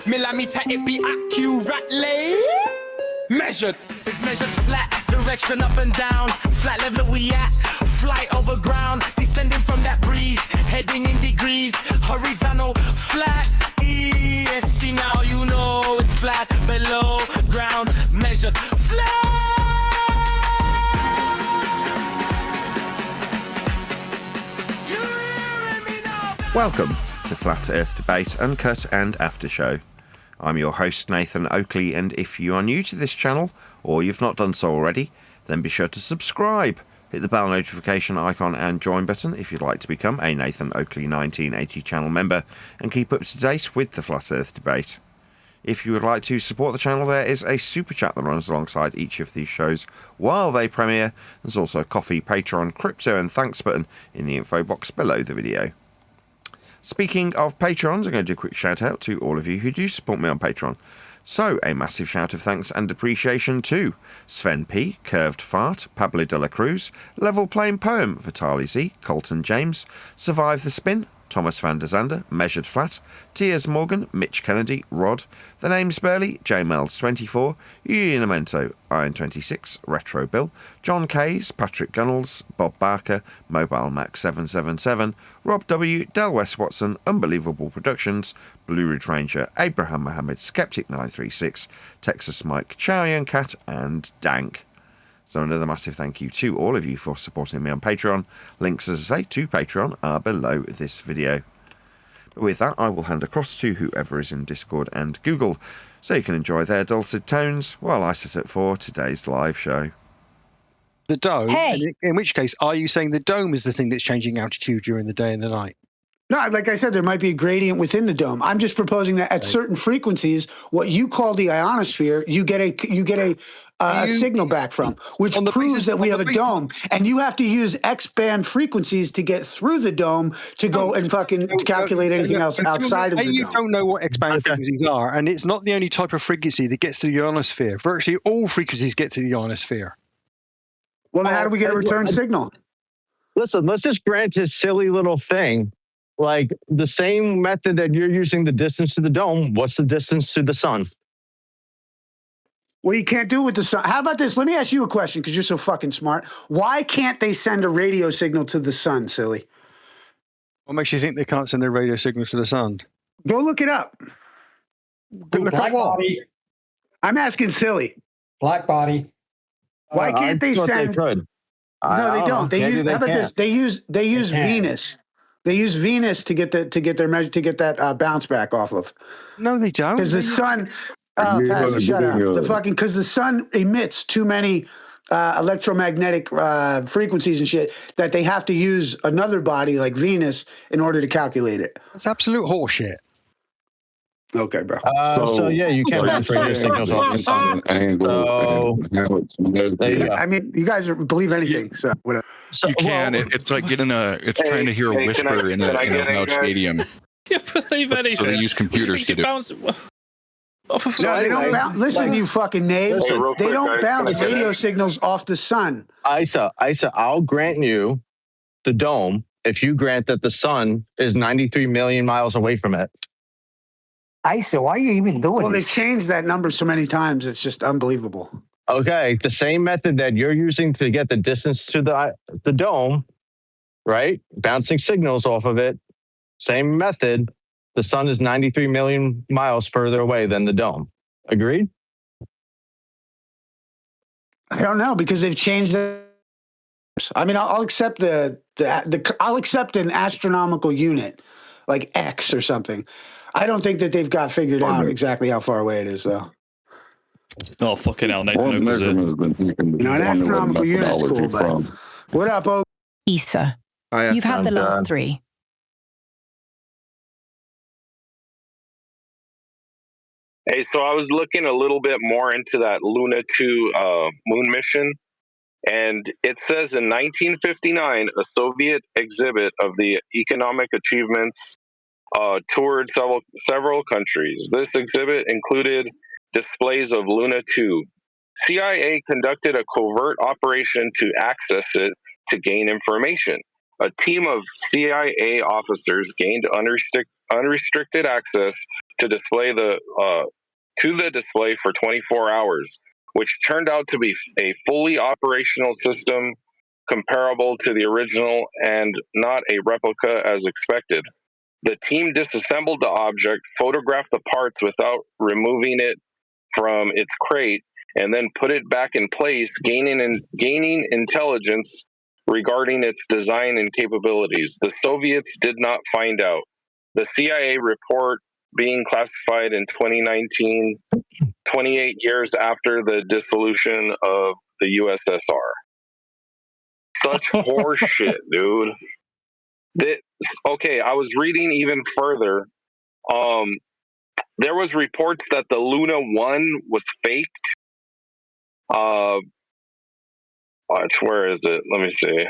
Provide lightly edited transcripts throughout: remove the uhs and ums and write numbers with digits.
millimeter, it be accurately measured. It's measured flat, direction up and down, flat level we at, flight over ground, descending from that breeze, heading in degrees, horizontal, flat, EST, now you know it's flat, below ground, measured flat. Welcome to Flat Earth Debate, Uncut and After Show. I'm your host, Nathan Oakley, and if you are new to this channel, or you've not done so already, then be sure to subscribe. Hit the bell notification icon and join button if you'd like to become a Nathan Oakley 1980 channel member and keep up to date with the Flat Earth Debate. If you would like to support the channel, there is a super chat that runs alongside each of these shows while they premiere. There's also a coffee, Patreon, crypto and thanks button in the info box below the video. Speaking of Patrons, I'm going to do a quick shout out to all of you who do support me on Patreon. So, a massive shout of thanks and appreciation to Sven P, Curved Fart, Pablo de la Cruz, Level Plain Poem, Vitali Z, Colton James, Survive the Spin, Thomas van der Zander, Measured Flat, Tiers Morgan, Mitch Kennedy, Rod, The Name's Burley, JMels24, Unamento, Iron26, Retro Bill, John Kays, Patrick Gunnels, Bob Barker, Mobile Mac 777, Rob W, Del West Watson, Unbelievable Productions, Blue Ridge Ranger, Abraham Mohammed, Skeptic 936, Texas Mike, Chow Young Cat, and Dank. So another massive thank you to all of you for supporting me on Patreon. Links, as I say, to Patreon are below this video. But with that, I will hand across to whoever is in Discord and Google, so you can enjoy their dulcet tones while I set up for today's live show. The dome? Hey. In which case, are you saying the dome is the thing that's changing altitude during the day and the night? No, like I said, there might be a gradient within the dome. I'm just proposing that at certain frequencies, what you call the ionosphere, you get a signal back from, which proves that we have a dome, and you have to use X-band frequencies to get through the dome to go and fucking calculate anything else outside of the dome. You don't know what X-band frequencies are, and it's not the only type of frequency that gets to the ionosphere. Virtually all frequencies get to the ionosphere. Well, then how do we get a return signal? Listen, let's just grant his silly little thing. Like the same method that you're using the distance to the dome, what's the distance to the sun? Well, you can't do it with the sun. How about this? Let me ask you a question because you're so fucking smart. Why can't they send a radio signal to the sun, silly? What makes you think they can't send a radio signal to the sun? Go look it up. Look at what? Body. I'm asking silly. Black body. Why can't they send? They could. No, they don't. They use. How about this? They use can. Venus. They use Venus to get that bounce back off of. No, they don't. Because the sun. Pastor, shut up. Because the sun emits too many electromagnetic frequencies and shit that they have to use another body like Venus in order to calculate it. That's absolute horseshit. Okay, bro. So yeah, you can't bounce radio signals off the sun. I mean, you guys believe anything, so whatever. So, You can. It's like it's trying to hear a whisper in a loud stadium. You believe anything? So they use computers to do. No, they don't bounce. Listen, you fucking knaves. They don't bounce radio signals off the sun. Isa, I'll grant you the dome if you grant that the sun is 93 million miles away from it. Isa, why are you even doing Well, they've this? changed that number so many times. It's just unbelievable. Okay, the same method that you're using to get the distance to the dome, right? Bouncing signals off of it. Same method. The sun is 93 million miles further away than the dome. Agreed? I don't know because they've changed it. I mean, I'll accept I'll accept an astronomical unit like X or something. I don't think that they've got figured out exactly how far away it is, though. Oh, fucking hell, Nathan Oakley. An astronomical unit's cool, but what up, Oak? Isa, you've had the last three. Hey, so I was looking a little bit more into that Luna 2 moon mission, and it says in 1959, a Soviet exhibit of the economic achievements toured several countries. This exhibit included displays of Luna 2. CIA conducted a covert operation to access it to gain information. A team of CIA officers gained unrestricted access to display the display for 24 hours, which turned out to be a fully operational system comparable to the original and not a replica as expected. The team disassembled the object, photographed the parts without removing it from its crate, and then put it back in place, gaining intelligence regarding its design and capabilities. The Soviets did not find out. The CIA report being classified in 2019, 28 years after the dissolution of the USSR. Such horse shit, dude. Okay, I was reading even further. There was reports that the Luna 1 was faked. Where is it? Let me see.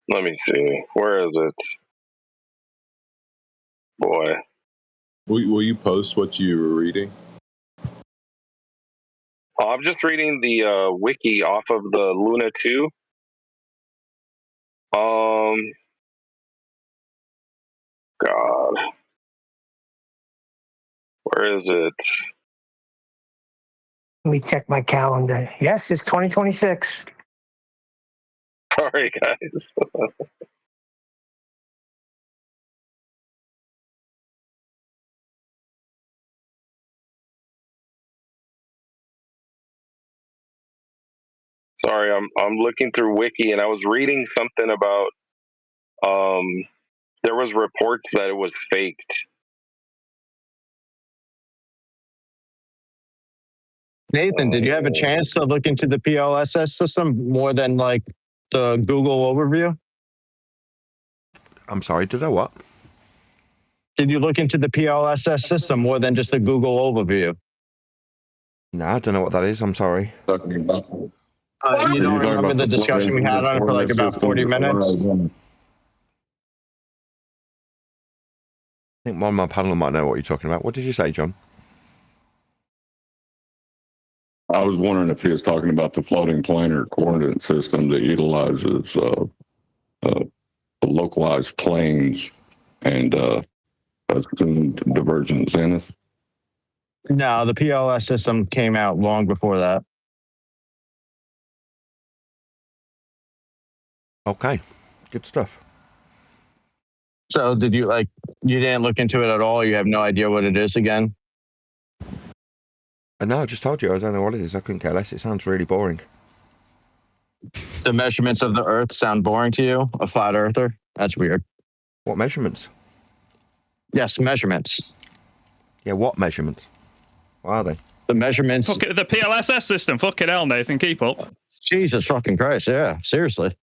Let me see. Where is it? Boy. Will you post what you were reading? Oh, I'm just reading the wiki off of the Luna 2. God. Where is it? Let me check my calendar. Yes, it's 2026. Sorry, guys. Sorry, I'm looking through wiki and I was reading something about there was reports that it was faked. Nathan, did you have a chance to look into the PLSS system more than like the Google overview? I'm sorry, did I what? Did you look into the PLSS system more than just the Google overview? No, I don't know what that is. I'm sorry. You don't remember the discussion we had on it for like about 40 minutes? I think one of my panel might know what you're talking about. What did you say, John? I was wondering if he was talking about the floating planar coordinate system that utilizes localized planes and assumed divergent zenith. No, the PLS system came out long before that. Okay, good stuff. So did you you didn't look into it at all? You have no idea what it is again? No, I just told you I don't know what it is. I couldn't care less. It sounds really boring. The measurements of the Earth sound boring to you? A flat earther? That's weird. What measurements? Yes, measurements. Yeah, what measurements? What are they? The measurements. The PLSS system. Fucking hell, Nathan. Keep up. Jesus fucking Christ. Yeah, seriously.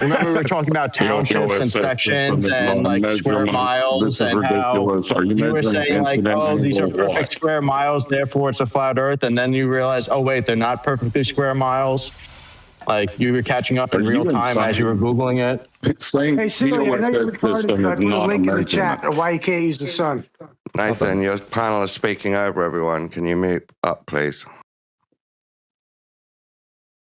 Remember we were talking about townships and sections and like square miles and how you were saying like, oh, these are perfect square miles, therefore it's a flat earth. And then you realize, oh, wait, they're not perfectly square miles. Like you were catching up in real time as you were Googling it. Hey, Silly, I know you're retarded, but I put a link in the chat of why you can't use the sun. Nathan, your panel is speaking over everyone. Can you mute up, please?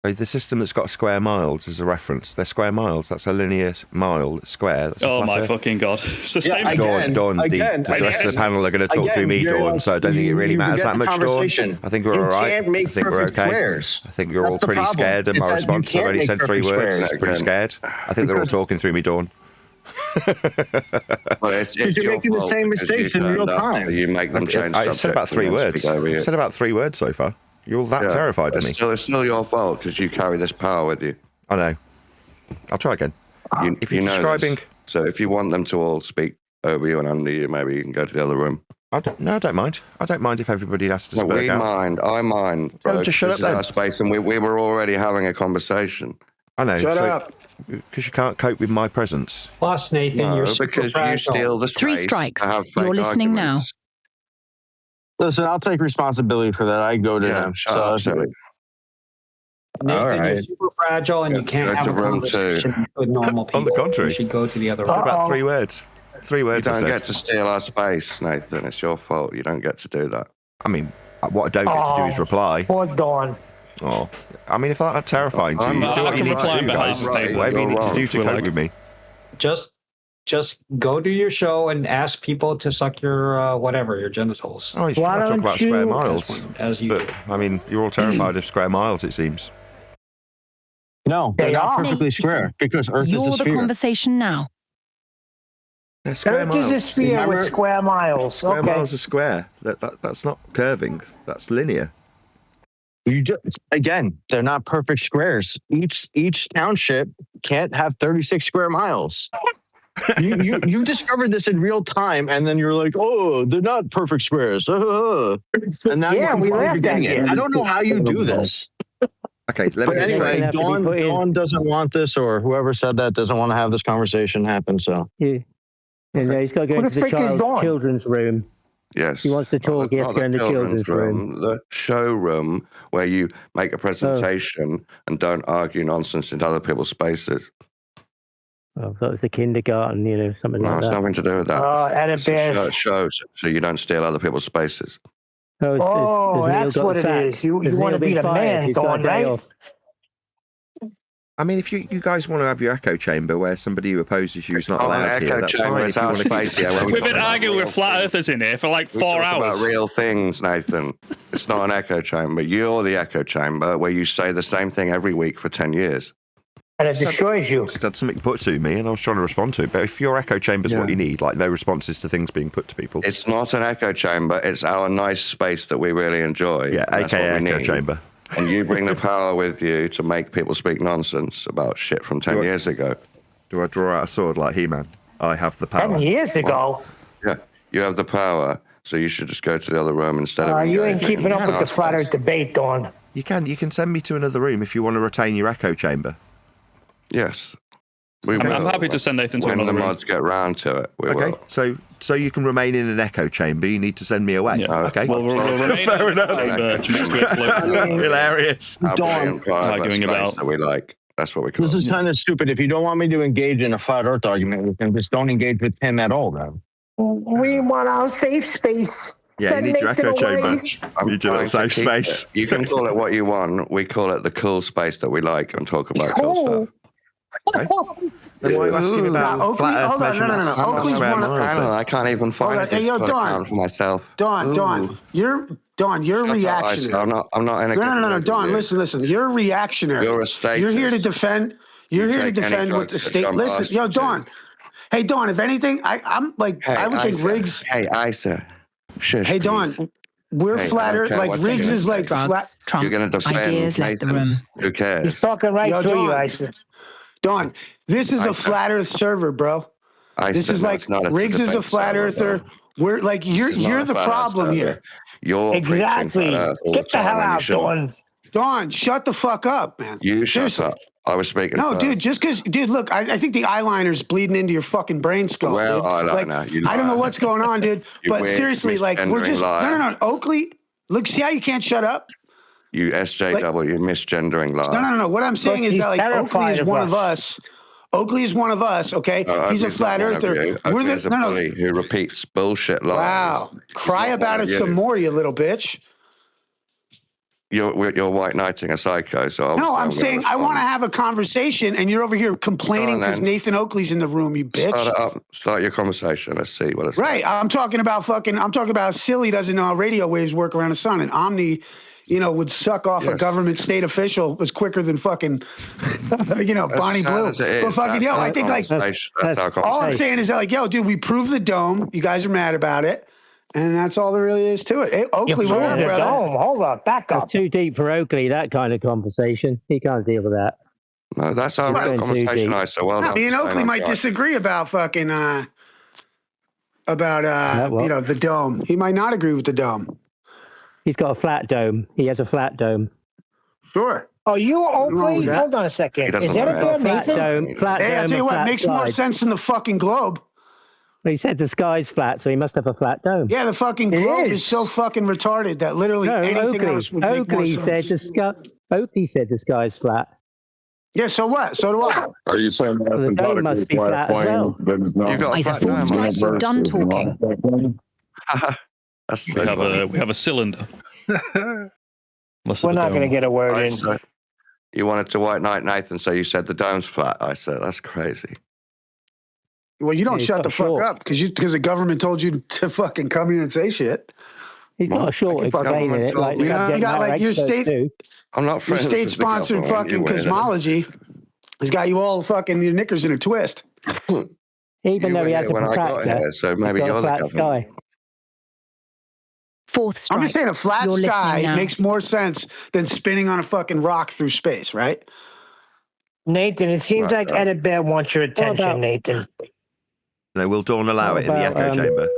The system that's got square miles is a reference. They're square miles. That's a linear mile square. That's oh my fucking God. It's the same. Dawn, the rest of the panel are going to talk through me, Dawn, so I don't think it really matters that much, Dawn. I think we're all right. I think we're okay. Squares. I think you're all pretty scared of my response. I've already said 3 words. Pretty scared. I think they're all talking through me, Dawn. Well, you're making the same mistakes in real time. You make them change. I said about 3 words. I said about 3 words so far. You're all that terrified of me. It's still your fault because you carry this power with you. I know. I'll try again. If you're describing... So if you want them to all speak over you and under you, maybe you can go to the other room. I don't mind. I don't mind if everybody has to speak out. I mind. Bro, just shut up then. Our space, and we were already having a conversation. I know. Shut up. Because you can't cope with my presence. Plus, Nathan, you're super because you steal the space. 3 strikes. You're listening arguments. now. Listen, I'll take responsibility for that. I go to him. Nathan, you're super fragile and you can't have a conversation with normal people. On the contrary. You should go to the other room. room. About 3 words. 3 words. You don't get to steal our space, Nathan. It's your fault. You don't get to do that. I mean, what I don't get to do is reply. Poor Dawn. Oh, I mean, if that's terrifying to you, do what you need to do, guys. Whatever you need to do to cope with me. Just go do your show and ask people to suck your whatever, your genitals. Oh, he's trying to talk about square miles. As you do. I mean, you're all terrified of square miles, it seems. No, they're not perfectly square because Earth is a You're sphere. the conversation now. Earth is a sphere with square miles. Square miles are square. That's not curving. That's linear. Again, they're not perfect squares. Each township can't have 36 square miles. you discovered this in real time, and then you're like, oh, they're not perfect squares. And now you're completely getting it. I don't know how you do this. Okay, but anyway, Dawn doesn't want this, or whoever said that doesn't want to have this conversation happen. So he's got to go into the children's room. Yes. He wants to talk. He has to go in the children's room. The showroom where you make a presentation and don't argue nonsense in other people's spaces. Oh, that was the kindergarten, something like that. No, it's nothing to do with that. Oh, and a shows so you don't steal other people's spaces. Oh, that's what it is. You want to be the man, Dawn, right? I mean, if you guys want to have your echo chamber where somebody who opposes you is not allowed here, that's fine. If you want to keep We've been arguing with flat earthers in here for like 4 hours. About real things, Nathan. It's not an echo chamber. You're the echo chamber where you say the same thing every week for 10 years. And it destroys you. Just had something put to me and I was trying to respond to it. But if your echo chamber is what you need, like no responses to things being put to people. It's not an echo chamber. It's our nice space that we really enjoy. Yeah, aka echo chamber. And you bring the power with you to make people speak nonsense about shit from 10 years ago. Do I draw out a sword like He-Man? I have the power. 10 years ago? Yeah, you have the power, so you should just go to the other room instead of... You ain't keeping up with the flat earth debate, Dawn. You can send me to another room if you want to retain your echo chamber. Yes. I'm happy to send Nathan to another room. When the mods get round to it, we will. So you can remain in an echo chamber. You need to send me away. Yeah. Okay. Well, we'll remain fair enough. Hilarious. Arguing about that we like. That's what we call this is kind of stupid. If you don't want me to engage in a flat Earth argument with him, just don't engage with him at all, then. We want our safe space. Yeah, you need your echo chamber. You need your safe space. You can call it what you want. We call it the cool space that we like and talk about cool stuff. Okay. Then why are you asking about flat Earth measurements? No. I can't even find it. Hey, yo, Dawn. For myself. Dawn, you're reactionary. I'm not in a No, Dawn, listen. You're reactionary. You're a statist. You're here to defend. You're here to defend what the state. Listen, yo, Dawn. Hey, Dawn. If anything, I would think Riggs. Hey, Isa. Shush. Hey, Dawn. We're flat Earth. Like Riggs is like flat. You're going to defend Ideas left the room. Who cares? He's talking right to you, Isa. Dawn, this is a flat Earth server, bro. This is like Riggs is a flat earther. We're like you're the problem here. You're exactly. Get the hell out, Dawn. Dawn, shut the fuck up, man. You shut up. I was speaking. No, dude, just because, look, I think the eyeliner's bleeding into your fucking brain skull. Well, dude. eyeliner. I don't know what's going on, dude. But seriously, like, we're just no. Oakley, look, see how you can't shut up? You SJW, misgendering liar. No. What I'm saying is that like Oakley is one of us. Oakley is one of us, okay? He's a flat earther. We're the bully who repeats bullshit lies. Wow. Cry about it some more, you little bitch. You're white knighting a psycho, so no, I'm saying I want to have a conversation, and you're over here complaining because Nathan Oakley's in the room, you bitch. Start it up. Start your conversation. Let's see what it's right. I'm talking about how silly doesn't know how radio waves work around the sun, and Omni, would suck off a government state official was quicker than fucking, Bonnie Blue. But fucking, I think like all I'm saying is that like, dude, we proved the dome. You guys are mad about it. And that's all there really is to it. Hey, Oakley, what up, brother? Hold on, back up. That's too deep for Oakley, that kind of conversation. He can't deal with that. No, that's our real conversation, Isa. Well done. Me and Oakley might disagree about fucking, the dome. He might not agree with the dome. He's got a flat dome. He has a flat dome. Sure. Oh, you Oakley? Hold on a second. Is that a bad Nathan? Flat dome, I'll tell you what, makes more sense than the fucking globe. Well, he said the sky's flat, so he must have a flat dome. Yeah, the fucking globe is so fucking retarded that literally anything else would make more sense. Oakley said the sky's flat. Yeah, so what? So do I. Are you saying that the dome must be flat as well? Isa, full strike, you're done talking. We have a cylinder. We're not going to get a word in. You wanted to white knight Nathan, so you said the dome's flat. I said, that's crazy. Well, you don't shut the fuck up because the government told you to fucking come here and say shit. He's got a short explaining it. Like you got like your state. I'm not your friends with the state-sponsored government, fucking cosmology has got you all fucking your knickers in a twist. Even though he had to here, so maybe you're the government. Sky. Fourth strike. I'm just saying a flat You're sky makes more sense than spinning on a fucking rock through space, right? Nathan, it seems like Annabelle wants your attention, Nathan. No, will Dawn allow it in the echo chamber?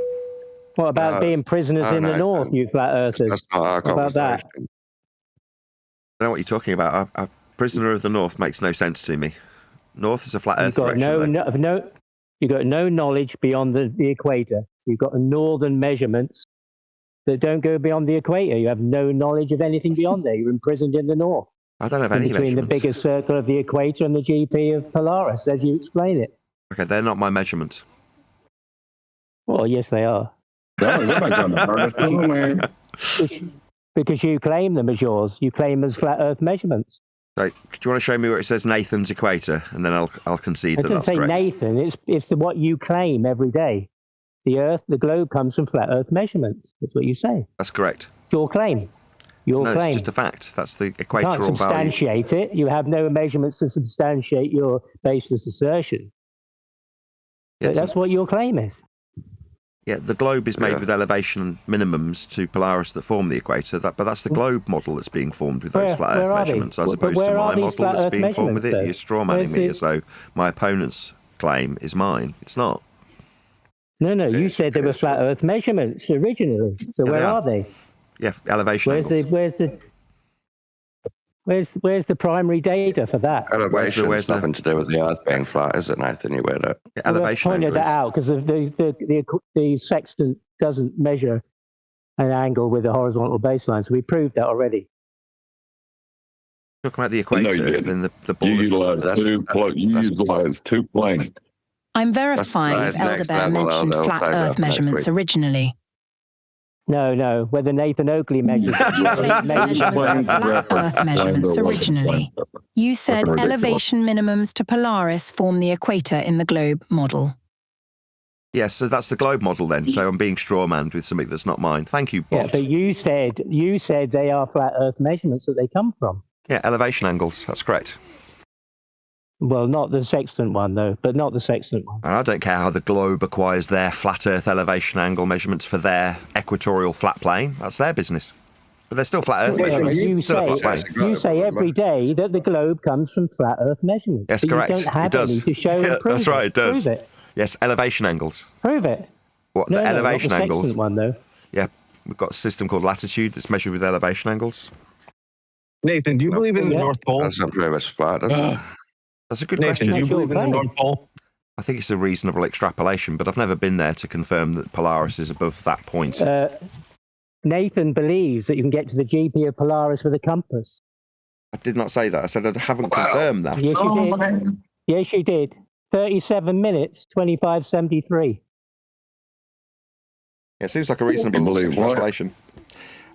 What about being prisoners in the north, you flat earthers? That's not our What about that? conversation. I don't know what you're talking about. A prisoner of the north makes no sense to me. North is a flat earth direction. You've got no knowledge beyond the equator. You've got northern measurements that don't go beyond the equator. You have no knowledge of anything beyond there. You're imprisoned in the north. I don't have any between measurements. The bigger circle of the equator and the GP of Polaris, as you explain it. Okay, they're not my measurements. Well, yes, they are. Because you claim them as yours. You claim as flat Earth measurements. So, do you want to show me where it says Nathan's equator, and then I'll concede that that's correct. It doesn't say Nathan. It's what you claim every day. The globe comes from flat Earth measurements. That's what you say. That's correct. It's your claim. It's just a fact. That's the equatorial value. You can't substantiate it. You have no measurements to substantiate your baseless assertion. But that's what your claim is. Yeah, the globe is made with elevation minimums to Polaris that form the equator, but that's the globe model that's being formed with those flat Earth measurements, as opposed to my model that's being formed with it. You're strawmanning me as though my opponent's claim is mine. It's not. No, you said they were flat Earth measurements originally. So where are they? Yeah, elevation angles. Where's the primary data for that? Elevation has nothing to do with the Earth being flat, is it, Nathan? You weird it. Yeah, elevation pointed that out because the sextant doesn't measure an angle with a horizontal baseline, so we proved that already. Talking about the equator, then the ball. You utilize two planes. I'm verifying if Elder Bear mentioned flat Earth measurements originally. No. Whether Nathan Oakley measures measurements of flat Earth measurements originally. You said elevation minimums to Polaris form the equator in the globe model. Yes, so that's the globe model then. So I'm being strawmanned with something that's not mine. Thank you, Bot. Yeah, but you said they are flat Earth measurements that they come from. Yeah, elevation angles. That's correct. Well, not the sextant one, though, but not the sextant one. And I don't care how the globe acquires their flat Earth elevation angle measurements for their equatorial flat plane. That's their business. But they're still flat Earth measurements. You say every day that the globe comes from flat Earth measurements. Yes, correct. You don't have it does. any to show and prove that's right, it does. Prove it. Yes, elevation angles. Prove it. What, the elevation not the angles? One, though. Yeah, we've got a system called latitude that's measured with elevation angles. Nathan, do you believe in the North Pole? That's not very much flat, is it? That's a good Nathan, question. do you believe in the North Pole? I think it's a reasonable extrapolation, but I've never been there to confirm that Polaris is above that point. Nathan believes that you can get to the GP of Polaris with a compass. I did not say that. I said I haven't confirmed that. Yes, you did. Yes, you did. 37 minutes, 25:73. It seems like a reasonable extrapolation.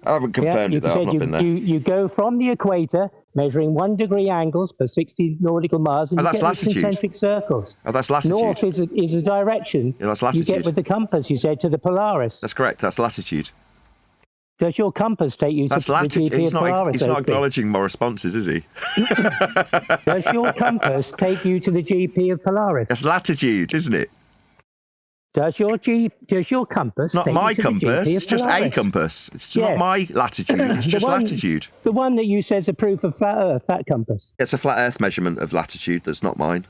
I haven't confirmed it, though. I've not been there. You go from the equator, measuring 1 degree angles per 60 nautical miles, and you that's get latitude. Concentric circles. Oh, that's latitude. North is a direction. Yeah, that's latitude. You get with the compass, you said, to the Polaris. That's correct. That's latitude. Does your compass take you to the GP of Polaris? He's not acknowledging my responses, is he? Does your compass take you to the GP of Polaris? That's latitude, isn't it? Does your compass not take my you to compass, the GP it's of just Polaris? a compass. It's not my latitude, it's just latitude. The one that you said is a proof of flat Earth, that compass. It's a flat Earth measurement of latitude that's not mine.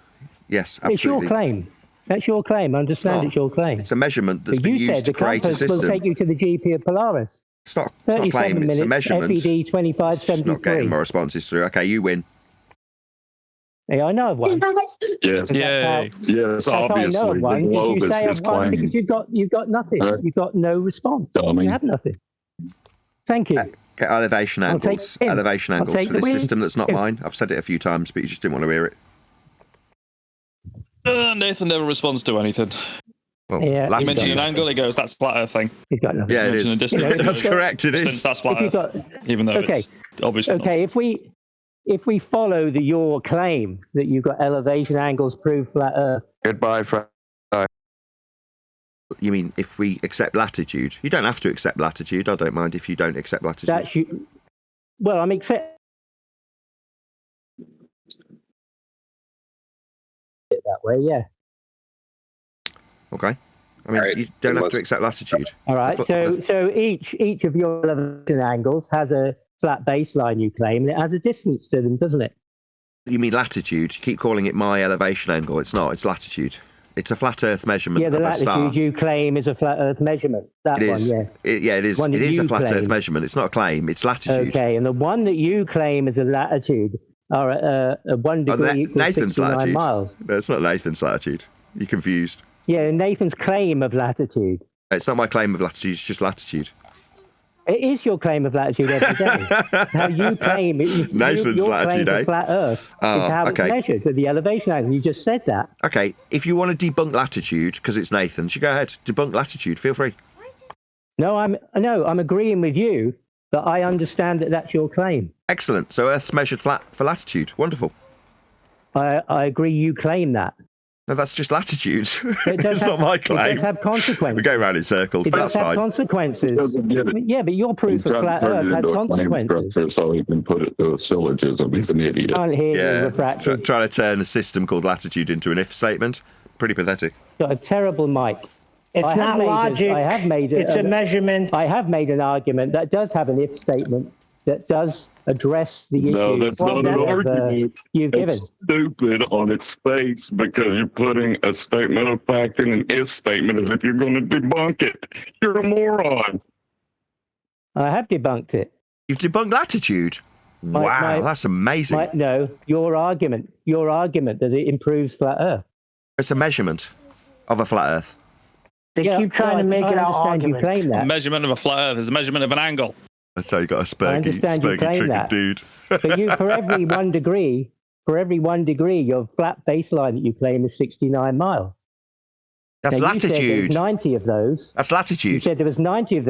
Yes, absolutely. It's your claim. That's your claim. I understand it's your claim. It's a measurement that's been used to create a system. You said the compass will take you to the GP of Polaris. It's not a claim, it's a measurement. FED 2573. Not getting my responses through. Okay, you win. Yeah, I know of one. Yes, yes, obviously. The globe is claiming. Because you've got nothing. You've got no response. You have nothing. Thank you. Okay, elevation angles. Elevation angles for this system that's not mine. I've said it a few times, but you just didn't want to hear it. Nathan never responds to anything. Well, You latitude. mentioned an angle, he goes, that's flat Earth thing. He's got nothing. Yeah, it is. Mentioned a distance, That's correct. It is. distance, that's flat If Earth. you've Even though it's obviously Okay, if we follow your claim that you've got elevation angles prove flat Earth. Goodbye, Frank. You mean if we accept latitude? You don't have to accept latitude. I don't mind if you don't accept latitude. That's you. Well, I'm accept it that way, yeah. Okay. I mean, you don't have to accept latitude. All right. So each of your elevation angles has a flat baseline, you claim, and it has a distance to them, doesn't it? You mean latitude? You keep calling it my elevation angle. It's not. It's latitude. It's a flat Earth measurement Yeah, the of a star. latitude you claim is a flat Earth measurement. That It one, is. yes. It is. One It that is a you flat claim. Earth measurement. It's not a claim. It's latitude. Okay, and the one that you claim is a latitude, or a 1 degree equals Nathan's 69 latitude. miles. No, it's not Nathan's latitude. You're confused. Yeah, Nathan's claim of latitude. It's not my claim of latitude. It's just latitude. It is your claim of latitude every day. How you claim it. Nathan's your latitude, claim eh? for flat Earth is how okay. it's measured with the elevation angle. You just said that. Okay, if you want to debunk latitude because it's Nathan's, you go ahead. Debunk latitude. Feel free. No, I'm agreeing with you, but I understand that that's your claim. Excellent. So Earth's measured flat for latitude. Wonderful. I agree. You claim that. No, that's just latitude. It does It's have, not my claim. It does have consequences. We're going round in circles, It but does that's have fine. consequences. Yeah, but your proof of flat Earth has consequences. So he can put it to a syllogism. He's an idiot. Can't hear you, Yeah, refracted. trying to turn a system called latitude into an if statement. Pretty pathetic. Got a terrible mic. It's not logic. It's a measurement. I have made an argument that does have an if statement that does address the issue. No, that's not an argument. You've given. It's stupid on its face because you're putting a statement of fact in an if statement as if you're going to debunk it. You're a moron. I have debunked it. You've debunked latitude? Wow, that's amazing. No, your argument that it improves flat Earth. It's a measurement of a flat Earth. They keep trying to make it our argument. You claim A that. measurement of a flat Earth is a measurement of an angle. That's how you got a I spurgy understand you claim triggered that. dude. But you, for every 1 degree, your flat baseline that you claim is 69 miles. That's now, you said there latitude. was 90 of those. That's latitude. You said there was 90 of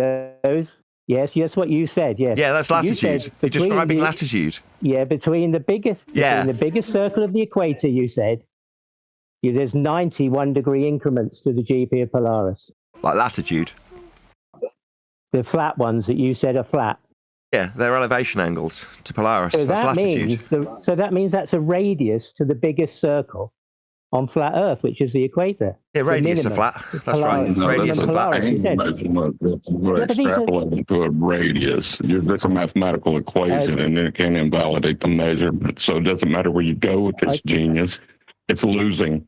those. Yes, what you said. Yes. Yeah, that's latitude. said You're describing the- latitude. Yeah, between the biggest circle of the equator, you said, there's 90 1-degree increments to the GP of Polaris. Like latitude. The flat ones that you said are flat. Yeah, they're elevation angles to Polaris. So That's that latitude. means that's a radius to the biggest circle on flat Earth, which is the equator. Yeah, radius of flat. That's right. No, Radius that's of flat. an angle measurement. We're extrapolating to a radius. That's a mathematical equation, and it can invalidate the measurement. So it doesn't matter where you go with this genius. It's losing.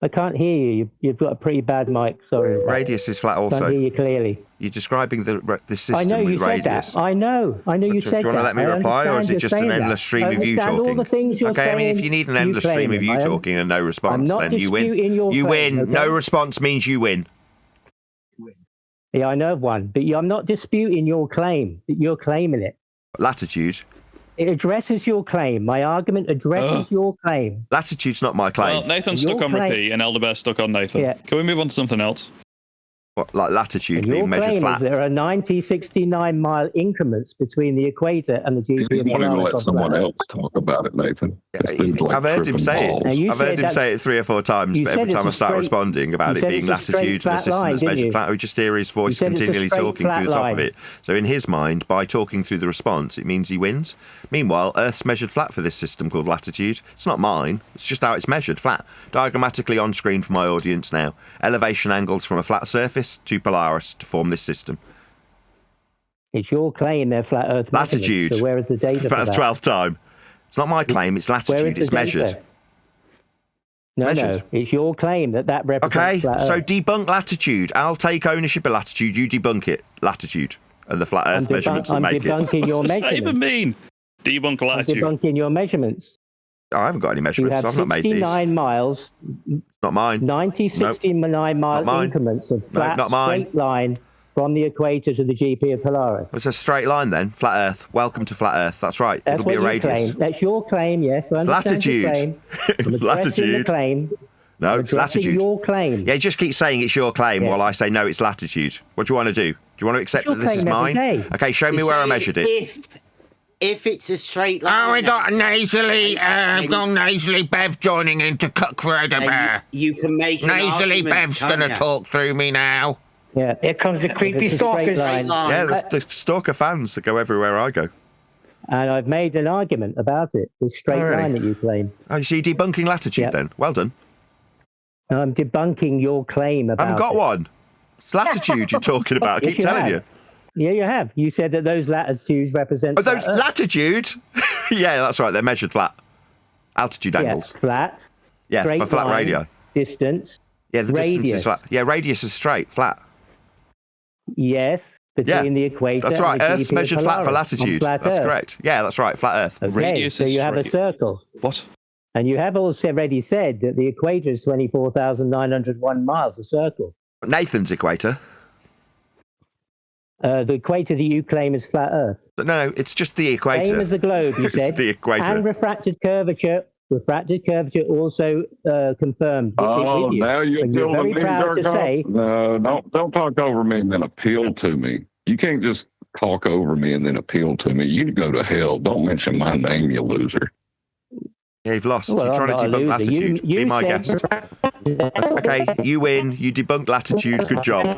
I can't hear you. You've got a pretty bad mic. Sorry. Radius is flat also. Can't hear you clearly. You're describing the system I know you with said radius. that. I know you said that. Do you want to let me reply, or is it just an endless stream of you talking? All the things you're okay, I mean, saying, if you need an endless stream of you talking and no response, then you win. You win. Okay? No response means you win. Yeah, I know of one, but I'm not disputing your claim. That you're claiming it. Latitude. It addresses your claim. My argument addresses your claim. Latitude's not my claim. Well, Nathan's stuck on repeat and Elderbear's stuck on Nathan. Yeah. Can we move on to something else? What, like latitude Your being measured claim flat? is there are 90, 69-mile increments between the equator and the GP You of want to Polaris. let someone else talk about it, Nathan. I've heard him say it. I've heard him say it 3 or 4 times, you but said every it's time a I start straight- responding about you it said being it's a straight latitude and a flat system line, that's didn't measured you? flat, we just hear his voice said it's a continually straight talking flat through the top line. of it. So in his mind, by talking through the response, it means he wins. Meanwhile, Earth's measured flat for this system called latitude. It's not mine. It's just how it's measured flat. Diagrammatically on screen for my audience now. Elevation angles from a flat surface to Polaris to form this system. It's your claim they're flat Earth measurements, Latitude. So where is the data for That's that? 12th time. It's not my claim, it's Where is latitude, the it's measured. data? No, Measured. it's your claim that represents Okay, flat Earth. so debunk latitude. I'll take ownership of latitude, you debunk it. Latitude. And the flat Earth measurements that I'm make debunking it. your What does that even measurements. mean? Debunk I'm latitude. debunking your measurements. I haven't got any You measurements, have I've not made these. 69 miles, Not mine. 90, 69 mile Not mine. increments of flat, not mine. straight line from the equator to the GP of Polaris. It's a straight line then. Flat Earth. Welcome to flat Earth. That's right. That's It'll be a what you radius. claim. That's your claim, yes. I understand Latitude. your claim. I'm It's addressing latitude. The claim. No, it's latitude. Your claim. Yeah, just keep saying it's your claim while I say no, it's latitude. What do you want to do? Do you want to accept that this is mine? Okay, show me where I measured it. If it's a straight line. Oh, we got nasally Bev joining in to cook for the bear. You can make nasally Bev's going to talk through me now. Yeah, here comes the creepy stalkers. Yeah, the stalker fans that go everywhere I go. And I've made an argument about it. The straight line that you claim. Oh, so you're debunking latitude then? Well done. I'm debunking your claim about I haven't got one. It's latitude you're talking about. I keep telling you. Yeah, you have. You said that those latitudes represent... Oh, those latitude? Yeah, that's right. They're measured flat. Altitude angles. Flat. Yeah, for flat radio. Distance. Yeah, the distance is flat. Yeah, radius is straight, flat. Yes, between the equator. That's right. And Earth's measured flat for latitude. That's correct. Yeah, that's right. Flat Earth. Okay, Radius so is you have a straight. circle. What? And you have already said that the equator is 24,901 miles, a circle. Nathan's equator. The equator that you claim is flat Earth. No, it's just the equator. Same as the globe, you said. It's the equator. And refracted curvature. Refracted curvature also confirmed. Oh, now you're very proud to say. No, don't talk over me and then appeal to me. You can't just talk over me and then appeal to me. You go to hell. Don't mention my name, you loser. Yeah, you've lost. Well, you're trying to debunk latitude. You Be my said guest. Okay, you win. You debunked latitude. Good job.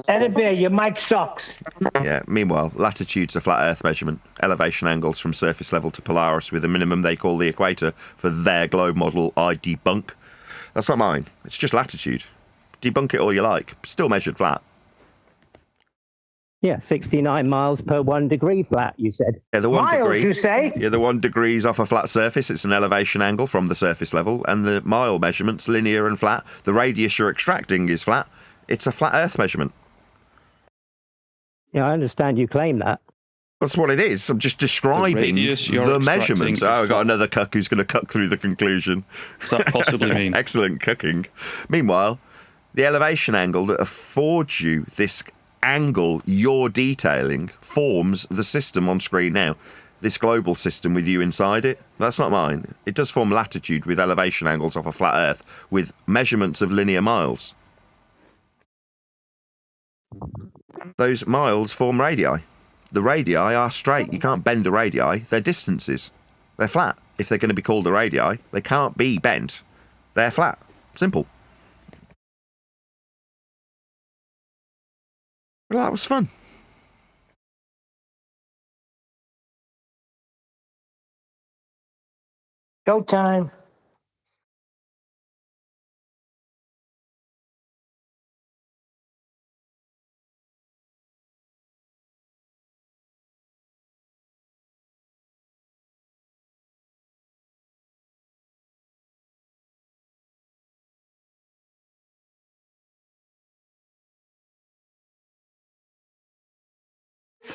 Bear, your mic sucks. Yeah, meanwhile, latitude's a flat Earth measurement. Elevation angles from surface level to Polaris with a minimum they call the equator for their globe model I debunk. That's not mine. It's just latitude. Debunk it all you like. Still measured flat. Yeah, 69 miles per 1 degree flat, you said. Yeah, the 1 degree. You say? Yeah, the 1 degree's off a flat surface. It's an elevation angle from the surface level, and the mile measurement's linear and flat. The radius you're extracting is flat. It's a flat Earth measurement. Yeah, I understand you claim that. That's what it is. I'm just describing the measurements. Oh, I got another cuck who's going to cuck through the conclusion. What's that possibly mean? Excellent cooking. Meanwhile, the elevation angle that affords you this angle you're detailing forms the system on screen now. This global system with you inside it. That's not mine. It does form latitude with elevation angles off a flat Earth with measurements of linear miles. Those miles form radii. The radii are straight. You can't bend a radii. They're distances. They're flat. If they're going to be called a radii, they can't be bent. They're flat. Simple. Well, that was fun. Go time.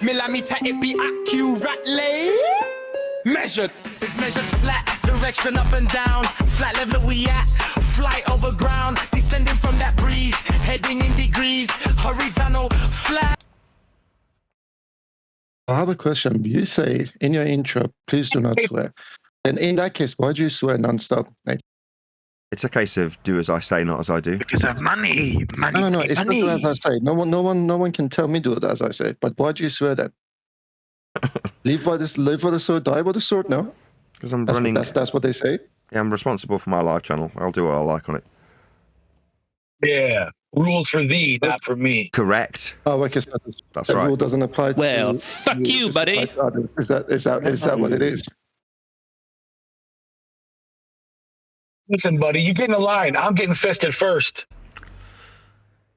Millimeter, it be accurately measured. It's measured flat, direction up and down. Flat level we at, flight over ground. Descending from that breeze, heading in degrees. Horizontal, flat. I have a question. You say in your intro, please do not swear. And in that case, why do you swear nonstop? It's a case of do as I say, not as I do. Because of money. No. It's not do as I say. No one can tell me do it as I say. But why do you swear that? live by the sword, die by the sword. No, because I'm running. That's what they say. Yeah, I'm responsible for my live channel. I'll do what I like on it. Yeah, rules for thee, not for me. Correct. Oh, okay. That's that right. rule doesn't apply. Well, to fuck you, buddy. Is that what it is? Listen, buddy, you get in the line. I'm getting fested first.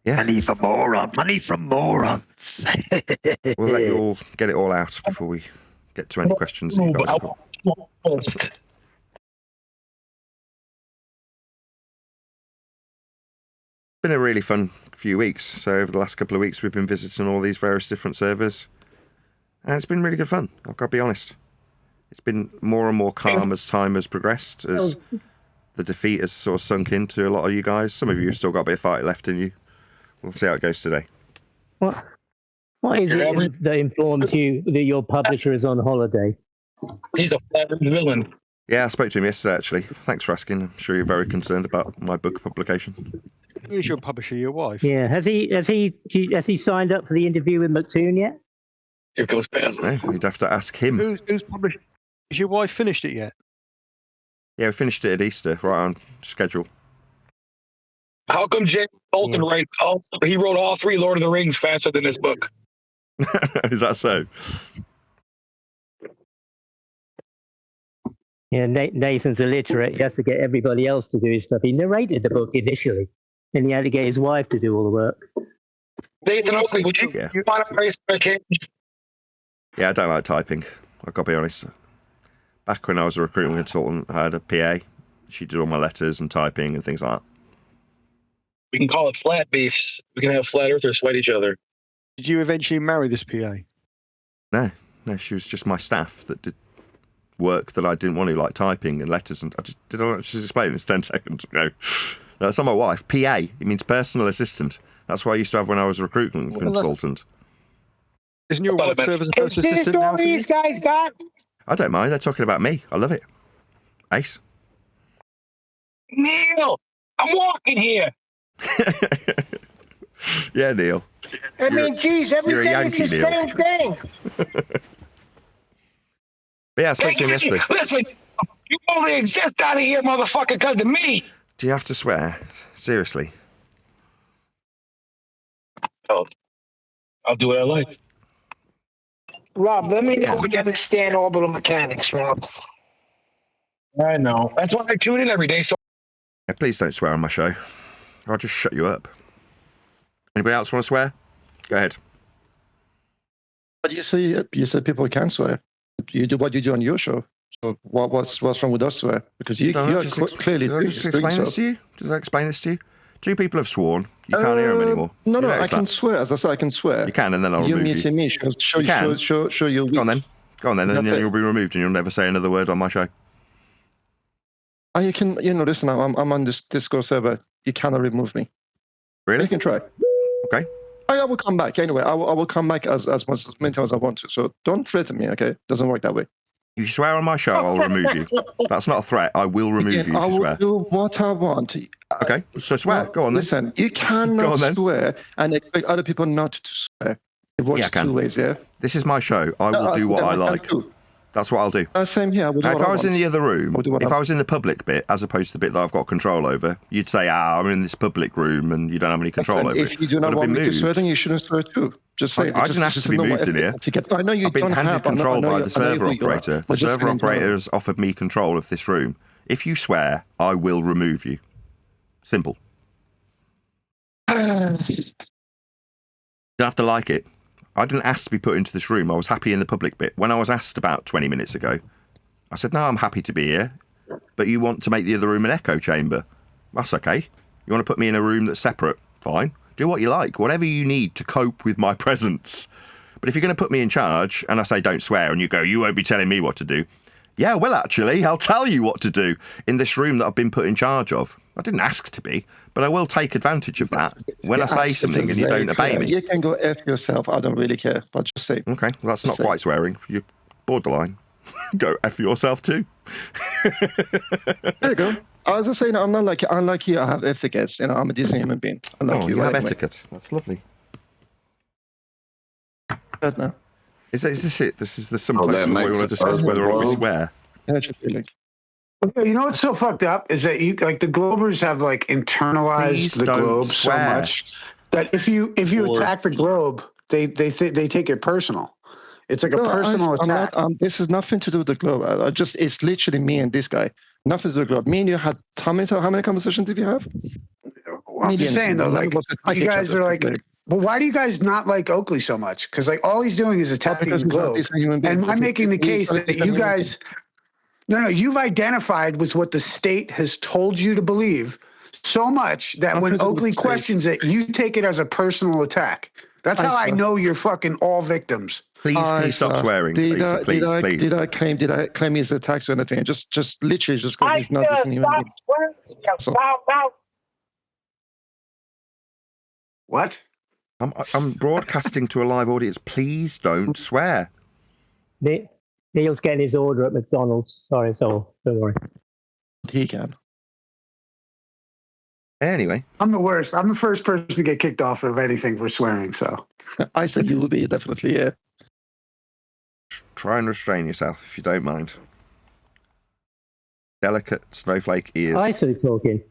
Yeah. Money for morons. We'll let you all get it all out before we get to any questions that you guys have got. Been a really fun few weeks. So over the last couple of weeks, we've been visiting all these various different servers, and it's been really good fun. I've got to be honest. It's been more and more calm as time has progressed, as the defeat has sort of sunk into a lot of you guys. Some of you have still got a bit of fight left in you. We'll see how it goes today. What is it that informs you that your publisher is on holiday? He's a flat villain. Yeah, I spoke to him yesterday, actually. Thanks for asking. I'm sure you're very concerned about my book publication. Who's your publisher? Your wife? Yeah. Has he signed up for the interview with McToon yet? Here goes Basil. No, you'd have to ask him. Who's published? Has your wife finished it yet? Yeah, we finished it at Easter, right on schedule. How come James Bolton he wrote all 3 Lord of the Rings faster than this book? Is that so? Yeah, Nathan's illiterate. He has to get everybody else to do his stuff. He narrated the book initially, and he had to get his wife to do all the work. Nathan Oakley, would you want to praise my cage? Yeah, I don't like typing. I've got to be honest. Back when I was a recruitment consultant, I had a PA. She did all my letters and typing and things like that. We can call it flat beefs. We can have flat earthers fight each other. Did you eventually marry this PA? No, she was just my staff that did work that I didn't want to, like typing and letters. And I just explained this 10 seconds ago. No, that's not my wife. PA, it means personal assistant. That's what I used to have when I was a recruitment consultant. Isn't your wife serve as a personal Is this all these guys got? I don't mind. They're talking about me. I love it. Ace. Neil, I'm walking here. Yeah, Neil. I mean, geez, every day it's the Neil. same thing. But yeah, I spoke to him yesterday. Listen, you only exist out of here, motherfucker, because of me. Do you have to swear? Seriously? Oh, I'll do what I like. Rob, let me know when you understand orbital mechanics, Rob. I know. That's why I tune in every day. So, Yeah, please don't swear on my show. I'll just shut you up. Anybody else want to swear? Go ahead. But you say people can swear. You do what you do on your show. So what's wrong with us swear? Because you are clearly Did I just explain this to you? Did I explain this to you? 2 people have sworn. You can't hear them anymore. No, I can swear. As I said, I can swear. You can, and then I'll remove you. You meeting me. Show your weak. Go on then, and then you'll be removed, and you'll never say another word on my show. You can, listen, I'm on this Discord server. You cannot remove me. Really? You can try. Okay. I will come back anyway. I will come back as many times as I want to. So don't threaten me, okay? Doesn't work that way. If you swear on my show, I'll remove you. That's not a threat. I will remove you if you I will swear. do what I want. Okay, so swear. Go on then. Listen, you cannot swear and expect other people not to swear. It works 2 ways, yeah? This is my show. I will do what I like. That's what I'll do. Same here. If I was in the other room, if I was in the public bit, as opposed to the bit that I've got control over, you'd say, I'm in this public room and you don't have any control over it. If you do not want me to swear, then you shouldn't swear too. Just say I didn't ask to be moved in here. I know you I've been handed control by the server operator. The server operator has offered me control of this room. If you swear, I will remove you. Simple. You don't have to like it. I didn't ask to be put into this room. I was happy in the public bit. When I was asked about 20 minutes ago, I said, no, I'm happy to be here. But you want to make the other room an echo chamber. That's okay. You want to put me in a room that's separate? Fine. Do what you like. Whatever you need to cope with my presence. But if you're going to put me in charge and I say don't swear and you go, you won't be telling me what to do. Yeah, well, actually, I'll tell you what to do in this room that I've been put in charge of. I didn't ask to be, but I will take advantage of that when I say something and you don't obey me. You can go F yourself. I don't really care. But just say. Okay, well, that's not quite swearing. You're borderline. Go F yourself too. There you go. As I say, I'm not like unlike you. I have etiquette. I'm a decent human being. Unlike you have etiquette. That's lovely. Now. Is this it? This is the sometimes we want to discuss whether or not we swear. Yeah, it should be like. You know what's so fucked up is that the Globers have internalized the globe so much that if you attack the globe, they take it personal. It's like a personal attack. This has nothing to do with the globe. It's literally me and this guy. Nothing to do with the globe. Me and you had how many conversations did you have? Well, I'm just saying though, you guys are well, why do you guys not like Oakley so much? Because all he's doing is attacking the globe, and I'm making the case that you guys. No, you've identified with what the state has told you to believe so much that when Oakley questions it, you take it as a personal attack. That's how I know you're fucking all victims. Please stop swearing. Did I claim his attacks or anything? Just literally just go. He's not this human being. What? I'm broadcasting to a live audience. Please don't swear. Neil's getting his order at McDonald's. Sorry, so don't worry. He can. Anyway. I'm the worst. I'm the first person to get kicked off of anything for swearing, so. I said you will be, definitely, yeah. Try and restrain yourself, if you don't mind. Delicate snowflake ears. I started talking.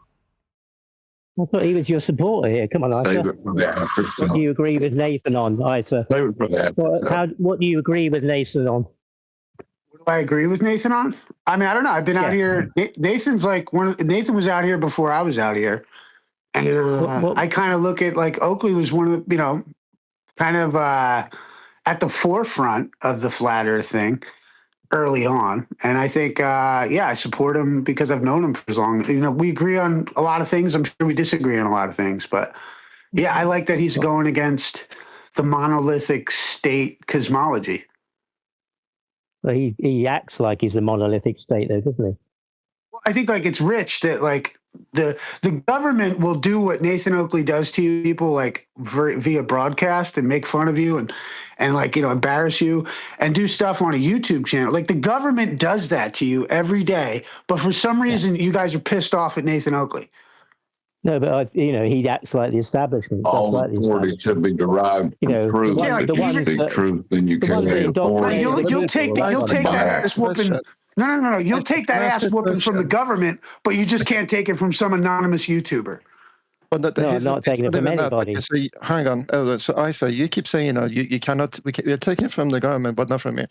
I thought he was your supporter here. Come on, Isa. What do you agree with Nathan on, Isa? What do you agree with Nathan on? What do I agree with Nathan on? I mean, I don't know. I've been out here. Nathan's like Nathan was out here before I was out here. And I kind of look at like Oakley was one of the, kind of at the forefront of the flat earth thing early on. And I think, I support him because I've known him for as long. We agree on a lot of things. I'm sure we disagree on a lot of things. But yeah, I like that he's going against the monolithic state cosmology. Well, he acts like he's a monolithic state, though, doesn't he? Well, I think like it's rich that like the government will do what Nathan Oakley does to you people like via broadcast and make fun of you and like, embarrass you and do stuff on a YouTube channel. Like the government does that to you every day. But for some reason, you guys are pissed off at Nathan Oakley. No, but he acts like the establishment. All authority should be derived from truth. If you speak truth, then you carry authority. You'll take that ass whooping. No. You'll take that ass whooping from the government, but you just can't take it from some anonymous YouTuber. But I'm not taking it from anybody. So hang on. So I say you keep saying you cannot. You're taking it from the government, but not from me.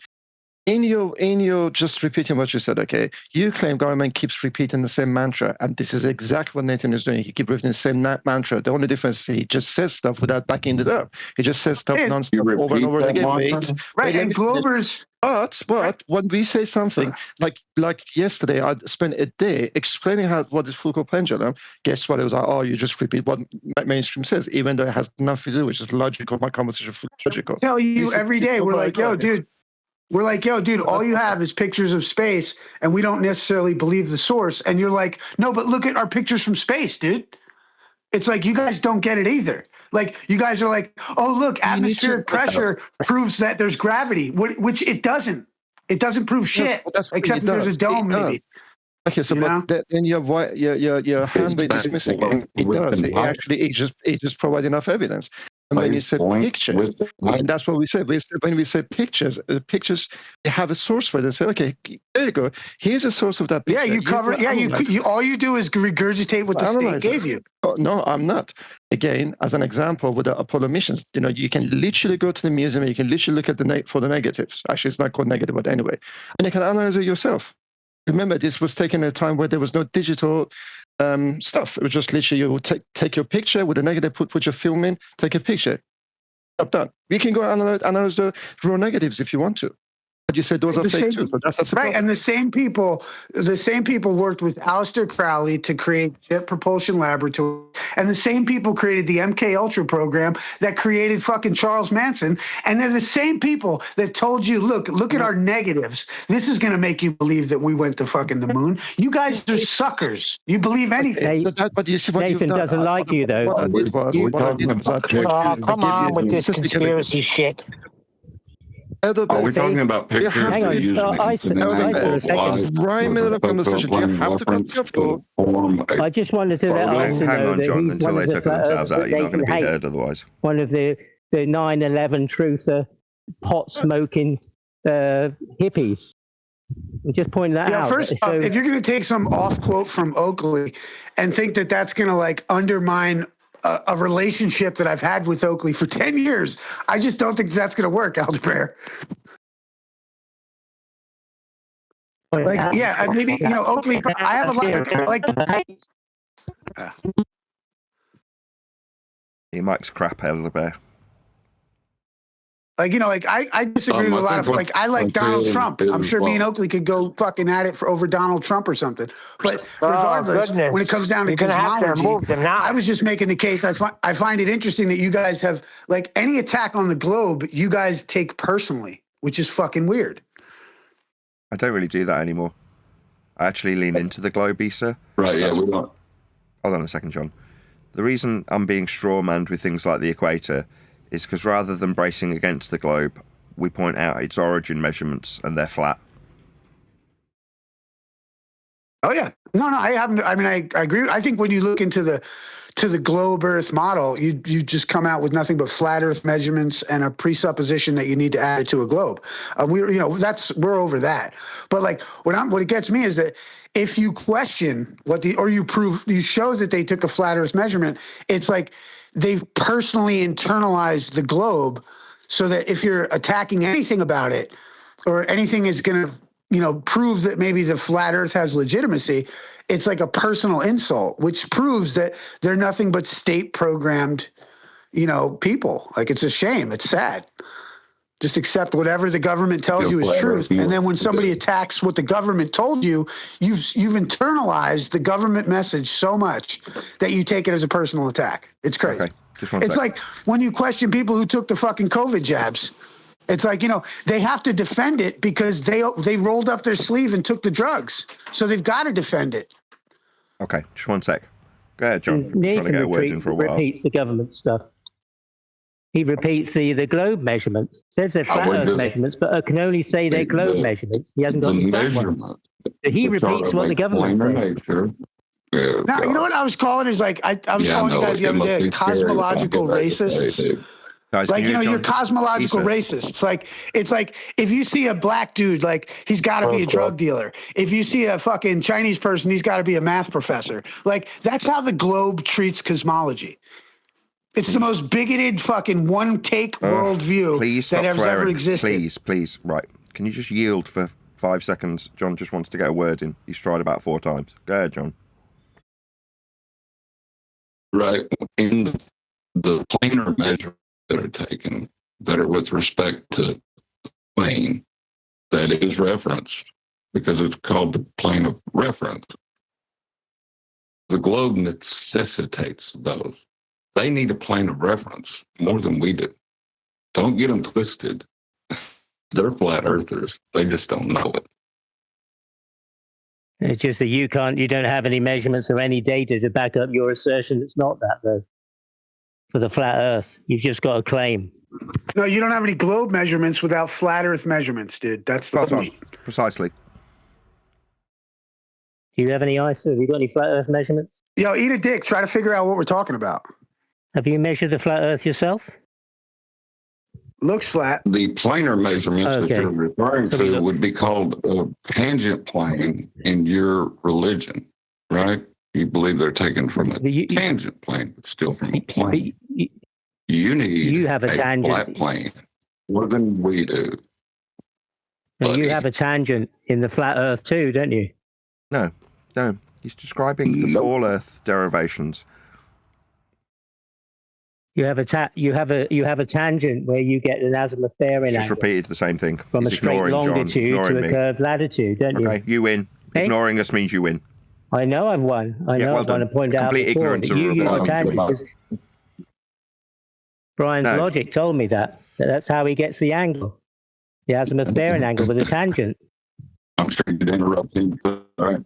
In your just repeating what you said, okay, you claim government keeps repeating the same mantra, and this is exactly what Nathan is doing. He keeps repeating the same mantra. The only difference is he just says stuff without backing it up. He just says stuff non-stop over and over again. Right, and Glober's... But when we say something, like yesterday, I spent a day explaining what is Foucault pendulum. Guess what? It was like, you just repeat what mainstream says, even though it has nothing to do, which is logical. My conversation is logical. Tell you every day, we're like, yo, dude. We're like, yo, dude, all you have is pictures of space, and we don't necessarily believe the source. And you're like, no, but look at our pictures from space, dude. It's like you guys don't get it either. Like you guys are like, oh, look, atmospheric pressure proves that there's gravity, which it doesn't. It doesn't prove shit, except that there's a dome, maybe. Okay, so then your hand dismissing it. It does. It just provides enough evidence. And when you say pictures, and that's what we say. When we say pictures, pictures have a source for it. They say, okay, there you go. Here's a source of that picture. Yeah, you cover. Yeah, you all you do is regurgitate what the state gave you. Oh, no, I'm not. Again, as an example, with the Apollo missions, you can literally go to the museum and you can literally look at for the negatives. Actually, it's not called negative, but anyway, and you can analyze it yourself. Remember, this was taken at a time where there was no digital stuff. It was just literally you would take your picture with a negative, put your film in, take a picture. Up done. We can go analyze the raw negatives if you want to. But you said those are fake too. But that's right. And the same people worked with Aleister Crowley to create Jet Propulsion Laboratory, and the same people created the MK Ultra program that created fucking Charles Manson. And they're the same people that told you, look at our negatives. This is going to make you believe that we went to fucking the moon. You guys are suckers. You believe anything. But you see what Nathan doesn't like you though. Come on with this conspiracy shit. Are we talking about pictures or using the prime middle of conversation? Do you have to come to I just wanted to let Arthur know that John, he's until one they of took themselves out. the You're not going to be heard otherwise. One of the 9/11 truther, pot smoking hippies. I'm just pointing that out. First off, if you're going to take some off quote from Oakley and think that that's going to like undermine a relationship that I've had with Oakley for 10 years. I just don't think that's going to work, Aldebaran. Like, yeah, maybe, Oakley, I have a lot of, like... Your mic's crap, Aldebaran. Like, I disagree with a lot of, like, I like Donald Trump. I'm sure me and Oakley could go fucking at it over Donald Trump or something. But regardless, when it comes down to cosmology, I was just making the case. I find it interesting that you guys have, like, any attack on the globe, you guys take personally, which is fucking weird. I don't really do that anymore. I actually lean into the globe, Issa. Right, yeah, we don't. Hold on a second, John. The reason I'm being strawmanned with things like the equator is because rather than bracing against the globe, we point out its origin measurements and they're flat. Oh yeah, no, I haven't. I mean, I agree. I think when you look into the globe Earth model, you just come out with nothing but flat Earth measurements and a presupposition that you need to add it to a globe. We're over that. But like what it gets me is that if you question you show that they took a flat Earth measurement, it's like they've personally internalized the globe, so that if you're attacking anything about it or anything is going to prove that maybe the flat Earth has legitimacy, it's like a personal insult, which proves that they're nothing but state programmed, people. Like, it's a shame. It's sad. Just accept whatever the government tells you is truth. And then when somebody attacks what the government told you, you've internalized the government message so much that you take it as a personal attack. It's crazy. Okay. It's like when you question people who took the fucking COVID jabs. It's like, they have to defend it because they rolled up their sleeve and took the drugs. So they've got to defend it. Okay, just one sec. Go ahead, John. Nathan trying to get a word in for a while. Repeats the government stuff. He repeats the globe measurements. Says they're flat Earth measurements, but can only say they're globe measurements. He hasn't got the measurement. So he repeats what the government says. Now, you know what I was calling is like, I was calling you guys the other day cosmological racists. Guys, like, you're cosmological racist. It's like if you see a black dude, like, he's got to be a drug dealer. If you see a fucking Chinese person, he's got to be a math professor. Like, that's how the globe treats cosmology. It's the most bigoted fucking one-take worldview that has ever existed. Please. Right. Can you just yield for 5 seconds? John just wants to get a word in. He's tried about 4 times. Go ahead, John. Right. In the planar measurements that are taken, that are with respect to plane, that is referenced, because it's called the plane of reference. The globe necessitates those. They need a plane of reference more than we do. Don't get them twisted. They're flat earthers. They just don't know it. It's just that you don't have any measurements or any data to back up your assertion. It's not that, though. For the flat Earth, you've just got a claim. No, you don't have any globe measurements without flat Earth measurements, dude. That's the point. Precisely. Do you have any ISO? Have you got any flat Earth measurements? Yo, eat a dick. Try to figure out what we're talking about. Have you measured the flat Earth yourself? Looks flat. The planar measurements that you're referring to would be called a tangent plane in your religion, right? You believe they're taken from a tangent plane, but still from a plane. You need a flat plane more than we do. And you have a tangent in the flat Earth too, don't you? No. He's describing the ball Earth derivations. You have a tangent where you get an azimuth bearing Just repeated the same thing. From He's a straight longitude to a curved latitude, don't you? Okay, you win. Hey? Ignoring us means you win. I know I've won. I've won to point out complete before ignorance that you use a tangent. Brian's logic told me that's how he gets the angle, the azimuth bearing angle with a tangent. I'm sure you'd interrupt him. Right?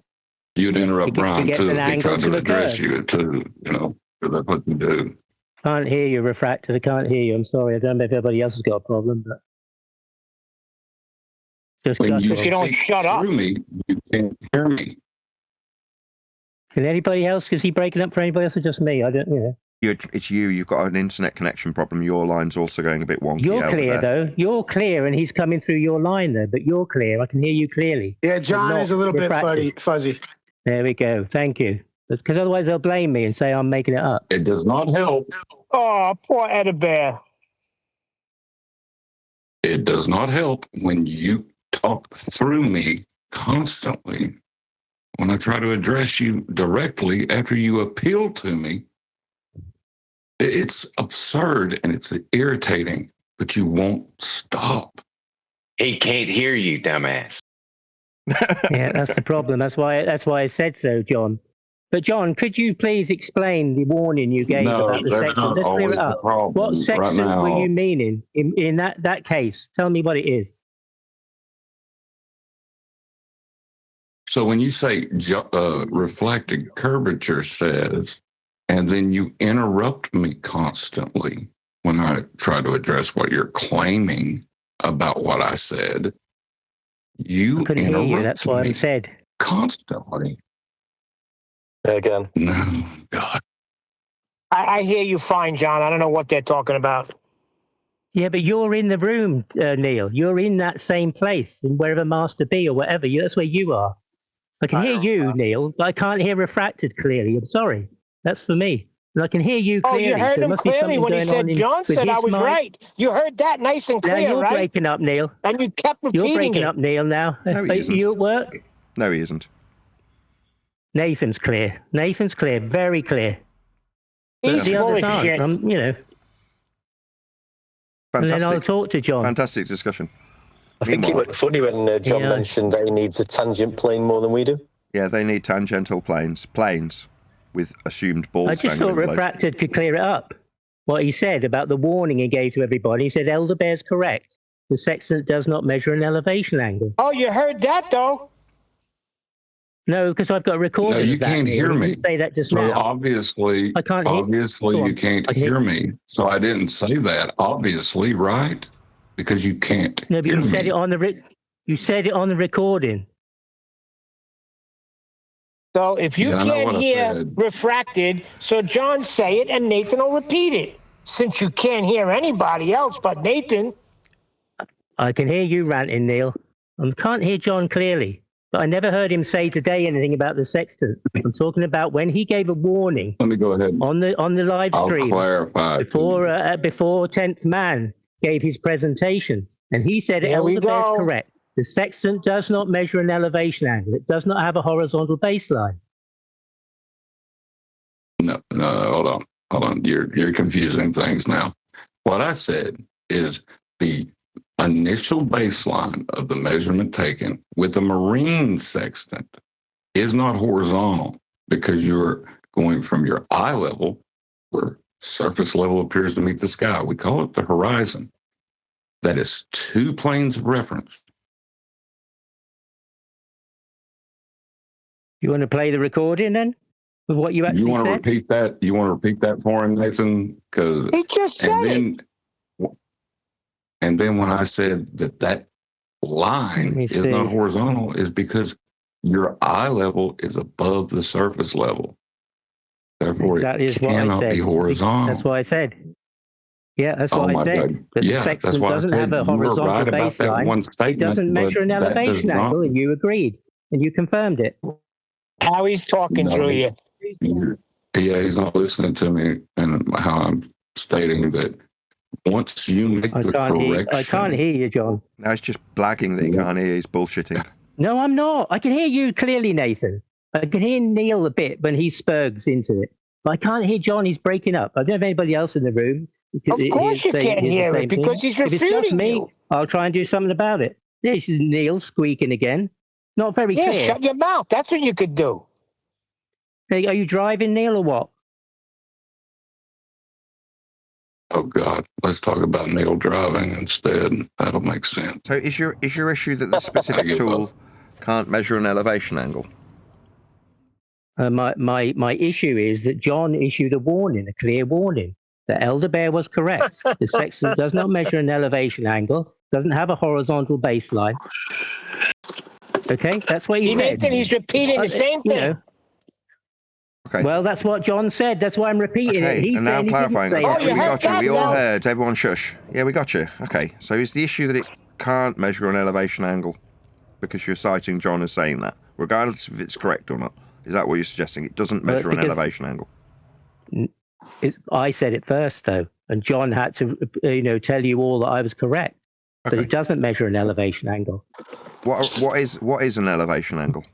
You'd interrupt Brian too if he tried to address you too. Because that's what you do. Can't hear you, refracted. I can't hear you. I'm sorry. I don't know if everybody else has got a problem, but just when you don't shut up. Me, you can't hear me. Can anybody else? Is he breaking up for anybody else or just me? I don't know. It's you. You've got an internet connection problem. Your line's also going a bit wonky. You're clear, though. You're clear, and he's coming through your line, though. But you're clear. I can hear you clearly. Yeah, John is a little bit fuzzy. There we go. Thank you. Because otherwise they'll blame me and say I'm making it up. It does not help. Oh, poor Eddie Bear. It does not help when you talk through me constantly. When I try to address you directly after you appeal to me, it's absurd and it's irritating, but you won't stop. He can't hear you, dumbass. Yeah, that's the problem. That's why I said so, John. But John, could you please explain the warning you gave about the section? Let's clear it up. What section were you meaning in that case? Tell me what it is. So when you say reflected curvature says, and then you interrupt me constantly when I try to address what you're claiming, about what I said. You couldn't hear you. interrupt That's what I me said. constantly. Again. No, God. I hear you fine, John. I don't know what they're talking about. Yeah, but you're in the room, Neil. You're in that same place, in wherever Master B or whatever. That's where you are. I can hear you, Neil, but I can't hear refracted clearly. I'm sorry. That's for me. And I can hear you Oh, clearly. you heard so there him must be clearly something when he going said on John with said I his was mic. right. You heard that nice and Now clear, you're right? breaking up, Neil. And you kept repeating You're breaking it. up, Neil, now. No, he Are isn't. you at work? No, he isn't. Nathan's clear. Nathan's clear. Very clear. He's the full others of aren't. shit. You know. And then I'll talk to John. Fantastic discussion. I think it went funny when John mentioned that he needs a tangent plane more than we do. Yeah, they need tangential planes with assumed balls. I just thought refracted could clear it up. What he said about the warning he gave to everybody. He said, Elder Bear's correct. The sextant does not measure an elevation angle. Oh, you heard that, though? No, because I've got a recording. No, you of that, can't Neil. hear He me. didn't say that just So now. obviously, I can't hear. you can't hear me. So I didn't say that. Obviously, right? Because you can't No, but hear you said me. it on the you said it on the recording. So if you Yeah, I know can't what I hear said. refracted, so John say it and Nathan will repeat it. Since you can't hear anybody else but Nathan. I can hear you ranting, Neil. I can't hear John clearly, but I never heard him say today anything about the sextant. I'm talking about when he gave a warning. Let me go ahead. On the live stream. I'll clarify. Before 10th man gave his presentation, and he said There we Elder Bear's go. correct. The sextant does not measure an elevation angle. It does not have a horizontal baseline. No, hold on. You're confusing things now. What I said is the initial baseline of the measurement taken with a marine sextant is not horizontal because you're going from your eye level, where surface level appears to meet the sky. We call it the horizon. That is 2 planes of reference. You want to play the recording then? With what you actually You want to said? repeat that? You want to repeat that for him, Nathan? Because He just said and then when I said that line is not horizontal, is because your eye level is above the surface level. Therefore, Exactly it cannot be horizontal. That's what I said. Yeah, that's what I said. God. That Yeah, the that's sextant why I doesn't said have a you were horizontal right about that baseline. one It statement, doesn't measure an but that does elevation not- angle, and you agreed, and you confirmed it. How he's talking through you. Yeah, he's not listening to me and how I'm stating that once you make the correction. I can't hear you, John. Now it's just blagging that he can't hear. He's bullshitting. No, I'm not. I can hear you clearly, Nathan. I can hear Neil a bit when he spurgs into it. But I can't hear John. He's breaking up. I don't know if anybody else in the room. Of course you can't hear it because he's If it's just refuting me, you. I'll try and do something about it. This is Neil squeaking again. Not very Yeah, clear. shut your mouth. That's what you could do. Hey, are you driving, Neil, or what? Oh God, let's talk about Neil driving instead. That'll make sense. So is your issue that the specific tool can't measure an elevation angle? My issue is that John issued a warning, a clear warning, that Elder Bear was correct. The sextant does not measure an elevation angle, doesn't have a horizontal baseline. Okay, that's what he said. Nathan, he's repeating the same thing. You know. Okay. Well, that's what John said. That's why I'm repeating it. Okay, He's and now I'm saying he didn't clarifying. say We it. got you. We all heard. Everyone shush. Yeah, we got you. Okay, so is the issue that it can't measure an elevation angle because you're citing John as saying that, regardless if it's correct or not? Is that what you're suggesting? It doesn't measure an elevation angle. I said it first, though, and John had to, tell you all that I was correct. Okay. But it doesn't measure an elevation angle. What is an elevation angle?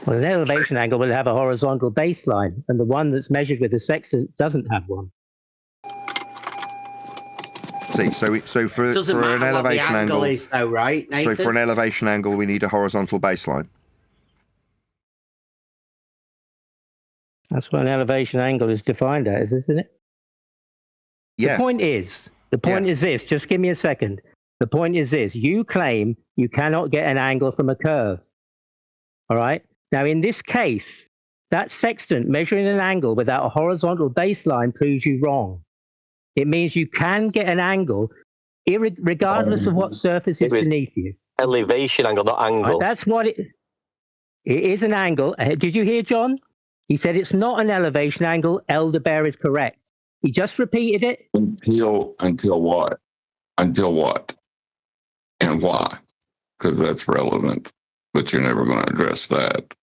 Well, an elevation angle will have a horizontal baseline, and the one that's measured with the sextant doesn't have one. See, so for an elevation angle is, though, right, Nathan? So for an elevation angle, we need a horizontal baseline. That's what an elevation angle is defined as, isn't it? Yeah. The point is this. Just give me a second. The point is this. You claim you cannot get an angle from a curve. All right? Now, in this case, that sextant measuring an angle without a horizontal baseline proves you wrong. It means you can get an angle regardless of what surface is beneath you. Elevation angle, not angle. That's what it is, an angle. Did you hear, John? He said it's not an elevation angle. Elder Bear is correct. He just repeated it. Until what? Until what? And why? Because that's relevant. But you're never going to address that.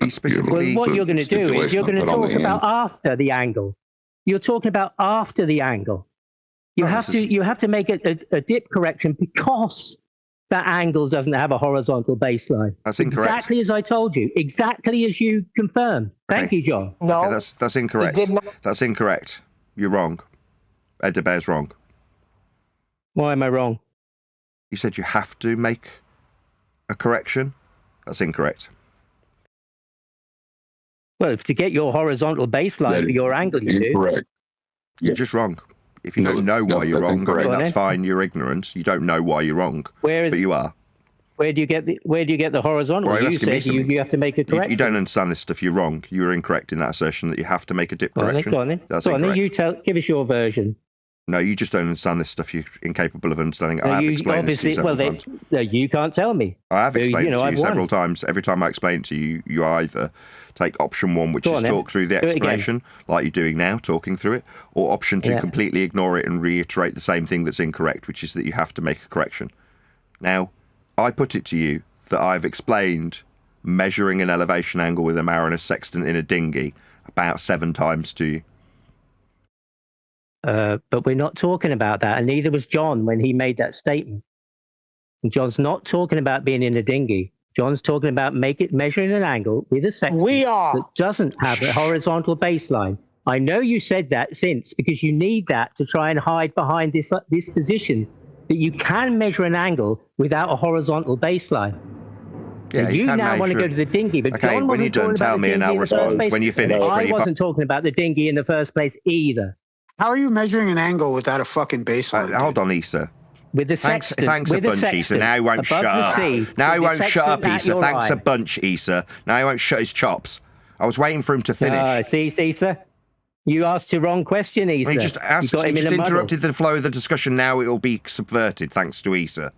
He specifically. Well, what you're going to do is you're going to talk about after the angle. You're talking about after the angle. You have to make a dip correction because that angle doesn't have a horizontal baseline. That's incorrect. Exactly as I told you. Exactly as you confirmed. Thank you, John. No, okay, that's incorrect. That's incorrect. You're wrong. Elder Bear's wrong. Why am I wrong? You said you have to make a correction. That's incorrect. Well, to get your horizontal baseline for your angle, you do. Correct. You're just wrong. If you don't know why you're wrong, I mean, that's fine. You're ignorant. You don't know why you're wrong, but you are. Where do you get the horizontal? Well, you said you have to make a correction. You don't understand this stuff. You're wrong. You're incorrect in that assertion that you have to make a dip correction. Go on then. That's incorrect. You give us your version. No, you just don't understand this stuff. You're incapable of understanding. I have explained this to you several times. No, you can't tell me. I have explained it to you several times. Every time I explain it to you, you either take option one, which is talk through the explanation, like you're doing now, talking through it, or option two, completely ignore it and reiterate the same thing that's incorrect, which is that you have to make a correction. Now, I put it to you that I've explained measuring an elevation angle with a mariner's sextant in a dinghy about 7 times to you. But we're not talking about that, and neither was John when he made that statement. And John's not talking about being in a dinghy. John's talking about measuring an angle with a sextant that doesn't have a horizontal baseline. I know you said that since because you need that to try and hide behind this position that you can measure an angle without a horizontal baseline. Yeah, you now want to go to the dinghy, but okay, John when you're done, tell me and I'll respond when you finish. I wasn't talking about the dinghy in the first place either. How are you measuring an angle without a fucking baseline? Hold on, Issa. With the thanks a bunch, Issa. Now he won't shut up. Now he won't shut up, Issa. Thanks a bunch, Issa. Now he won't shut his chops. I was waiting for him to finish. See, Issa? You asked the wrong question, Issa. He just interrupted the flow of the discussion. Now it will be subverted, thanks to Issa.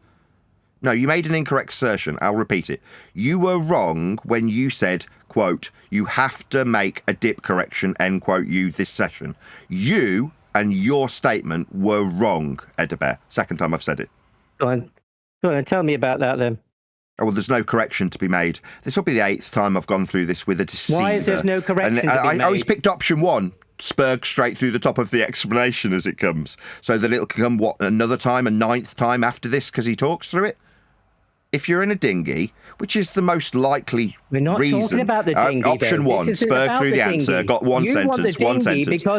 No, you made an incorrect assertion. I'll repeat it. You were wrong when you said, quote, you have to make a dip correction, end quote, this session. You and your statement were wrong, Elder Bear. Second time I've said it. Go on, tell me about that then. Oh, well, there's no correction to be made. This will be the 8th time I've gone through this with a deceiver. Why is there no correction to be made? I always picked option 1. Spurg straight through the top of the explanation as it comes. So that it'll come, another time, a 9th time after this because he talks through it? If you're in a dinghy, which is the most likely We're not reason. Talking about the dinghy, option 1, Spurg through the answer, got one sentence.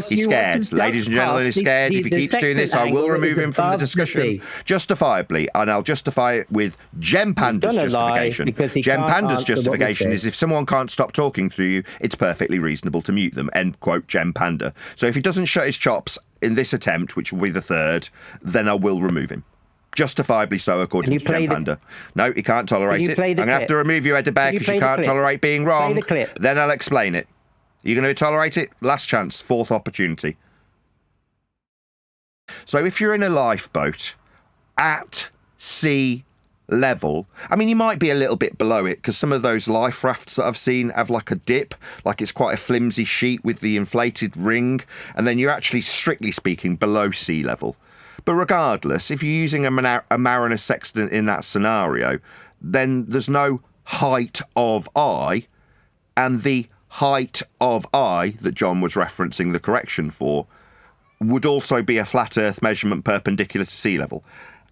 He's scared. Ladies and gentlemen, he's scared. If he keeps doing this, I will remove him from the discussion. Justifiably, and I'll justify it with Gem Panda's justification. Gem Panda's justification is if someone can't stop talking through you, it's perfectly reasonable to mute them, end quote, Gem Panda. So if he doesn't shut his chops in this attempt, which will be the 3rd, then I will remove him. Justifiably so, according to Gem Panda. No, he can't tolerate it. I'm going to have to remove you, Elder Bear, because you can't tolerate being wrong. Then I'll explain it. You're going to tolerate it? Last chance, 4th opportunity. So if you're in a lifeboat at sea level, I mean, you might be a little bit below it, because some of those life rafts that I've seen have like a dip, like it's quite a flimsy sheet with the inflated ring, and then you're actually, strictly speaking, below sea level. But regardless, if you're using a mariner sextant in that scenario, then there's no height of eye, and the height of eye that John was referencing the correction for would also be a flat Earth measurement perpendicular to sea level.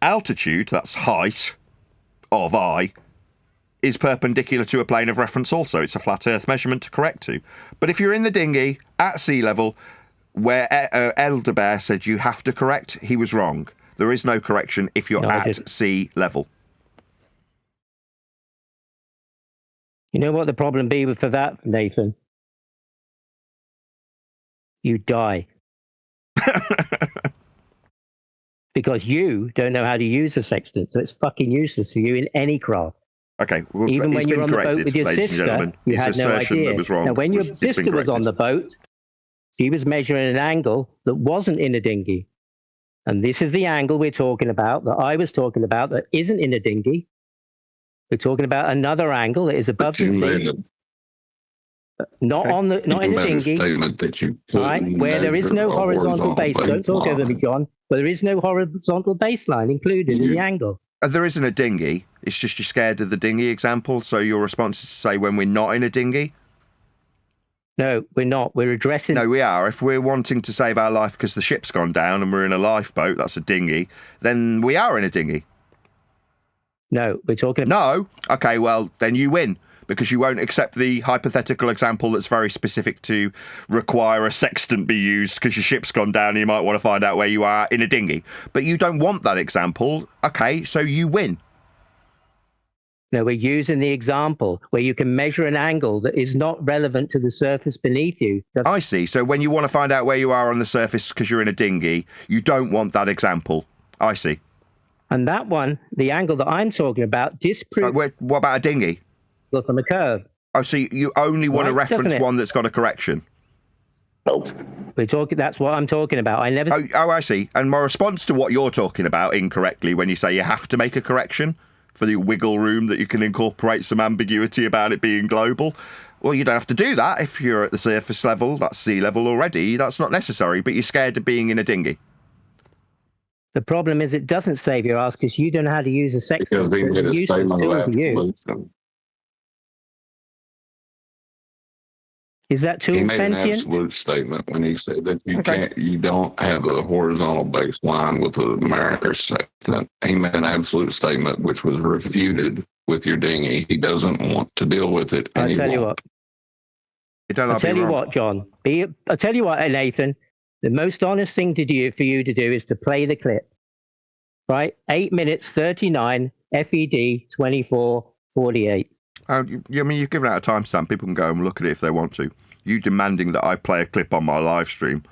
Altitude, that's height of eye, is perpendicular to a plane of reference also. It's a flat Earth measurement to correct to. But if you're in the dinghy at sea level, where Elder Bear said you have to correct, he was wrong. There is no correction if you're at sea level. You know what the problem be for that, Nathan? You die. Because you don't know how to use a sextant, so it's fucking useless for you in any craft. Okay, well, even when you're on the boat with your sister, you had no idea. That was wrong. Now, when your sister was on the boat, She was measuring an angle that wasn't in a dinghy. And this is the angle we're talking about, that I was talking about, that isn't in a dinghy. We're talking about another angle that is above the sea. Not in a dinghy. All right, where there is no horizontal baseline. Don't talk over me, John. But there is no horizontal baseline included in the angle. There isn't a dinghy. It's just you're scared of the dinghy example. So your response is to say when we're not in a dinghy? No, we're not. We're addressing... No, we are. If we're wanting to save our life because the ship's gone down and we're in a lifeboat, that's a dinghy, then we are in a dinghy. No, we're talking... No? Okay, well, then you win, because you won't accept the hypothetical example that's very specific to require a sextant be used because your ship's gone down and you might want to find out where you are in a dinghy. But you don't want that example. Okay, so you win. No, we're using the example where you can measure an angle that is not relevant to the surface beneath you. I see. So when you want to find out where you are on the surface because you're in a dinghy, you don't want that example. I see. And that one, the angle that I'm talking about, disproves... what about a dinghy? Well, from a curve. Oh, so you only want to reference one that's got a correction? We're talking. That's what I'm talking about. I never... Oh, I see. And my response to what you're talking about incorrectly when you say you have to make a correction for the wiggle room that you can incorporate some ambiguity about it being global. Well, you don't have to do that if you're at the surface level, that's sea level already. That's not necessary, but you're scared of being in a dinghy. The problem is it doesn't save your ass because you don't know how to use a sextant. It's a useless tool for you. Is that tool sentient? He made an absolute statement when he said that you don't have a horizontal baseline with a mariner's sextant. He made an absolute statement which was refuted with your dinghy. He doesn't want to deal with it. I'll tell you what. I'll tell you what, John. I'll tell you what, Nathan. The most honest thing to do for you to do is to play the clip. Right? 8 minutes 39 FED 24:48. I mean, you've given out a timestamp. People can go and look at it if they want to. You demanding that I play a clip on my live stream.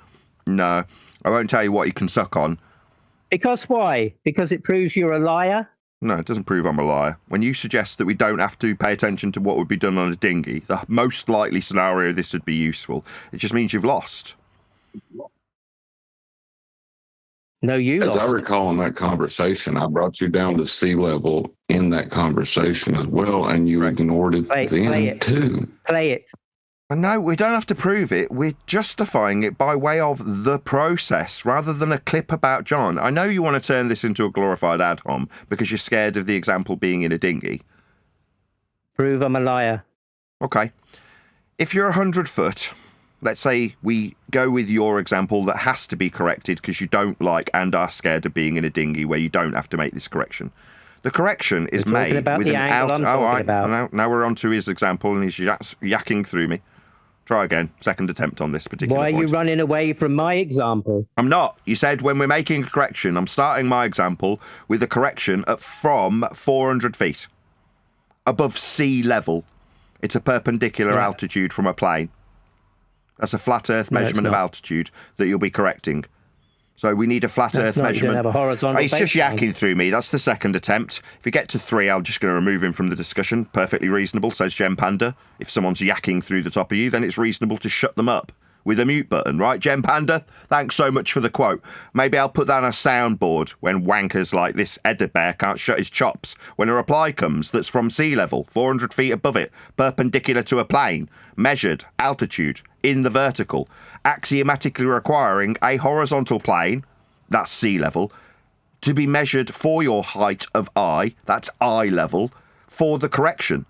No, I won't tell you what you can suck on. Because why? Because it proves you're a liar? No, it doesn't prove I'm a liar. When you suggest that we don't have to pay attention to what would be done on a dinghy, the most likely scenario this would be useful, it just means you've lost. No, you As lost. I recall in that conversation, I brought you down to sea level in that conversation as well, and you ignored it then too. Play it. No, we don't have to prove it. We're justifying it by way of the process rather than a clip about John. I know you want to turn this into a glorified ad hom because you're scared of the example being in a dinghy. Prove I'm a liar. Okay. If you're 100 foot, let's say we go with your example that has to be corrected because you don't like and are scared of being in a dinghy where you don't have to make this correction. The correction is made with an out. Oh, right. Now we're on to his example and he's yakking through me. Try again. Second attempt on this particular point. Why are you running away from my example? I'm not. You said when we're making a correction, I'm starting my example with a correction from 400 feet above sea level. It's a perpendicular altitude from a plane. That's a flat Earth measurement of altitude that you'll be correcting. So we need a flat Earth measurement. You don't have a horizontal He's just yakking through me. That's the second attempt. If we get to 3, I'm just going to remove him from the discussion. Perfectly reasonable, says Gem Panda. If someone's yakking through the top of you, then it's reasonable to shut them up with a mute button, right, Gem Panda? Thanks so much for the quote. Maybe I'll put that on a soundboard when wankers like this Edda Bear can't shut his chops when a reply comes that's from sea level, 400 feet above it, perpendicular to a plane, measured, altitude, in the vertical, axiomatically requiring a horizontal plane, that's sea level, to be measured for your height of eye, that's eye level, for the correction.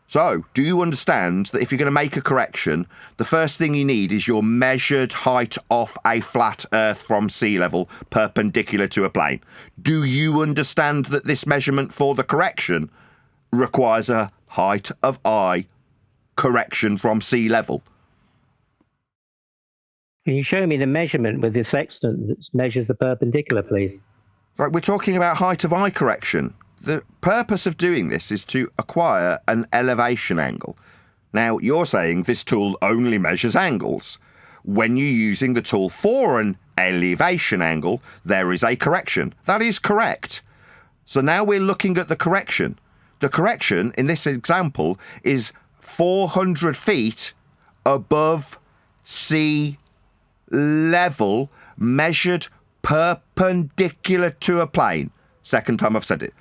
So, do you understand that if you're going to make a correction, the first thing you need is your measured height off a flat Earth from sea level, perpendicular to a plane? Do you understand that this measurement for the correction requires a height of eye correction from sea level? Can you show me the measurement with the sextant that measures the perpendicular, please? Right, we're talking about height of eye correction. The purpose of doing this is to acquire an elevation angle. Now, you're saying this tool only measures angles. When you're using the tool for an elevation angle, there is a correction. That is correct. So now we're looking at the correction. The correction in this example is 400 feet above sea level measured perpendicular to a plane. Second time I've said it.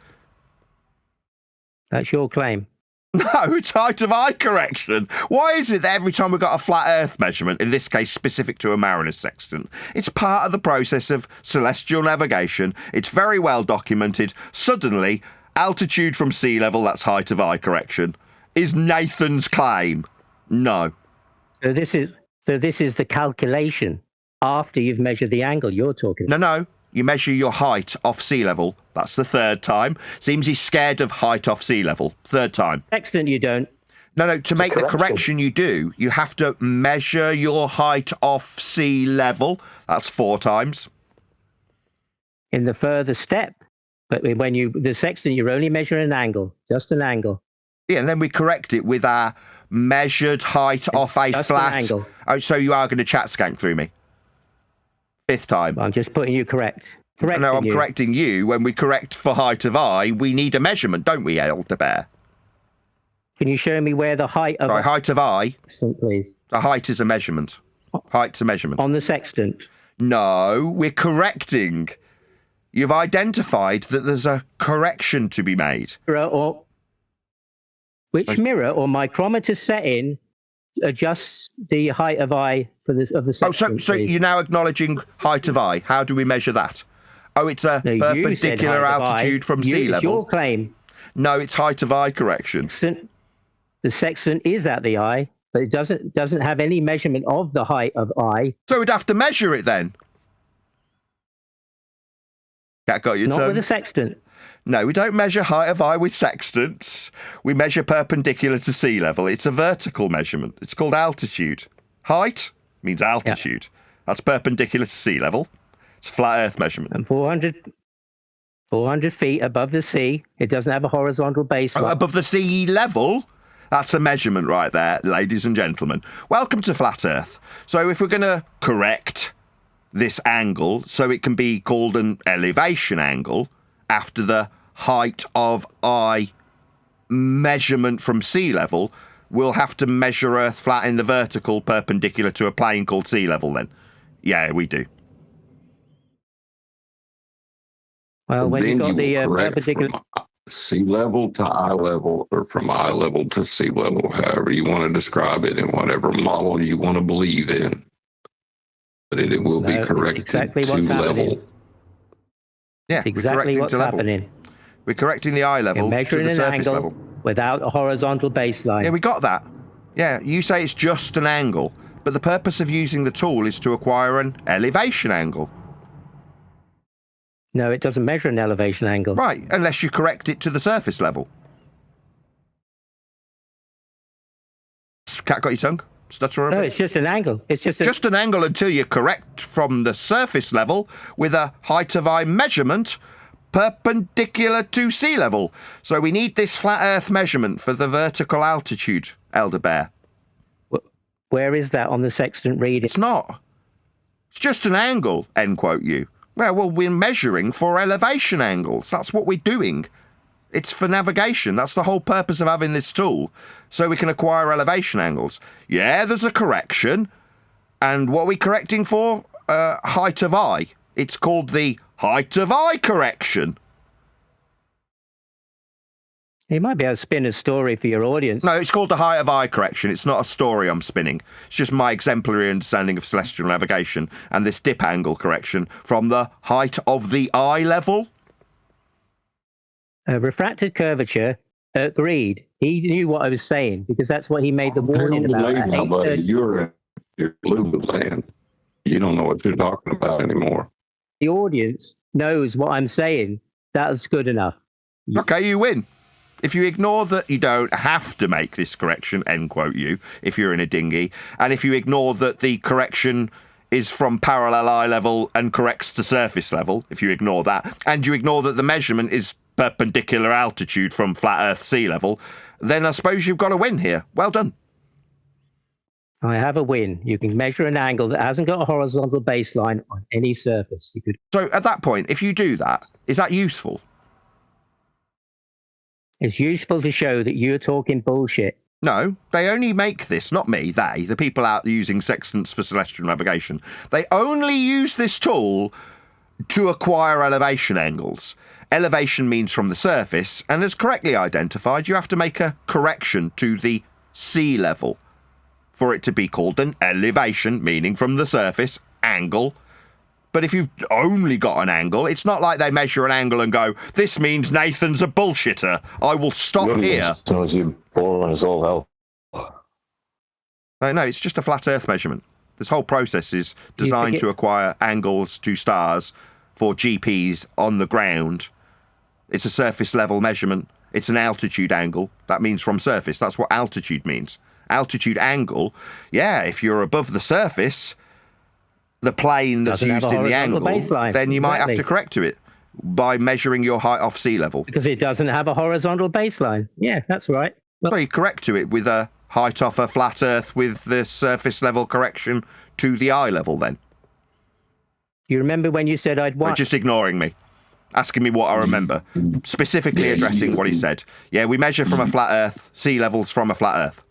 That's your claim. No, it's height of eye correction. Why is it that every time we've got a flat Earth measurement, in this case specific to a mariner's sextant, it's part of the process of celestial navigation, it's very well documented, suddenly, altitude from sea level, that's height of eye correction, is Nathan's claim? No. So this is the calculation after you've measured the angle you're talking about. No. You measure your height off sea level. That's the third time. Seems he's scared of height off sea level. Third time. Sextant, you don't. No. To make the correction you do, you have to measure your height off sea level. That's 4 times. In the further step. But when the sextant, you're only measuring an angle. Just an angle. Yeah, and then we correct it with our measured height off a just flat. An angle. Oh, so you are going to chat skank through me? 5th time. I'm just putting you correct. No, I'm correcting you. When we correct for height of eye, we need a measurement, don't we, Elder Bear? Can you show me where the height of... Sorry, height of eye? Please. The height is a measurement. Height's a measurement. On the sextant? No, we're correcting. You've identified that there's a correction to be made. Which mirror or micrometer setting adjusts the height of eye of the sextant? So you're now acknowledging height of eye. How do we measure that? Oh, it's a perpendicular altitude from sea level. It's your claim. No, it's height of eye correction. The sextant is at the eye, but it doesn't have any measurement of the height of eye. So we'd have to measure it then. That got your Not tongue? with a sextant. No, we don't measure height of eye with sextants. We measure perpendicular to sea level. It's a vertical measurement. It's called altitude. Height means altitude. Yeah. That's perpendicular to sea level. It's a flat Earth measurement. And 400 feet above the sea. It doesn't have a horizontal baseline. Above the sea level? That's a measurement right there, ladies and gentlemen. Welcome to Flat Earth. So if we're going to correct this angle so it can be called an elevation angle after the height of eye measurement from sea level, we'll have to measure Earth flat in the vertical perpendicular to a plane called sea level then. Yeah, we do. Well, when you've got the perpendicular... Sea level to eye level, or from eye level to sea level, however you want to describe it, in whatever model you want to believe in. But it will be corrected exactly to level. Yeah, exactly what's happening. We're correcting the eye level to the surface level. Without a horizontal baseline. Yeah, we got that. Yeah, you say it's just an angle, but the purpose of using the tool is to acquire an elevation angle. No, it doesn't measure an elevation angle. Right, unless you correct it to the surface level. Cat got your tongue? Stutter? No, it's just an angle. It's just an angle until you correct from the surface level with a height of eye measurement perpendicular to sea level. So we need this flat Earth measurement for the vertical altitude, Elder Bear. Where is that on the sextant reading? It's not. It's just an angle, end quote you. Well, we're measuring for elevation angles. That's what we're doing. It's for navigation. That's the whole purpose of having this tool, so we can acquire elevation angles. Yeah, there's a correction. And what are we correcting for? Height of eye. It's called the height of eye correction. You might be able to spin a story for your audience. No, it's called the height of eye correction. It's not a story I'm spinning. It's just my exemplary understanding of celestial navigation and this dip angle correction from the height of the eye level. Refracted curvature, agreed. He knew what I was saying because that's what he made the warning about. Now, buddy, you're in your blue land. You don't know what you're talking about anymore. The audience knows what I'm saying. That's good enough. Okay, you win. If you ignore that you don't have to make this correction, end quote you, if you're in a dinghy, and if you ignore that the correction is from parallel eye level and corrects to surface level, if you ignore that, and you ignore that the measurement is perpendicular altitude from flat Earth sea level, then I suppose you've got a win here. Well done. I have a win. You can measure an angle that hasn't got a horizontal baseline on any surface. You could. So at that point, if you do that, is that useful? It's useful to show that you're talking bullshit. No, they only make this, not me, the people out using sextants for celestial navigation. They only use this tool to acquire elevation angles. Elevation means from the surface, and as correctly identified, you have to make a correction to the sea level for it to be called an elevation, meaning from the surface, angle. But if you've only got an angle, it's not like they measure an angle and go, this means Nathan's a bullshitter. I will stop here. No, it's just a flat Earth measurement. This whole process is designed to acquire angles to stars for GPs on the ground. It's a surface level measurement. It's an altitude angle. That means from surface. That's what altitude means. Altitude angle, yeah, if you're above the surface, the plane that's used in the angle, then you might have to correct to it by measuring your height off sea level. Because it doesn't have a horizontal baseline. Yeah, that's right. Well, you correct to it with a height off a flat Earth with the surface level correction to the eye level then. You remember when you said I'd want... Just ignoring me. Asking me what I remember. Specifically addressing what he said. Yeah, we measure from a flat Earth, sea levels from a flat Earth.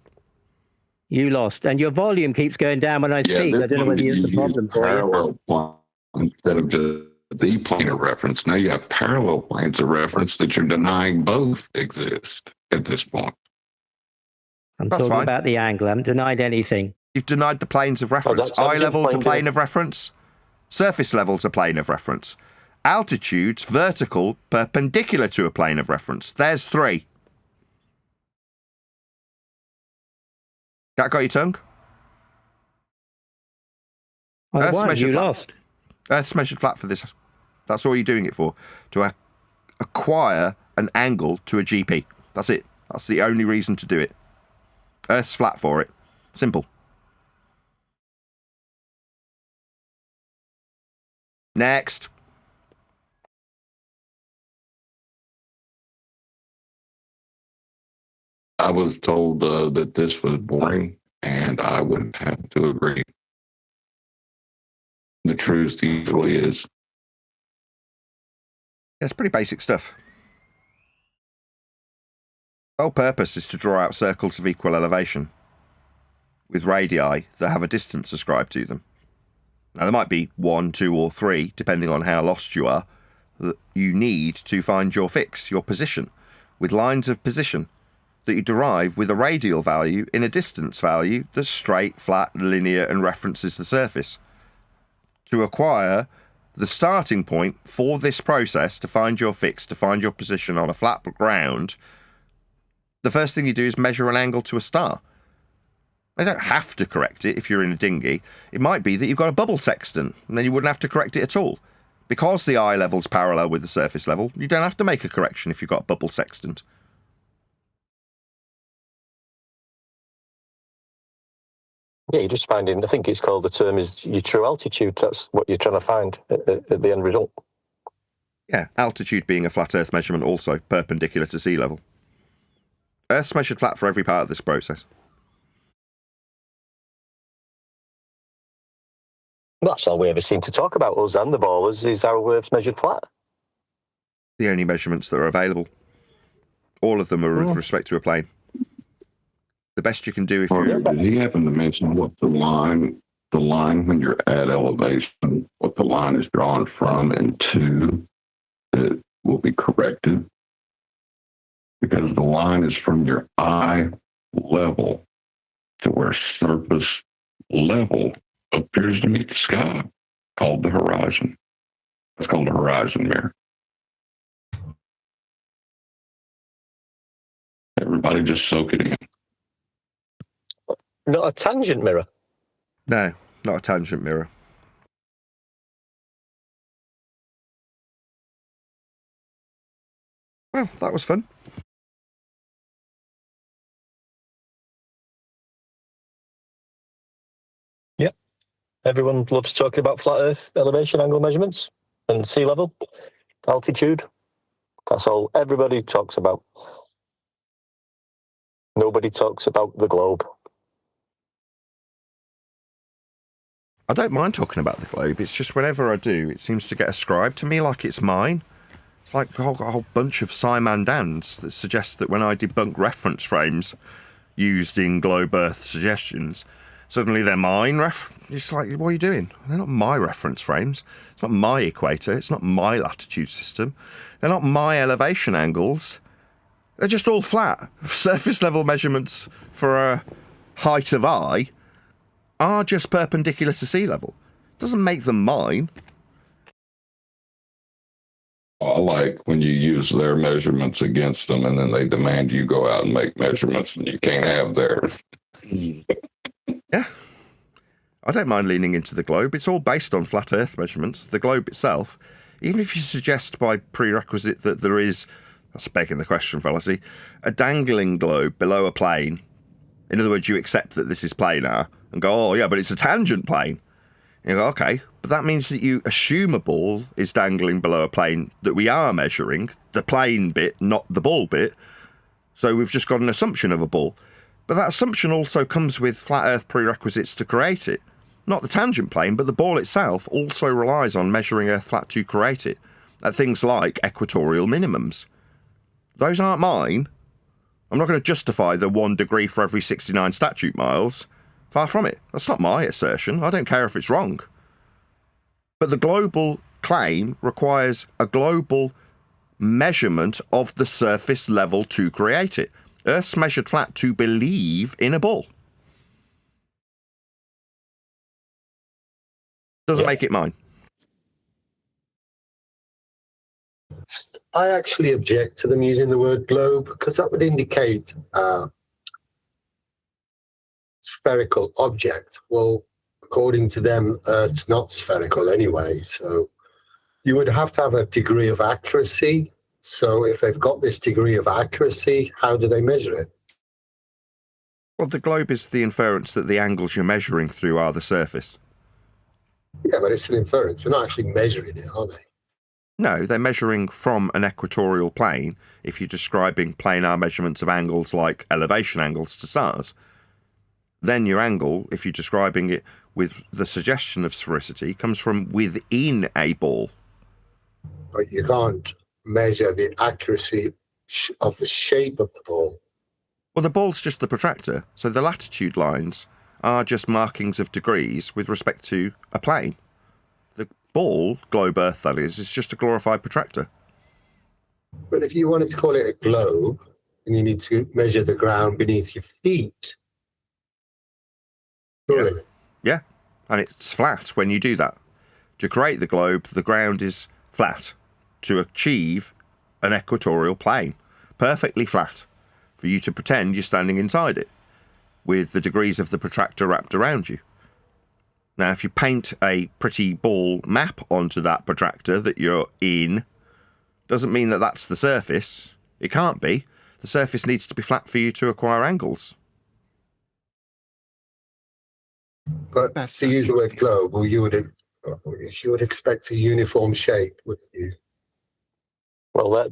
You lost. And your volume keeps going down when I speak. I don't know whether it's a problem for you. Instead of just the plane of reference, now you have parallel planes of reference that you're denying both exist at this point. I'm talking about the angle. I haven't denied anything. You've denied the planes of reference. Eye level's a plane of reference. Surface level's a plane of reference. Altitude's vertical, perpendicular to a plane of reference. There's 3. That got your tongue? You lost. Earth's measured flat for this. That's all you're doing it for. To acquire an angle to a GP. That's it. That's the only reason to do it. Earth's flat for it. Simple. Next. I was told that this was boring, and I would have to agree. The truth usually is. Yeah, it's pretty basic stuff. The whole purpose is to draw out circles of equal elevation with radii that have a distance ascribed to them. Now, there might be 1, 2, or 3, depending on how lost you are, that you need to find your fix, your position, with lines of position that you derive with a radial value in a distance value that's straight, flat, linear, and references the surface. To acquire the starting point for this process, to find your fix, to find your position on a flat ground, the first thing you do is measure an angle to a star. They don't have to correct it if you're in a dinghy. It might be that you've got a bubble sextant, and then you wouldn't have to correct it at all. Because the eye level's parallel with the surface level, you don't have to make a correction if you've got a bubble sextant. Yeah, you're just finding, I think it's called, the term is your true altitude. That's what you're trying to find at the end result. Yeah, altitude being a flat Earth measurement also, perpendicular to sea level. Earth's measured flat for every part of this process. That's all we ever seem to talk about, us and the ballers, is how Earth's measured flat. The only measurements that are available. All of them are with respect to a plane. The best you can do if you're... Did he happen to mention what the line when you're at elevation, what the line is drawn from and to, that will be corrected? Because the line is from your eye level to where surface level appears to meet the sky, called the horizon. It's called the horizon mirror. Everybody just soak it in. Not a tangent mirror? No, not a tangent mirror. Well, that was fun. Yep. Everyone loves talking about flat Earth elevation angle measurements and sea level, altitude. That's all everybody talks about. Nobody talks about the globe. I don't mind talking about the globe. It's just whenever I do, it seems to get ascribed to me like it's mine. It's like a whole bunch of Simon Dans that suggest that when I debunk reference frames, used in globe Earth suggestions, suddenly they're mine. It's like, what are you doing? They're not my reference frames. It's not my equator. It's not my latitude system. They're not my elevation angles. They're just all flat. Surface level measurements for a height of eye are just perpendicular to sea level. Doesn't make them mine. I like when you use their measurements against them, and then they demand you go out and make measurements, and you can't have theirs. Yeah. I don't mind leaning into the globe. It's all based on flat Earth measurements. The globe itself, even if you suggest by prerequisite that there is, that's begging the question, fallacy, a dangling globe below a plane. In other words, you accept that this is planar and go, oh yeah, but it's a tangent plane. You go, okay, but that means that you assume a ball is dangling below a plane that we are measuring, the plane bit, not the ball bit. So we've just got an assumption of a ball. But that assumption also comes with flat Earth prerequisites to create it. Not the tangent plane, but the ball itself also relies on measuring Earth flat to create it, at things like equatorial minimums. Those aren't mine. I'm not going to justify the 1 degree for every 69 statute miles. Far from it. That's not my assertion. I don't care if it's wrong. But the global claim requires a global measurement of the surface level to create it. Earth's measured flat to believe in a ball. Doesn't make it mine. I actually object to them using the word globe because that would indicate spherical object. Well, according to them, Earth's not spherical anyway, so you would have to have a degree of accuracy. So if they've got this degree of accuracy, how do they measure it? Well, the globe is the inference that the angles you're measuring through are the surface. Yeah, but it's an inference. They're not actually measuring it, are they? No, they're measuring from an equatorial plane if you're describing planar measurements of angles like elevation angles to stars. Then your angle, if you're describing it with the suggestion of sphericity, comes from within a ball. But you can't measure the accuracy of the shape of the ball. Well, the ball's just the protractor, so the latitude lines are just markings of degrees with respect to a plane. The ball, globe Earth that is just a glorified protractor. But if you wanted to call it a globe, and you need to measure the ground beneath your feet, surely. Yeah, and it's flat when you do that. To create the globe, the ground is flat. To achieve an equatorial plane, perfectly flat, for you to pretend you're standing inside it, with the degrees of the protractor wrapped around you. Now, if you paint a pretty ball map onto that protractor that you're in, doesn't mean that that's the surface. It can't be. The surface needs to be flat for you to acquire angles. But to use the word globe, well, you would expect a uniform shape, wouldn't you? Well,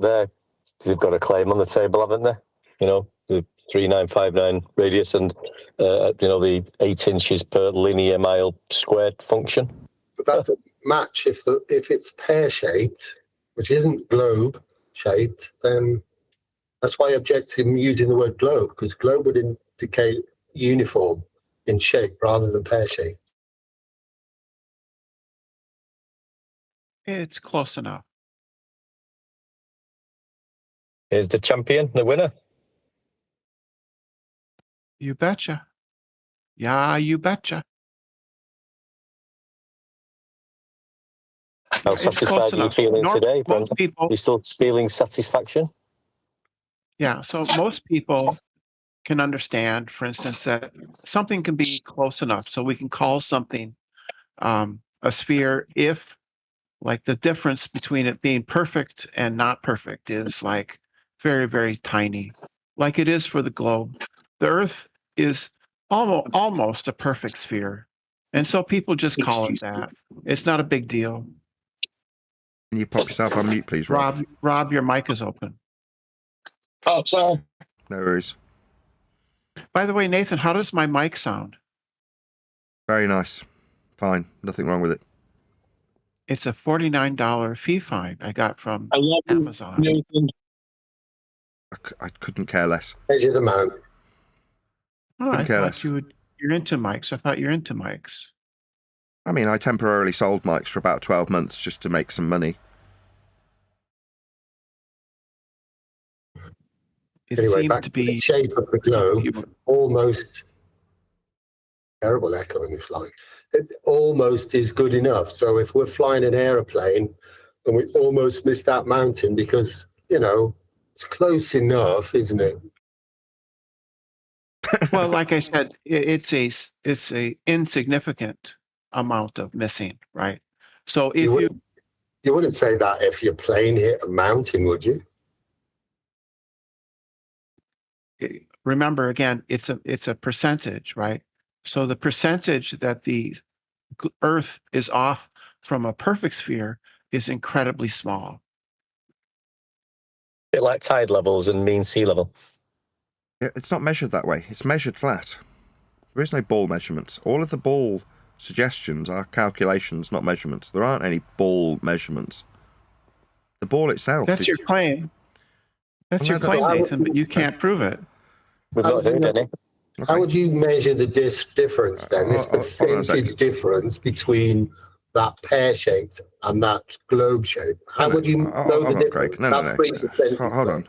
they've got a claim on the table, haven't they? You know, the 3959 radius and the 8 inches per linear mile squared function. But that would match if it's pear shaped, which isn't globe shaped. Then that's why I object to using the word globe, because globe would indicate uniform in shape rather than pear shaped. It's close enough. Here's the champion, the winner. You betcha. Yeah, you betcha. How satisfied are you feeling today, Brenda? You still feeling satisfaction? Yeah, so most people can understand, for instance, that something can be close enough. So we can call something a sphere if, like, the difference between it being perfect and not perfect is like very, very tiny, like it is for the globe. The Earth is almost a perfect sphere. And so people just call it that. It's not a big deal. Can you pop yourself on mute, please, Rob? Rob, your mic is open. Oh, sorry. No worries. By the way, Nathan, how does my mic sound? Very nice. Fine. Nothing wrong with it. It's a $49 fee fine I got from Amazon. Nathan. I couldn't care less. Measure the man. Oh, I Couldn't care thought less. you're into mics. I thought you're into mics. I mean, I temporarily sold mics for about 12 months just to make some money. It Anyway, seemed back to to the be shape of the globe, almost terrible echo in this line. It almost is good enough. So if we're flying an aeroplane and we almost miss that mountain because, you know, it's close enough, isn't it? Well, like I said, it's a insignificant amount of missing, right? So if you wouldn't say that if your plane hit a mountain, would you? remember again, it's a percentage, right? So the percentage that the Earth is off from a perfect sphere is incredibly small. Bit like tide levels and mean sea level. It's not measured that way. It's measured flat. There is no ball measurements. All of the ball suggestions are calculations, not measurements. There aren't any ball measurements. The ball itself That's is... your claim. That's your claim, Nathan, but you can't prove it. We've not heard any. How would you measure the difference then? This percentage difference between that pear-shaped and that globe-shaped. How would you know the difference? No. Hold on.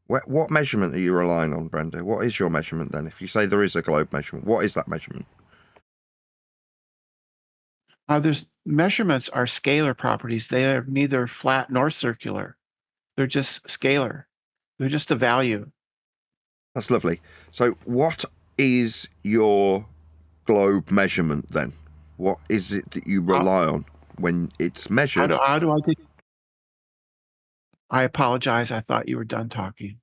What measurement are you relying on, Brenda? What is your measurement then? If you say there is a globe measurement, what is that measurement? There's measurements are scalar properties. They are neither flat nor circular. They're just scalar. They're just a value. That's lovely. So what is your globe measurement then? What is it that you rely on when it's measured? How do I think? I apologize. I thought you were done talking.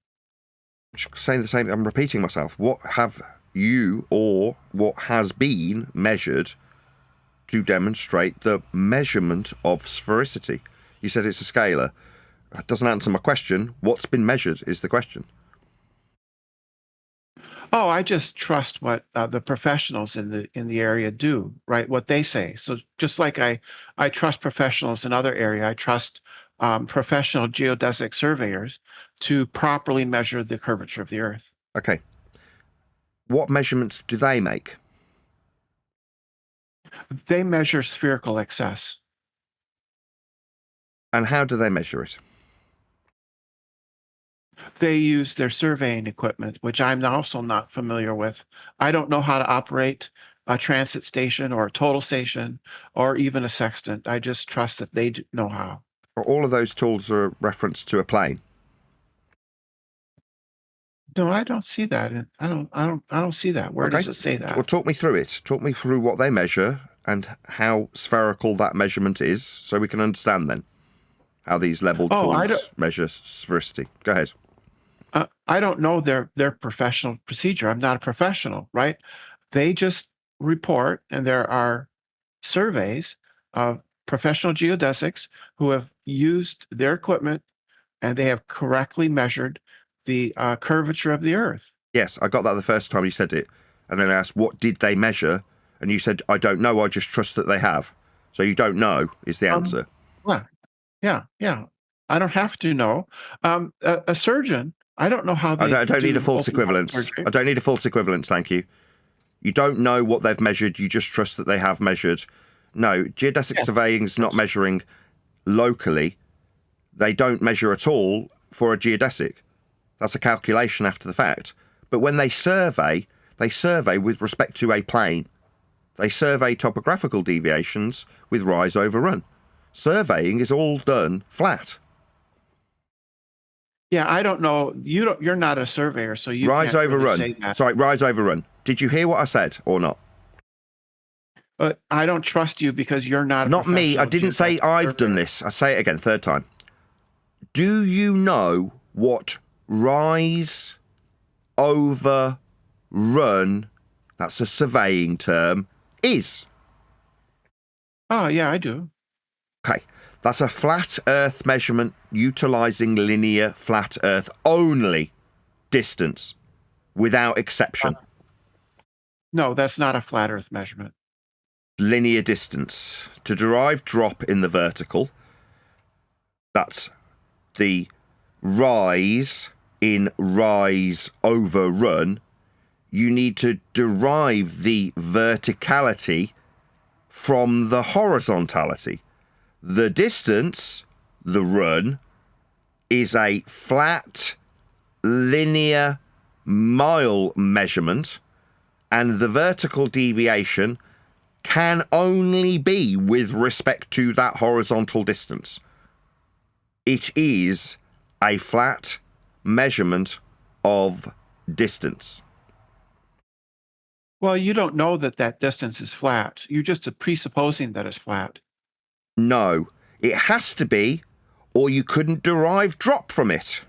I'm saying the same. I'm repeating myself. What have you or what has been measured to demonstrate the measurement of sphericity? You said it's a scalar. That doesn't answer my question. What's been measured is the question. Oh, I just trust what the professionals in the area do, right? What they say. So just like I trust professionals in other area, I trust professional geodesic surveyors to properly measure the curvature of the Earth. Okay. What measurements do they make? They measure spherical excess. And how do they measure it? They use their surveying equipment, which I'm also not familiar with. I don't know how to operate a transit station or a total station or even a sextant. I just trust that they know how. All of those tools are a reference to a plane. No, I don't see that. I don't see that. Where does it say that? Well, talk me through it. Talk me through what they measure and how spherical that measurement is, so we can understand then how these level tools measure sphericity. Go ahead. I don't know their professional procedure. I'm not a professional, right? They just report, and there are surveys of professional geodesics who have used their equipment, and they have correctly measured the curvature of the Earth. Yes, I got that the first time you said it. And then I asked, what did they measure? And you said, I don't know, I just trust that they have. So you don't know is the answer. Yeah. I don't have to know. A surgeon, I don't know how they I don't need a false equivalence. I don't need a false equivalence, thank you. You don't know what they've measured, you just trust that they have measured. No, geodesic surveying is not measuring locally. They don't measure at all for a geodesic. That's a calculation after the fact. But when they survey with respect to a plane. They survey topographical deviations with rise over run. Surveying is all done flat. Yeah, I don't know. You're not a surveyor, so you rise can't over really run. say that. Sorry, rise over run. Did you hear what I said or not? But I don't trust you because you're not. Not me. I didn't say I've done this. I say it again, third time. Do you know what rise over run, that's a surveying term, is? Oh, yeah, I do. Okay. That's a flat Earth measurement utilising linear flat Earth only distance, without exception. No, that's not a flat Earth measurement. Linear distance. To derive drop in the vertical, that's the rise in rise over run, you need to derive the verticality from the horizontality. The distance, the run, is a flat, linear mile measurement, and the vertical deviation can only be with respect to that horizontal distance. It is a flat measurement of distance. Well, you don't know that that distance is flat. You're just presupposing that it's flat. No, it has to be, or you couldn't derive drop from it.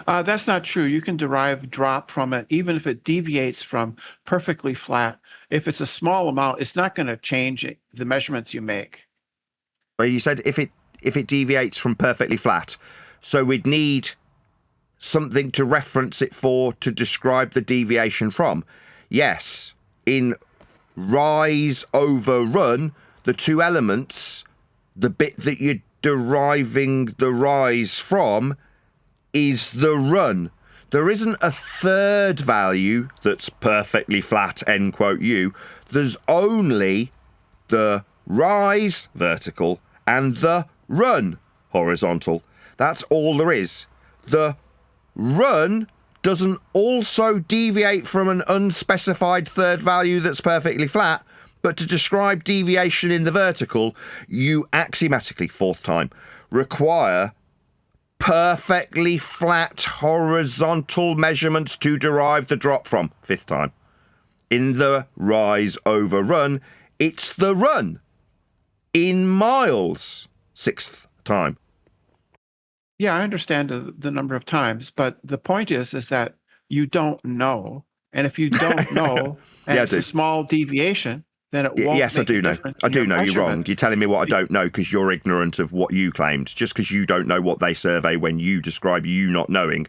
That's not true. You can derive drop from it, even if it deviates from perfectly flat. If it's a small amount, it's not going to change the measurements you make. Well, you said if it deviates from perfectly flat, so we'd need something to reference it for to describe the deviation from. Yes, in rise over run, the two elements, the bit that you're deriving the rise from is the run. There isn't a third value that's perfectly flat, end quote U. There's only the rise, vertical, and the run, horizontal. That's all there is. The run doesn't also deviate from an unspecified third value that's perfectly flat, but to describe deviation in the vertical, you axiomatically, fourth time, require perfectly flat horizontal measurements to derive the drop from, fifth time. In the rise over run, it's the run in miles, sixth time. Yeah, I understand the number of times, but the point is that you don't know. And if you don't know, and Yeah, it's a small deviation, then it won't Yes, I make do a know. difference I in do your know you're wrong. measurement. You're telling me what I don't know because you're ignorant of what you claimed. Just because you don't know what they survey when you describe you not knowing.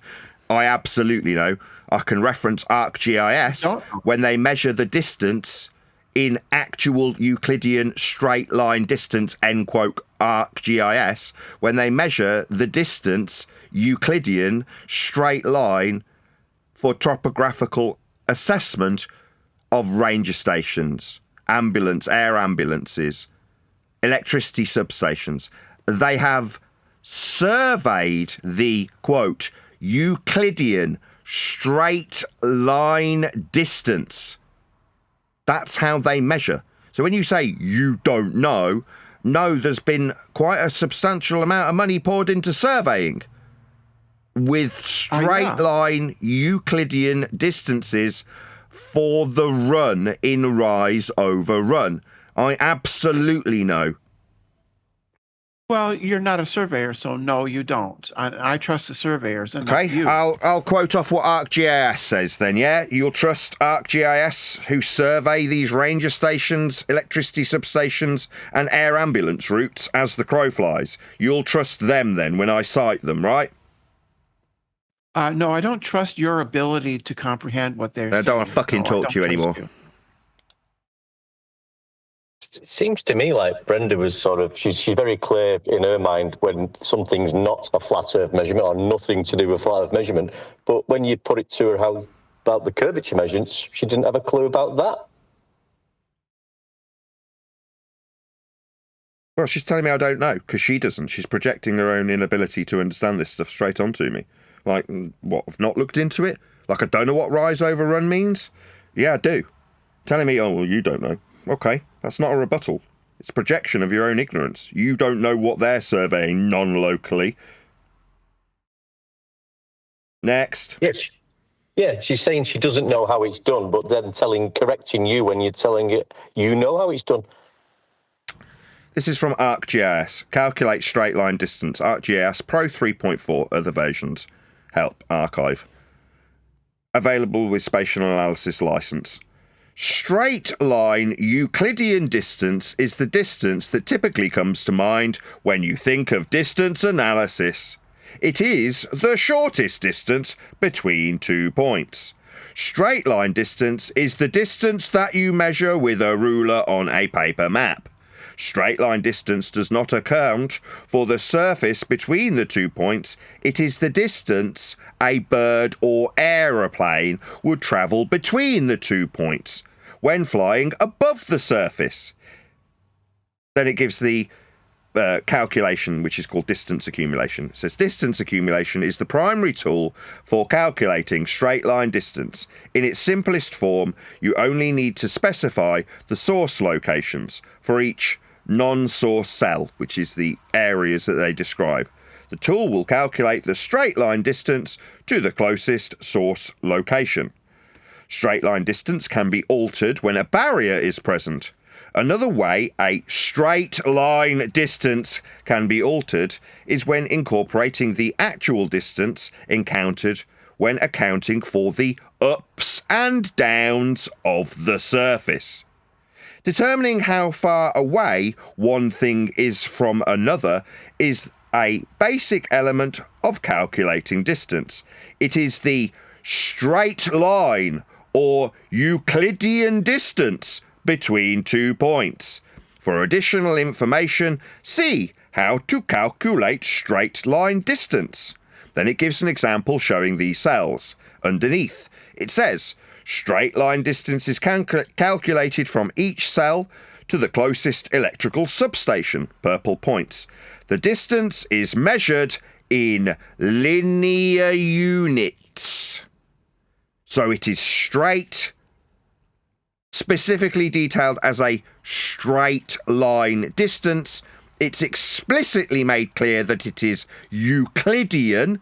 I absolutely know. I can reference ArcGIS when they measure the distance in actual Euclidean straight line distance, end quote, ArcGIS, when they measure the distance Euclidean straight line for topographical assessment of ranger stations, air ambulances, electricity substations. They have surveyed the, quote, Euclidean straight line distance. That's how they measure. So when you say you don't know, no, there's been quite a substantial amount of money poured into surveying with straight line Euclidean distances for the run in rise over run. I absolutely know. Well, you're not a surveyor, so no, you don't. I trust the surveyors and not Okay, you. I'll quote off what ArcGIS says then, yeah? You'll trust ArcGIS, who survey these ranger stations, electricity substations, and air ambulance routes as the crow flies. You'll trust them then when I cite them, right? No, I don't trust your ability to comprehend what they're saying. I don't want to fucking talk to you anymore. It seems to me like Brenda was sort of, she's very clear in her mind when something's not a flat earth measurement or nothing to do with flat earth measurement. But when you put it to her how about the curvature measurements, she didn't have a clue about that. Well, she's telling me I don't know, because she doesn't. She's projecting her own inability to understand this stuff straight onto me. Like, what, I've not looked into it? Like, I don't know what rise over run means? Yeah, I do. Telling me, oh, well, you don't know. Okay, that's not a rebuttal. It's projection of your own ignorance. You don't know what they're surveying non-locally. Next. Yes. Yeah, she's saying she doesn't know how it's done, but then correcting you when you're telling it, you know how it's done. This is from ArcGIS. Calculate straight line distance. ArcGIS Pro 3.4, other versions. Help, archive. Available with spatial analysis license. Straight line Euclidean distance is the distance that typically comes to mind when you think of distance analysis. It is the shortest distance between 2 points. Straight line distance is the distance that you measure with a ruler on a paper map. straight line distance does not account for the surface between the 2 points. It is the distance a bird or aeroplane would travel between the 2 points when flying above the surface. Then it gives the calculation, which is called distance accumulation. It says distance accumulation is the primary tool for calculating straight line distance. In its simplest form, you only need to specify the source locations for each non-source cell, which is the areas that they describe. The tool will calculate the straight line distance to the closest source location. Straight line distance can be altered when a barrier is present. Another way a straight line distance can be altered is when incorporating the actual distance encountered when accounting for the ups and downs of the surface. Determining how far away one thing is from another is a basic element of calculating distance. It is the straight line or Euclidean distance between 2 points. For additional information, see how to calculate straight line distance. Then it gives an example showing these cells. Underneath, it says, straight line distance is calculated from each cell to the closest electrical substation, purple points. The distance is measured in linear units. So it is straight, specifically detailed as a straight line distance. It's explicitly made clear that it is Euclidean.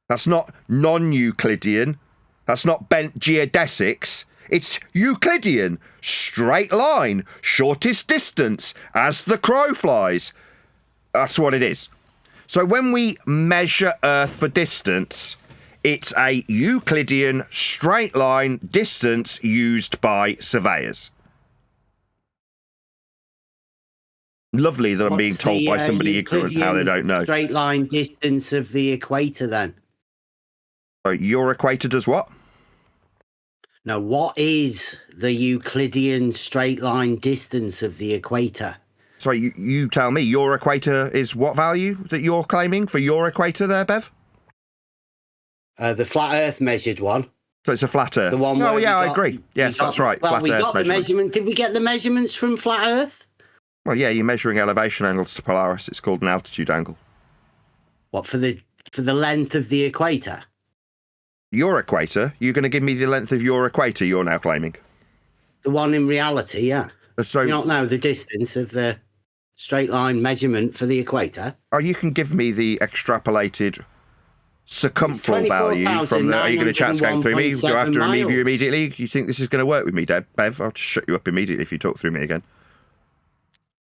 That's not non-Euclidean. That's not bent geodesics. It's Euclidean, straight line, shortest distance, as the crow flies. That's what it is. So when we measure Earth for distance, it's a Euclidean straight line distance used by surveyors. Lovely that I'm being told by somebody ignorant how they don't know. Straight line distance of the equator, then. So your equator does what? Now, what is the Euclidean straight line distance of the equator? Sorry, you tell me. Your equator is what value that you're claiming for your equator there, Bev? The flat Earth measured one. So it's a flat Earth. The one. Oh yeah, I agree. Yes, that's right. Well, flat we Earth got the measurement. Did we get the measurements from flat Earth? Well, yeah, you're measuring elevation angles to Polaris. It's called an altitude angle. What, for the length of the equator? Your equator? You're going to give me the length of your equator you're now claiming? The one in reality, yeah. So you don't know the distance of the straight line measurement for the equator? Oh, you can give me the extrapolated circumferential value from the... Are you going to chat going through me? Do I have to relieve you immediately? You think this is going to work with me, Bev? I'll just shut you up immediately if you talk through me again.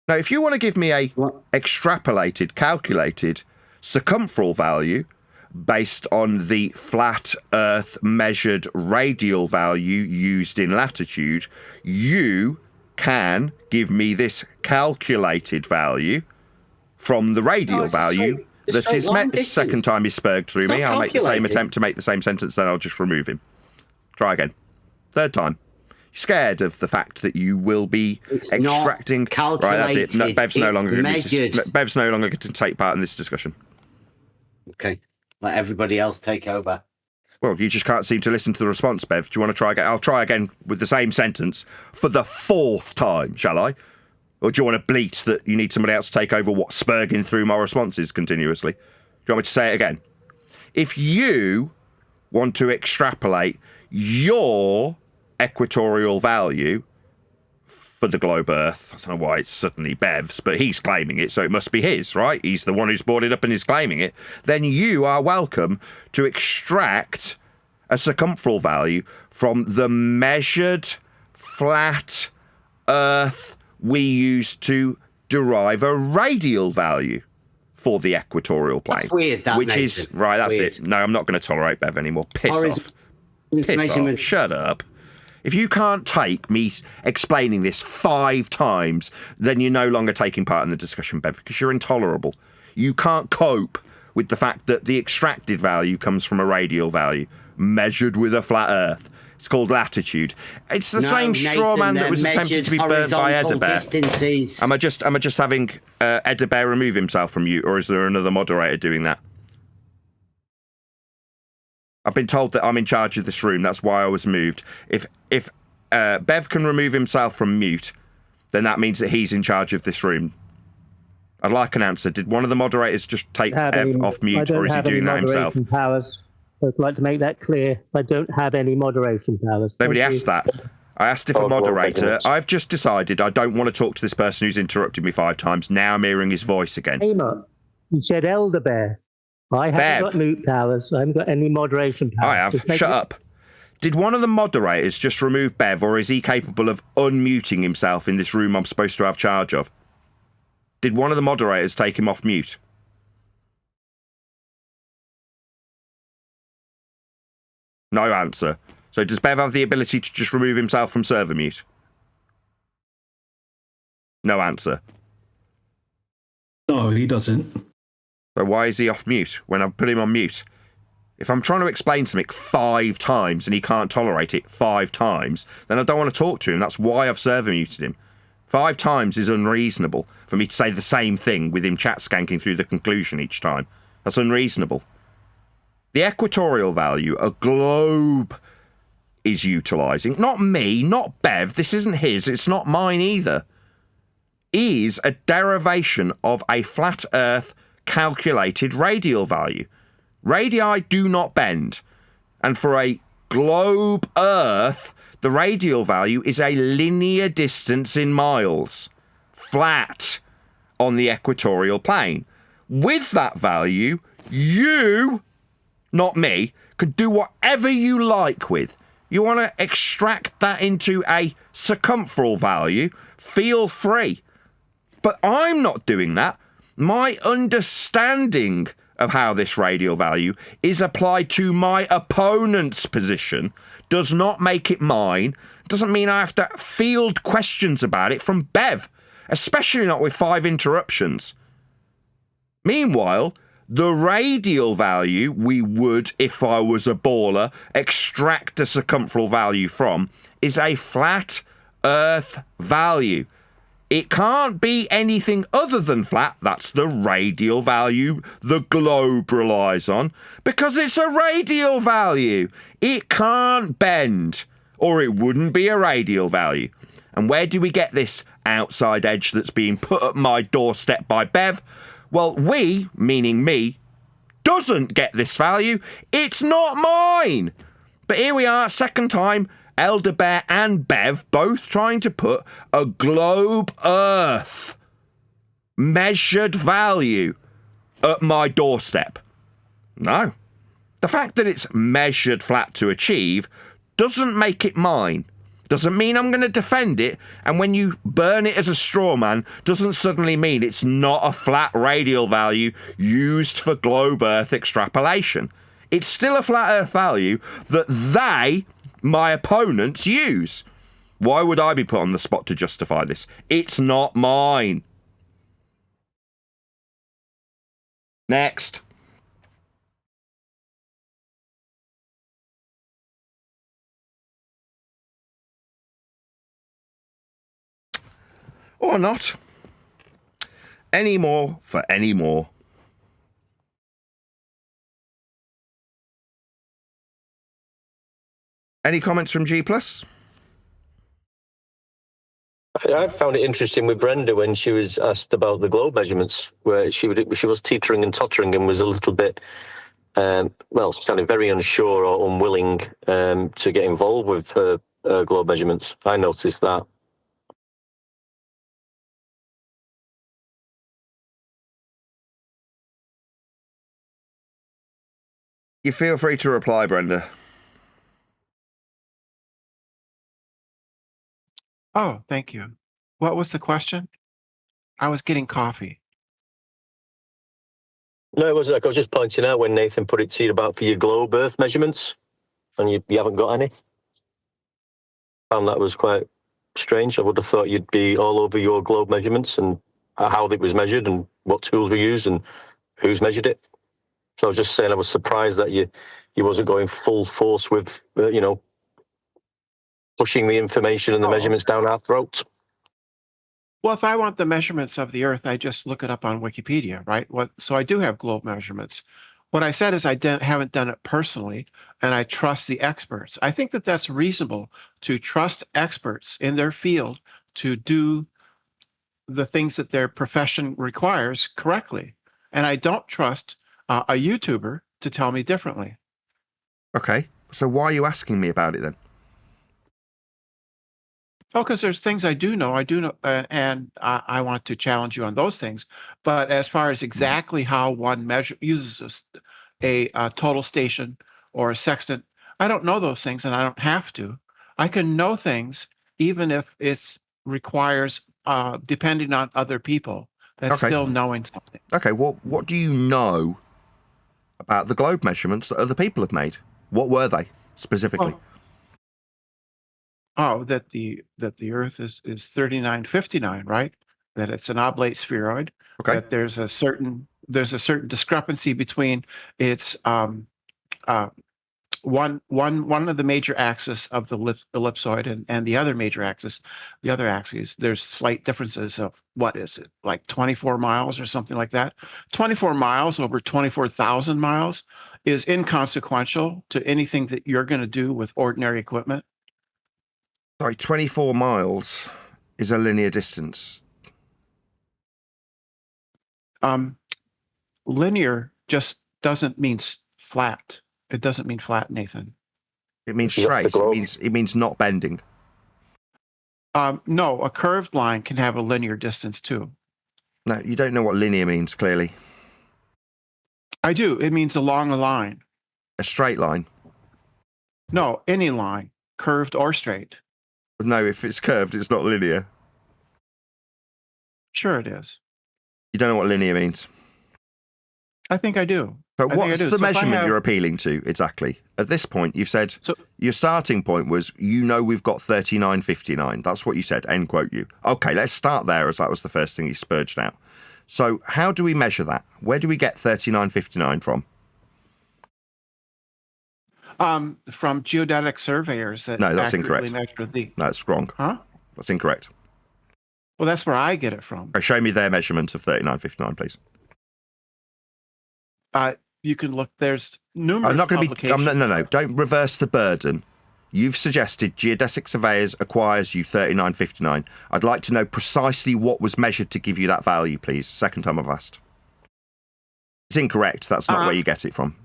Now, if you want to give me a extrapolated, calculated circumferential value based on the flat Earth measured radial value used in latitude, you can give me this calculated value from the radial value that is met. The second time he's spurred through me, I'll make the same attempt to make the same sentence, then I'll just remove him. Try again. Third time. You're scared of the fact that you will be extracting. Right, that's it. No, Bev's no longer going to take part in this discussion. Okay. Let everybody else take over. Well, you just can't seem to listen to the response, Bev. Do you want to try again? I'll try again with the same sentence for the fourth time, shall I? Or do you want to bleat that you need somebody else to take over what's spurging through my responses continuously? Do you want me to say it again? If you want to extrapolate your equatorial value for the globe Earth, I don't know why it's suddenly Bev's, but he's claiming it, so it must be his, right? He's the one who's brought it up and is claiming it. Then you are welcome to extract a circumferential value from the measured flat Earth we use to derive a radial value for the equatorial plane. That's weird, that, which Nathan. is right. That's weird. it. No, I'm not going to tolerate Bev anymore. Piss off. Piss off. Shut up. If you can't take me explaining this 5 times, then you're no longer taking part in the discussion, Bev, because you're intolerable. You can't cope with the fact that the extracted value comes from a radial value measured with a flat Earth. It's called latitude. It's the same straw man that was attempted to be burnt by Edebear. Am I just having Edebear remove himself from mute, or is there another moderator doing that? I've been told that I'm in charge of this room. That's why I was moved. If Bev can remove himself from mute, then that means that he's in charge of this room. I'd like an answer. Did one of the moderators just take Bev off mute, or is he doing that himself? Powers. I'd like to make that clear. I don't have any moderation powers. Nobody asked that. I asked if a moderator. I've just decided I don't want to talk to this person who's interrupted me 5 times. Now I'm hearing his voice again. Hey, Mark, you said Elder Bear. I haven't got mute powers. I haven't got any moderation powers. I have. Shut up. Did one of the moderators just remove Bev, or is he capable of unmuting himself in this room I'm supposed to have charge of? Did one of the moderators take him off mute? No answer. So does Bev have the ability to just remove himself from server mute? No answer. No, he doesn't. So why is he off mute when I've put him on mute? If I'm trying to explain something 5 times and he can't tolerate it 5 times, then I don't want to talk to him. That's why I've server muted him. 5 times is unreasonable for me to say the same thing with him chat skanking through the conclusion each time. That's unreasonable. The equatorial value a globe is utilising, not me, not Bev, this isn't his, it's not mine either, is a derivation of a flat Earth calculated radial value. Radii do not bend, and for a globe Earth, the radial value is a linear distance in miles, flat on the equatorial plane. With that value, you, not me, can do whatever you like with. You want to extract that into a circumferential value, feel free. But I'm not doing that. My understanding of how this radial value is applied to my opponent's position does not make it mine. Doesn't mean I have to field questions about it from Bev, especially not with 5 interruptions. Meanwhile, the radial value we would, if I was a baller, extract a circumferential value from is a flat Earth value. It can't be anything other than flat. That's the radial value the globe relies on, because it's a radial value. It can't bend, or it wouldn't be a radial value. And where do we get this outside edge that's being put at my doorstep by Bev? Well, we, meaning me, doesn't get this value. It's not mine. But here we are, second time, Elder Bear and Bev both trying to put a globe Earth measured value at my doorstep. No. The fact that it's measured flat to achieve doesn't make it mine. Doesn't mean I'm going to defend it, and when you burn it as a straw man, doesn't suddenly mean it's not a flat radial value used for globe Earth extrapolation. It's still a flat Earth value that they, my opponents, use. Why would I be put on the spot to justify this? It's not mine. Next. Or not. Any more for any more. Any comments from G+? I found it interesting with Brenda when she was asked about the globe measurements, where she was teetering and tottering and was a little bit, sounded very unsure or unwilling to get involved with her globe measurements. I noticed that. You feel free to reply, Brenda. Oh, thank you. What was the question? I was getting coffee. No, it wasn't. I was just pointing out when Nathan put it to you about for your globe Earth measurements, and you haven't got any. Found that was quite strange. I would have thought you'd be all over your globe measurements and how it was measured and what tools were used and who's measured it. So I was just saying I was surprised that you wasn't going full force with, pushing the information and the measurements down our throats? Well, if I want the measurements of the Earth, I just look it up on Wikipedia, right? So I do have globe measurements. What I said is I haven't done it personally, and I trust the experts. I think that that's reasonable to trust experts in their field to do the things that their profession requires correctly. And I don't trust a YouTuber to tell me differently. Okay, so why are you asking me about it then? Oh, because there's things I do know, and I want to challenge you on those things. But as far as exactly how one uses a total station or a sextant, I don't know those things, and I don't have to. I can know things even if it requires, depending on other people, that's still knowing something. Okay, well, what do you know about the globe measurements that other people have made? What were they specifically? That the Earth is 3959, right? That it's an oblate spheroid. Okay. That there's a certain discrepancy between its one of the major axis of the ellipsoid and the other major axis, the other axes. There's slight differences of what is it, like 24 miles or something like that. 24 miles over 24,000 miles is inconsequential to anything that you're going to do with ordinary equipment. Sorry, 24 miles is a linear distance. Linear just doesn't mean flat. It doesn't mean flat, Nathan. It means straight. It means not bending. No, a curved line can have a linear distance too. No, you don't know what linear means, clearly. I do. It means along a line. A straight line? No, any line, curved or straight. No, if it's curved, it's not linear. Sure it is. You don't know what linear means? I think I do. So what's the measurement you're appealing to exactly? At this point, you've said your starting point was, we've got 3959. That's what you said, end quote you. Okay, let's start there, as that was the first thing you spurged out. So how do we measure that? Where do we get 3959 from? From geodetic surveyors that no, that's incorrect. Measure the... No, that's wrong. Huh? That's incorrect. Well, that's where I get it from. Show me their measurement of 3959, please. You can look. There's numerous. I'm not going to be. No. Don't reverse the burden. You've suggested Geodesic Surveyors acquires you 3959. I'd like to know precisely what was measured to give you that value, please. Second time I've asked. It's incorrect. That's not where you get it from.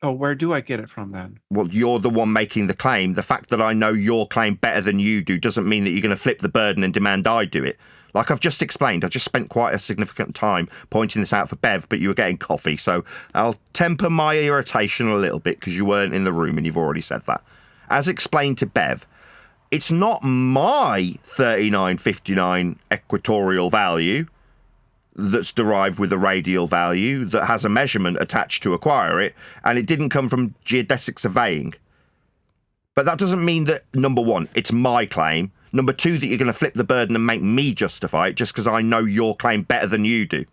Oh, where do I get it from then? Well, you're the one making the claim. The fact that I know your claim better than you do doesn't mean that you're going to flip the burden and demand I do it. Like I've just explained, I just spent quite a significant time pointing this out for Bev, but you were getting coffee, so I'll temper my irritation a little bit because you weren't in the room and you've already said that. As explained to Bev, it's not my 3959 equatorial value that's derived with a radial value that has a measurement attached to acquire it, and it didn't come from geodesic surveying. But that doesn't mean that, number one, it's my claim. Number two, that you're going to flip the burden and make me justify it just because I know your claim better than you do.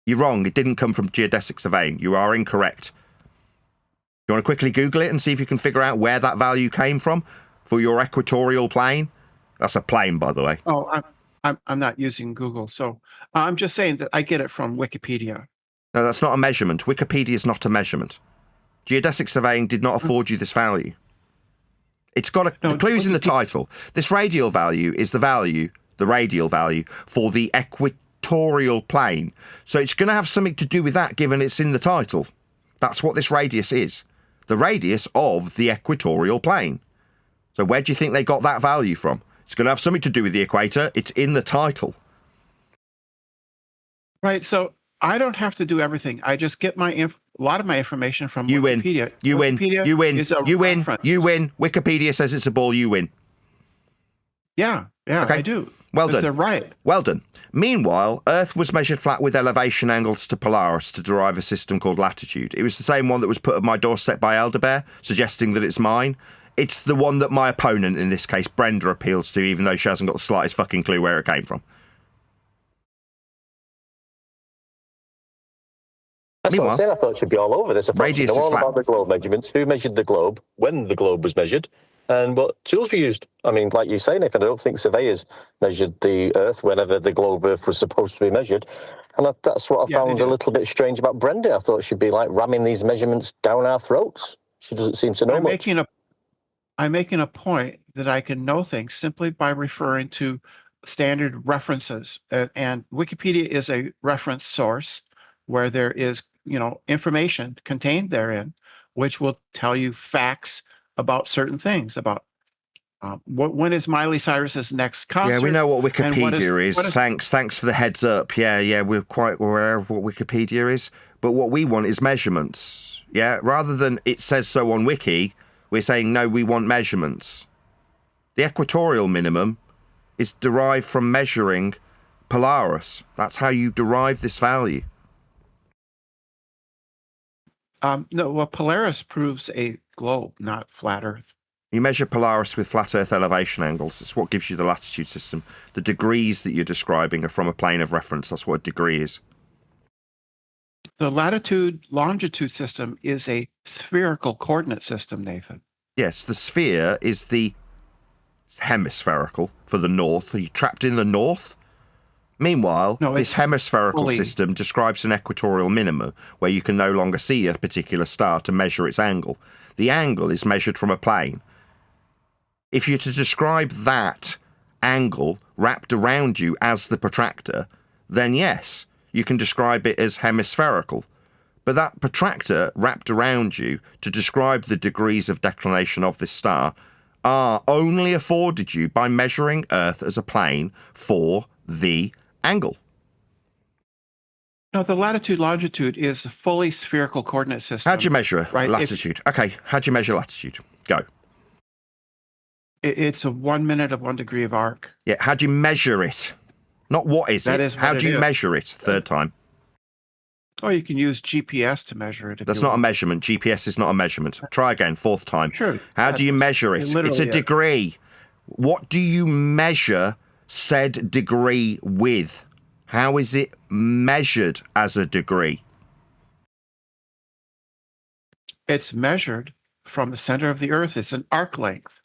You're wrong. It didn't come from geodesic surveying. You are incorrect. You want to quickly Google it and see if you can figure out where that value came from for your equatorial plane? That's a plane, by the way. Oh, I'm not using Google, so I'm just saying that I get it from Wikipedia. No, that's not a measurement. Wikipedia is not a measurement. Geodesic surveying did not afford you this value. It's got the clues in the title. This radial value is the radial value for the equatorial plane. So it's going to have something to do with that, given it's in the title. That's what this radius is. The radius of the equatorial plane. So where do you think they got that value from? It's going to have something to do with the equator. It's in the title. Right, so I don't have to do everything. I just get a lot of my information from you Wikipedia. You win. You win. You win. You win. Wikipedia says it's a ball. You win. Yeah, okay. I do. Well done. They're right. Well done. Meanwhile, Earth was measured flat with elevation angles to Polaris to derive a system called latitude. It was the same one that was put on my doorstep by Elderbear, suggesting that it's mine. It's the one that my opponent, in this case, Brenda, appeals to, even though she hasn't got the slightest fucking clue where it came from. That's what I'm saying. I thought it should be all over this. I thought Radius you know is all flat. about the globe measurements, who measured the globe, when the globe was measured, and what tools were used. I mean, like you say, Nathan, I don't think surveyors measured the Earth whenever the globe Earth was supposed to be measured. And that's what I found a little bit strange about Brenda. I thought she'd be like ramming these measurements down our throats. She doesn't seem to know much. I'm making a point that I can know things simply by referring to standard references. And Wikipedia is a reference source where there is, information contained therein, which will tell you facts about certain things, about when is Miley Cyrus's next concert. Yeah, we know what Wikipedia is. Thanks for the heads up. Yeah, we're quite aware of what Wikipedia is. But what we want is measurements. Yeah, rather than it says so on Wiki, we're saying, no, we want measurements. The equatorial minimum is derived from measuring Polaris. That's how you derive this value. No, well, Polaris proves a globe, not flat Earth. You measure Polaris with flat Earth elevation angles. It's what gives you the latitude system. The degrees that you're describing are from a plane of reference. That's what a degree is. The latitude-longitude system is a spherical coordinate system, Nathan. Yes, the sphere is the hemispherical for the north. Are you trapped in the north? Meanwhile, this hemispherical system describes an equatorial minimum where you can no longer see a particular star to measure its angle. The angle is measured from a plane. If you're to describe that angle wrapped around you as the protractor, then yes, you can describe it as hemispherical. But that protractor wrapped around you to describe the degrees of declination of this star are only afforded you by measuring Earth as a plane for the angle. No, the latitude-longitude is a fully spherical coordinate system. How'd you measure latitude? Okay, how'd you measure latitude? Go. It's a 1 minute of 1 degree of arc. Yeah, how'd you measure it? Not what is it? How do you measure it? Third time. Oh, you can use GPS to measure it. That's not a measurement. GPS is not a measurement. Try again, fourth time. Sure. How do you measure it? It's a degree. What do you measure said degree with? How is it measured as a degree? It's measured from the center of the Earth. It's an arc length.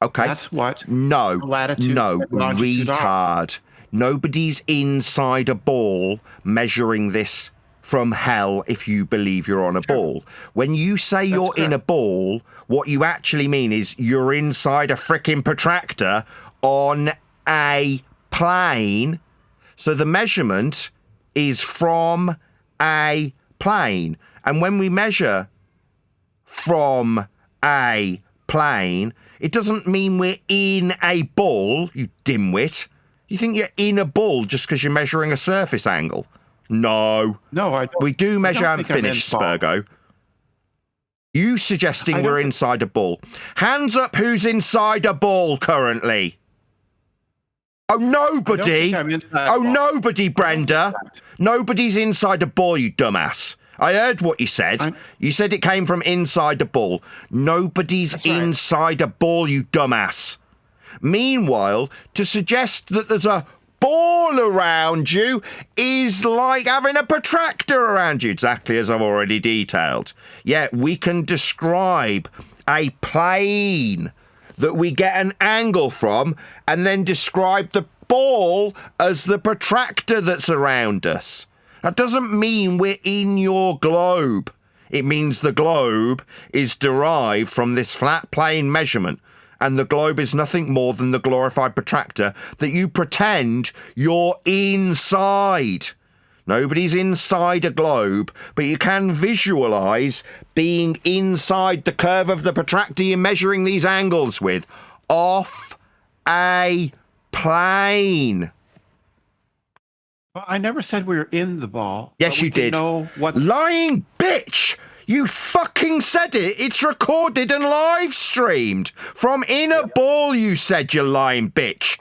Okay. That's what latitude and longitude retard. Nobody's inside a ball measuring this from hell if you believe you're on a ball. When you say you're in a ball, what you actually mean is you're inside a frickin' protractor on a plane. So the measurement is from a plane. And when we measure from a plane, it doesn't mean we're in a ball, you dimwit. You think you're in a ball just because you're measuring a surface angle? No. No, we do measure and finish, Spurgo. You suggesting we're inside a ball. Hands up who's inside a ball currently. Oh, nobody. Oh, nobody, Brenda. Nobody's inside a ball, you dumbass. I heard what you said. You said it came from inside a ball. Nobody's inside a ball, you dumbass. Meanwhile, to suggest that there's a ball around you is like having a protractor around you, exactly as I've already detailed. Yet we can describe a plane that we get an angle from and then describe the ball as the protractor that's around us. That doesn't mean we're in your globe. It means the globe is derived from this flat plane measurement, and the globe is nothing more than the glorified protractor that you pretend you're inside. Nobody's inside a globe, but you can visualize being inside the curve of the protractor you're measuring these angles with, off a plane. Well, I never said we were in the ball. Yes, you did. Lying bitch! You fucking said it. It's recorded and live streamed. From in a ball, you said, you lying bitch.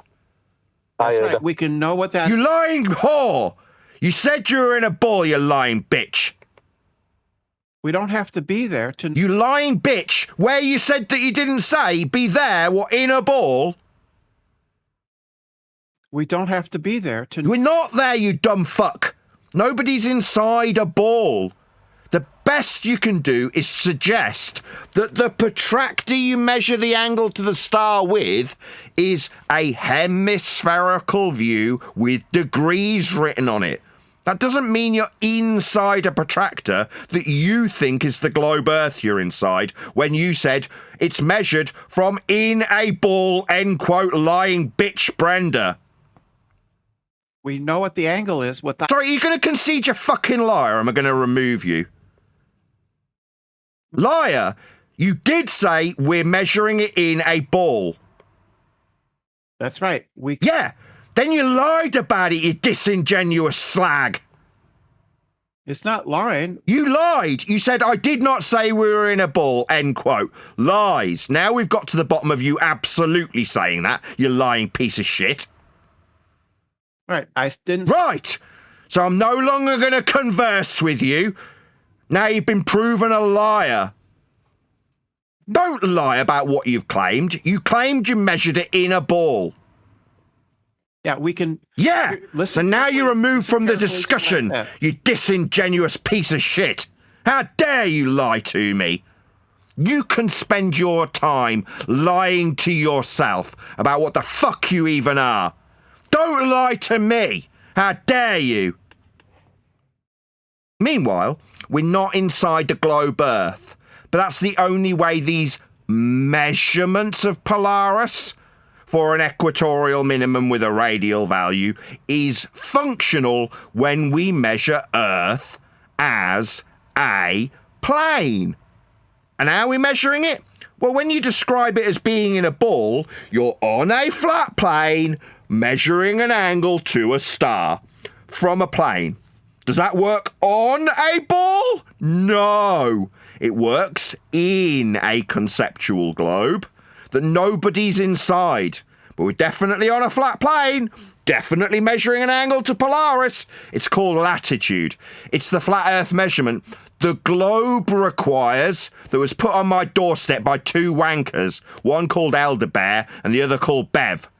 That's right. We can know what that... You lying whore! You said you were in a ball, you lying bitch. We don't have to be there to... You lying bitch! Where you said that you didn't say be there, what, in a ball? We don't have to be there to... We're not there, you dumb fuck. Nobody's inside a ball. The best you can do is suggest that the protractor you measure the angle to the star with is a hemispherical view with degrees written on it. That doesn't mean you're inside a protractor that you think is the globe Earth you're inside when you said it's measured from in a ball, end quote, lying bitch Brenda. We know what the angle is. Sorry, are you going to concede you're fucking liar? Or am I going to remove you? Liar, you did say we're measuring it in a ball. That's right. Yeah, then you lied about it, you disingenuous slag. It's not lying. You lied. You said, I did not say we were in a ball, end quote. Lies. Now we've got to the bottom of you absolutely saying that, you lying piece of shit. Right, I didn't... Right! So I'm no longer going to converse with you. Now you've been proven a liar. Don't lie about what you've claimed. You claimed you measured it in a ball. Yeah, we can... Yeah! So now you're removed from the discussion, you disingenuous piece of shit. How dare you lie to me? You can spend your time lying to yourself about what the fuck you even are. Don't lie to me! How dare you! Meanwhile, we're not inside the globe Earth, but that's the only way these measurements of Polaris for an equatorial minimum with a radial value is functional when we measure Earth as a plane. And how are we measuring it? Well, when you describe it as being in a ball, you're on a flat plane measuring an angle to a star from a plane. Does that work on a ball? No. It works in a conceptual globe that nobody's inside. But we're definitely on a flat plane, definitely measuring an angle to Polaris. It's called latitude. It's the flat Earth measurement the globe requires that was put on my doorstep by two wankers, one called Elder Bear and the other called Bev.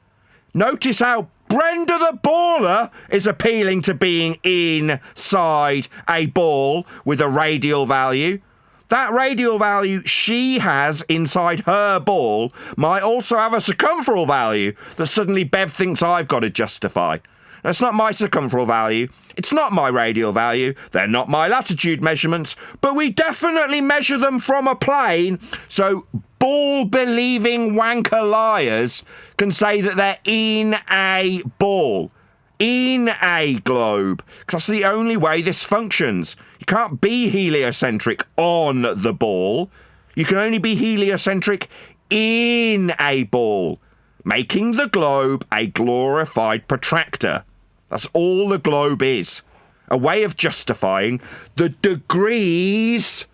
Notice how Brenda the Baller is appealing to being inside a ball with a radial value. That radial value she has inside her ball might also have a circumferential value that suddenly Bev thinks I've got to justify. That's not my circumferential value. It's not my radial value. They're not my latitude measurements, but we definitely measure them from a plane, so ball-believing wanker liars can say that they're in a ball, in a globe, because that's the only way this functions. You can't be heliocentric on the ball. You can only be heliocentric in a ball, making the globe a glorified protractor. That's all the globe is. A way of justifying the degrees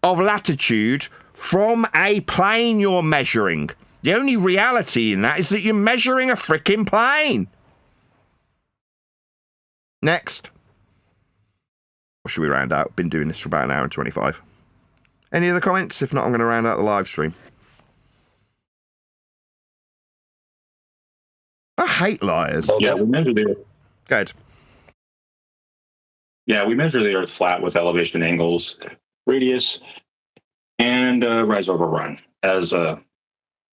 of latitude from a plane you're measuring. The only reality in that is that you're measuring a frickin' plane. Next. Or should we round out? Been doing this for about an hour and 25. Any other comments? If not, I'm going to round out the live stream. I hate liars. Yeah, we measure the Earth. Go ahead. Yeah, we measure the Earth flat with elevation angles, radius, and rise over run as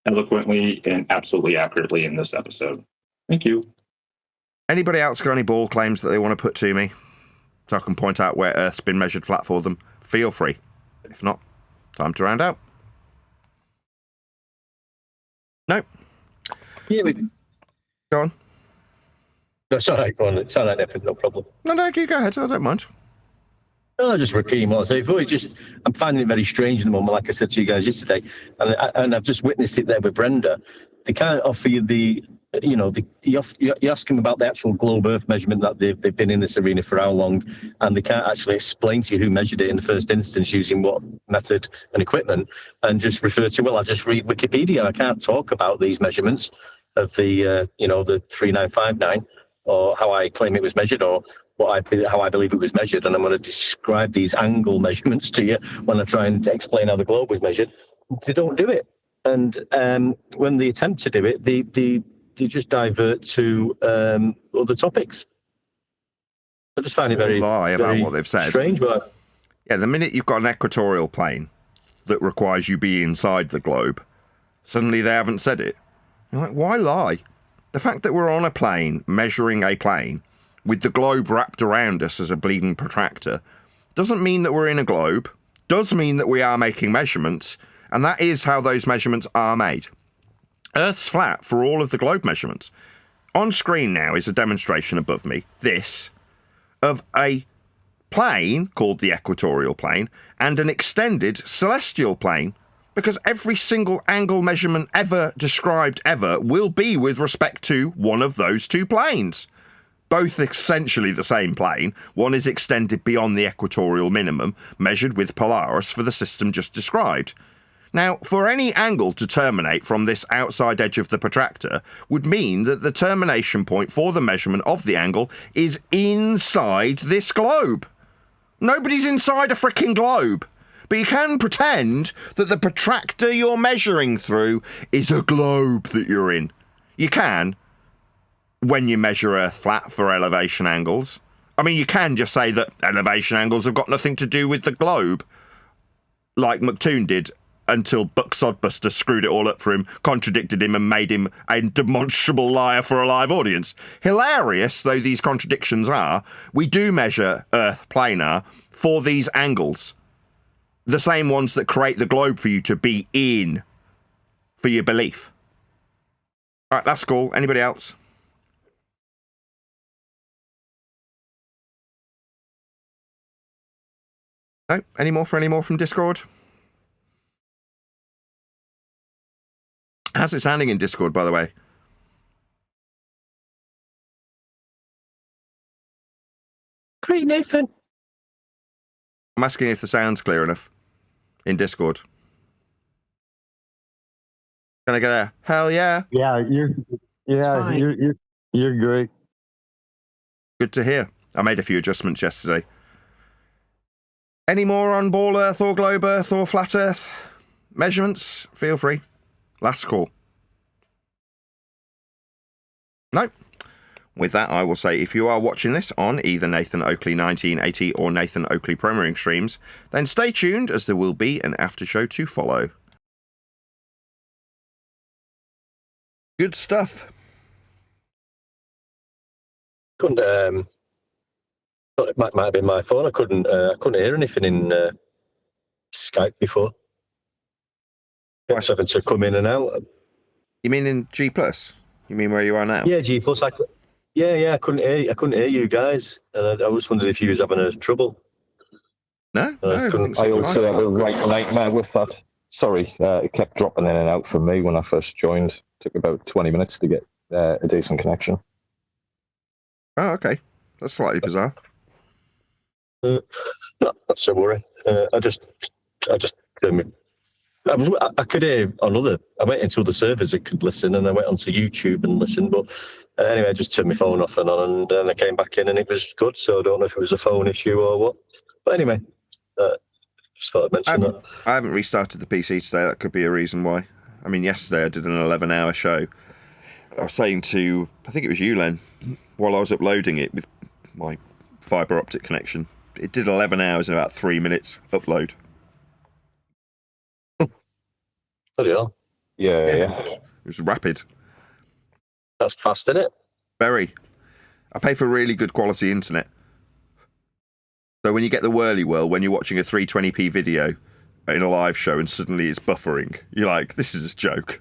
eloquently and absolutely accurately in this episode. Thank you. Anybody else got any ball claims that they want to put to me so I can point out where Earth's been measured flat for them? Feel free. If not, time to round out. No. Yeah, Go on. No, it's all right, go on. It's all right, Nathan, no problem. No, you go ahead. I don't mind. No, just repeating what I say before. I'm finding it very strange at the moment, like I said to you guys yesterday, and I've just witnessed it there with Brenda. They can't offer you you ask them about the actual globe Earth measurement that they've been in this arena for how long, and they can't actually explain to you who measured it in the first instance using what method and equipment, and just refer to, well, I just read Wikipedia. I can't talk about these measurements of the 3959 or how I claim it was measured or how I believe it was measured, and I'm going to describe these angle measurements to you when I try and explain how the globe was measured. They don't do it, and when they attempt to do it, they just divert to other topics. I just find it very lie about what they've said. Strange, but Yeah, the minute you've got an equatorial plane that requires you be inside the globe, suddenly they haven't said it. You're like, why lie? The fact that we're on a plane, measuring a plane, with the globe wrapped around us as a bleeding protractor, doesn't mean that we're in a globe, does mean that we are making measurements, and that is how those measurements are made. Earth's flat for all of the globe measurements. On screen now is a demonstration above me, this, of a plane called the equatorial plane and an extended celestial plane, because every single angle measurement ever described ever will be with respect to one of those two planes. Both essentially the same plane. One is extended beyond the equatorial minimum, measured with Polaris for the system just described. Now, for any angle to terminate from this outside edge of the protractor would mean that the termination point for the measurement of the angle is inside this globe. Nobody's inside a freaking globe. But you can pretend that the protractor you're measuring through is a globe that you're in. You can, when you measure Earth flat for elevation angles. I mean, you can just say that elevation angles have got nothing to do with the globe, like McToon did, until Buck Sodbuster screwed it all up for him, contradicted him, and made him a demonstrable liar for a live audience. Hilarious though these contradictions are, we do measure Earth planar for these angles. The same ones that create the globe for you to be in for your belief. All right, that's cool. Anybody else? No? Any more from Discord? How's it sounding in Discord, by the way? Great, Nathan. I'm asking if the sound's clear enough in Discord. Can I get a hell yeah? Yeah, you're great. Good to hear. I made a few adjustments yesterday. Any more on ball Earth or globe Earth or flat Earth measurements? Feel free. Last call. No. With that, I will say if you are watching this on either Nathan Oakley 1980 or Nathan Oakley Premiering streams, then stay tuned as there will be an after show to follow. Good stuff. Couldn't. It might have been my phone. I couldn't hear anything in Skype before. I was having to come in and out. You mean in G+? You mean where you are now? Yeah, G+. I couldn't hear you guys, and I was wondering if you was having a trouble. No, I also had a right nightmare with that. Sorry, it kept dropping in and out for me when I first joined. It took about 20 minutes to get a decent connection. Oh, okay. That's slightly bizarre. Not so worry. I could hear on other. I went into other servers that could listen, and I went onto YouTube and listened. But anyway, I just turned my phone off and on, and then I came back in, and it was good. So I don't know if it was a phone issue or what. But anyway, just thought I'd mention that. I haven't restarted the PC today. That could be a reason why. I mean, yesterday I did an 11-hour show. I was saying to, I think it was you, Len, while I was uploading it with my fibre optic connection, it did 11 hours in about 3 minutes upload. Bloody hell. Yeah. It was rapid. That's fast, isn't it? Very. I pay for really good quality internet. So when you get the whirly whirl, when you're watching a 320p video in a live show and suddenly it's buffering, you're like, this is a joke.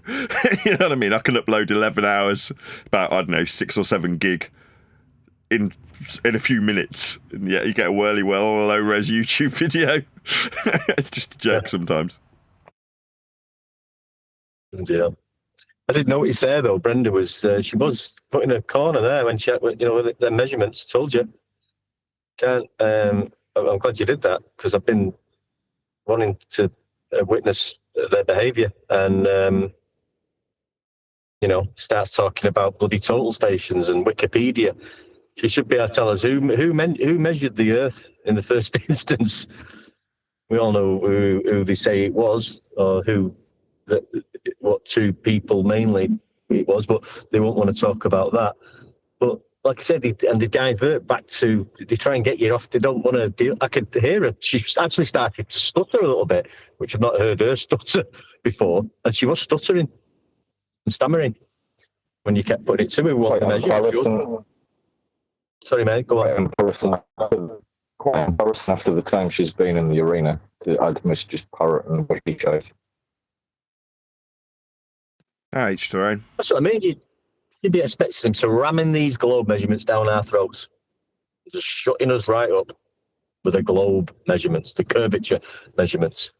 You know what I mean? I can upload 11 hours, about, I don't know, 6 or 7 gig in a few minutes. And yet you get a whirly whirl on a low-res YouTube video. It's just a joke sometimes. Yeah. I did notice there, though, Brenda was, she was put in a corner there when she had, the measurements, told you. I'm glad you did that, because I've been wanting to witness their behaviour, and starts talking about bloody total stations and Wikipedia. She should be able to tell us who measured the Earth in the first instance. We all know who they say it was, or what two people mainly it was, but they won't want to talk about that. But like I said, they divert back to, they try and get you off. They don't want to deal. I could hear her. She actually started to stutter a little bit, which I've not heard her stutter before. And she was stuttering and stammering when you kept putting it to her. Sorry, mate, go on. Quite embarrassing after the time she's been in the arena. I'd miss just parrot and what he shows. All right, each their own. That's what I mean. You'd be expecting him to ram in these globe measurements down our throats. Just shutting us right up with the globe measurements, the curvature measurements.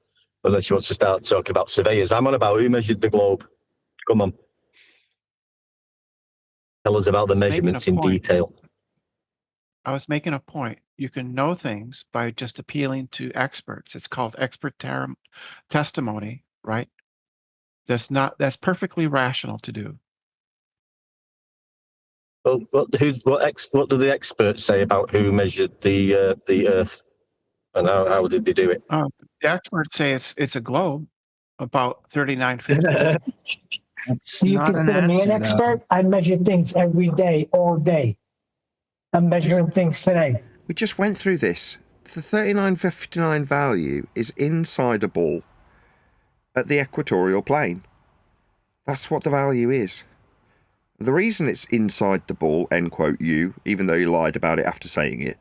Unless he wants to start talking about surveyors. I'm on about who measured the globe. Come on. Tell us about the measurements in detail. I was making a point. You can know things by just appealing to experts. It's called expert testimony, right? That's perfectly rational to do. Well, what do the experts say about who measured the Earth, and how did they do it? The experts say it's a globe, about 3950. Do you consider me an expert? I measure things every day, all day. I'm measuring things today. We just went through this. The 3959 value is inside a ball at the equatorial plane. That's what the value is. The reason it's inside the ball, end quote you, even though you lied about it after saying it,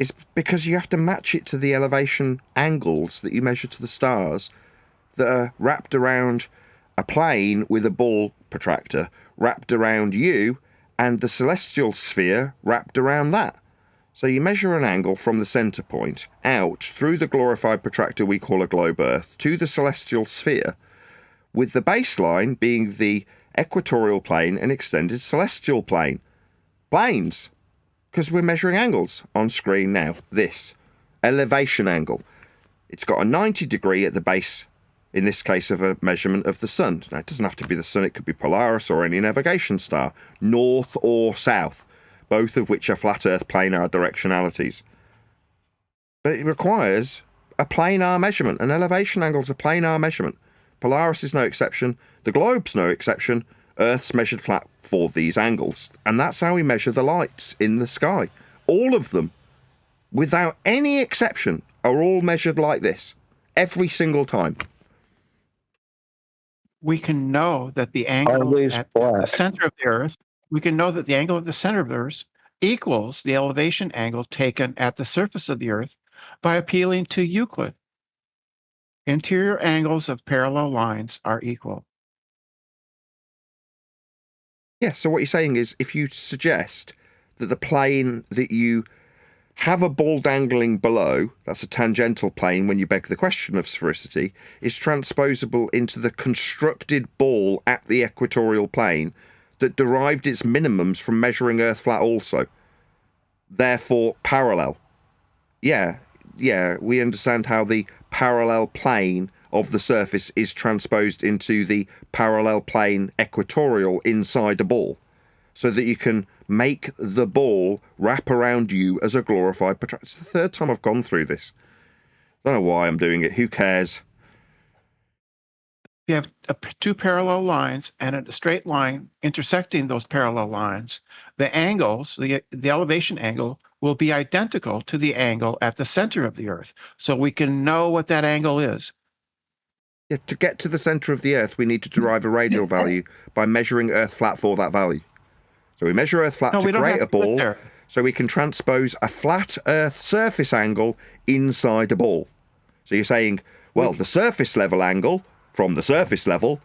is because you have to match it to the elevation angles that you measure to the stars that are wrapped around a plane with a ball protractor wrapped around you and the celestial sphere wrapped around that. So you measure an angle from the centre point out through the glorified protractor we call a globe Earth to the celestial sphere, with the baseline being the equatorial plane and extended celestial plane. Planes, because we're measuring angles on screen now. This elevation angle. It's got a 90 degree at the base, in this case of a measurement of the sun. Now, it doesn't have to be the sun, it could be Polaris or any navigation star, north or south, both of which are flat Earth planar directionalities. But it requires a planar measurement. An elevation angle is a planar measurement. Polaris is no exception. The globe's no exception. Earth's measured flat for these angles. And that's how we measure the lights in the sky. All of them, without any exception, are all measured like this. Every single time. We can know that the angle at the center of the Earth, we can know that the angle at the center of the Earth equals the elevation angle taken at the surface of the Earth by appealing to Euclid. Interior angles of parallel lines are equal. Yeah, so what you're saying is if you suggest that the plane that you have a ball dangling below, that's a tangential plane when you beg the question of sphericity, is transposable into the constructed ball at the equatorial plane that derived its minimums from measuring Earth flat also. Therefore, parallel. Yeah, we understand how the parallel plane of the surface is transposed into the parallel plane equatorial inside a ball, so that you can make the ball wrap around you as a glorified protractor. It's the third time I've gone through this. I don't know why I'm doing it. Who cares? You have two parallel lines and a straight line intersecting those parallel lines. The angles, the elevation angle, will be identical to the angle at the center of the Earth. So we can know what that angle is. Yeah, to get to the center of the Earth, we need to derive a radial value by measuring Earth flat for that value. So we measure Earth flat to create a ball, so we can transpose a flat Earth surface angle inside a ball. So you're saying, well, the surface level angle from the surface level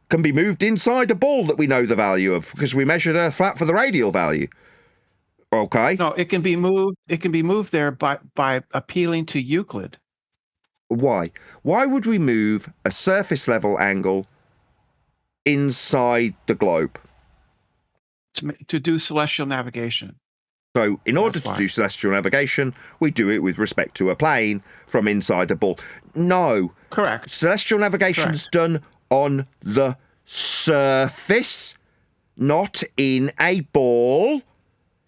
can be moved inside a ball that we know the value of, because we measured Earth flat for the radial value. Okay. No, it can be moved. It can be moved there by appealing to Euclid. Why? Why would we move a surface level angle inside the globe? To do celestial navigation. So in order to do celestial navigation, we do it with respect to a plane from inside a ball. No. Correct. Celestial navigation's done on the surface, not in a ball.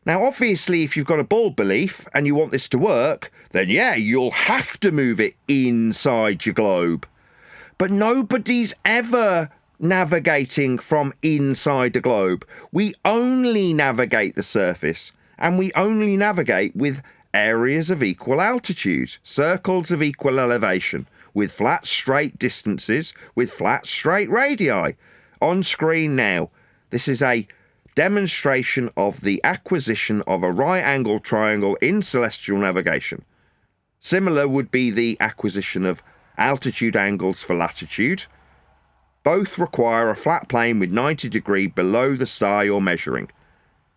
Now, obviously, if you've got a ball belief and you want this to work, then yeah, you'll have to move it inside your globe. But nobody's ever navigating from inside the globe. We only navigate the surface, and we only navigate with areas of equal altitude, circles of equal elevation, with flat straight distances, with flat straight radii. On screen now, this is a demonstration of the acquisition of a right-angled triangle in celestial navigation. Similar would be the acquisition of altitude angles for latitude. Both require a flat plane with 90 degrees below the star you're measuring.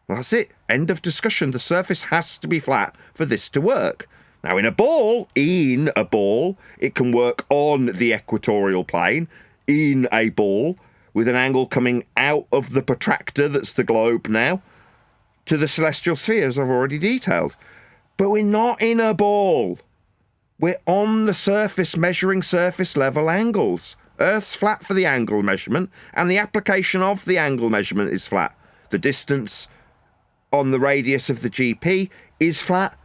That's it. End of discussion. The surface has to be flat for this to work. Now, in a ball, it can work on the equatorial plane, in a ball, with an angle coming out of the protractor that's the globe now, to the celestial sphere, as I've already detailed. But we're not in a ball. We're on the surface measuring surface level angles. Earth's flat for the angle measurement, and the application of the angle measurement is flat. The distance on the radius of the GP is flat.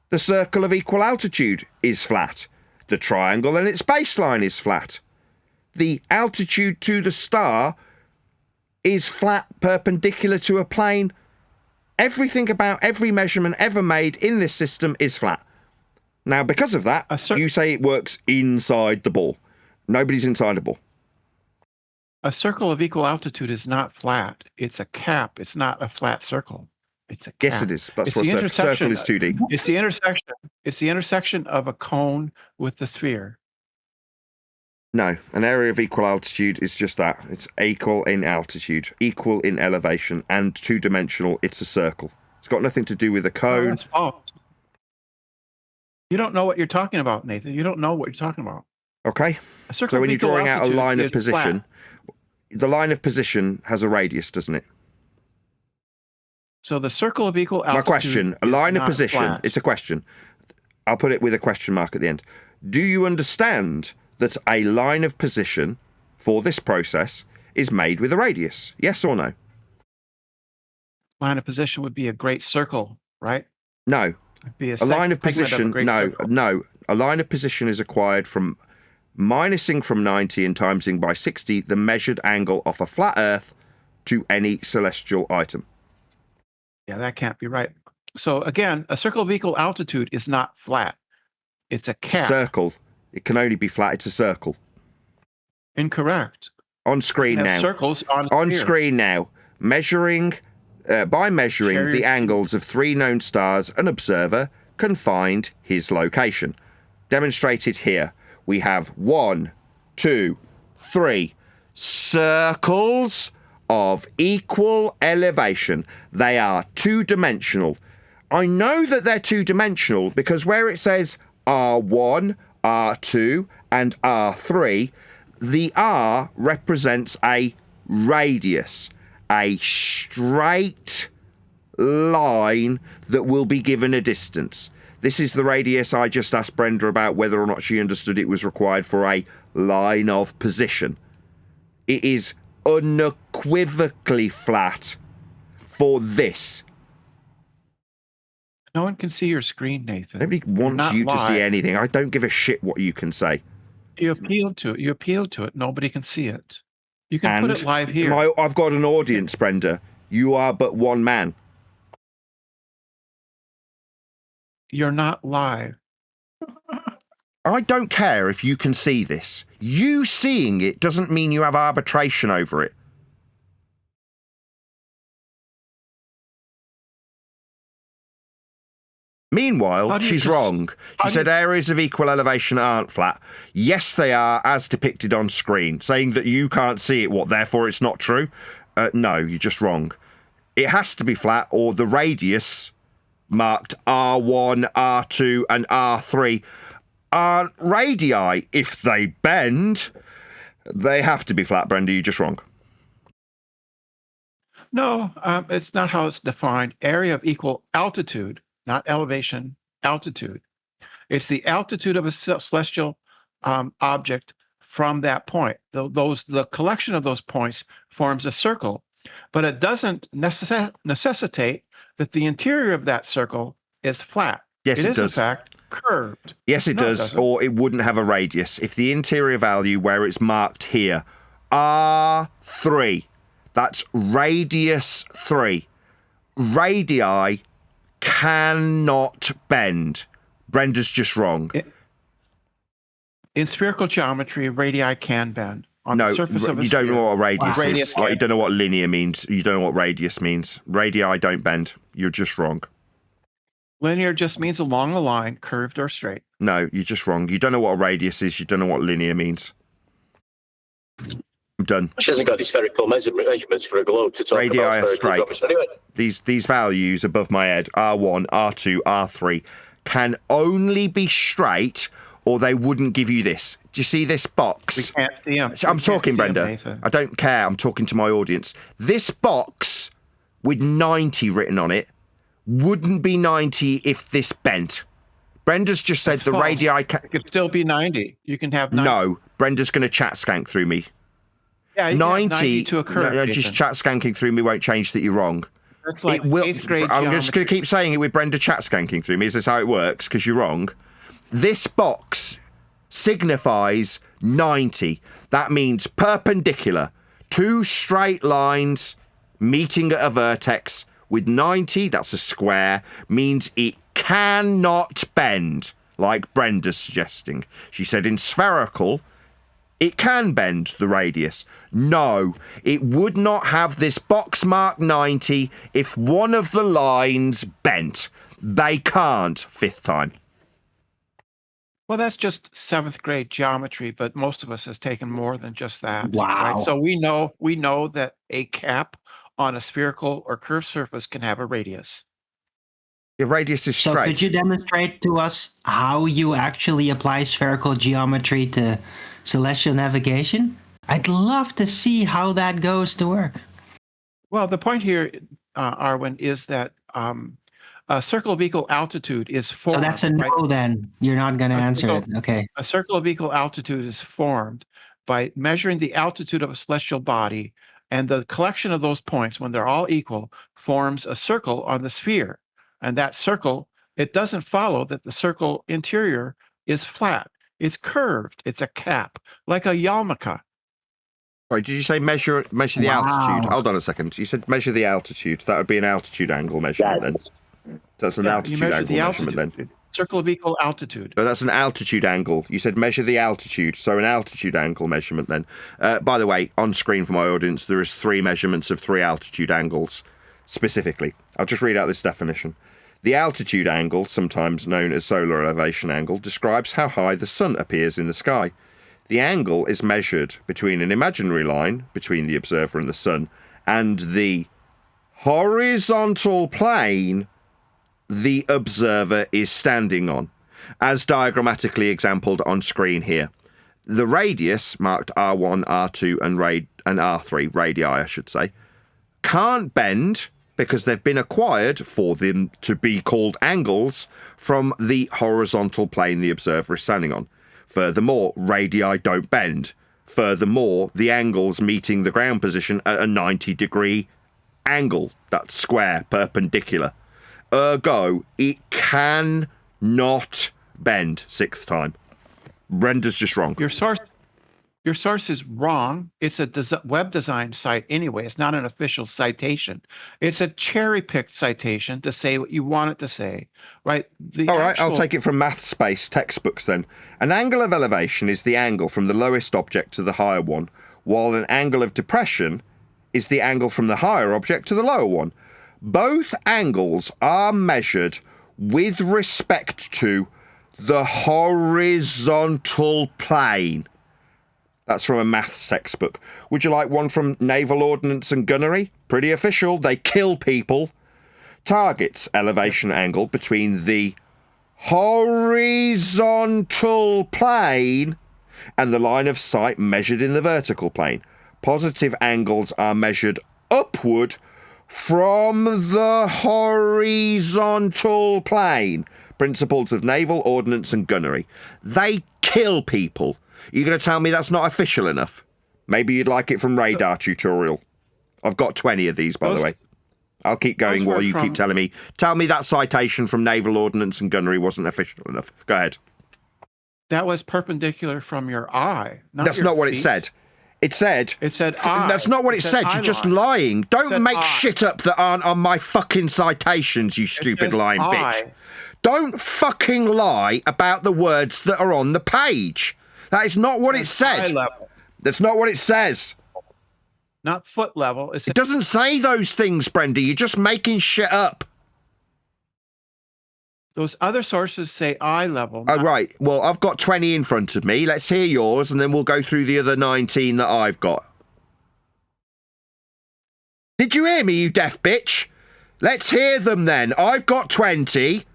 The circle of equal altitude is flat. The triangle and its baseline is flat. The altitude to the star is flat, perpendicular to a plane. Everything about every measurement ever made in this system is flat. Now, because of that, you say it works inside the ball. Nobody's inside a ball. A circle of equal altitude is not flat. It's a cap. It's not a flat circle. It's a cap. Yes, it is. That's what circle is 2D. It's the intersection. It's the intersection of a cone with the sphere. No, an area of equal altitude is just that. It's equal in altitude, equal in elevation, and two-dimensional. It's a circle. It's got nothing to do with a cone. That's false. You don't know what you're talking about, Nathan. You don't know what you're talking about. Okay. So when you're drawing out a line of position, the line of position has a radius, doesn't it? So the circle of equal altitude. My question, a line of position, flat. it's a question. I'll put it with a question mark at the end. Do you understand that a line of position for this process is made with a radius? Yes or no? Line of position would be a great circle, right? No. Be a line of position, no. A line of position is acquired from minusing from 90 and timesing by 60 the measured angle off a flat Earth to any celestial item. Yeah, that can't be right. So again, a circle of equal altitude is not flat. It's a cap. Circle. It can only be flat. It's a circle. Incorrect. On screen now. Circles on screen now. Measuring, by measuring the angles of 3 known stars, an observer can find his location. Demonstrated here. We have 1, 2, 3 circles of equal elevation. They are two-dimensional. I know that they're two-dimensional because where it says R1, R2, and R3, the R represents a radius, a straight line that will be given a distance. This is the radius I just asked Brenda about whether or not she understood it was required for a line of position. It is unequivocally flat for this. No one can see your screen, Nathan. Nobody wants you to see anything. I don't give a shit what you can say. You appealed to it. You appealed to it. Nobody can see it. You can put it live here. I've got an audience, Brenda. You are but one man. You're not live. I don't care if you can see this. You seeing it doesn't mean you have arbitration over it. Meanwhile, she's wrong. She said areas of equal elevation aren't flat. Yes, they are, as depicted on screen. Saying that you can't see it, therefore it's not true? No, you're just wrong. It has to be flat, or the radius marked R1, R2, and R3 aren't radii. If they bend, they have to be flat, Brenda. You're just wrong. No, it's not how it's defined. Area of equal altitude, not elevation, altitude. It's the altitude of a celestial object from that point. The collection of those points forms a circle, but it doesn't necessitate that the interior of that circle is flat. Yes, it does. It is, in fact, curved. Yes, it does, or it wouldn't have a radius. If the interior value where it's marked here R3. That's radius 3. Radii cannot bend. Brenda's just wrong. In spherical geometry, radii can bend. On the surface of a you don't know what a radius Radius is. Like, you can. don't know what linear means. You don't know what radius means. Radii don't bend. You're just wrong. Linear just means along a line, curved or straight. No, you're just wrong. You don't know what a radius is. You don't know what linear means. I'm done. She hasn't got any spherical measurements for a globe to talk Radii about are spherical straight. geometry. Anyway, These values above my head, R1, R2, R3, can only be straight, or they wouldn't give you this. Do you see this box? We can't see them. I'm talking, Brenda. I don't care. I'm talking to my audience. This box with 90 written on it wouldn't be 90 if this bent. Brenda's just said the radii... It could still be 90. You can have 90. No, Brenda's going to chat skank through me. Yeah, 90 to a curve. No, just chat skanking through me won't change that you're wrong. That's like It will. 8th grade I'm just going to geometry. keep saying it with Brenda chat skanking through me. Is this how it works? Because you're wrong. This box signifies 90. That means perpendicular. Two straight lines meeting at a vertex with 90, that's a square, means it cannot bend, like Brenda's suggesting. She said in spherical, it can bend the radius. No, it would not have this box mark 90 if one of the lines bent. They can't, fifth time. Well, that's just 7th grade geometry, but most of us has taken more than just that. Wow. Right? So we know that a cap on a spherical or curved surface can have a radius. The radius is So straight. could you demonstrate to us how you actually apply spherical geometry to celestial navigation? I'd love to see how that goes to work. Well, the point here, Arwen, is that a circle of equal altitude is formed. So that's a no right? then. You're not going to answer it. Okay. A circle of equal altitude is formed by measuring the altitude of a celestial body, and the collection of those points, when they're all equal, forms a circle on the sphere. And that circle, it doesn't follow that the circle interior is flat. It's curved. It's a cap, like a yarmulke. Sorry, did you say measure the altitude? Hold on a second. You said measure the altitude. That would be an altitude angle measurement then. That's an altitude angle measurement then. Circle of equal altitude. No, that's an altitude angle. You said measure the altitude, so an altitude angle measurement then. By the way, on screen for my audience, there is 3 measurements of 3 altitude angles specifically. I'll just read out this definition. The altitude angle, sometimes known as solar elevation angle, describes how high the sun appears in the sky. The angle is measured between an imaginary line between the observer and the sun and the horizontal plane the observer is standing on, as diagrammatically exampled on screen here. The radius, marked R1, R2, and R3, radii I should say, can't bend because they've been acquired for them to be called angles from the horizontal plane the observer is standing on. Furthermore, radii don't bend. Furthermore, the angles meeting the ground position at a 90-degree angle, that's square, perpendicular. Ergo, it cannot bend, 6th time. Brenda's just wrong. Your source is wrong. It's a web design site anyway. It's not an official citation. It's a cherry-picked citation to say what you want it to say, right? All right, I'll take it from Math Space textbooks then. An angle of elevation is the angle from the lowest object to the higher one, while an angle of depression is the angle from the higher object to the lower one. Both angles are measured with respect to the horizontal plane. That's from a maths textbook. Would you like one from Naval Ordnance and Gunnery? Pretty official. They kill people. Targets elevation angle between the horizontal plane and the line of sight measured in the vertical plane. Positive angles are measured upward from the horizontal plane. Principles of Naval Ordnance and Gunnery. They kill people. You're going to tell me that's not official enough? Maybe you'd like it from Radar Tutorial. I've got 20 of these, by the way. I'll keep going while you keep telling me. Tell me that citation from Naval Ordnance and Gunnery wasn't official enough. Go ahead. That was perpendicular from your eye. That's not what it said. It said I. That's not what it said. You're just lying. Don't make shit up that aren't on my fucking citations, you stupid lying bitch. Don't fucking lie about the words that are on the page. That is not what it said. That's not what it says. Not foot level. It doesn't say those things, Brenda. You're just making shit up. Those other sources say eye level. Oh, right. Well, I've got 20 in front of me. Let's hear yours, and then we'll go through the other 19 that I've got. Did you hear me, you deaf bitch? Let's hear them then. I've got 20.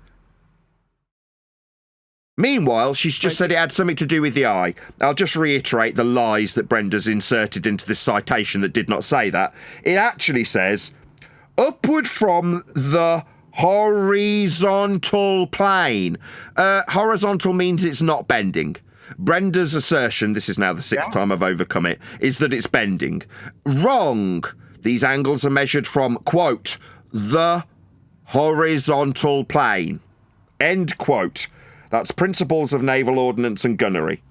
Meanwhile, she's just said it had something to do with the eye. I'll just reiterate the lies that Brenda's inserted into this citation that did not say that. It actually says, upward from the horizontal plane. Horizontal means it's not bending. Brenda's assertion, this is now the sixth time I've overcome it, is that it's bending. Wrong. These angles are measured from, quote, the horizontal plane. End quote. That's Principles of Naval Ordnance and Gunnery.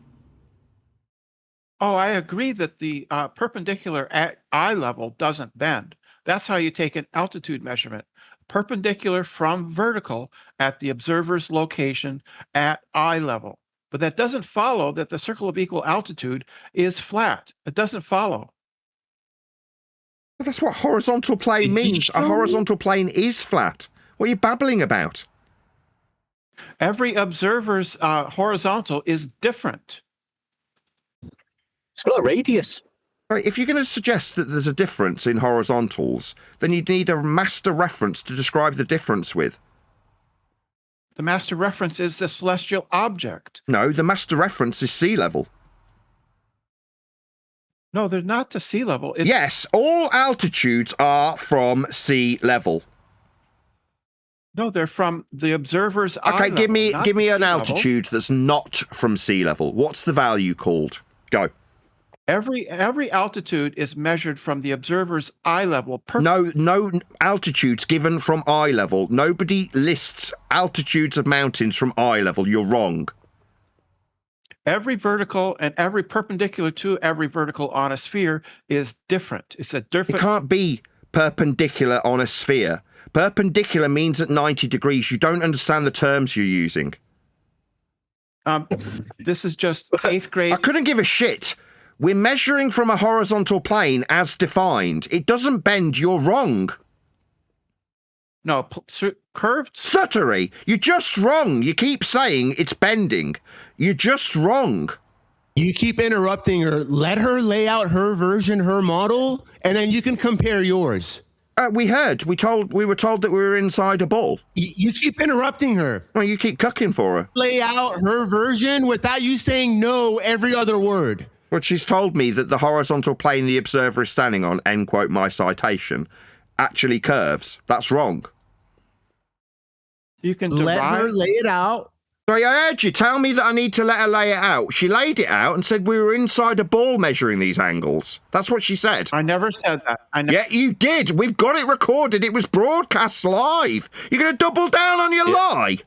Oh, I agree that the perpendicular at eye level doesn't bend. That's how you take an altitude measurement. Perpendicular from vertical at the observer's location at eye level. But that doesn't follow that the circle of equal altitude is flat. It doesn't follow. But that's what horizontal plane means. A horizontal plane is flat. What are you babbling about? Every observer's horizontal is different. It's got a radius. Right, if you're going to suggest that there's a difference in horizontals, then you'd need a master reference to describe the difference with. The master reference is the celestial object. No, the master reference is sea level. No, they're not to sea level. Yes, all altitudes are from sea level. No, they're from the observer's eye Okay, level, give me an level. altitude that's not from sea level. What's the value called? Go. Every altitude is measured from the observer's eye level. No altitudes given from eye level. Nobody lists altitudes of mountains from eye level. You're wrong. Every vertical and every perpendicular to every vertical on a sphere is different. It's a different. It can't be perpendicular on a sphere. Perpendicular means at 90 degrees. You don't understand the terms you're using. This is just 8th grade. I couldn't give a shit. We're measuring from a horizontal plane as defined. It doesn't bend. You're wrong. No, curved. Stuttery. You're just wrong. You keep saying it's bending. You're just wrong. You keep interrupting her. Let her lay out her version, her model, and then you can compare yours. We were told that we were inside a ball. You keep interrupting her. Well, you keep cucking for her. Lay out her version without you saying no every other word. Well, she's told me that the horizontal plane the observer is standing on, end quote my citation, actually curves. That's wrong. You can let her lay it out. Sorry, I heard you. Tell me that I need to let her lay it out. She laid it out and said we were inside a ball measuring these angles. That's what she said. I never said that. Yeah, you did. We've got it recorded. It was broadcast live. You're going to double down on your lie?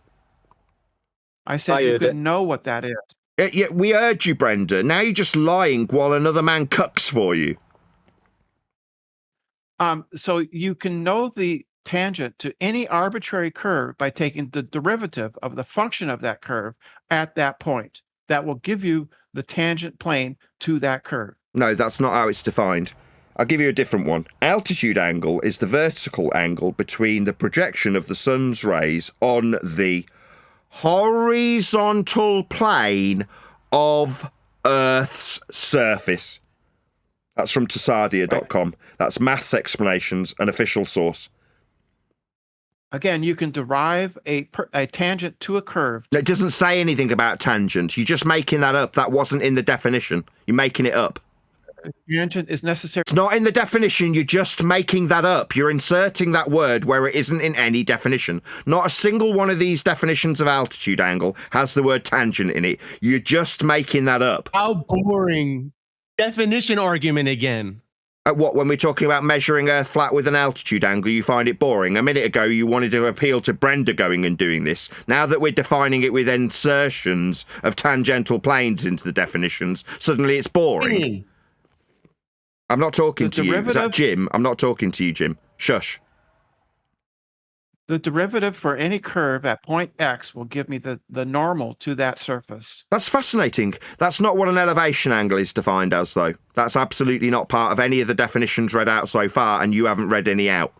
I said you could know what that is. Yeah, we heard you, Brenda. Now you're just lying while another man cucks for you. So you can know the tangent to any arbitrary curve by taking the derivative of the function of that curve at that point. That will give you the tangent plane to that curve. No, that's not how it's defined. I'll give you a different one. Altitude angle is the vertical angle between the projection of the sun's rays on the horizontal plane of Earth's surface. That's from Tasadia.com. That's Maths Explanations, an official source. Again, you can derive a tangent to a curve. It doesn't say anything about tangent. You're just making that up. That wasn't in the definition. You're making it up. Tangent is necessary. It's not in the definition. You're just making that up. You're inserting that word where it isn't in any definition. Not a single one of these definitions of altitude angle has the word tangent in it. You're just making that up. How boring. Definition argument again. What, when we're talking about measuring Earth flat with an altitude angle, you find it boring? A minute ago, you wanted to appeal to Brenda going and doing this. Now that we're defining it with insertions of tangential planes into the definitions, suddenly it's boring. I'm not talking to you. Is that derivative- Jim? I'm not talking to you, Jim. Shush. The derivative for any curve at point X will give me the normal to that surface. That's fascinating. That's not what an elevation angle is defined as, though. That's absolutely not part of any of the definitions read out so far, and you haven't read any out.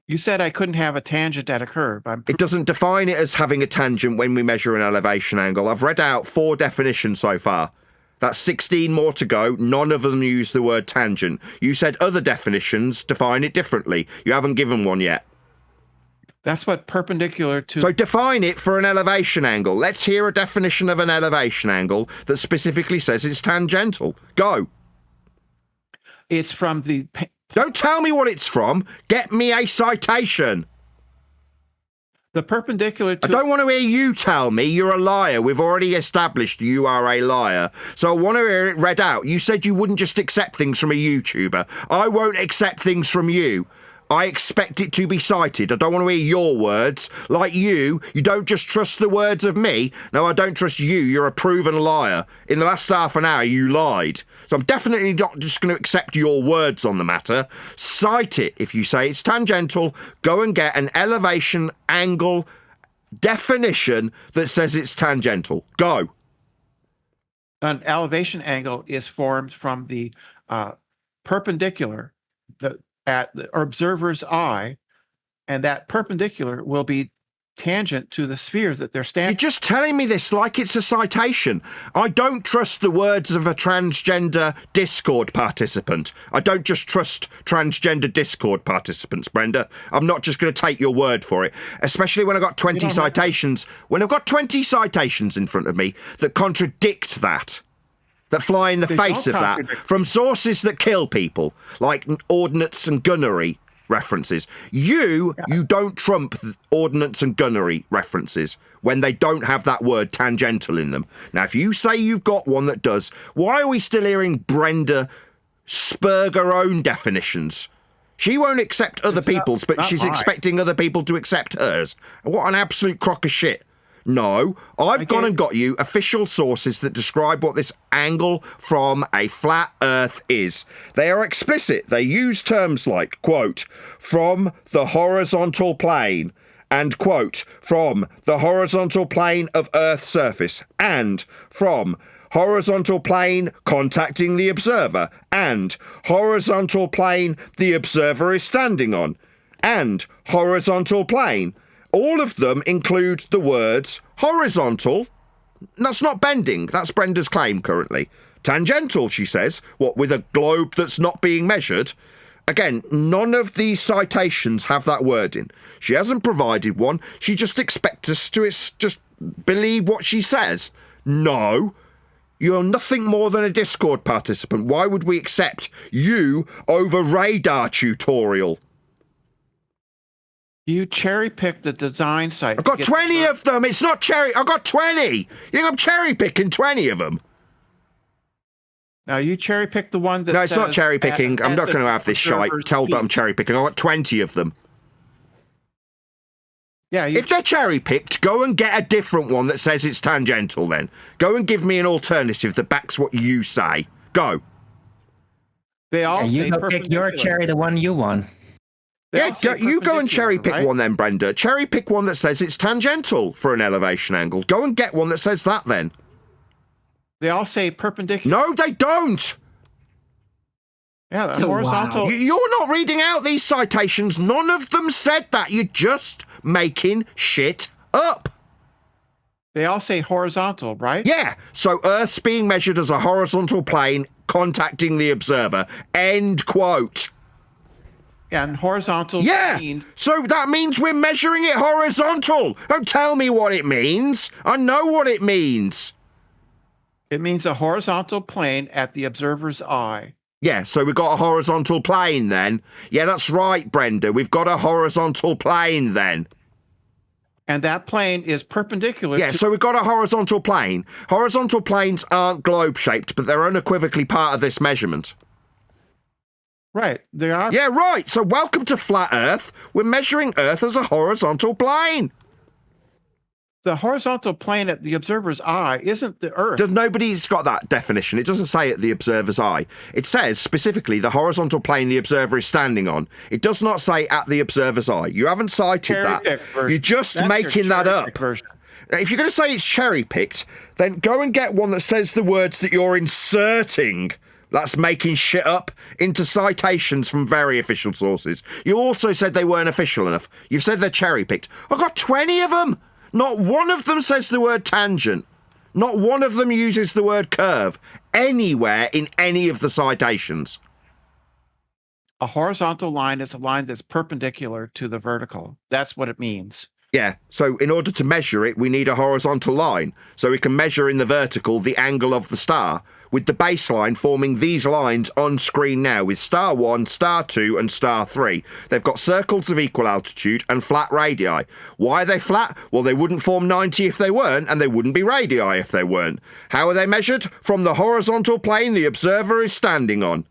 You said I couldn't have a tangent at a curve. It doesn't define it as having a tangent when we measure an elevation angle. I've read out 4 definitions so far. That's 16 more to go. None of them use the word tangent. You said other definitions define it differently. You haven't given one yet. That's what perpendicular to... So define it for an elevation angle. Let's hear a definition of an elevation angle that specifically says it's tangential. Go. It's from the... Don't tell me what it's from. Get me a citation. The perpendicular to... I don't want to hear you tell me. You're a liar. We've already established you are a liar. So I want to hear it read out. You said you wouldn't just accept things from a YouTuber. I won't accept things from you. I expect it to be cited. I don't want to hear your words. Like you don't just trust the words of me. No, I don't trust you. You're a proven liar. In the last half an hour, you lied. So I'm definitely not just going to accept your words on the matter. Cite it. If you say it's tangential, go and get an elevation angle definition that says it's tangential. Go. An elevation angle is formed from the perpendicular at the observer's eye, and that perpendicular will be tangent to the sphere that they're standing. You're just telling me this like it's a citation. I don't trust the words of a transgender Discord participant. I don't just trust transgender Discord participants, Brenda. I'm not just going to take your word for it, especially when I've got 20 citations. When I've got 20 citations in front of me that contradict that fly in the face of that, from sources that kill people, like ordnance and gunnery references. You don't trump ordnance and gunnery references when they don't have that word tangential in them. Now, if you say you've got one that does, why are we still hearing Brenda spurg her own definitions? She won't accept other people's, but she's expecting other people to accept hers. What an absolute crock of shit. No, I've gone and got you official sources that describe what this angle from a flat Earth is. They are explicit. They use terms like, quote, from the horizontal plane, and, quote, from the horizontal plane of Earth's surface, and from horizontal plane contacting the observer, and horizontal plane the observer is standing on, and horizontal plane. All of them include the words horizontal. That's not bending. That's Brenda's claim currently. Tangential, she says. What, with a globe that's not being measured? Again, none of these citations have that word in. She hasn't provided one. She just expects us to just believe what she says. No. You're nothing more than a Discord participant. Why would we accept you over radar tutorial? You cherry-picked the design site. I've got 20 of them. It's not cherry. I've got 20. You think I'm cherry-picking 20 of them? Now, you cherry-picked the one that No, it's not cherry-picking. I'm not going to have this shite. Tell that I'm cherry-picking. I've got 20 of them. Yeah. If they're cherry-picked, go and get a different one that says it's tangential then. Go and give me an alternative that backs what you say. Go. They all you go pick your cherry, the one you want. Yeah, you go and cherry pick one then, Brenda. Cherry pick one that says it's tangential for an elevation angle. Go and get one that says that then. They all say perpendicular. No, they don't. Yeah, the horizontal. Wow. You're not reading out these citations. None of them said that. You're just making shit up. They all say horizontal, right? Yeah. So Earth's being measured as a horizontal plane contacting the observer. End quote. And horizontal means... So that means we're measuring it horizontal. Don't tell me what it means. I know what it means. It means a horizontal plane at the observer's eye. Yeah, so we've got a horizontal plane then. Yeah, that's right, Brenda. We've got a horizontal plane then. And that plane is perpendicular Yeah, so we've got a horizontal plane. Horizontal planes aren't globe-shaped, but they're unequivocally part of this measurement. Right, they are. Yeah, right. So welcome to Flat Earth. We're measuring Earth as a horizontal plane. The horizontal plane at the observer's eye isn't the Earth. Nobody's got that definition. It doesn't say at the observer's eye. It says specifically the horizontal plane the observer is standing on. It does not say at the observer's eye. You haven't cited that. You're just making that up. If you're going to say it's cherry-picked, then go and get one that says the words that you're inserting. That's making shit up into citations from very official sources. You also said they weren't official enough. You've said they're cherry-picked. I've got 20 of them. Not one of them says the word tangent. Not one of them uses the word curve anywhere in any of the citations. A horizontal line is a line that's perpendicular to the vertical. That's what it means. Yeah, so in order to measure it, we need a horizontal line. So we can measure in the vertical the angle of the star, with the baseline forming these lines on screen now, with star 1, star 2, and star 3. They've got circles of equal altitude and flat radii. Why are they flat? Well, they wouldn't form 90 if they weren't, and they wouldn't be radii if they weren't. How are they measured? From the horizontal plane the observer is standing on.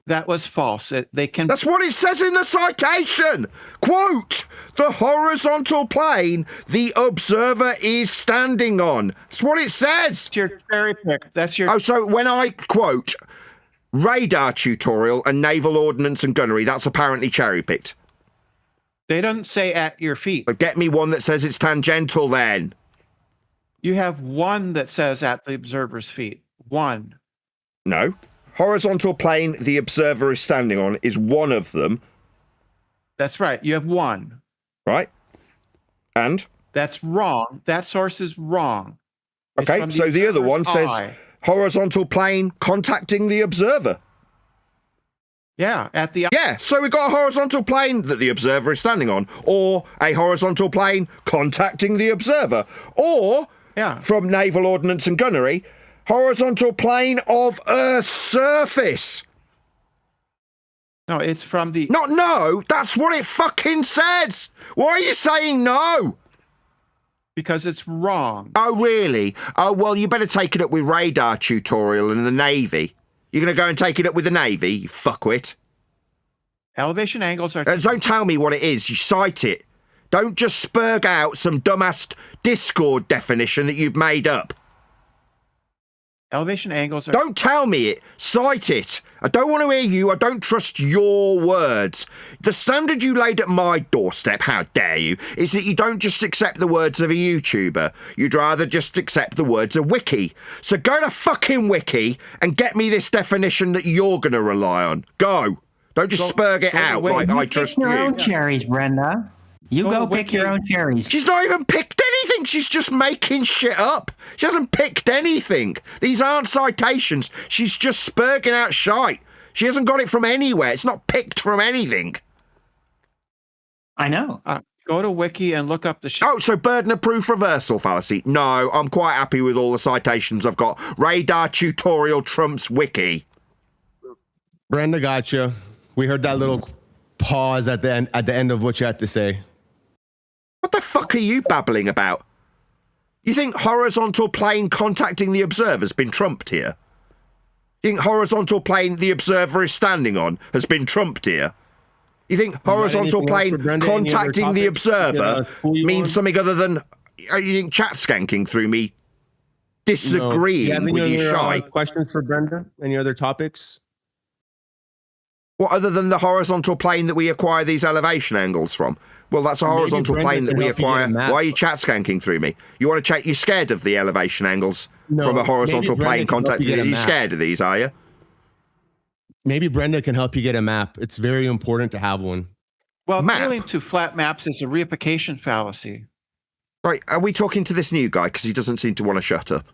That was false. That's what it says in the citation. Quote, the horizontal plane the observer is standing on. That's what it says. That's your cherry pick. That's your... Oh, so when I quote radar tutorial and naval ordnance and gunnery, that's apparently cherry-picked. They don't say at your feet. But get me one that says it's tangential then. You have one that says at the observer's feet. One. No. Horizontal plane the observer is standing on is one of them. That's right. You have one. Right. And? That's wrong. That source is wrong. Okay, so the other one says horizontal plane contacting the observer. Yeah, at the... Yeah, so we've got a horizontal plane that the observer is standing on, or a horizontal plane contacting the observer, or, from naval ordnance and gunnery, horizontal plane of Earth's surface. No, it's from the... No, that's what it fucking says. Why are you saying no? Because it's wrong. Oh, really? Oh, well, you better take it up with radar tutorial in the Navy. You're going to go and take it up with the Navy, you fuckwit? Elevation angles are... Don't tell me what it is. You cite it. Don't just spurg out some dumbass Discord definition that you've made up. Elevation angles are... Don't tell me it. Cite it. I don't want to hear you. I don't trust your words. The standard you laid at my doorstep, how dare you, is that you don't just accept the words of a YouTuber. You'd rather just accept the words of Wiki. So go to fucking Wiki and get me this definition that you're going to rely on. Go. Don't just spurg it out like I trust you. Pick your own cherries, Brenda. You go pick your own cherries. She's not even picked anything. She's just making shit up. She hasn't picked anything. These aren't citations. She's just spurging out shite. She hasn't got it from anywhere. It's not picked from anything. I know. Go to Wiki and look up the shit. Oh, so burden of proof reversal fallacy. No, I'm quite happy with all the citations I've got. Radar tutorial trumps Wiki. Brenda gotcha. We heard that little pause at the end of what you had to say. What the fuck are you babbling about? You think horizontal plane contacting the observer's been trumped here? You think horizontal plane the observer is standing on has been trumped here? You think horizontal plane contacting the observer means something other than you think chat skanking through me disagreeing with your shite? Questions for Brenda? Any other topics? What other than the horizontal plane that we acquire these elevation angles from? Well, that's a horizontal plane that we acquire. Why are you chat skanking through me? You want to check? You're scared of the elevation angles from a horizontal plane contacting you? Are you scared of these, are you? Maybe Brenda can help you get a map. It's very important to have one. Well, appealing to flat maps is a reification fallacy. Right, are we talking to this new guy? Because he doesn't seem to want to shut up.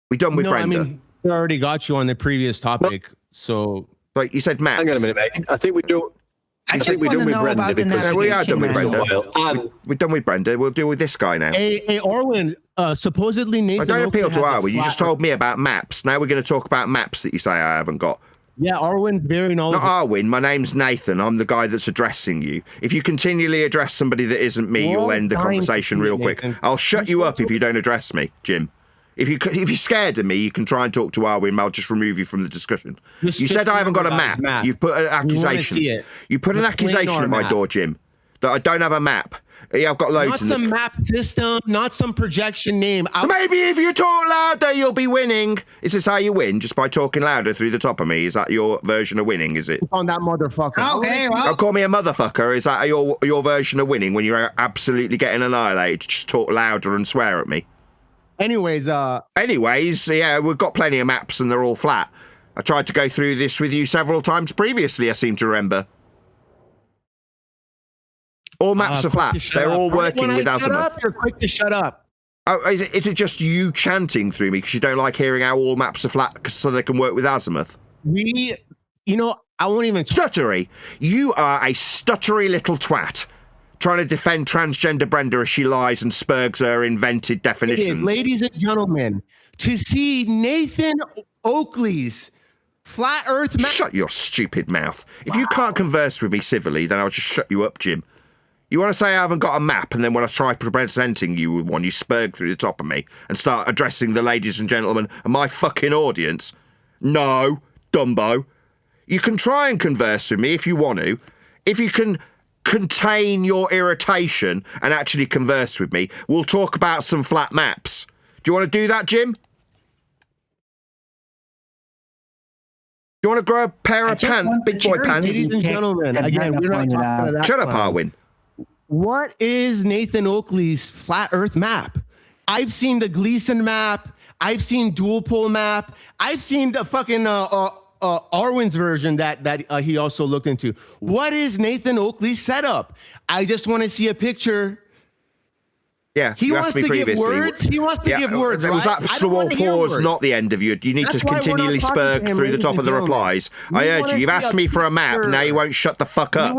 We done with Brenda? I mean, we already got you on the previous topic, so... Like you said, Matt. Hang on a minute, mate. I think we do. I think we're done with Brenda because we are done with Brenda. We're done with Brenda. We'll deal with this guy now. Hey, Orwin. Supposedly Nathan. I don't appeal to Arwin. You just told me about maps. Now we're going to talk about maps that you say I haven't got. Yeah, Arwin's very knowledgeable. Not Arwin. My name's Nathan. I'm the guy that's addressing you. If you continually address somebody that isn't me, you'll end the conversation real quick. I'll shut you up if you don't address me, Jim. If you're scared of me, you can try and talk to Arwin, and I'll just remove you from the discussion. You said I haven't got a map. You've put an accusation. You put an accusation at my door, Jim. that I don't have a map. Yeah, I've got loads. Not some map system, not some projection name. Maybe if you talk louder, you'll be winning. Is this how you win? Just by talking louder through the top of me? Is that your version of winning, is it? On that motherfucker. Okay, well. Call me a motherfucker. Is that your version of winning when you're absolutely getting annihilated? Just talk louder and swear at me. Anyways, yeah, we've got plenty of maps and they're all flat. I tried to go through this with you several times previously, I seem to remember. All maps are flat. They're all working with azimuth. You're quick to shut up. Oh, is it just you chanting through me because you don't like hearing how all maps are flat so they can work with azimuth? I won't even... Stuttery. You are a stuttery little twat. Trying to defend transgender Brenda as she lies and spurgs her invented definitions. Ladies and gentlemen, to see Nathan Oakley's flat earth map... Shut your stupid mouth. If you can't converse with me civilly, then I'll just shut you up, Jim. You want to say I haven't got a map, and then when I try presenting you with one, you spurg through the top of me and start addressing the ladies and gentlemen and my fucking audience? No, Dumbo. You can try and converse with me if you want to. If you can contain your irritation and actually converse with me, we'll talk about some flat maps. Do you want to do that, Jim? Do you want to grow a pair of big boy pants? Ladies and gentlemen, again, we're not talking to that. Shut up, Arwin. What is Nathan Oakley's flat earth map? I've seen the Gleason map. I've seen dual pole map. I've seen the fucking Arwin's version that he also looked into. What is Nathan Oakley's setup? I just want to see a picture. Yeah, he wants to give words. He wants to give words. Was that small pause, not the end of you? You need to continually spurg through the top of the replies. I heard you. You've asked me for a map. Now you won't shut the fuck up.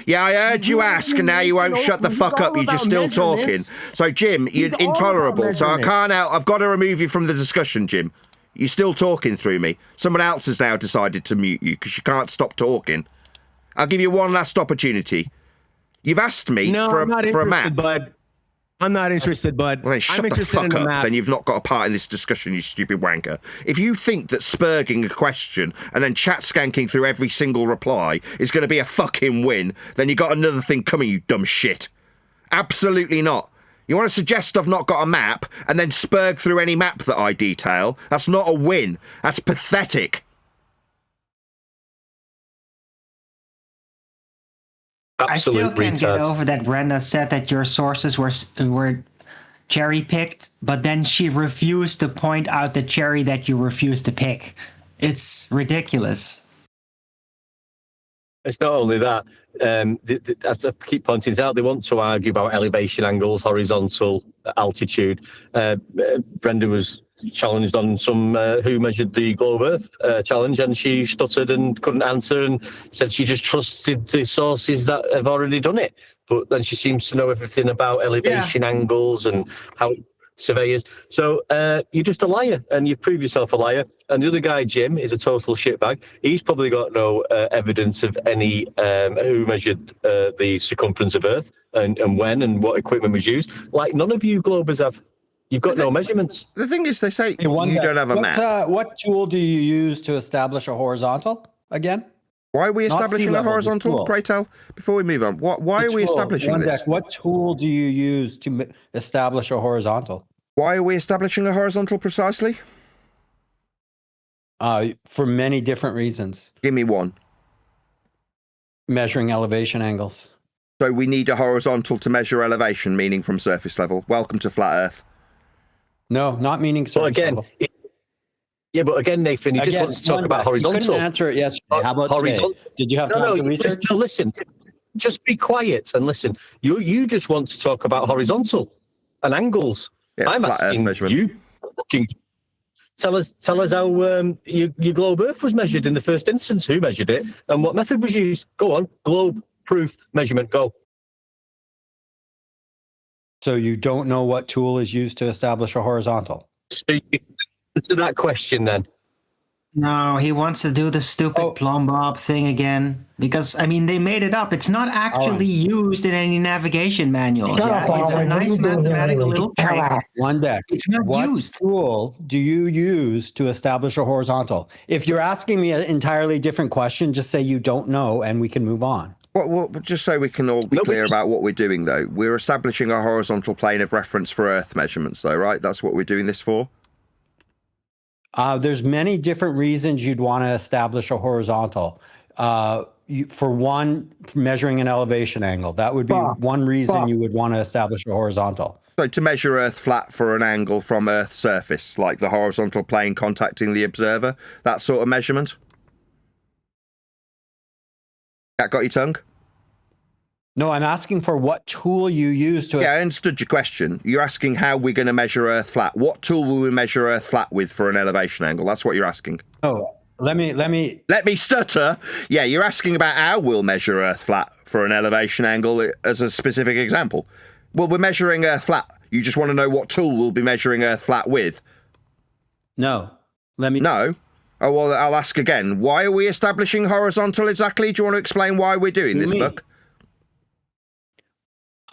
Yeah, I heard you ask, and now you won't shut the fuck up. You're just still talking. So, Jim, you're intolerable. So I can't out. I've got to remove you from the discussion, Jim. You're still talking through me. Someone else has now decided to mute you because you can't stop talking. I'll give you one last opportunity. You've asked me for a map. Bud. I'm not interested, bud. Well, then shut the fuck up, then you've not got a part in this discussion, you stupid wanker. If you think that spurging a question and then chat skanking through every single reply is going to be a fucking win, then you got another thing coming, you dumb shit. Absolutely not. You want to suggest I've not got a map and then spurg through any map that I detail? That's not a win. That's pathetic. Absolute I still can't get over that Brenda said that your sources were cherry-picked, but then she refused to point out the cherry that you refused to pick. It's ridiculous. It's not only that. As I keep pointing out, they want to argue about elevation angles, horizontal, altitude. Brenda was challenged on some who measured the globe Earth challenge, and she stuttered and couldn't answer and said she just trusted the sources that have already done it. But then she seems to know everything about elevation angles and how surveyors. So you're just a liar, and you've proved yourself a liar. And the other guy, Jim, is a total shitbag. He's probably got no evidence of any who measured the circumference of Earth and when and what equipment was used. Like none of you Globers have. You've got no measurements. The thing is, they say you don't have a map. What tool do you use to establish a horizontal again? Why are we establishing a horizontal, pray tell, before we move on? Why are we establishing this? What tool do you use to establish a horizontal? Why are we establishing a horizontal precisely? For many different reasons. Give me one. Measuring elevation angles. So we need a horizontal to measure elevation, meaning from surface level. Welcome to Flat Earth. No, not meaning surface level. Yeah, but again, Nathan, he just wants to talk about horizontal. You couldn't answer it yesterday. How about today? Did you have time to research? Listen. Just be quiet and listen. You just want to talk about horizontal and angles. Yeah, I'm asking you. Tell us how your globe Earth was measured in the first instance. Who measured it and what method was used? Go on, globe proof measurement. Go. So you don't know what tool is used to establish a horizontal? So answer that question then. No, he wants to do the stupid plumb bob thing again. Because, I mean, they made it up. It's not actually used in any navigation manuals. It's a nice mathematical little trick. One deck. It's not used. What tool do you use to establish a horizontal? If you're asking me an entirely different question, just say you don't know and we can move on. Well, just so we can all be clear about what we're doing, though. We're establishing a horizontal plane of reference for Earth measurements, though, right? That's what we're doing this for? There's many different reasons you'd want to establish a horizontal. For one, measuring an elevation angle. That would be one reason you would want to establish a horizontal. So to measure Earth flat for an angle from Earth's surface, like the horizontal plane contacting the observer, that sort of measurement? That got your tongue? No, I'm asking for what tool you use to... Yeah, I understood your question. You're asking how we're going to measure Earth flat. What tool will we measure Earth flat with for an elevation angle? That's what you're asking. Oh, let me stutter. Yeah, you're asking about how we'll measure Earth flat for an elevation angle as a specific example. Well, we're measuring Earth flat. You just want to know what tool we'll be measuring Earth flat with. No. No? Oh, well, I'll ask again. Why are we establishing horizontal exactly? Do you want to explain why we're doing this, Buck?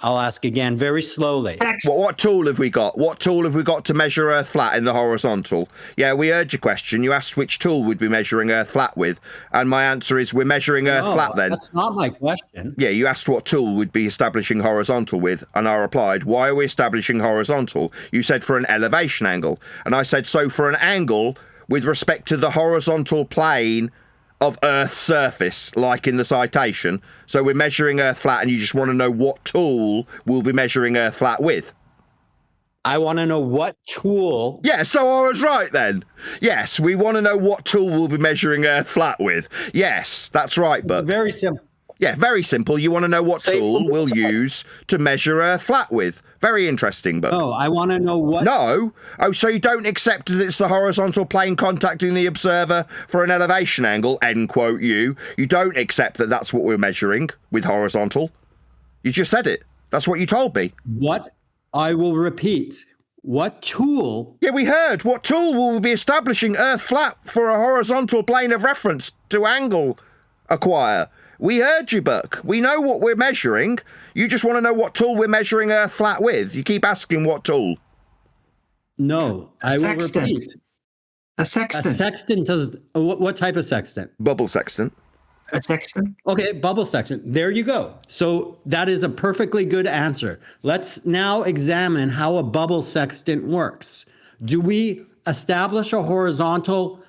I'll ask again very slowly. What tool have we got? What tool have we got to measure Earth flat in the horizontal? Yeah, we heard your question. You asked which tool we'd be measuring Earth flat with. And my answer is we're measuring Earth flat then. That's not my question. Yeah, you asked what tool we'd be establishing horizontal with. And I replied, why are we establishing horizontal? You said for an elevation angle. And I said, so for an angle with respect to the horizontal plane of Earth's surface, like in the citation. So we're measuring Earth flat, and you just want to know what tool we'll be measuring Earth flat with. I want to know what tool... Yeah, so I was right then. Yes, we want to know what tool we'll be measuring Earth flat with. Yes, that's right, but... Very simple. Yeah, very simple. You want to know what tool we'll use to measure Earth flat with. Very interesting, but... No, I want to know what... No? Oh, so you don't accept that it's the horizontal plane contacting the observer for an elevation angle, end quote you. You don't accept that that's what we're measuring with horizontal. You just said it. That's what you told me. What? I will repeat. What tool? Yeah, we heard. What tool will we be establishing Earth flat for a horizontal plane of reference to angle acquire? We heard you, Buck. We know what we're measuring. You just want to know what tool we're measuring Earth flat with. You keep asking what tool. No, I will repeat. A sextant. A sextant does... What type of sextant? Bubble sextant. A sextant? Okay, bubble sextant. There you go. So that is a perfectly good answer. Let's now examine how a bubble sextant works. Do we establish a horizontal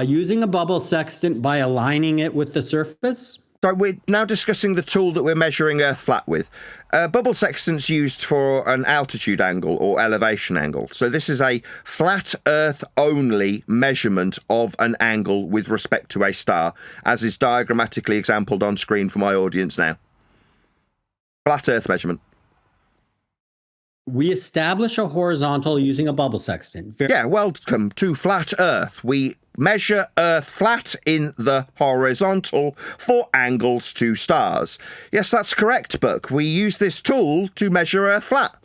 using a bubble sextant by aligning it with the surface? So we're now discussing the tool that we're measuring Earth flat with. Bubble sextant's used for an altitude angle or elevation angle. So this is a flat Earth only measurement of an angle with respect to a star, as is diagrammatically exampled on screen for my audience now. Flat Earth measurement. We establish a horizontal using a bubble sextant. Yeah, welcome to Flat Earth. We measure Earth flat in the horizontal for angles to stars. Yes, that's correct, Buck. We use this tool to measure Earth flat.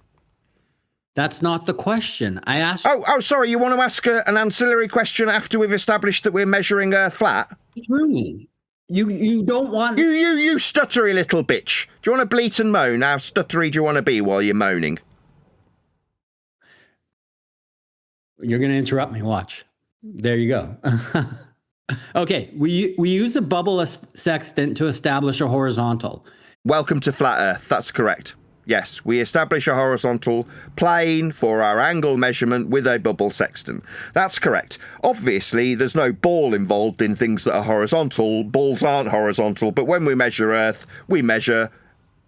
That's not the question. I asked... Oh, sorry. You want to ask an ancillary question after we've established that we're measuring Earth flat? Through me. You don't want... You stuttery little bitch. Do you want to bleat and moan? How stuttery do you want to be while you're moaning? You're going to interrupt me. Watch. There you go. Okay, we use a bubble sextant to establish a horizontal. Welcome to Flat Earth. That's correct. Yes, we establish a horizontal plane for our angle measurement with a bubble sextant. That's correct. Obviously, there's no ball involved in things that are horizontal. Balls aren't horizontal, but when we measure Earth, we measure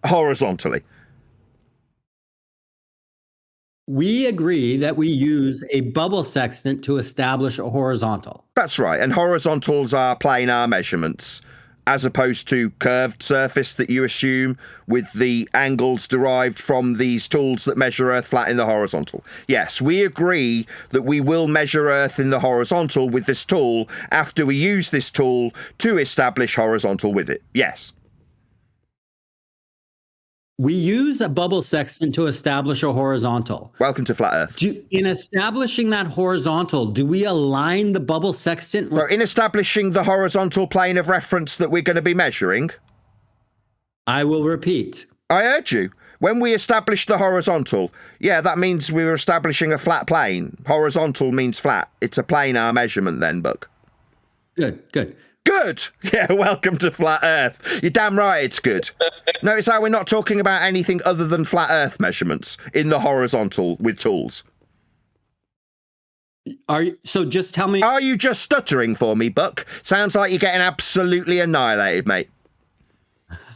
horizontally. We agree that we use a bubble sextant to establish a horizontal. That's right, and horizontals are planar measurements, as opposed to curved surface that you assume with the angles derived from these tools that measure Earth flat in the horizontal. Yes, we agree that we will measure Earth in the horizontal with this tool after we use this tool to establish horizontal with it. Yes. We use a bubble sextant to establish a horizontal. Welcome to Flat Earth. In establishing that horizontal, do we align the bubble sextant? So in establishing the horizontal plane of reference that we're going to be measuring? I will repeat. I heard you. When we establish the horizontal, yeah, that means we're establishing a flat plane. Horizontal means flat. It's a planar measurement then, Buck. Good. Good. Yeah, welcome to Flat Earth. You're damn right it's good. Notice how we're not talking about anything other than Flat Earth measurements in the horizontal with tools. So just tell me. Are you just stuttering for me, Buck? Sounds like you're getting absolutely annihilated, mate.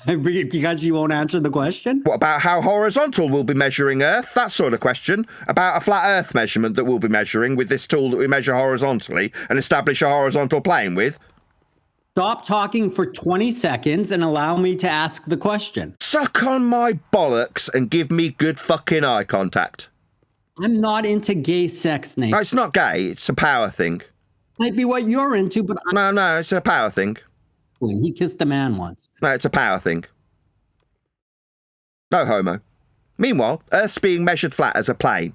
Because you won't answer the question? What about how horizontal we'll be measuring Earth? That sort of question. About a flat Earth measurement that we'll be measuring with this tool that we measure horizontally and establish a horizontal plane with. Stop talking for 20 seconds and allow me to ask the question. Suck on my bollocks and give me good fucking eye contact. I'm not into gay sex, Nate. No, it's not gay. It's a power thing. Might be what you're into, but... No, it's a power thing. He kissed a man once. No, it's a power thing. No homo. Meanwhile, Earth's being measured flat as a plane.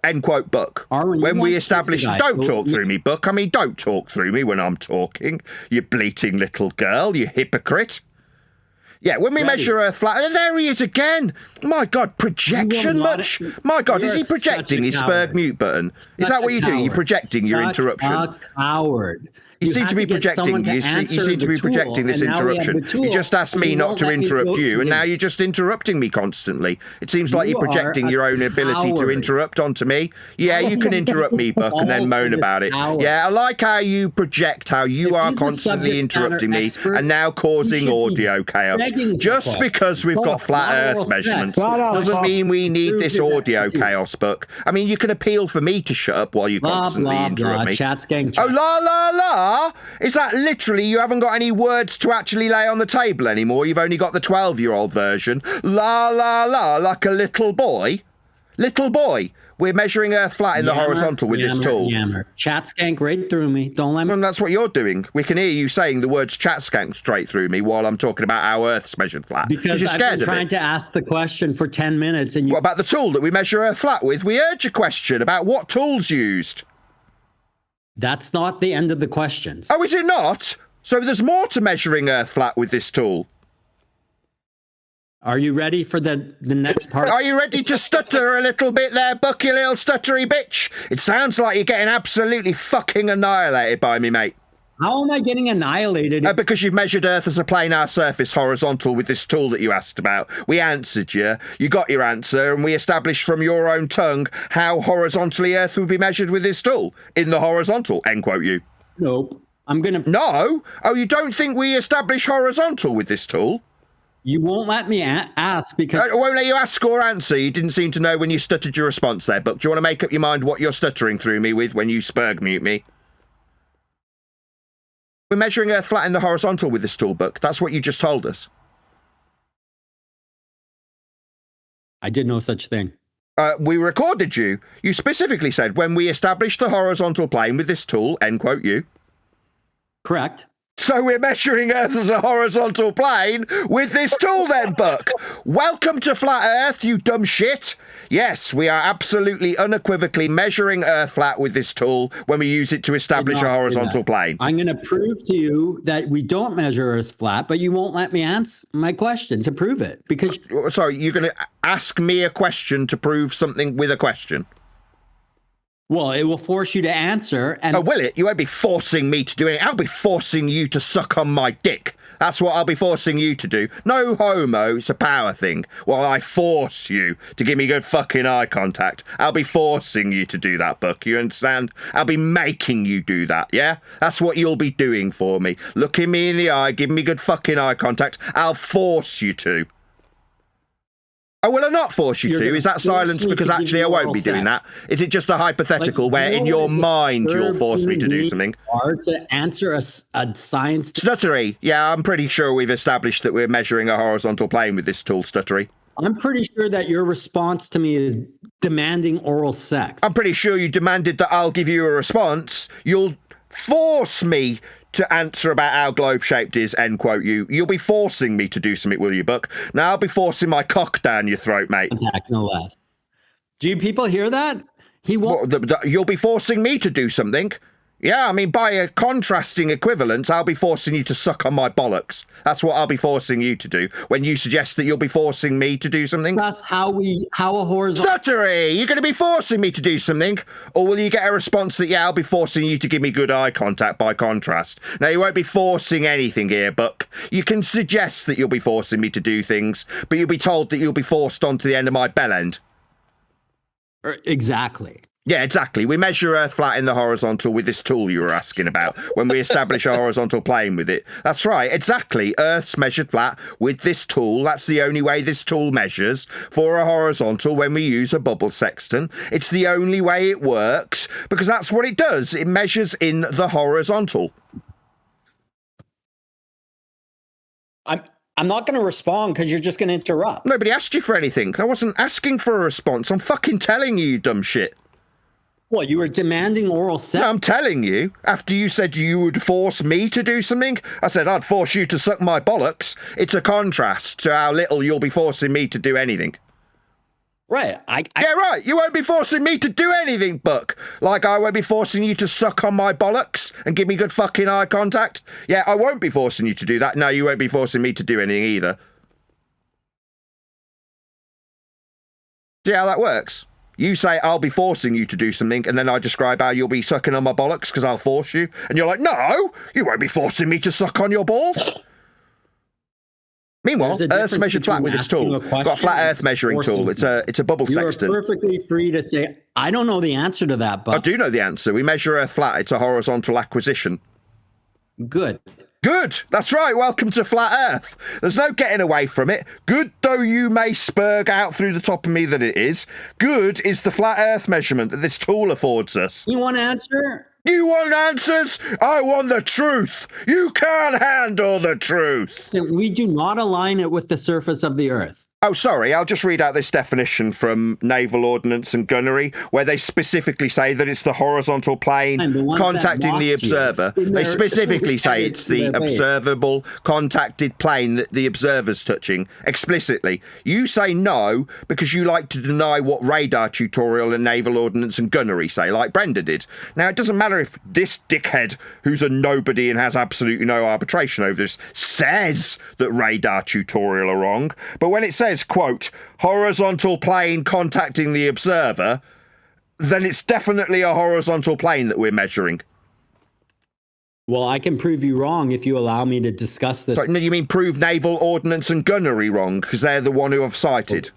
End quote, Buck. When we establish... Don't talk through me, Buck. I mean, don't talk through me when I'm talking. You bleating little girl, you hypocrite. Yeah, when we measure Earth flat... There he is again. My God, projection much? My God, is he projecting his Spurg mute button? Is that what you're doing? You're projecting your interruption? A coward. You seem to be projecting. You seem to be projecting this interruption. You just asked me not to interrupt you, and now you're just interrupting me constantly. It seems like you're projecting your own ability to interrupt onto me. Yeah, you can interrupt me, Buck, and then moan about it. Yeah, I like how you project how you are constantly interrupting me and now causing audio chaos. Just because we've got flat Earth measurements doesn't mean we need this audio chaos, Buck. I mean, you can appeal for me to shut up while you constantly interrupt me. Oh, la la la. Is that literally you haven't got any words to actually lay on the table anymore? You've only got the 12-year-old version. La la la, like a little boy. Little boy. We're measuring Earth flat in the horizontal with this tool. Chat skank right through me. Don't let me. Well, that's what you're doing. We can hear you saying the words chat skank straight through me while I'm talking about how Earth's measured flat. Because you're I've scared been trying to ask the question for 10 minutes. And you... What about the tool that we measure Earth flat with? We heard your question about what tool's used. That's not the end of the questions. Oh, is it not? So there's more to measuring Earth flat with this tool. Are you ready for the next part? Are you ready to stutter a little bit there, Buck, you little stuttery bitch? It sounds like you're getting absolutely fucking annihilated by me, mate. How am I getting annihilated? Because you've measured Earth as a planar surface horizontal with this tool that you asked about. We answered you. You got your answer, and we established from your own tongue how horizontally Earth would be measured with this tool. In the horizontal, end quote you. Nope. I'm going to... No? Oh, you don't think we establish horizontal with this tool? You won't let me ask because... I won't let you ask or answer. You didn't seem to know when you stuttered your response there, Buck. Do you want to make up your mind what you're stuttering through me with when you Spurg mute me? We're measuring Earth flat in the horizontal with this tool, Buck. That's what you just told us. I did no such thing. We recorded you. You specifically said, when we established the horizontal plane with this tool, end quote you. Correct. So we're measuring Earth as a horizontal plane with this tool then, Buck. Welcome to Flat Earth, you dumb shit. Yes, we are absolutely unequivocally measuring Earth flat with this tool when we use it to establish a horizontal plane. I'm going to prove to you that we don't measure Earth flat, but you won't let me answer my question to prove it. Because... Sorry, you're going to ask me a question to prove something with a question? Well, it will force you to answer. And oh, will it? You won't be forcing me to do it. I'll be forcing you to suck on my dick. That's what I'll be forcing you to do. No homo, it's a power thing. While I force you to give me good fucking eye contact, I'll be forcing you to do that, Buck. You understand? I'll be making you do that, yeah? That's what you'll be doing for me. Looking me in the eye, giving me good fucking eye contact. I'll force you to. Oh, will I not force you to? Is that silence because actually I won't be doing that? Is it just a hypothetical where in your mind you'll force me to do something? Or to answer a science... Stuttery. Yeah, I'm pretty sure we've established that we're measuring a horizontal plane with this tool, Stuttery. I'm pretty sure that your response to me is demanding oral sex. I'm pretty sure you demanded that I'll give you a response. You'll force me to answer about how globe-shaped is, end quote you. You'll be forcing me to do something, will you, Buck? Now I'll be forcing my cock down your throat, mate. No less. Do you people hear that? He won't... You'll be forcing me to do something? Yeah, I mean, by a contrasting equivalence, I'll be forcing you to suck on my bollocks. That's what I'll be forcing you to do when you suggest that you'll be forcing me to do something. That's how a horizontal... Stuttery! You're going to be forcing me to do something? Or will you get a response that, yeah, I'll be forcing you to give me good eye contact by contrast? No, you won't be forcing anything here, Buck. You can suggest that you'll be forcing me to do things, but you'll be told that you'll be forced onto the end of my bell end. Exactly. Yeah, exactly. We measure Earth flat in the horizontal with this tool you were asking about when we establish a horizontal plane with it. That's right, exactly. Earth's measured flat with this tool. That's the only way this tool measures for a horizontal when we use a bubble sextant. It's the only way it works because that's what it does. It measures in the horizontal. I'm not going to respond because you're just going to interrupt. Nobody asked you for anything. I wasn't asking for a response. I'm fucking telling you, dumb shit. Well, you were demanding oral sex. No, I'm telling you, after you said you would force me to do something, I said I'd force you to suck my bollocks. It's a contrast to how little you'll be forcing me to do anything. Right. Yeah, right. You won't be forcing me to do anything, Buck. Like I won't be forcing you to suck on my bollocks and give me good fucking eye contact. Yeah, I won't be forcing you to do that. No, you won't be forcing me to do anything either. See how that works? You say, I'll be forcing you to do something, and then I describe how you'll be sucking on my bollocks because I'll force you. And you're like, no, you won't be forcing me to suck on your balls. Meanwhile, Earth's measured flat with this tool. Got a flat Earth measuring tool. It's a bubble sextant. You're perfectly free to say, I don't know the answer to that, but... I do know the answer. We measure Earth flat. It's a horizontal acquisition. Good. Good. That's right. Welcome to Flat Earth. There's no getting away from it. Good though you may spurg out through the top of me that it is, good is the Flat Earth measurement that this tool affords us. You want to answer? You want answers? I want the truth. You can't handle the truth. We do not align it with the surface of the Earth. Oh, sorry, I'll just read out this definition from Naval Ordnance and Gunnery, where they specifically say that it's the horizontal plane contacting the observer. They specifically say it's the observable contacted plane that the observer's touching, explicitly. You say no because you like to deny what radar tutorial and Naval Ordnance and Gunnery say, like Brenda did. Now, it doesn't matter if this dickhead, who's a nobody and has absolutely no arbitration over this, says that radar tutorial are wrong, but when it says, quote, horizontal plane contacting the observer, then it's definitely a horizontal plane that we're measuring. Well, I can prove you wrong if you allow me to discuss this. Sorry, no, you mean prove Naval Ordnance and Gunnery wrong, because they're the one who have cited.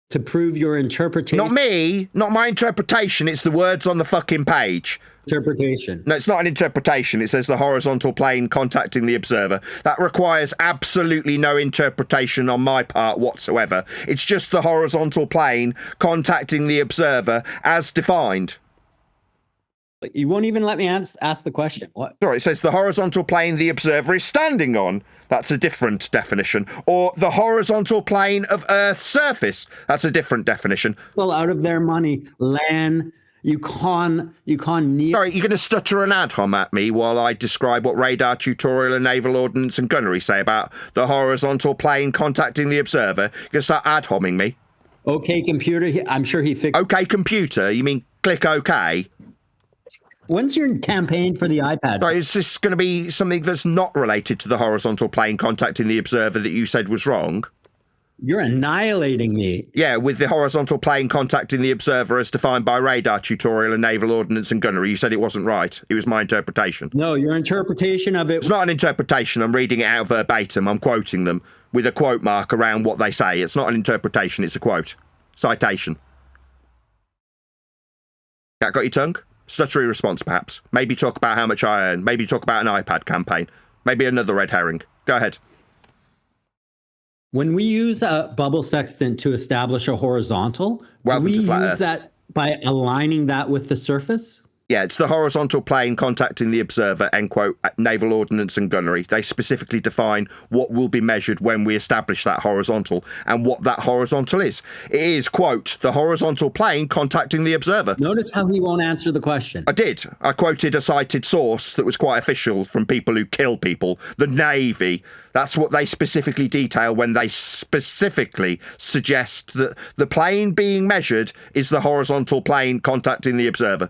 To prove your interpretation. Not me, not my interpretation, it's the words on the fucking page. Interpretation. No, it's not an interpretation. It says the horizontal plane contacting the observer. That requires absolutely no interpretation on my part whatsoever. It's just the horizontal plane contacting the observer as defined. You won't even let me ask the question. What? Sorry, it says the horizontal plane the observer is standing on. That's a different definition. Or the horizontal plane of Earth's surface. That's a different definition. Well, out of their money, land... You can't Sorry, you're going to stutter and ad hom at me while I describe what radar tutorial and Naval Ordnance and Gunnery say about the horizontal plane contacting the observer. You're going to start ad homming me. Okay, computer. I'm sure he fixed. Okay, computer. You mean click OK? When's your campaign for the iPad? Right, is this going to be something that's not related to the horizontal plane contacting the observer that you said was wrong? You're annihilating me. Yeah, with the horizontal plane contacting the observer as defined by radar tutorial and Naval Ordnance and Gunnery. You said it wasn't right. It was my interpretation. No, your interpretation of it... It's not an interpretation. I'm reading it out verbatim. I'm quoting them with a quote mark around what they say. It's not an interpretation. It's a quote. Citation. That got your tongue? Stuttery response, perhaps. Maybe talk about how much I earn. Maybe talk about an iPad campaign. Maybe another red herring. Go ahead. When we use a bubble sextant to establish a horizontal, do we use that by aligning that with the surface? Yeah, it's the horizontal plane contacting the observer, end quote, Naval Ordnance and Gunnery. They specifically define what will be measured when we establish that horizontal and what that horizontal is. It is, quote, the horizontal plane contacting the observer. Notice how he won't answer the question. I did. I quoted a cited source that was quite official from people who kill people, the Navy. That's what they specifically detail when they specifically suggest that the plane being measured is the horizontal plane contacting the observer.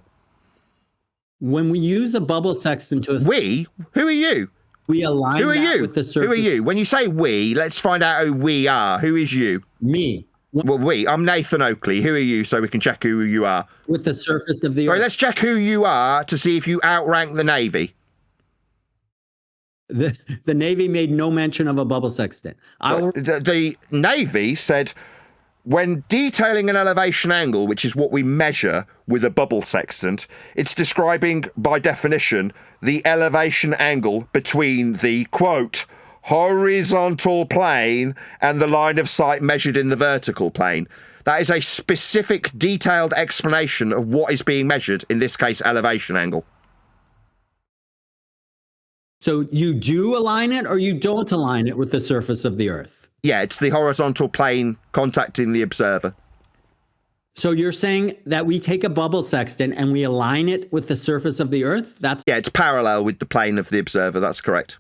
When we use a bubble sextant to we? Who are you? We align Who are that you? with the surface. Who are you? When you say we, let's find out who we are. Who is you? Me. Well, I'm Nathan Oakley. Who are you? So we can check who you are. With the surface of the Earth. Right, let's check who you are to see if you outrank the Navy. The Navy made no mention of a bubble sextant. The Navy said, when detailing an elevation angle, which is what we measure with a bubble sextant, it's describing, by definition, the elevation angle between the, quote, horizontal plane and the line of sight measured in the vertical plane. That is a specific, detailed explanation of what is being measured, in this case, elevation angle. So you do align it or you don't align it with the surface of the Earth? Yeah, it's the horizontal plane contacting the observer. So you're saying that we take a bubble sextant and we align it with the surface of the Earth? Yeah, it's parallel with the plane of the observer. That's correct.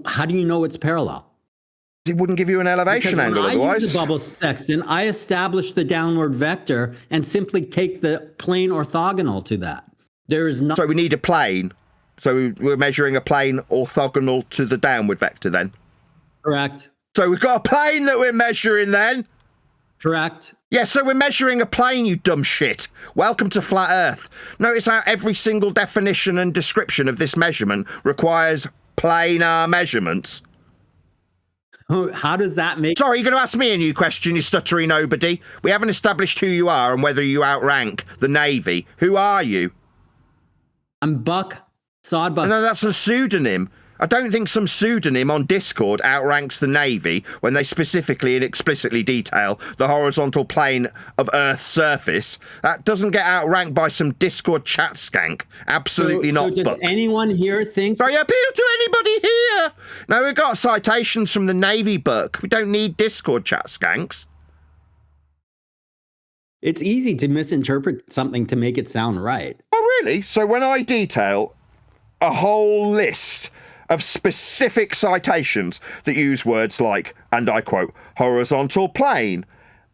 How do you know it's parallel? It wouldn't give you an elevation angle otherwise. I use the bubble sextant, I establish the downward vector and simply take the plane orthogonal to that. There is no. So we need a plane. So we're measuring a plane orthogonal to the downward vector then? Correct. So we've got a plane that we're measuring then? Correct. Yeah, so we're measuring a plane, you dumb shit. Welcome to Flat Earth. Notice how every single definition and description of this measurement requires planar measurements. How does that make... Sorry, you're going to ask me a new question, you stuttery nobody. We haven't established who you are and whether you outrank the Navy. Who are you? I'm Buck Sodbuster. No, that's a pseudonym. I don't think some pseudonym on Discord outranks the Navy when they specifically and explicitly detail the horizontal plane of Earth's surface. That doesn't get outranked by some Discord chat skank. Absolutely not. So does anyone here think... So you appeal to anybody here? No, we've got citations from the Navy book. We don't need Discord chat skanks. It's easy to misinterpret something to make it sound right. Oh, really? So when I detail a whole list of specific citations that use words like, and I quote, horizontal plane,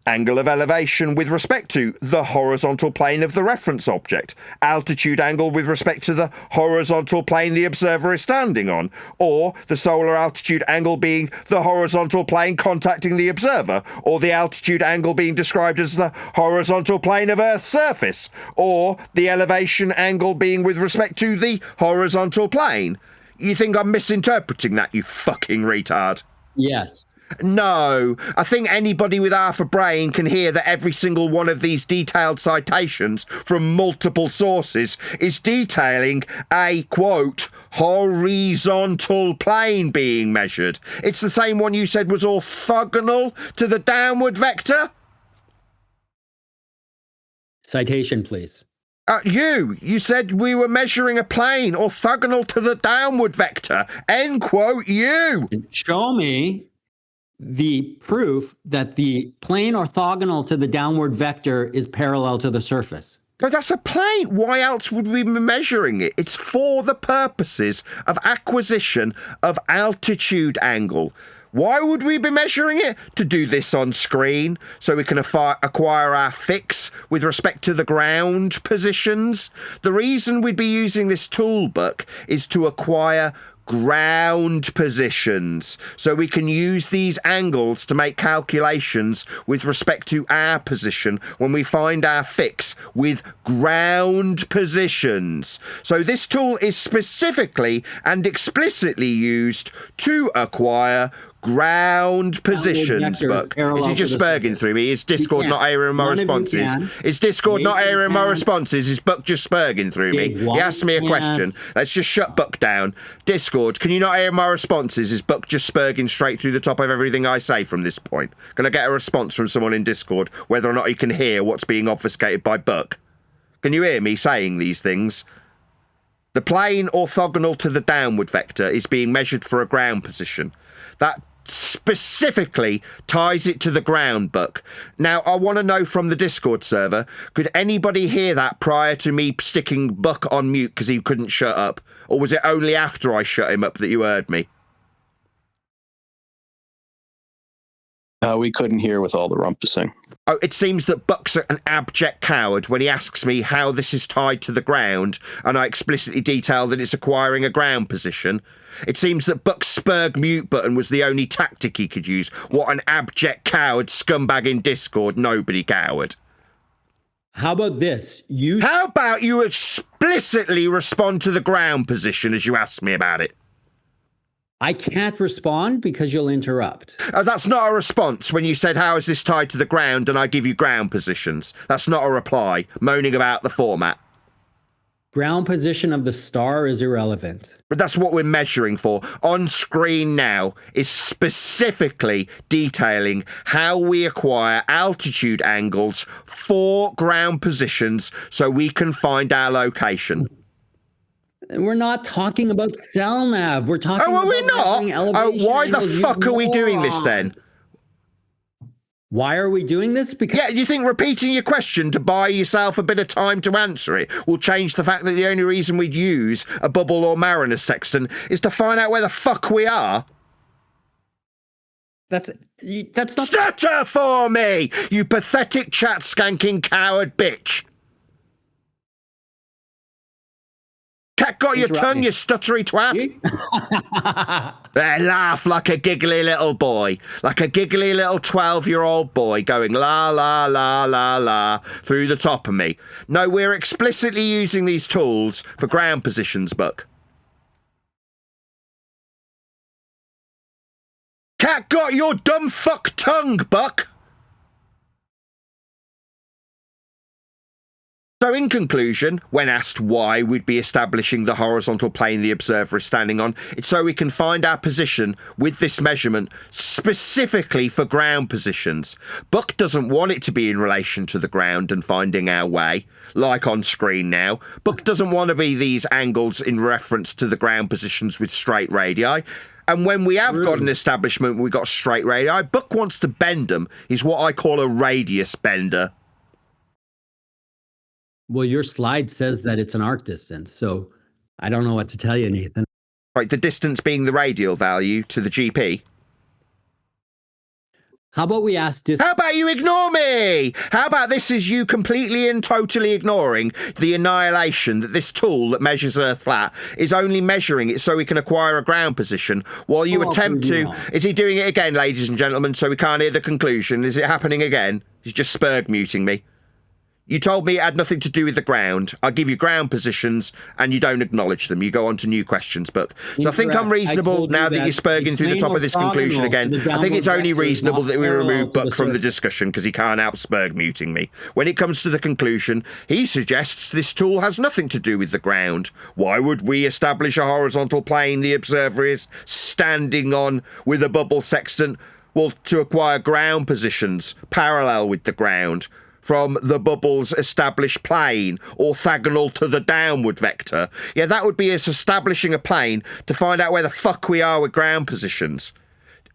angle of elevation with respect to the horizontal plane of the reference object, altitude angle with respect to the horizontal plane the observer is standing on, or the solar altitude angle being the horizontal plane contacting the observer, or the altitude angle being described as the horizontal plane of Earth's surface, or the elevation angle being with respect to the horizontal plane. You think I'm misinterpreting that, you fucking retard? Yes. No, I think anybody with half a brain can hear that every single one of these detailed citations from multiple sources is detailing a, quote, horizontal plane being measured. It's the same one you said was orthogonal to the downward vector? Citation, please. You said we were measuring a plane orthogonal to the downward vector. End quote, you. Show me the proof that the plane orthogonal to the downward vector is parallel to the surface. No, that's a plane. Why else would we be measuring it? It's for the purposes of acquisition of altitude angle. Why would we be measuring it? To do this on screen, so we can acquire our fix with respect to the ground positions. The reason we'd be using this toolbook is to acquire ground positions, so we can use these angles to make calculations with respect to our position when we find our fix with ground positions. So this tool is specifically and explicitly used to acquire ground positions, Buck. Is he just spurging through me? Is Discord not airing my responses? Is Discord not airing my responses? Is Buck just spurging through me? He asked me a question. Let's just shut Buck down. Discord, can you not air my responses? Is Buck just spurging straight through the top of everything I say from this point? Can I get a response from someone in Discord, whether or not he can hear what's being obfuscated by Buck? Can you hear me saying these things? The plane orthogonal to the downward vector is being measured for a ground position. That specifically ties it to the ground, Buck. Now, I want to know from the Discord server, could anybody hear that prior to me sticking Buck on mute because he couldn't shut up? Or was it only after I shut him up that you heard me? We couldn't hear with all the rumpusing. Oh, it seems that Buck's an abject coward when he asks me how this is tied to the ground, and I explicitly detail that it's acquiring a ground position. It seems that Buck's Spurg mute button was the only tactic he could use. What an abject coward, scumbag in Discord, nobody coward. How about this? How about you explicitly respond to the ground position as you asked me about it? I can't respond because you'll interrupt. That's not a response when you said, how is this tied to the ground, and I give you ground positions. That's not a reply, moaning about the format. Ground position of the star is irrelevant. But that's what we're measuring for. On screen now is specifically detailing how we acquire altitude angles for ground positions so we can find our location. We're not talking about cell nav. We're talking about we're not? Why the fuck are we doing this then? Why are we doing this? Because you think repeating your question to buy yourself a bit of time to answer it will change the fact that the only reason we'd use a bubble or mariner sextant is to find out where the fuck we are? That's not... Stutter for me, you pathetic chat-skanking coward bitch! Cat got your tongue, you stuttery twat. They laugh like a giggly little boy, like a giggly little 12-year-old boy going la, la, la, la, la through the top of me. No, we're explicitly using these tools for ground positions, Buck. Cat got your dumb fuck tongue, Buck. So in conclusion, when asked why we'd be establishing the horizontal plane the observer is standing on, it's so we can find our position with this measurement specifically for ground positions. Buck doesn't want it to be in relation to the ground and finding our way, like on screen now. Buck doesn't want to be these angles in reference to the ground positions with straight radii. And when we have got an establishment, we got straight radii, Buck wants to bend them. He's what I call a radius bender. Well, your slide says that it's an arc distance, so I don't know what to tell you, Nathan. Right, the distance being the radial value to the GP. How about we ask How about you ignore me? How about this is you completely and totally ignoring the annihilation that this tool that measures Earth flat is only measuring it so we can acquire a ground position while you attempt to... Is he doing it again, ladies and gentlemen, so we can't hear the conclusion? Is it happening again? He's just Spurg muting me. You told me it had nothing to do with the ground. I give you ground positions, and you don't acknowledge them. You go on to new questions, Buck. So I think I'm reasonable now that you're spurging through the top of this conclusion again. I think it's only reasonable that we remove Buck from the discussion because he can't out Spurg muting me. When it comes to the conclusion, he suggests this tool has nothing to do with the ground. Why would we establish a horizontal plane the observer is standing on with a bubble sextant? Well, to acquire ground positions parallel with the ground from the bubble's established plane, orthogonal to the downward vector. Yeah, that would be us establishing a plane to find out where the fuck we are with ground positions.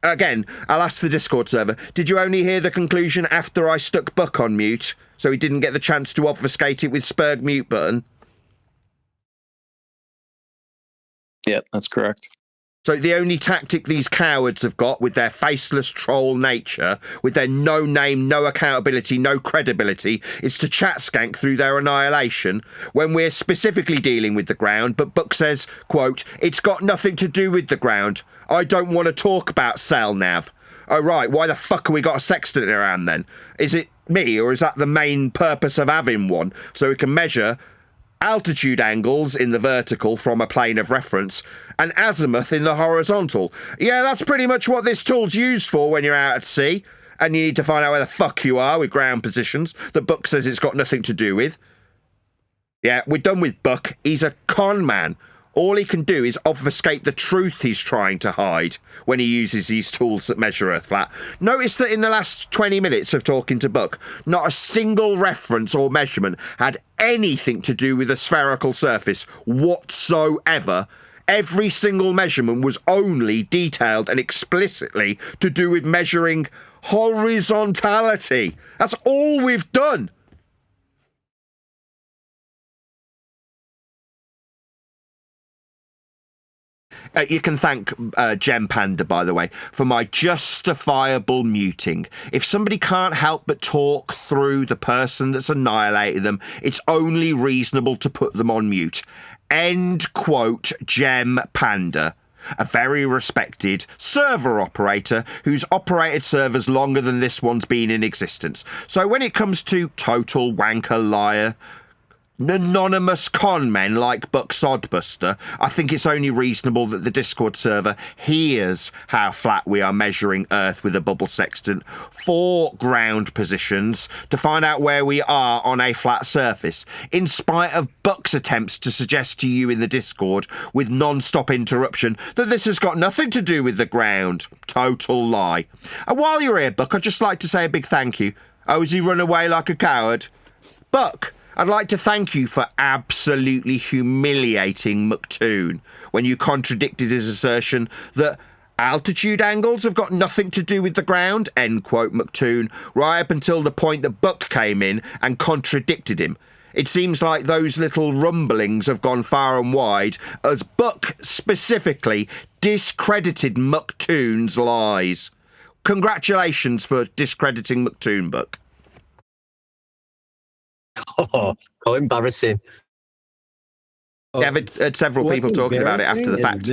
Again, I'll ask the Discord server, did you only hear the conclusion after I stuck Buck on mute, so he didn't get the chance to obfuscate it with Spurg mute button? Yep, that's correct. So the only tactic these cowards have got with their faceless troll nature, with their no name, no accountability, no credibility, is to chat skank through their annihilation when we're specifically dealing with the ground, but Buck says, quote, it's got nothing to do with the ground. I don't want to talk about cell nav. Oh, right, why the fuck have we got a sextant around then? Is it me, or is that the main purpose of having one? So we can measure altitude angles in the vertical from a plane of reference and azimuth in the horizontal. Yeah, that's pretty much what this tool's used for when you're out at sea and you need to find out where the fuck you are with ground positions that Buck says it's got nothing to do with. Yeah, we're done with Buck. He's a con man. All he can do is obfuscate the truth he's trying to hide when he uses these tools that measure Earth flat. Notice that in the last 20 minutes of talking to Buck, not a single reference or measurement had anything to do with a spherical surface whatsoever. Every single measurement was only detailed and explicitly to do with measuring horizontality. That's all we've done. You can thank Gem Panda, by the way, for my justifiable muting. If somebody can't help but talk through the person that's annihilated them, it's only reasonable to put them on mute. End quote, Gem Panda. A very respected server operator who's operated servers longer than this one's been in existence. So when it comes to total wanker liar, anonymous con men like Buck Sodbuster, I think it's only reasonable that the Discord server hears how flat we are measuring Earth with a bubble sextant for ground positions to find out where we are on a flat surface, in spite of Buck's attempts to suggest to you in the Discord with non-stop interruption that this has got nothing to do with the ground. Total lie. And while you're here, Buck, I'd just like to say a big thank you. Oh, has he run away like a coward? Buck, I'd like to thank you for absolutely humiliating McToon when you contradicted his assertion that altitude angles have got nothing to do with the ground, end quote, McToon, right up until the point that Buck came in and contradicted him. It seems like those little rumblings have gone far and wide as Buck specifically discredited McToon's lies. Congratulations for discrediting McToon, Buck. Oh, how embarrassing. Yeah, I've had several people talking about it after the fact.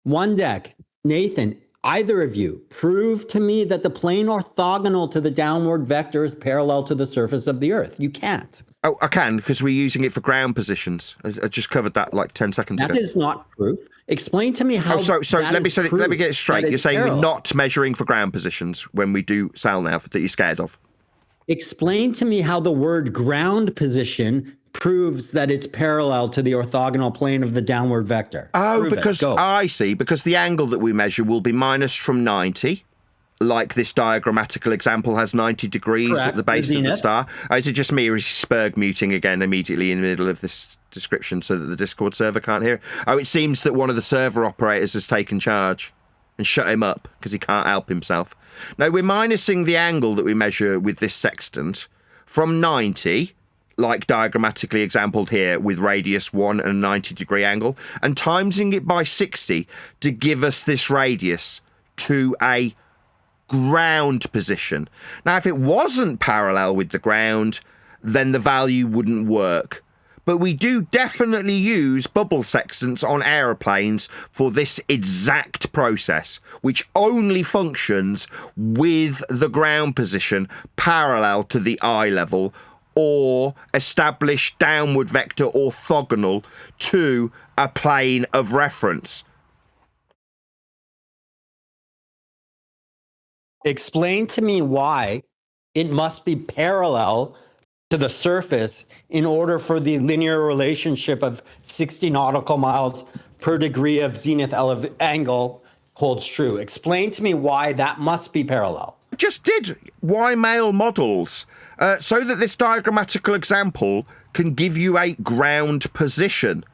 One deck, Nathan, either of you, prove to me that the plane orthogonal to the downward vector is parallel to the surface of the Earth. You can't. Oh, I can, because we're using it for ground positions. I just covered that like 10 seconds ago. That is not proof. Explain to me how. So let me get it straight. You're saying parallel. we're not measuring for ground positions when we do SalNav that you're scared of. Explain to me how the word ground position proves that it's parallel to the orthogonal plane of the downward vector. Oh, Prove because I see. Because the angle that we measure will be minus from 90, like this diagrammatical example has 90 degrees Correct. at the base of the star. Is it just me, or is Spurg muting again immediately in the middle of this description so that the Discord server can't hear it? Oh, it seems that one of the server operators has taken charge and shut him up because he can't help himself. Now, we're minusing the angle that we measure with this sextant from 90, like diagrammatically exampled here with radius 1 and a 90-degree angle, and timesing it by 60 to give us this radius to a ground position. Now, if it wasn't parallel with the ground, then the value wouldn't work. But we do definitely use bubble sextants on aeroplanes for this exact process, which only functions with the ground position parallel to the eye level or established downward vector orthogonal to a plane of reference. Explain to me why it must be parallel to the surface in order for the linear relationship of 60 nautical miles per degree of zenith angle holds true. Explain to me why that must be parallel. Just did. Why male models? So that this diagrammatical example can give you a ground position.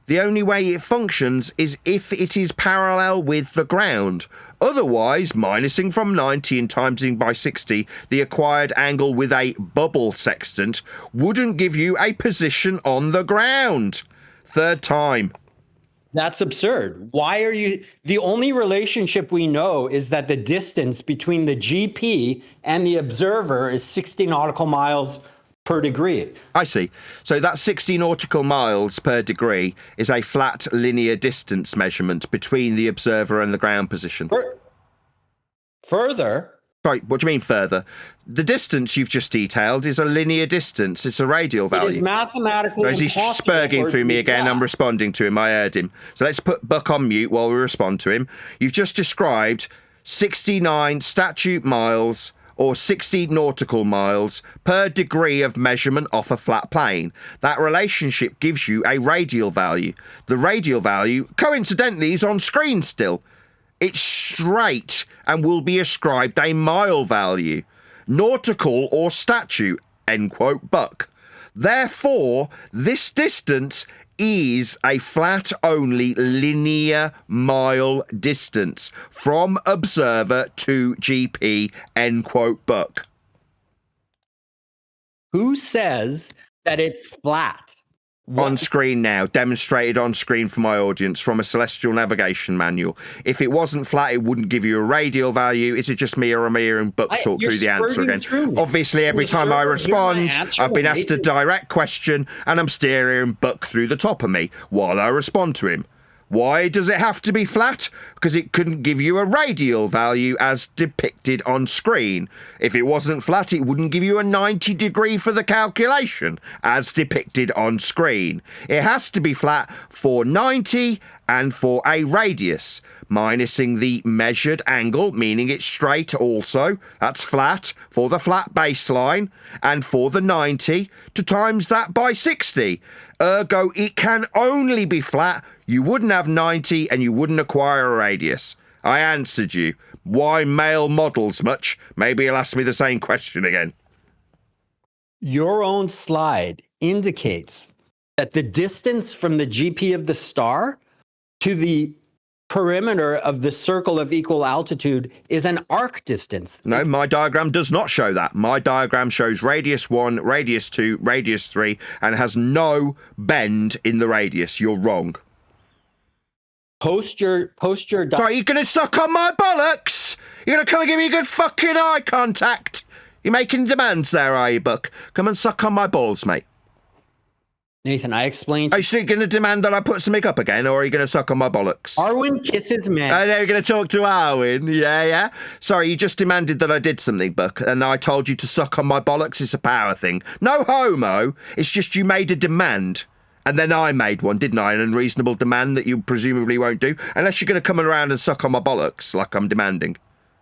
The only way it functions is if it is parallel with the ground. Otherwise, minusing from 90 and timesing by 60, the acquired angle with a bubble sextant wouldn't give you a position on the ground. Third time. That's absurd. Why are you... The only relationship we know is that the distance between the GP and the observer is 60 nautical miles per degree. I see. So that 60 nautical miles per degree is a flat linear distance measurement between the observer and the ground position. Further... Right, what do you mean further? The distance you've just detailed is a linear distance. It's a radial value. It is mathematically He's spurging through me again. I'm responding to him. I heard him. So let's put Buck on mute while we respond to him. You've just described 69 statute miles or 60 nautical miles per degree of measurement off a flat plane. That relationship gives you a radial value. The radial value, coincidentally, is on screen still. It's straight and will be ascribed a mile value, nautical or statute, end quote, Buck. Therefore, this distance is a flat-only linear mile distance from observer to GP, end quote, Buck. Who says that it's flat? on screen now, demonstrated on screen for my audience from a celestial navigation manual. If it wasn't flat, it wouldn't give you a radial value. Is it just me or Amir and Buck talk through the answer again? Obviously, every time I respond, I've been asked a direct question and I'm steering Buck through the top of me while I respond to him. Why does it have to be flat? Because it couldn't give you a radial value as depicted on screen. If it wasn't flat, it wouldn't give you a 90 degree for the calculation as depicted on screen. It has to be flat for 90 and for a radius, minusing the measured angle, meaning it's straight also, that's flat, for the flat baseline, and for the 90, to times that by 60. Ergo, it can only be flat. You wouldn't have 90 and you wouldn't acquire a radius. I answered you. Why male models much? Maybe you'll ask me the same question again. Your own slide indicates that the distance from the GP of the star to the perimeter of the circle of equal altitude is an arc distance. No, my diagram does not show that. My diagram shows radius 1, radius 2, radius 3, and has no bend in the radius. You're wrong. Post your Sorry, you're going to suck on my bollocks? You're going to come and give me good fucking eye contact? You're making demands there, are you, Buck? Come and suck on my balls, mate. Nathan, I explained. Are you going to demand that I put something up again, or are you going to suck on my bollocks? Arwen kisses men. I know you're going to talk to Arwen. Yeah. Sorry, you just demanded that I did something, Buck, and I told you to suck on my bollocks. It's a power thing. No homo. It's just you made a demand. And then I made one, didn't I? An unreasonable demand that you presumably won't do, unless you're going to come around and suck on my bollocks like I'm demanding.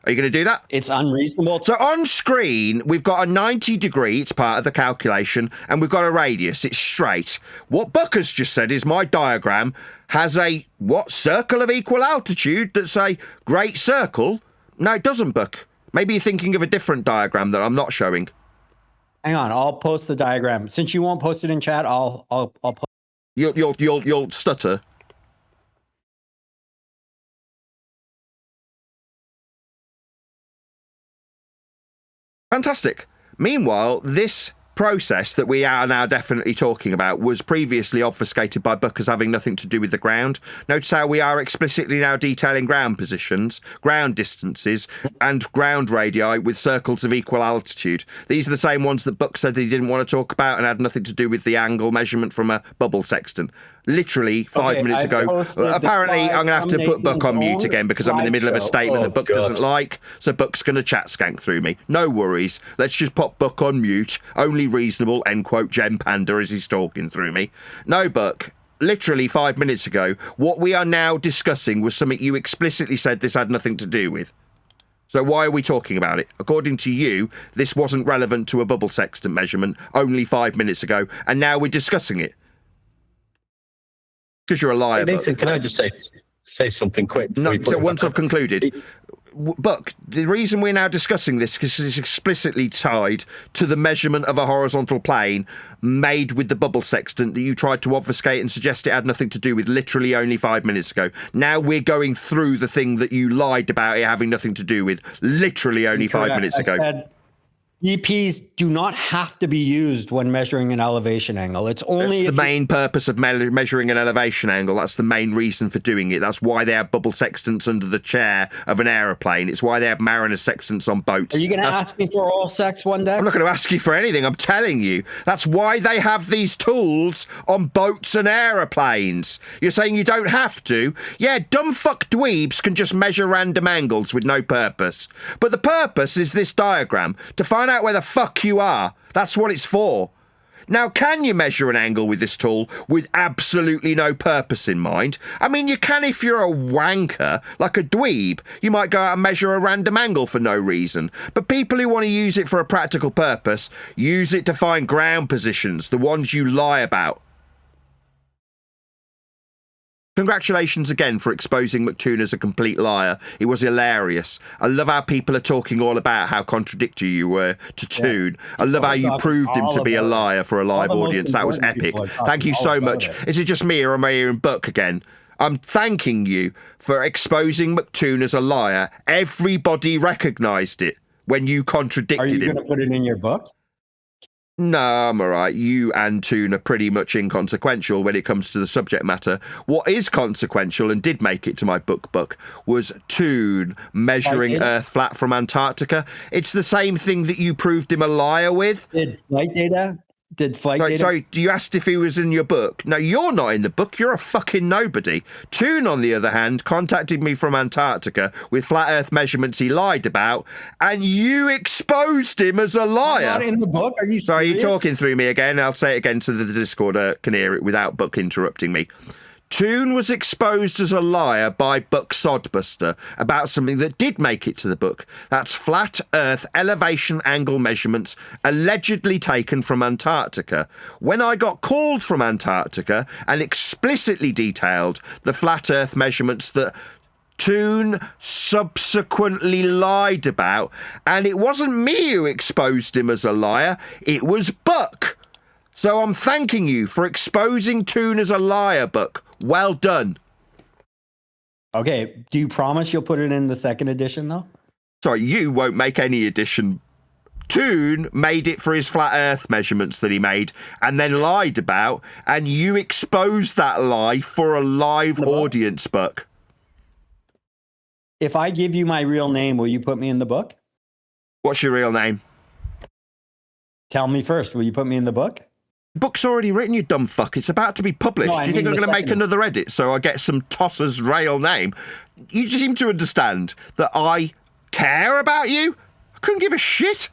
Are you going to do that? It's unreasonable. So on screen, we've got a 90 degree, it's part of the calculation, and we've got a radius, it's straight. What Buck has just said is my diagram has a, circle of equal altitude that's a great circle? No, it doesn't, Buck. Maybe you're thinking of a different diagram that I'm not showing. Hang on, I'll post the diagram. Since you won't post it in chat, I'll post. You'll stutter. Fantastic. Meanwhile, this process that we are now definitely talking about was previously obfuscated by Buck as having nothing to do with the ground. Notice how we are explicitly now detailing ground positions, ground distances, and ground radii with circles of equal altitude. These are the same ones that Buck said he didn't want to talk about and had nothing to do with the angle measurement from a bubble sextant. Literally 5 minutes ago. Apparently, I'm going to have to put Buck on mute again because I'm in the middle of a statement that Buck doesn't like. So Buck's going to chat skank through me. No worries. Let's just pop Buck on mute. Only reasonable, end quote, Gem Panda as he's talking through me. No, Buck. Literally 5 minutes ago, what we are now discussing was something you explicitly said this had nothing to do with. So why are we talking about it? According to you, this wasn't relevant to a bubble sextant measurement only 5 minutes ago, and now we're discussing it. Because you're a liar. Nathan, can I just say something quick? No, so once I've concluded. Buck, the reason we're now discussing this is because it's explicitly tied to the measurement of a horizontal plane made with the bubble sextant that you tried to obfuscate and suggest it had nothing to do with literally only 5 minutes ago. Now we're going through the thing that you lied about it having nothing to do with literally only 5 minutes ago. Said EPs do not have to be used when measuring an elevation angle. It's only the main purpose of measuring an elevation angle. That's the main reason for doing it. That's why they have bubble sextants under the chair of an aeroplane. It's why they have mariner sextants on boats. Are you going to ask me for oral sex one day? I'm not going to ask you for anything. I'm telling you. That's why they have these tools on boats and aeroplanes. You're saying you don't have to? Yeah, dumb fuck dweebs can just measure random angles with no purpose. But the purpose is this diagram, to find out where the fuck you are. That's what it's for. Now, can you measure an angle with this tool with absolutely no purpose in mind? I mean, you can if you're a wanker, like a dweeb. You might go out and measure a random angle for no reason. But people who want to use it for a practical purpose use it to find ground positions, the ones you lie about. Congratulations again for exposing McToon as a complete liar. It was hilarious. I love how people are talking all about how contradictory you were to Toon. I love how you proved him to be a liar for a live audience. That was epic. Thank you so much. Is it just me or am I hearing Buck again? I'm thanking you for exposing McToon as a liar. Everybody recognised it when you contradicted him. Are you going to put it in your book? No, I'm all right. You and Toon are pretty much inconsequential when it comes to the subject matter. What is consequential and did make it to my book was Toon measuring Earth flat from Antarctica. It's the same thing that you proved him a liar with. Did flight data? Sorry, you asked if he was in your book. No, you're not in the book. You're a fucking nobody. Toon, on the other hand, contacted me from Antarctica with flat Earth measurements he lied about, and you exposed him as a liar. I'm not in the book. Are you serious? Sorry, you're talking through me again. I'll say it again so that the Discorder can hear it without Buck interrupting me. Toon was exposed as a liar by Buck Sodbuster about something that did make it to the book. That's flat Earth elevation angle measurements allegedly taken from Antarctica. When I got called from Antarctica and explicitly detailed the flat Earth measurements that Toon subsequently lied about, and it wasn't me who exposed him as a liar, it was Buck. So I'm thanking you for exposing Toon as a liar, Buck. Well done. Okay, do you promise you'll put it in the second edition, though? Sorry, you won't make any edition. Toon made it for his flat Earth measurements that he made and then lied about, and you exposed that lie for a live audience, Buck. If I give you my real name, will you put me in the book? What's your real name? Tell me first. Will you put me in the book? The book's already written, you dumb fuck. It's about to be published. No, Do you think I'm going to make another edit so I get some tosser's real name? You seem to understand that I care about you? I couldn't give a shit.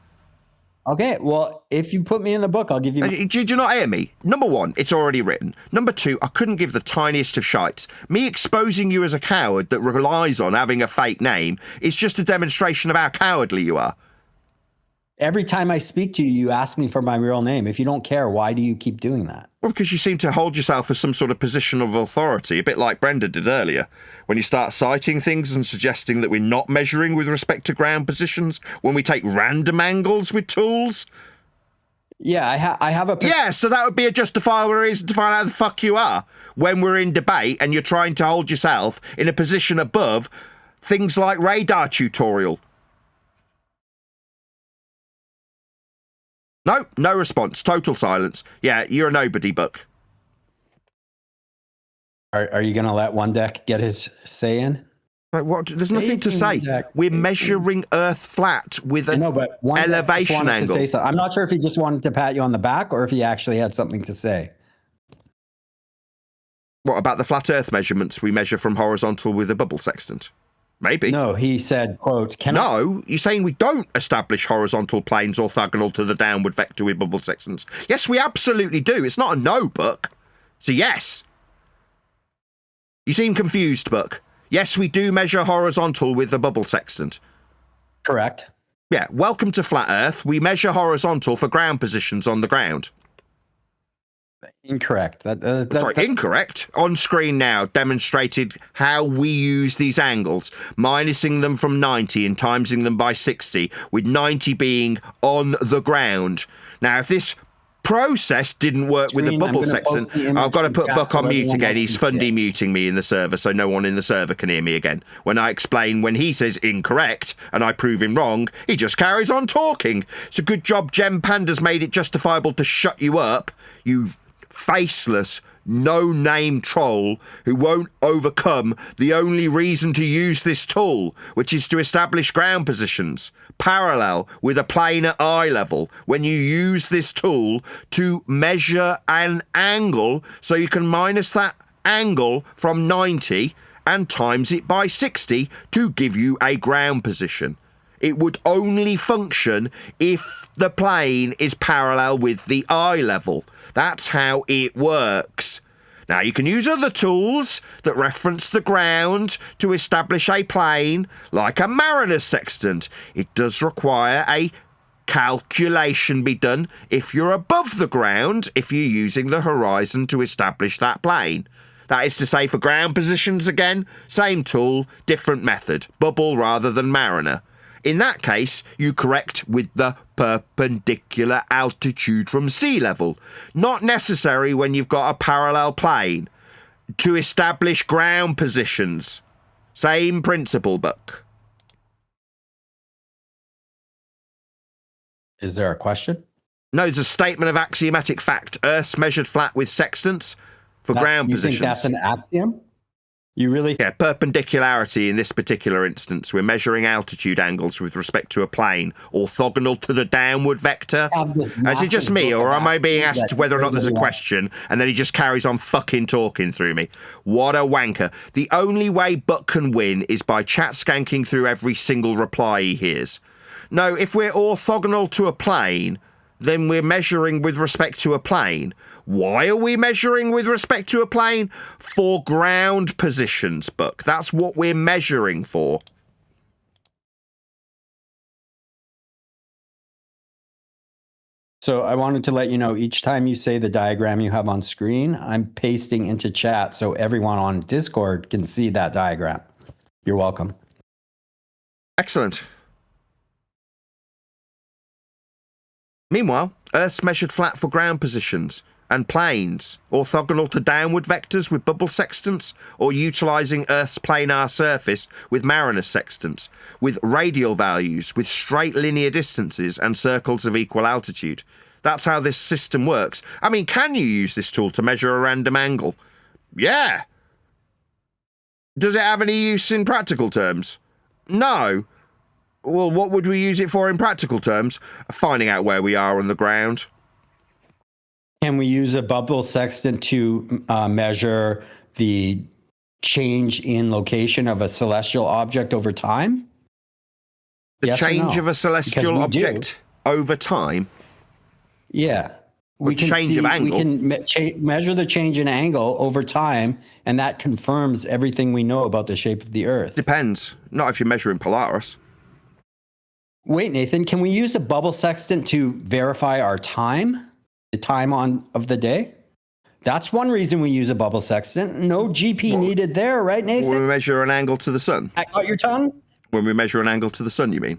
Okay, well, if you put me in the book, I'll give you... Did you not hear me? Number one, it's already written. Number two, I couldn't give the tiniest of shites. Me exposing you as a coward that relies on having a fake name is just a demonstration of how cowardly you are. Every time I speak to you, you ask me for my real name. If you don't care, why do you keep doing that? Well, because you seem to hold yourself as some sort of position of authority, a bit like Brenda did earlier. When you start citing things and suggesting that we're not measuring with respect to ground positions, when we take random angles with tools. Yeah, I have a... Yeah, so that would be a justifiable reason to find out who the fuck you are. When we're in debate and you're trying to hold yourself in a position above things like radar tutorial. No, no response. Total silence. Yeah, you're a nobody, Buck. Are you going to let one deck get his say in? Like what? There's nothing to say. We're measuring Earth flat with an elevation angle. To say so. I'm not sure if he just wanted to pat you on the back or if he actually had something to say. What about the flat Earth measurements we measure from horizontal with a bubble sextant? Maybe. No, he said, quote, you're saying we don't establish horizontal planes orthogonal to the downward vector with bubble sextants. Yes, we absolutely do. It's not a no, Buck. It's a yes. You seem confused, Buck. Yes, we do measure horizontal with the bubble sextant. Correct. Yeah, welcome to Flat Earth. We measure horizontal for ground positions on the ground. Incorrect. Sorry, incorrect. On screen now, demonstrated how we use these angles, minusing them from 90 and timesing them by 60, with 90 being on the ground. Now, if this process didn't work with the bubble section, I've got to put Buck on mute again. He's fundy muting me in the server so no one in the server can hear me again. When I explain when he says incorrect and I prove him wrong, he just carries on talking. It's a good job Gem Panda's made it justifiable to shut you up, you faceless, no-name troll who won't overcome the only reason to use this tool, which is to establish ground positions parallel with a plane at eye level when you use this tool to measure an angle so you can minus that angle from 90 and times it by 60 to give you a ground position. It would only function if the plane is parallel with the eye level. That's how it works. Now, you can use other tools that reference the ground to establish a plane, like a mariner's sextant. It does require a calculation be done if you're above the ground, if you're using the horizon to establish that plane. That is to say, for ground positions again, same tool, different method. Bubble rather than mariner. In that case, you correct with the perpendicular altitude from sea level. Not necessary when you've got a parallel plane. To establish ground positions. Same principle, Buck. Is there a question? No, it's a statement of axiomatic fact. Earth's measured flat with sextants for ground positions. You think that's an axiom? You really? Yeah, perpendicularity in this particular instance. We're measuring altitude angles with respect to a plane orthogonal to the downward vector. Is it just me, or am I being asked whether or not there's a question, and then he just carries on fucking talking through me? What a wanker. The only way Buck can win is by chat skanking through every single reply he hears. No, if we're orthogonal to a plane, then we're measuring with respect to a plane. Why are we measuring with respect to a plane? For ground positions, Buck. That's what we're measuring for. So I wanted to let you know, each time you say the diagram you have on screen, I'm pasting into chat so everyone on Discord can see that diagram. You're welcome. Excellent. Meanwhile, Earth's measured flat for ground positions and planes, orthogonal to downward vectors with bubble sextants, or utilising Earth's planar surface with Marinus sextants, with radial values, with straight linear distances and circles of equal altitude. That's how this system works. I mean, can you use this tool to measure a random angle? Yeah. Does it have any use in practical terms? No. Well, what would we use it for in practical terms? Finding out where we are on the ground. Can we use a bubble sextant to measure the change in location of a celestial object over time? The change of a celestial object over time? Yeah. We can change of angle. We can measure the change in angle over time, and that confirms everything we know about the shape of the Earth. Depends. Not if you're measuring Polaris. Wait, Nathan, can we use a bubble sextant to verify our time? The time of the day? That's one reason we use a bubble sextant. No GP needed there, right, Nathan? When we measure an angle to the sun. I got your tongue? When we measure an angle to the sun, you mean?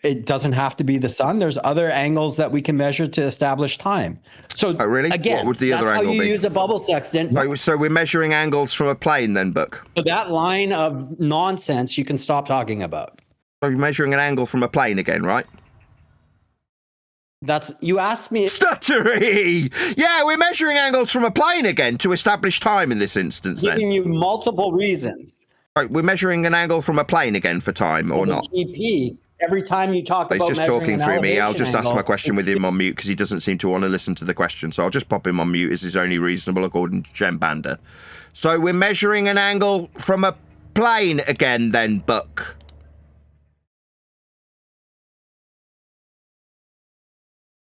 It doesn't have to be the sun. There's other angles that we can measure to establish time. So really? Again, what would the other that's angle how you be? use a bubble sextant. Right, so we're measuring angles from a plane then, Buck? So that line of nonsense you can stop talking about. So you're measuring an angle from a plane again, right? You asked me. Stuttery! Yeah, we're measuring angles from a plane again to establish time in this instance then. Giving you multiple reasons. Right, we're measuring an angle from a plane again for time or not? GP, every time you talk about he's just talking through me. I'll just ask my question angle, with him on mute because he doesn't seem to want to listen to the question. So I'll just pop him on mute as is only reasonable according to Jem Banda. So we're measuring an angle from a plane again then, Buck.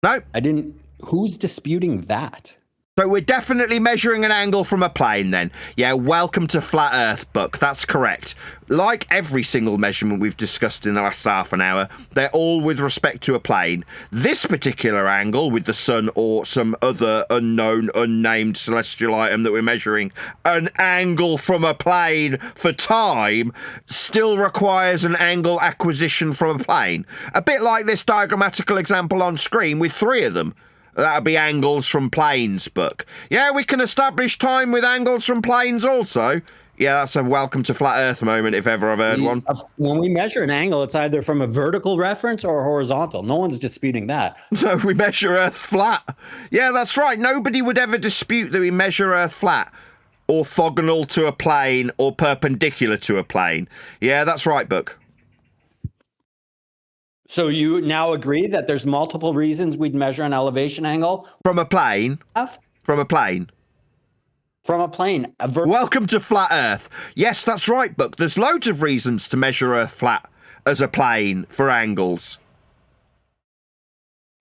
No. I didn't. Who's disputing that? So we're definitely measuring an angle from a plane then. Yeah, welcome to Flat Earth, Buck. That's correct. Like every single measurement we've discussed in the last half an hour, they're all with respect to a plane. This particular angle with the sun or some other unknown, unnamed celestial item that we're measuring, an angle from a plane for time, still requires an angle acquisition from a plane. A bit like this diagrammatical example on screen with three of them. That'd be angles from planes, Buck. Yeah, we can establish time with angles from planes also. Yeah, that's a welcome to Flat Earth moment if ever I've heard one. When we measure an angle, it's either from a vertical reference or a horizontal. No one's disputing that. So we measure Earth flat. Yeah, that's right. Nobody would ever dispute that we measure Earth flat, orthogonal to a plane or perpendicular to a plane. Yeah, that's right, Buck. So you now agree that there's multiple reasons we'd measure an elevation angle? From a plane? From a plane. From a plane. Welcome to Flat Earth. Yes, that's right, Buck. There's loads of reasons to measure Earth flat as a plane for angles.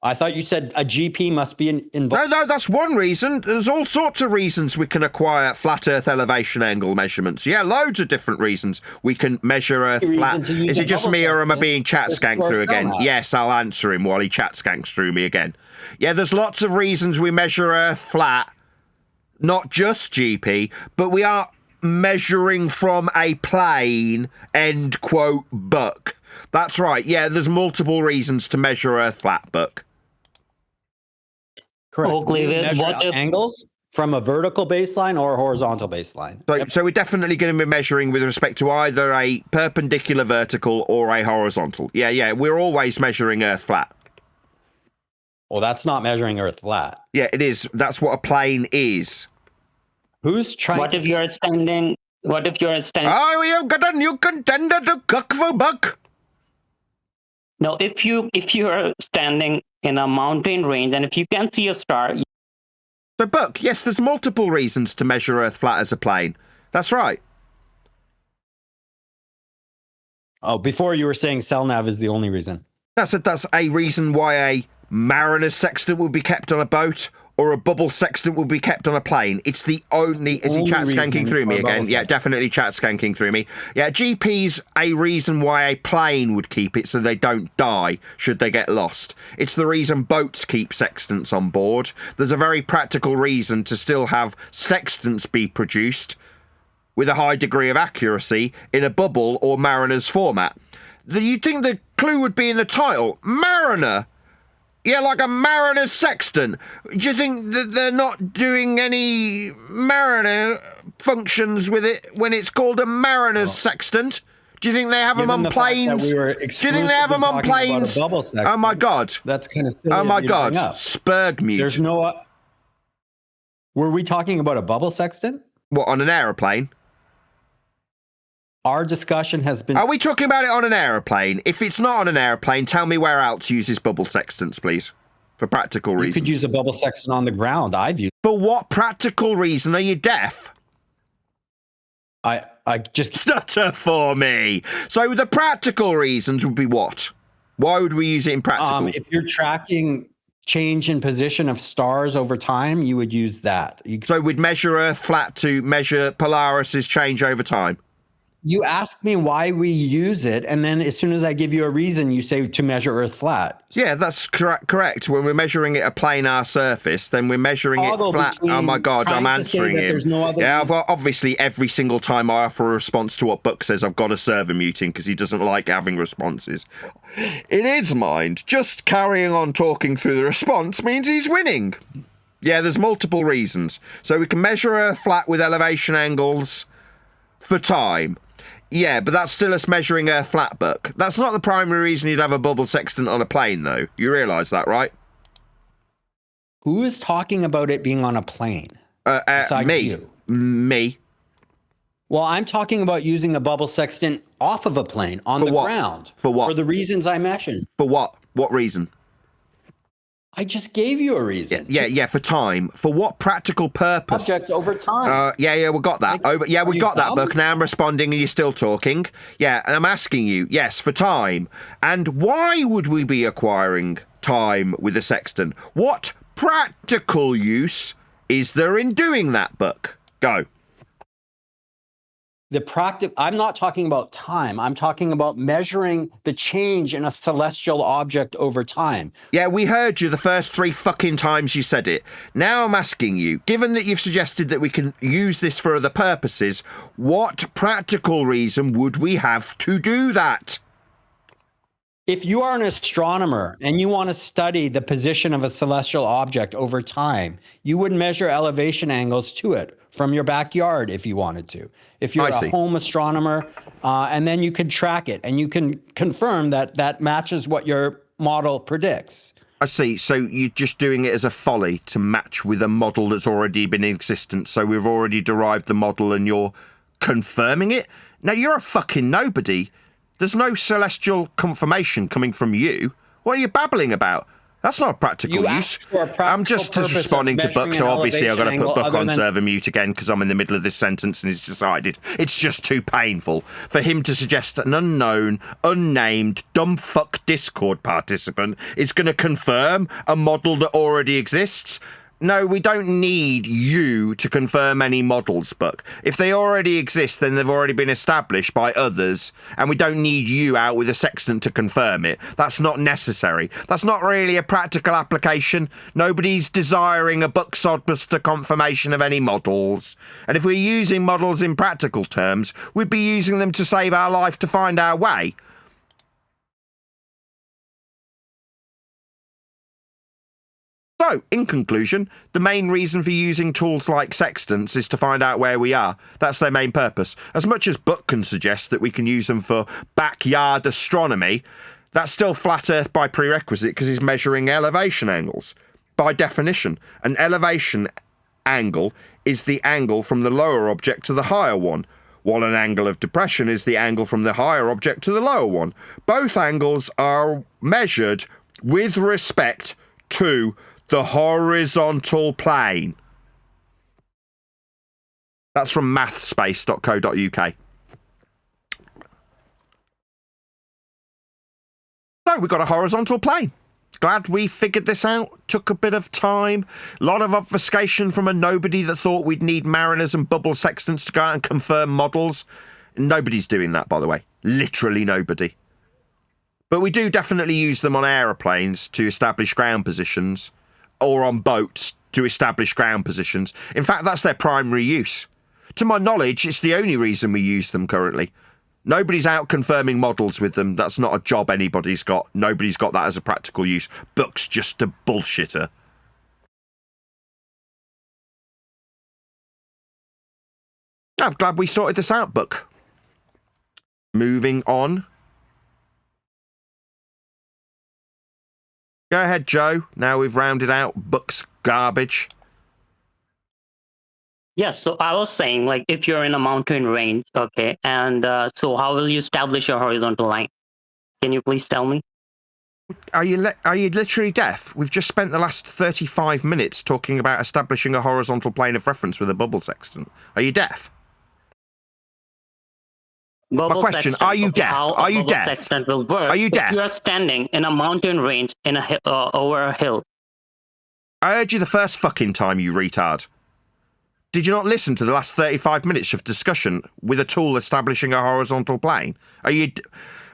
I thought you said a GP must be involved. No, that's one reason. There's all sorts of reasons we can acquire flat Earth elevation angle measurements. Yeah, loads of different reasons we can measure Earth flat. Is it just me or am I being chat skanked through again? Yes, I'll answer him while he chat skanks through me again. Yeah, there's lots of reasons we measure Earth flat. Not just GP, but we are measuring from a plane, end quote, Buck. That's right. Yeah, there's multiple reasons to measure Earth flat, Buck. Correct. Oakley, what angles from a vertical baseline or a horizontal baseline? So we're definitely going to be measuring with respect to either a perpendicular vertical or a horizontal. Yeah, we're always measuring Earth flat. Well, that's not measuring Earth flat. Yeah, it is. That's what a plane is. Who's trying What if you're standing? What if you're standing? Oh, you've got a new contender to cook for Buck. No, if you're standing in a mountain range and if you can see a star. So, Buck, yes, there's multiple reasons to measure Earth flat as a plane. That's right. Oh, before you were saying cell nav is the only reason. That's a reason why a mariner's sextant would be kept on a boat or a bubble sextant would be kept on a plane. It's the only... Is he chat skanking through me again? Yeah, definitely chat skanking through me. Yeah, GP's a reason why a plane would keep it so they don't die should they get lost. It's the reason boats keep sextants on board. There's a very practical reason to still have sextants be produced with a high degree of accuracy in a bubble or mariner's format. You'd think the clue would be in the title. Mariner. Yeah, like a mariner's sextant. Do you think that they're not doing any mariner functions with it when it's called a mariner's sextant? Do you think they have them on planes? Do you think they have them on planes? Oh my God. That's kind of silly. Oh my God. Spurg mute. There's no... Were we talking about a bubble sextant? What, on an aeroplane? Our discussion has been... Are we talking about it on an aeroplane? If it's not on an aeroplane, tell me where else uses bubble sextants, please. For practical reasons. You could use a bubble sextant on the ground. I've used... For what practical reason? Are you deaf? I just... Stutter for me! So the practical reasons would be what? Why would we use it in practical? If you're tracking change in position of stars over time, you would use that. So we'd measure Earth flat to measure Polaris's change over time? You ask me why we use it, and then as soon as I give you a reason, you say to measure Earth flat. Yeah, that's correct. When we're measuring it a planar surface, then we're measuring it flat. Oh my God, I'm answering him. Yeah, obviously every single time I offer a response to what Buck says, I've got a server muting because he doesn't like having responses. In his mind, just carrying on talking through the response means he's winning. Yeah, there's multiple reasons. So we can measure Earth flat with elevation angles for time. Yeah, but that's still us measuring Earth flat, Buck. That's not the primary reason you'd have a bubble sextant on a plane, though. You realise that, right? Who is talking about it being on a plane? Me. You? Me. Well, I'm talking about using a bubble sextant off of a plane on the ground. For what? For the reasons I mentioned. For what? What reason? I just gave you a reason. Yeah, for time. For what practical purpose? Objects over time. Yeah, we got that. We got that, Buck. Now I'm responding and you're still talking. Yeah, and I'm asking you, yes, for time. And why would we be acquiring time with a sextant? What practical use is there in doing that, Buck? Go. I'm not talking about time. I'm talking about measuring the change in a celestial object over time. Yeah, we heard you the first 3 fucking times you said it. Now I'm asking you, given that you've suggested that we can use this for other purposes, what practical reason would we have to do that? If you are an astronomer and you want to study the position of a celestial object over time, you would measure elevation angles to it from your backyard if you wanted to. If you're a home astronomer, and then you can track it and you can confirm that that matches what your model predicts. I see. So you're just doing it as a folly to match with a model that's already been in existence. So we've already derived the model and you're confirming it? Now, you're a fucking nobody. There's no celestial confirmation coming from you. What are you babbling about? That's not a practical use. I'm just responding to Buck, so obviously I've got to put Buck on server mute again because I'm in the middle of this sentence and he's decided it's just too painful for him to suggest an unknown, unnamed, dumb fuck Discord participant is going to confirm a model that already exists. No, we don't need you to confirm any models, Buck. If they already exist, then they've already been established by others, and we don't need you out with a sextant to confirm it. That's not necessary. That's not really a practical application. Nobody's desiring a Buck Sodbuster confirmation of any models. And if we're using models in practical terms, we'd be using them to save our life to find our way. So, in conclusion, the main reason for using tools like sextants is to find out where we are. That's their main purpose. As much as Buck can suggest that we can use them for backyard astronomy, That's still flat Earth by prerequisite because he's measuring elevation angles. By definition, an elevation angle is the angle from the lower object to the higher one, while an angle of depression is the angle from the higher object to the lower one. Both angles are measured with respect to the horizontal plane. That's from mathspace.co.uk. So we've got a horizontal plane. Glad we figured this out. Took a bit of time. A lot of obfuscation from a nobody that thought we'd need mariners and bubble sextants to go out and confirm models. Nobody's doing that, by the way. Literally nobody. But we do definitely use them on aeroplanes to establish ground positions, or on boats to establish ground positions. In fact, that's their primary use. To my knowledge, it's the only reason we use them currently. Nobody's out confirming models with them. That's not a job anybody's got. Nobody's got that as a practical use. Buck's just a bullshitter. I'm glad we sorted this out, Buck. Moving on. Go ahead, Joe. Now we've rounded out Buck's garbage. Yes, so I was saying, like, if you're in a mountain range, okay, and so how will you establish a horizontal line? Can you please tell me? Are you literally deaf? We've just spent the last 35 minutes talking about establishing a horizontal plane of reference with a bubble sextant. Are you deaf? Bubble My question, sextant, are you okay, deaf? how Are you bubble deaf? Sextant will work Are you deaf? if you are standing in a mountain range in a over a hill. I heard you the first fucking time, you retard. Did you not listen to the last 35 minutes of discussion with a tool establishing a horizontal plane? I'll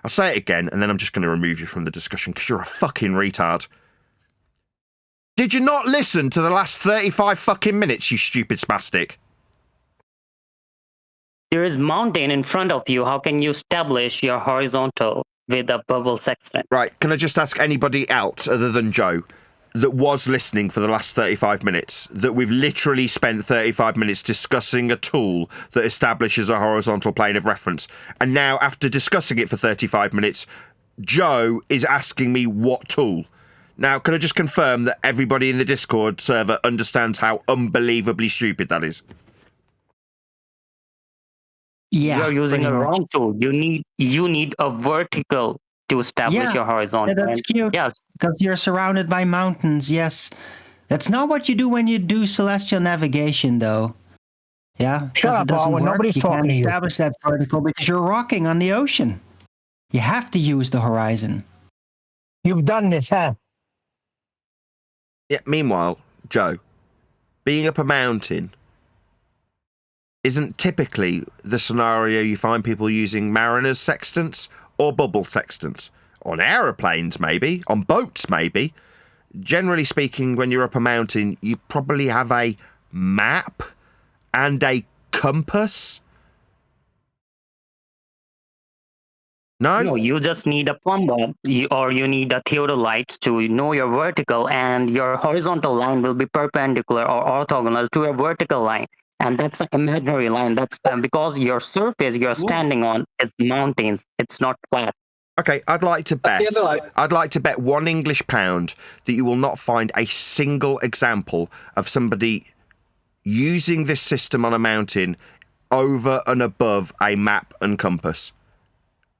say it again, and then I'm just going to remove you from the discussion because you're a fucking retard. Did you not listen to the last 35 fucking minutes, you stupid spastic? There is mountain in front of you. How can you establish your horizontal with a bubble sextant? Right, can I just ask anybody else other than Joe that was listening for the last 35 minutes that we've literally spent 35 minutes discussing a tool that establishes a horizontal plane of reference, and now after discussing it for 35 minutes, Joe is asking me what tool? Now, can I just confirm that everybody in the Discord server understands how unbelievably stupid that is? Yeah, you're using a wrong tool. You need a vertical to establish your horizontal. Yeah, that's cute. Yeah, because you're surrounded by mountains. Yes, that's not what you do when you do celestial navigation, though. Yeah, because it doesn't work. Nobody's You talking can't to you. establish that vertical because you're rocking on the ocean. You have to use the horizon. You've done this, huh? Yeah. Meanwhile, Joe, being up a mountain isn't typically the scenario you find people using mariners sextants or bubble sextants. On aeroplanes, maybe. On boats, maybe. Generally speaking, when you're up a mountain, you probably have a map and a compass. No, you just need a plumber or you need a theodolite to know your vertical, and your horizontal line will be perpendicular or orthogonal to a vertical line. And that's an imaginary line. That's because your surface you're standing on is mountains. It's not flat. Okay, I'd like to bet. I'd like to bet £1 that you will not find a single example of somebody using this system on a mountain over and above a map and compass.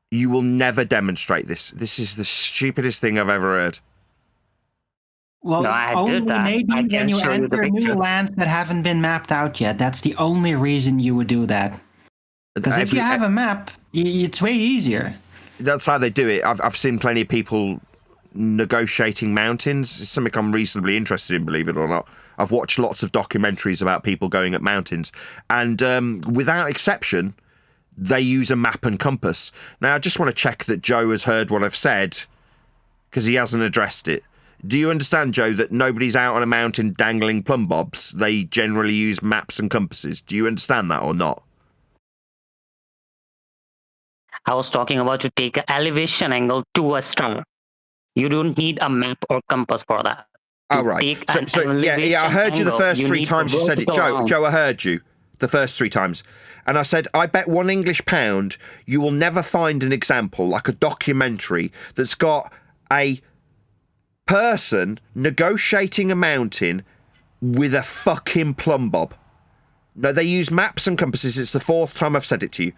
You will never demonstrate this. This is the stupidest thing I've ever heard. Well, only maybe when you enter new lands that haven't been mapped out yet. That's the only reason you would do that. Because if you have a map, it's way easier. That's how they do it. I've seen plenty of people negotiating mountains. It's something I'm reasonably interested in, believe it or not. I've watched lots of documentaries about people going up mountains, and without exception, they use a map and compass. Now, I just want to check that Joe has heard what I've said, because he hasn't addressed it. Do you understand, Joe, that nobody's out on a mountain dangling plumb bobs? They generally use maps and compasses. Do you understand that or not? I was talking about to take an elevation angle to a star. You don't need a map or compass for that. Oh, right. So I heard you the first 3 times you said it. Joe, I heard you. the first 3 times. And I said, I bet £1 you will never find an example, like a documentary, that's got a person negotiating a mountain with a fucking plumb bob. No, they use maps and compasses. It's the 4th time I've said it to you.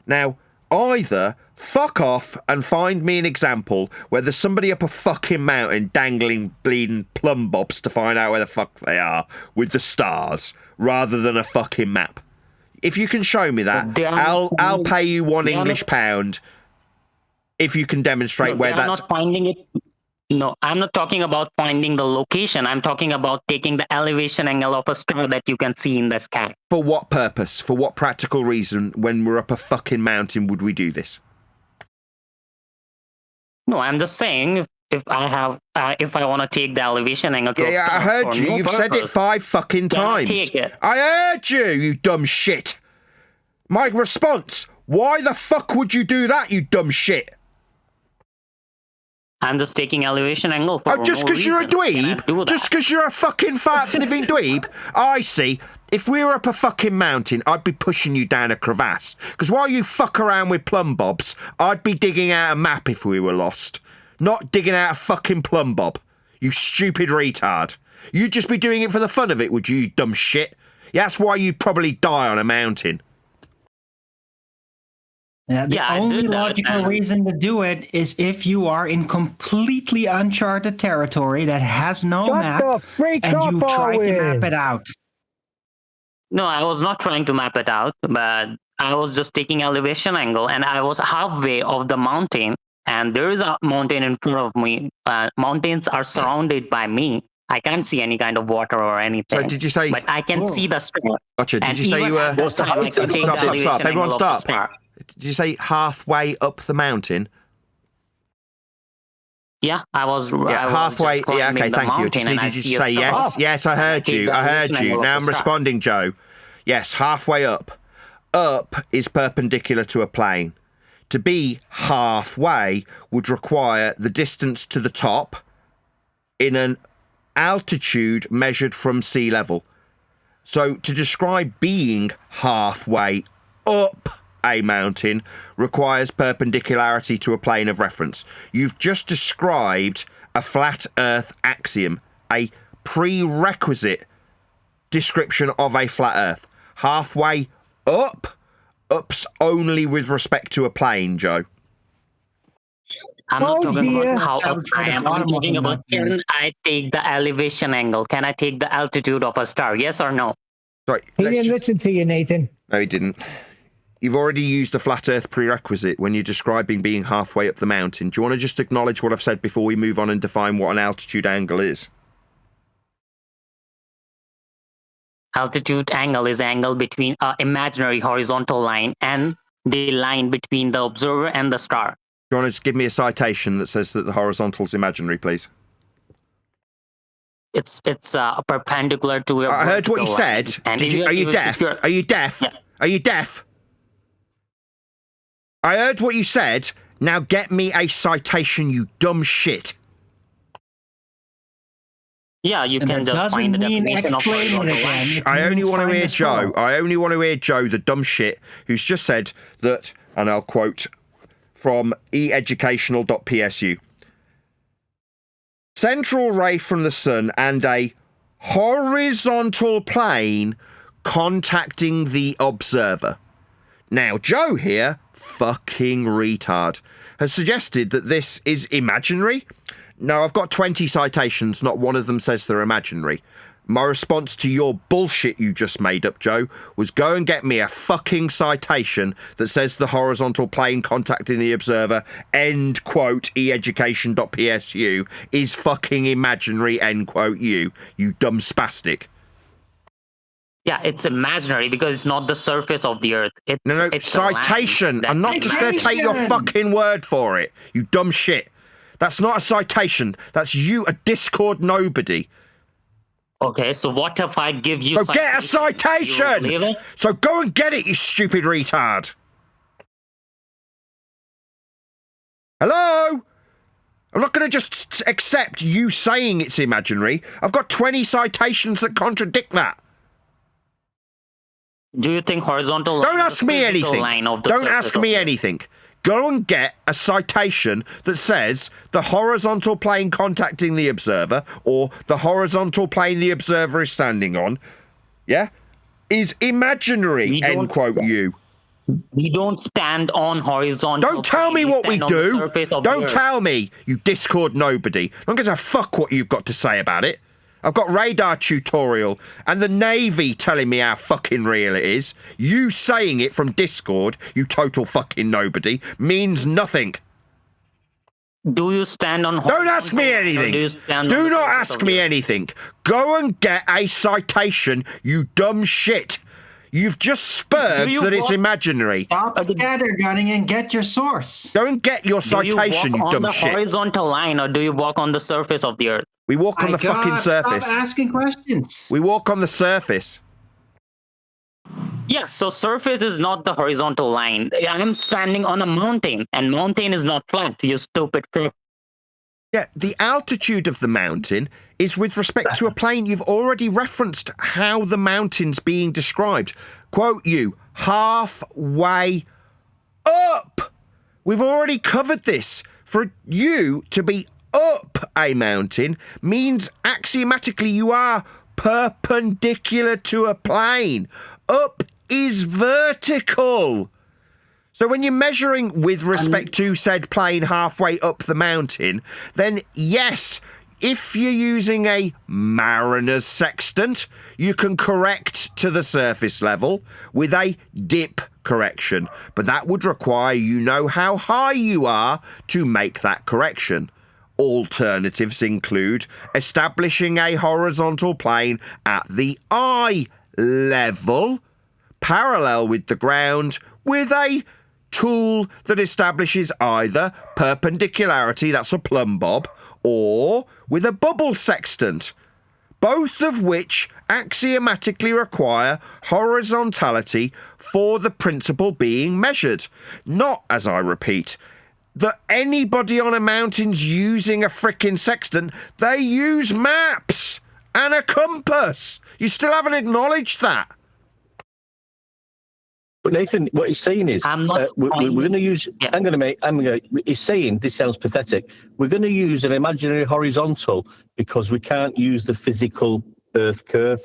Now, either fuck off and find me an example where there's somebody up a fucking mountain dangling bleeding plumb bobs to find out where the fuck they are with the stars, rather than a fucking map. If you can show me that, I'll pay you £1 if you can demonstrate where that's... not finding it. No, I'm not talking about finding the location. I'm talking about taking the elevation angle of a star that you can see in the sky. For what purpose? For what practical reason, when we're up a fucking mountain, would we do this? No, I'm just saying if I have if I want to take the elevation angle. Yeah, I heard you. You've said it 5 fucking times. I heard you, you dumb shit. My response: why the fuck would you do that, you dumb shit? I'm just taking elevation angle for just because you're a dweeb? Just because you're a fucking fat sniffing dweeb? I see. If we were up a fucking mountain, I'd be pushing you down a crevasse. Because while you fuck around with plumb bobs, I'd be digging out a map if we were lost. Not digging out a fucking plumb bob. You stupid retard. You'd just be doing it for the fun of it, would you dumb shit? Yeah, that's why you'd probably die on a mountain. Yeah, the only logical reason to do it is if you are in completely uncharted territory that has no map and you try to map it out. No, I was not trying to map it out, but I was just taking elevation angle, and I was halfway of the mountain, and there is a mountain in front of me. Mountains are surrounded by me. I can't see any kind of water or anything. So did you say... But I can see the star. Gotcha. Did you say you were... Stop. Everyone stop. Did you say halfway up the mountain? Yeah, I was halfway. Yeah, okay, thank you. I just needed you to say yes. Yes, I heard you. I heard you. Now I'm responding, Joe. Yes, halfway up. Up is perpendicular to a plane. To be halfway would require the distance to the top in an altitude measured from sea level. So to describe being halfway up a mountain requires perpendicularity to a plane of reference. You've just described a flat Earth axiom, a prerequisite description of a flat Earth. Halfway up, up's only with respect to a plane, Joe. I'm not talking about how up I am. I'm talking about can I take the elevation angle? Can I take the altitude of a star? Yes or no? Sorry, he didn't listen to you, Nathan. No, he didn't. You've already used a flat Earth prerequisite when you're describing being halfway up the mountain. Do you want to just acknowledge what I've said before we move on and define what an altitude angle is? Altitude angle is angle between an imaginary horizontal line and the line between the observer and the star. Do you want to just give me a citation that says that the horizontal is imaginary, please? It's perpendicular to your. I heard what you said. Are you deaf? Are you deaf? Yeah. Are you deaf? I heard what you said. Now get me a citation, you dumb shit. Yeah, you can just find the definition of horizontal. I only want to hear Joe. I only want to hear Joe, the dumb shit, who's just said that, and I'll quote from educational.psu. Central ray from the sun and a horizontal plane contacting the observer. Now, Joe here, fucking retard, has suggested that this is imaginary. Now, I've got 20 citations, not one of them says they're imaginary. My response to your bullshit you just made up, Joe, was go and get me a fucking citation that says the horizontal plane contacting the observer, end quote, education.psu, is fucking imaginary, end quote, you dumb spastic. Yeah, it's imaginary because it's not the surface of the Earth. It's citation. I'm not just going to take your fucking word for it, you dumb shit. That's not a citation. That's you, a Discord nobody. Okay, so what if I give you... So get a citation! So go and get it, you stupid retard! Hello? I'm not going to just accept you saying it's imaginary. I've got 20 citations that contradict that. Do you think horizontal? Don't ask me anything. Don't ask me anything. Go and get a citation that says the horizontal plane contacting the observer or the horizontal plane the observer is standing on, is imaginary, end quote you. We don't stand on horizontal. Don't tell me what we do. Don't tell me, you Discord nobody. I don't give a fuck what you've got to say about it. I've got radar tutorial and the Navy telling me how fucking real it is. You saying it from Discord, you total fucking nobody, means nothing. Do you stand on Don't ask me anything. Do not ask me anything. Go and get a citation, you dumb shit. You've just spurred that it's imaginary. Stop scattergunning and get your source. Go and get your citation, you dumb shit. Do you walk on the horizontal line or do you walk on the surface of the earth? We walk on the fucking surface. Stop asking questions. We walk on the surface. Yeah, so surface is not the horizontal line. I'm standing on a mountain, and mountain is not flat, you stupid crook. Yeah, the altitude of the mountain is with respect to a plane. You've already referenced how the mountain's being described. Quote you, halfway up. We've already covered this. For you to be up a mountain means axiomatically you are perpendicular to a plane. Up is vertical. So when you're measuring with respect to said plane halfway up the mountain, then yes, if you're using a mariner's sextant, you can correct to the surface level with a dip correction. But that would require you know how high you are to make that correction. Alternatives include establishing a horizontal plane at the eye level, parallel with the ground, with a tool that establishes either perpendicularity, that's a plumb bob, or with a bubble sextant, both of which axiomatically require horizontality for the principle being measured. Not, as I repeat, that anybody on a mountain's using a frickin' sextant. They use maps and a compass. You still haven't acknowledged that. But Nathan, what he's saying is, we're going to use. Yeah. He's saying this sounds pathetic. We're going to use an imaginary horizontal because we can't use the physical Earth curve.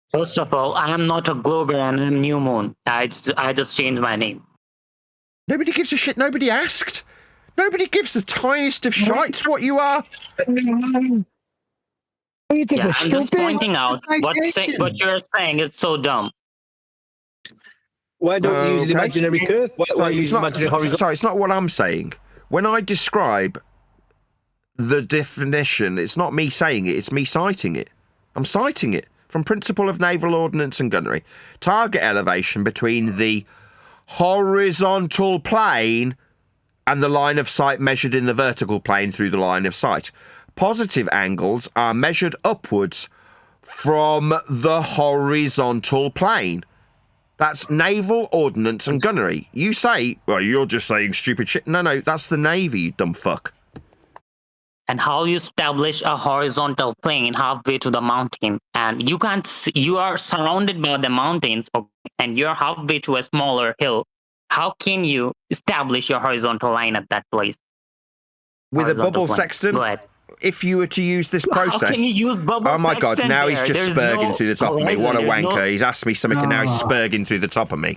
First of all, I am not a glober and I'm New Moon. I just changed my name. Nobody gives a shit. Nobody asked. Nobody gives the tiniest of shites what you are. Yeah, I'm just pointing out what you're saying is so dumb. Why don't you use the imaginary curve? Why use the imaginary horizontal? Sorry, it's not what I'm saying. When I describe the definition, it's not me saying it, it's me citing it. I'm citing it from Principle of Naval Ordnance and Gunnery. Target elevation between the horizontal plane and the line of sight measured in the vertical plane through the line of sight. Positive angles are measured upwards from the horizontal plane. That's Naval Ordnance and Gunnery. You say, well, you're just saying stupid shit. No, that's the Navy, you dumb fuck. And how you establish a horizontal plane halfway to the mountain, and you can't see, you are surrounded by the mountains, and you're halfway to a smaller hill. How can you establish your horizontal line at that place? With a bubble sextant? Go ahead. If you were to use this process... How can you use bubble Oh my God, now there? he's just spurging through the top of me. What a wanker. He's asked me something and now he's spurging through the top of me.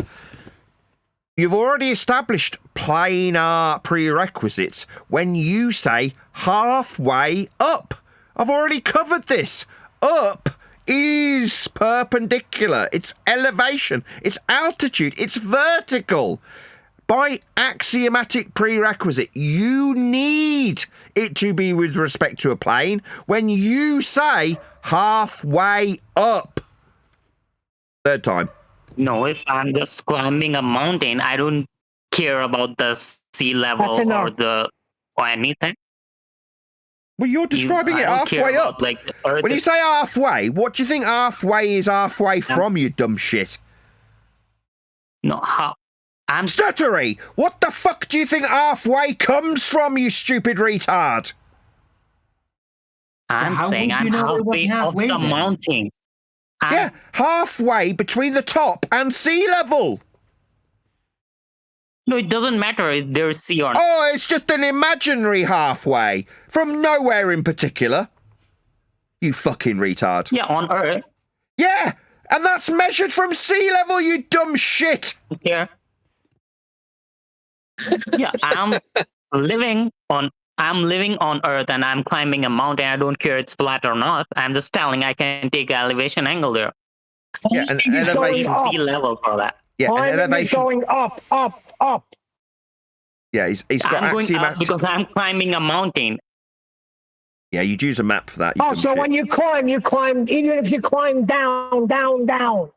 You've already established planar prerequisites when you say halfway up. I've already covered this. Up is perpendicular. It's elevation. It's altitude. It's vertical. By axiomatic prerequisite, you need it to be with respect to a plane when you say halfway up. Third time. No, if I'm just climbing a mountain, I don't care about the sea level or anything. Well, you're describing it halfway up. When you say halfway, what do you think halfway is halfway from, you dumb shit? No, I'm stuttery. What the fuck do you think halfway comes from, you stupid retard? I'm saying I'm halfway up the mountain. Yeah, halfway between the top and sea level. No, it doesn't matter if there's sea or not. Oh, it's just an imaginary halfway from nowhere in particular. You fucking retard. Yeah, on Earth. Yeah, and that's measured from sea level, you dumb shit. Yeah. Yeah, I'm living on Earth and I'm climbing a mountain. I don't care it's flat or not. I'm just telling I can take elevation angle there. Yeah, and He's going up. Sea level for that. Yeah, an Climbing is elevation. going up, up, up. Yeah, he's got I'm going up axiomatic. because I'm climbing a mountain. Yeah, you'd use a map for that. You Oh, dumb so shit. when you climb, even if you climb down, down, down.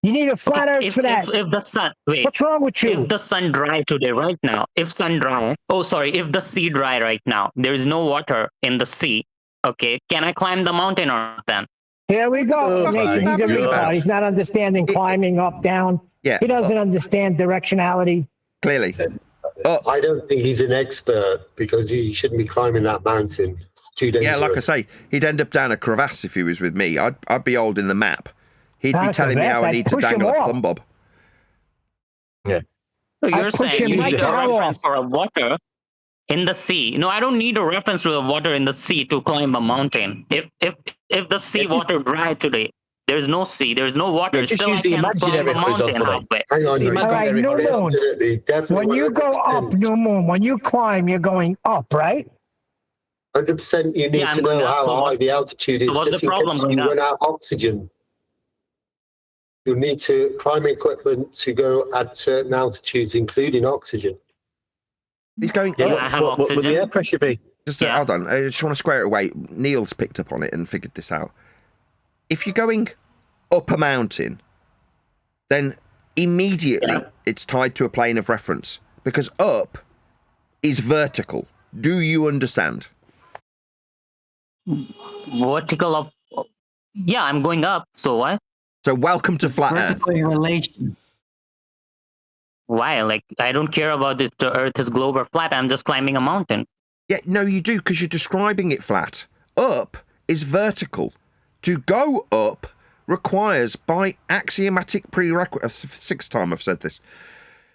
You need a flat Earth for that. If the sun, wait. What's wrong with you? If the sun dry today, right now, if the sea dry right now, there is no water in the sea. Okay, can I climb the mountain or not then? Here we go. Oh, Nathan, he's a my retard. God. He's not understanding climbing up, down. Yeah. He doesn't understand directionality. Clearly. I don't think he's an expert because he shouldn't be climbing that mountain. It's too dangerous. Yeah, like I say, he'd end up down a crevasse if he was with me. I'd be holding the map. He'd be telling me how I need to dangle a plumb bob. Yeah. So you're I'd push saying him you right need a down. reference for a water in the sea. No, I don't need a reference to the water in the sea to climb a mountain. If the sea water dry today, there's no sea, there's no water. Just Still, use I the can climb imaginary a mountain horizontal. halfway. Hang on. All right, New Moon. When you go up, New Moon, when you climb, you're going up, right? 100% you need Yeah, to I'm going know up, how so high what- the altitude is. so what's just the in problem case going you up? run out of oxygen. You'll need to climbing equipment to go at certain altitudes, including oxygen. He's going Yeah, up. I have What would the oxygen. air pressure be? Just Yeah. hold on. I just want to square it away. Neil's picked up on it and figured this out. If you're going up a mountain, then immediately it's tied to a plane of reference because up is vertical. Do you understand? Vertical of. Yeah, I'm going up. So what? So welcome to flat Earth. Vertical relation. Why? Like, I don't care about this. The Earth is globe or flat. I'm just climbing a mountain. Yeah, no, you do because you're describing it flat. Up is vertical. To go up requires by axiomatic prerequisite. Sixth time I've said this.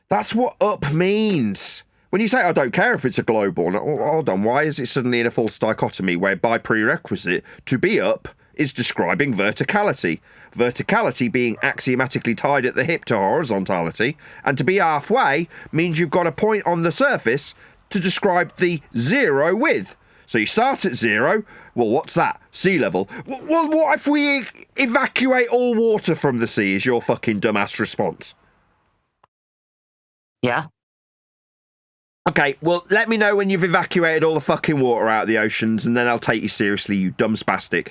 That's what up means. When you say, I don't care if it's a globe or not, hold on, why is it suddenly in a false dichotomy where by prerequisite, to be up is describing verticality? Verticality being axiomatically tied at the hip to horizontality, and to be halfway means you've got a point on the surface to describe the zero with. So you start at zero, well, what's that? Sea level. Well, what if we evacuate all water from the sea, is your fucking dumbass response. Yeah. Okay, well, let me know when you've evacuated all the fucking water out of the oceans, and then I'll take you seriously, you dumb spastic.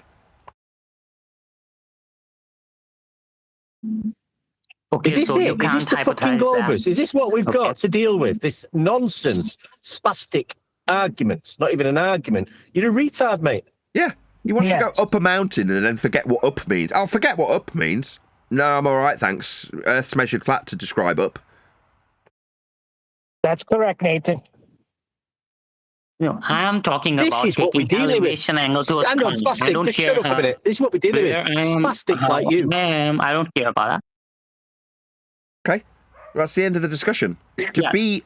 Okay, Is this so you it? Is can't this the fucking hypothesize globus? that. Is this what we've got to deal with? This nonsense, spastic arguments. Not even an argument. You're a retard, mate. Yeah, you want to go up a mountain and then forget what up means. I'll forget what up means. No, I'm all right, thanks. Earth's measured flat to describe up. That's correct, Nathan. No, I'm talking This about is what we're taking dealing with. elevation angle to a Hang on, star. spastic, I don't just care shut up a minute. This is what we're dealing with. where I am, Spastics how like you. I am. I don't care about that. Okay, that's the end of the discussion. To be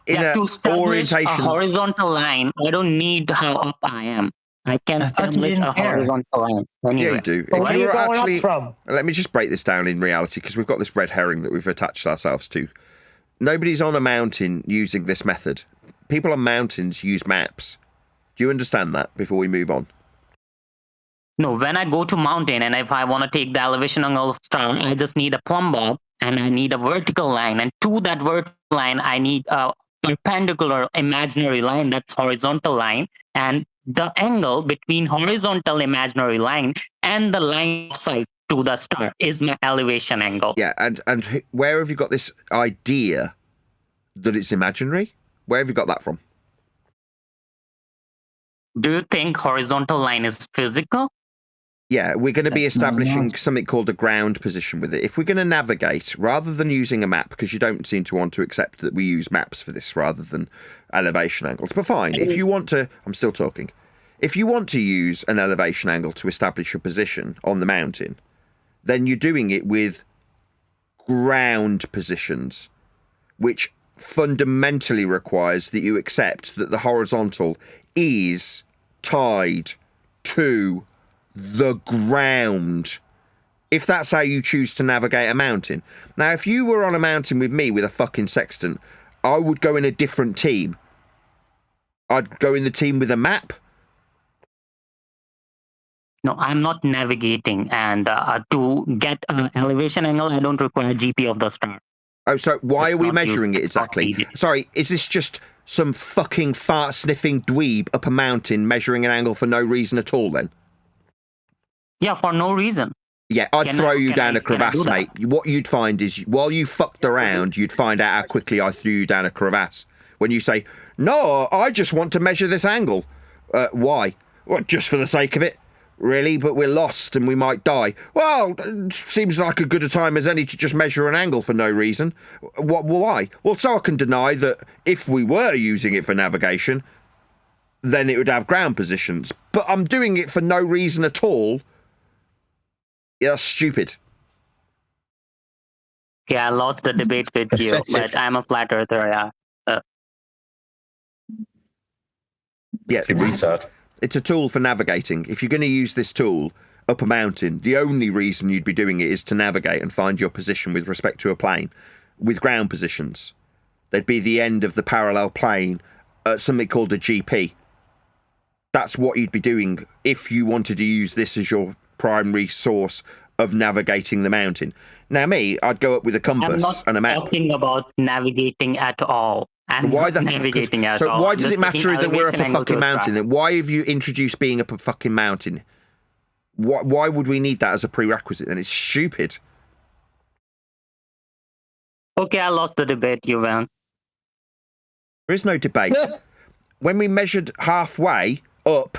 in to a establish orientation. a horizontal line, I don't need how up I am. I can establish a horizontal line. Anyway. Yeah, you do. But where are you were going actually, up from? let me just break this down in reality, because we've got this red herring that we've attached ourselves to. Nobody's on a mountain using this method. People on mountains use maps. Do you understand that before we move on? No, when I go to mountain and if I want to take the elevation angle of star, I just need a plumb bob and I need a vertical line. And to that vertical line, I need a perpendicular imaginary line, that's horizontal line. And the angle between horizontal imaginary line and the line of sight to the star is my elevation angle. Yeah, and where have you got this idea that it's imaginary? Where have you got that from? Do you think horizontal line is physical? Yeah, we're going to be That's not establishing nice. something called a ground position with it. If we're going to navigate, rather than using a map, because you don't seem to want to accept that we use maps for this rather than elevation angles. But fine, if you want to, I'm still talking. If you want to use an elevation angle to establish your position on the mountain, then you're doing it with ground positions, which fundamentally requires that you accept that the horizontal is tied to the ground, if that's how you choose to navigate a mountain. Now, if you were on a mountain with me with a fucking sextant, I would go in a different team. I'd go in the team with a map. No, I'm not navigating, and to get an elevation angle, I don't require GP of the star. Oh, so why It's are we not measuring it used. It's not exactly? needed. Sorry, is this just some fucking fart-sniffing dweeb up a mountain measuring an angle for no reason at all, then? Yeah, for no reason. Yeah, I'd Can throw I- you can down I- a can I do crevasse, that? mate. What you'd find is, while you fucked around, you'd find out how quickly I threw you down a crevasse. When you say, no, I just want to measure this angle. Why? What, just for the sake of it? Really? But we're lost and we might die. Well, seems like a good a time as any to just measure an angle for no reason. Why? Well, so I can deny that if we were using it for navigation, then it would have ground positions. But I'm doing it for no reason at all. Yeah, that's stupid. Yeah, I lost the debate with you, Pathetic. but I'm a flat earther, yeah. Yeah, Retard. it's a tool for navigating. If you're going to use this tool up a mountain, the only reason you'd be doing it is to navigate and find your position with respect to a plane. With ground positions, there'd be the end of the parallel plane at something called a GP. That's what you'd be doing if you wanted to use this as your primary source of navigating the mountain. Now, me, I'd go up with a I'm compass not and a map. talking about navigating at all. I'm Why not the navigating at So all. why I'm does just it matter taking that we're up elevation a angle to fucking track. mountain? Then why have you introduced being up a fucking mountain? Why would we need that as a prerequisite? Then it's stupid. Okay, I lost the debate, you win. There is no debate. When we measured halfway up,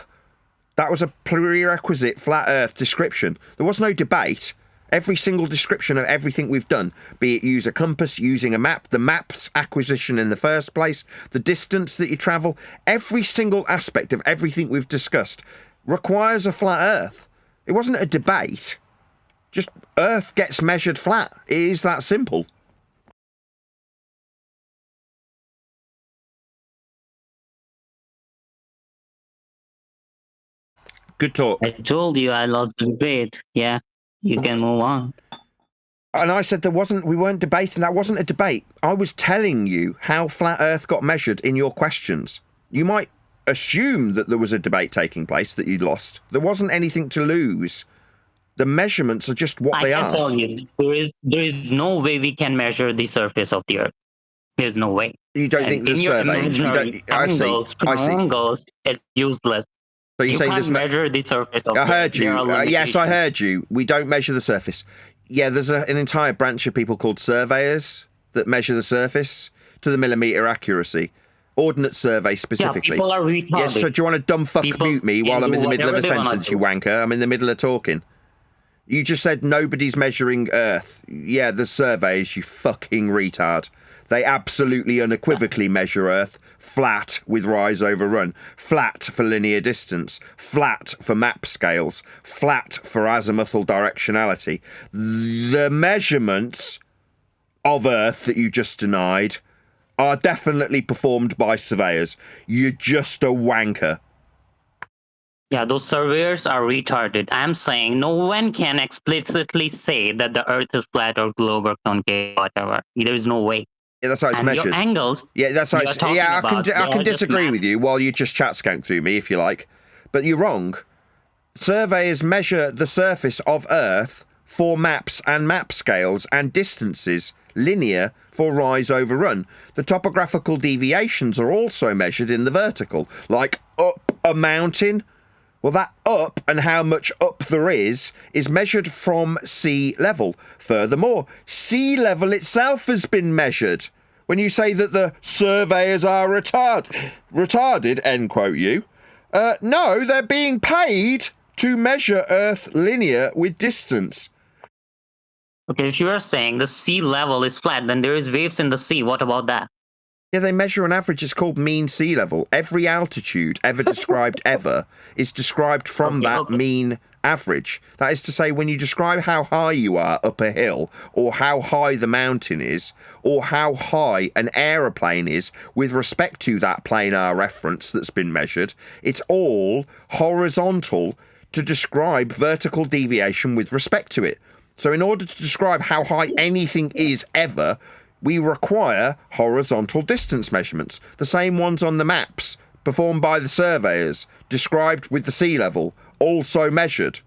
that was a prerequisite flat Earth description. There was no debate. Every single description of everything we've done, be it use a compass, using a map, the map's acquisition in the first place, the distance that you travel, every single aspect of everything we've discussed requires a flat Earth. It wasn't a debate. Just Earth gets measured flat. It is that simple. Good talk. I told you I lost the debate. Yeah, you can move on. And I said we weren't debating. That wasn't a debate. I was telling you how flat Earth got measured in your questions. You might assume that there was a debate taking place that you'd lost. There wasn't anything to lose. The measurements are just what they I are. can tell you, there is no way we can measure the surface of the Earth. There's no way. You don't And think there's in your surveys? You imaginary don't. I see. angles, I see. triangles, it's useless. So you You say can't there's no. measure the surface of I the heard Earth. There you. are Yes, I limitations. heard you. We don't measure the surface. Yeah, there's an entire branch of people called surveyors that measure the surface to the millimetre accuracy. Ordnance survey specifically. people are retarded. Yes, so do you want to dumb fuck People mute me while can I'm do in the middle of a whatever they wanna sentence, do. you wanker? I'm in the middle of talking. You just said nobody's measuring Earth. Yeah, the surveys, you fucking retard. They absolutely unequivocally measure Earth flat with rise over run, flat for linear distance, flat for map scales, flat for azimuthal directionality. The measurements of Earth that you just denied are definitely performed by surveyors. You're just a wanker. Yeah, those surveyors are retarded. I'm saying no one can explicitly say that the Earth is flat or globe or concave, whatever. There is no way. Yeah, that's how it's And measured. your angles. Yeah, that's how you're it's. talking Yeah, about, I they can are just disagree math. with you while you just chat skank through me if you like, but you're wrong. Surveyors measure the surface of Earth for maps and map scales and distances, linear for rise over run. The topographical deviations are also measured in the vertical, like up a mountain. Well, that up and how much up there is measured from sea level. Furthermore, sea level itself has been measured. When you say that the surveyors are retarded, end quote you, no, they're being paid to measure Earth linear with distance. Okay, if you are saying the sea level is flat, then there is waves in the sea. What about that? Yeah, they measure an average. It's called mean sea level. Every altitude ever described ever is described from that mean average. That is to say, when you describe how high you are up a hill, or how high the mountain is, or how high an aeroplane is with respect to that planar reference that's been measured, it's all horizontal to describe vertical deviation with respect to it. So in order to describe how high anything is ever, we require horizontal distance measurements, the same ones on the maps performed by the surveyors, described with the sea level, also measured.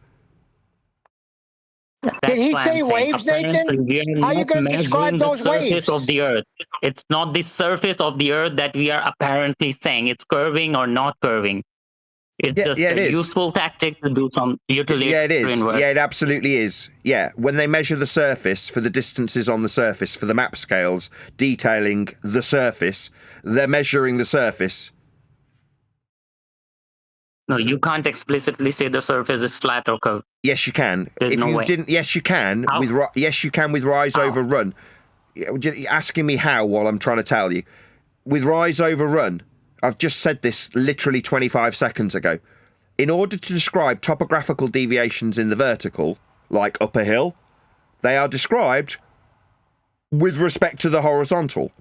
Did he say waves, Nathan? How are you going to describe those waves? Of the Earth. It's not the surface of the Earth that we are apparently saying it's curving or not curving. It's just a useful tactic to do some utilitarian work. Yeah, it absolutely is. Yeah, when they measure the surface for the distances on the surface for the map scales detailing the surface, they're measuring the surface. No, you can't explicitly say the surface is flat or curved. Yes, you can. There's if no you way. didn't, yes, you can. How? Yes, you can with rise over run. You're asking me how while I'm trying to tell you. With rise over run, I've just said this literally 25 seconds ago. In order to describe topographical deviations in the vertical, like up a hill, they are described with respect to the horizontal.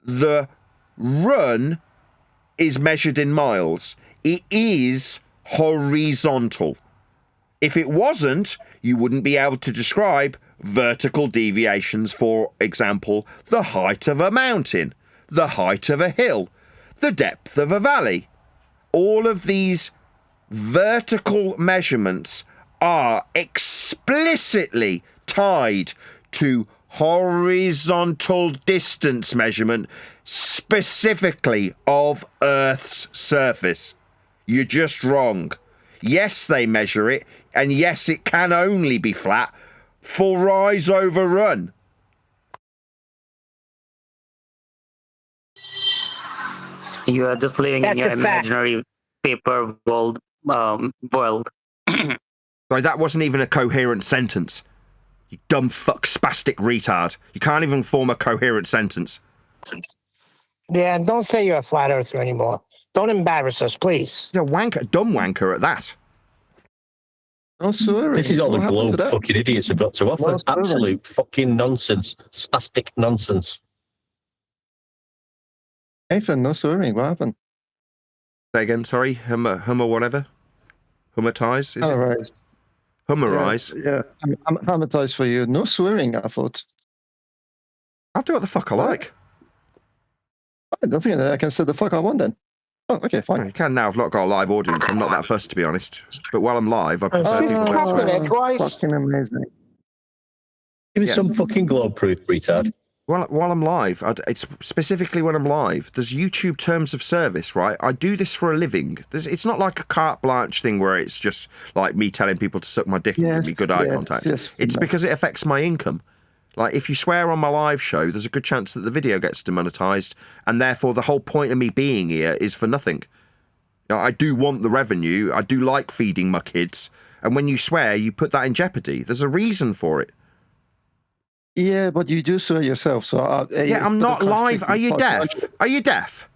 The run is measured in miles. It is horizontal. If it wasn't, you wouldn't be able to describe vertical deviations, for example, the height of a mountain, the height of a hill, the depth of a valley. All of these vertical measurements are explicitly tied to horizontal distance measurement, specifically of Earth's surface. You're just wrong. Yes, they measure it, and yes, it can only be flat for rise over run. You are just living in your imaginary paper world. Sorry, that wasn't even a coherent sentence. You dumb fuck spastic retard. You can't even form a coherent sentence. Yeah, don't say you're a flat earther anymore. Don't embarrass us, please. He's a wanker, dumb wanker at that. Oh, sorry. This is all What the happened to globe that? fucking idiots have got to offer. Well, sorry. Absolute fucking nonsense. Spastic nonsense. Nathan, no swearing. What happened? Say again, sorry. Hummer whatever. Hummertize, is Humorize. Hummerize. Yeah, I'm humorize for you. No swearing, I thought. I'll do what the fuck I like. I don't think I can say the fuck I want then. Oh, okay, fine. You can now. I've not got a live audience. I'm not that fussed, to be honest. But while I'm live, I prefer people don't swear. Fucking amazing. Give me some fucking globe-proof, retard. While I'm live, it's specifically when I'm live, there's YouTube terms of service, right? I do this for a living. It's not like a carte blanche thing where it's just like me telling people to suck my dick and give me good eye contact. It's because it affects my income. Like, if you swear on my live show, there's a good chance that the video gets demonetized, and therefore the whole point of me being here is for nothing. You know, I do want the revenue. I do like feeding my kids. And when you swear, you put that in jeopardy. There's a reason for it. Yeah, but you do swear yourself. So I'm not live. Are you deaf? Are you deaf?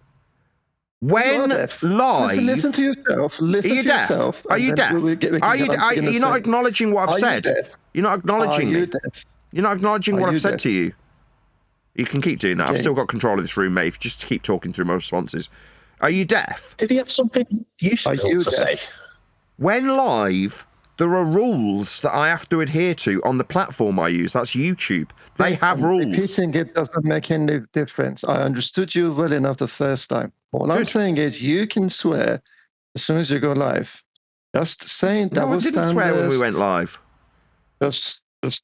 When live, listen to yourself. Listen are you to deaf? yourself. Are you deaf? You're not acknowledging what I've said. You're not acknowledging me. You're not acknowledging what I've said to you. You can keep doing that. I've still got control of this room, mate. If you just keep talking through my responses. Are you deaf? Did he have something useful to say? When live, there are rules that I have to adhere to on the platform I use. That's YouTube. They have rules. Repeating it doesn't make any difference. I understood you well enough the first time. All I'm saying is you can swear as soon as you go live. Just saying that was I didn't swear when we went live.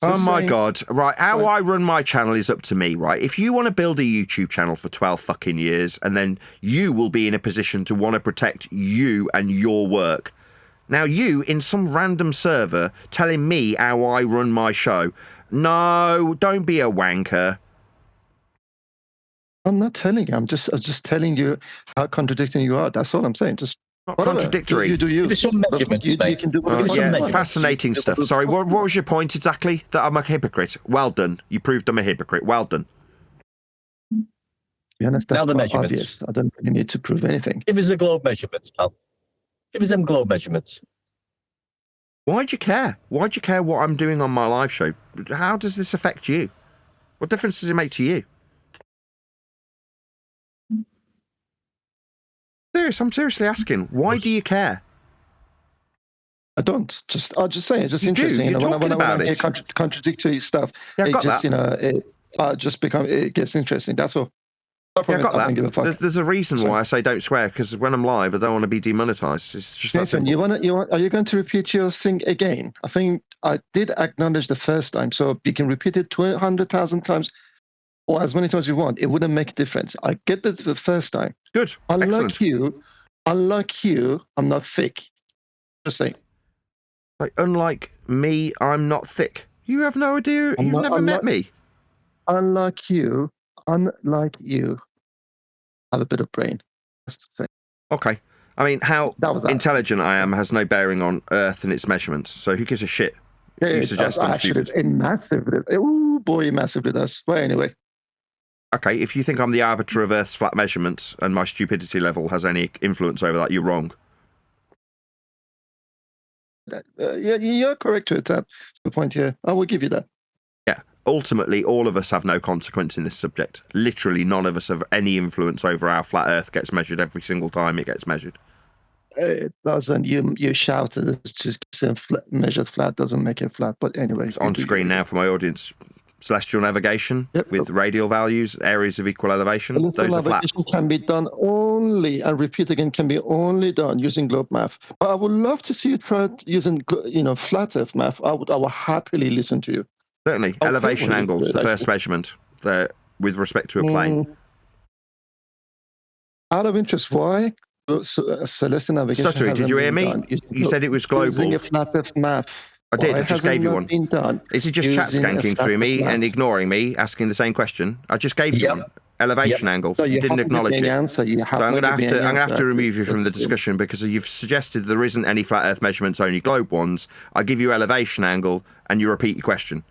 Oh my God. Right. How I run my channel is up to me, right? If you want to build a YouTube channel for 12 fucking years, and then you will be in a position to want to protect you and your work. Now, you in some random server telling me how I run my show. No, don't be a wanker. I'm not telling you. I'm just telling you how contradicting you are. That's all I'm saying. Just not contradictory. You do you. Give me some measurements, you can do fascinating stuff. Sorry, what was your point exactly? That I'm a hypocrite. Well done. You proved I'm a hypocrite. Well done. To be honest, that's now the quite measurements. obvious. I don't really need to prove anything. Give us the globe measurements, pal. Give us them globe measurements. Why do you care? Why do you care what I'm doing on my live show? How does this affect you? What difference does it make to you? I'm seriously asking. Why do you care? I don't. I'll just say it's just You interesting. do. You're talking about when I it. hear contradictory stuff, Yeah, I it got just that. it gets interesting. That's all. Yeah, I got don't give a that. fuck. There's a reason why I say don't swear, because when I'm live, I don't want to be demonetized. It's just that Nathan, simple. are you going to repeat your thing again? I think I did acknowledge the first time, so you can repeat it 100,000 times or as many times as you want. It wouldn't make a difference. I get that the first time. Good. Unlike Excellent. you, I'm not thick. Just saying. Like, unlike me, I'm not thick. You have no idea. You've never met me. Unlike you, I have a bit of brain. Just to say. Okay. I mean, how intelligent I am has no bearing on Earth and its measurements. So who gives a shit? You suggest I'm stupid. It massively. Oh boy, it massively does. Well, anyway. Okay, if you think I'm the arbiter of Earth's flat measurements and my stupidity level has any influence over that, you're wrong. Yeah, you're correct to the point here. I will give you that. Yeah, ultimately, all of us have no consequence in this subject. Literally, none of us have any influence over how flat Earth gets measured every single time it gets measured. It doesn't. You shouted. It's just measured flat doesn't make it flat. But anyway, it's on screen now for my audience. Celestial navigation with radial values, areas of equal elevation. Those are flat. Can be done only, and repeat again, can be only done using globe math. But I would love to see you try using, flat Earth math. I will happily listen to you. Certainly, elevation angles, the first measurement, with respect to a plane. Out of interest, why celestial navigation? Stuttery, did you hear me? You said it was global. Using a flat Earth math. I did. I just gave you one. Is it just chat skanking through me and ignoring me, asking the same question? I just gave you one. Elevation angle. So you didn't acknowledge it. So I'm going to have to remove you from the discussion because you've suggested there isn't any flat Earth measurements, only globe ones. I give you elevation angle, and you repeat your question.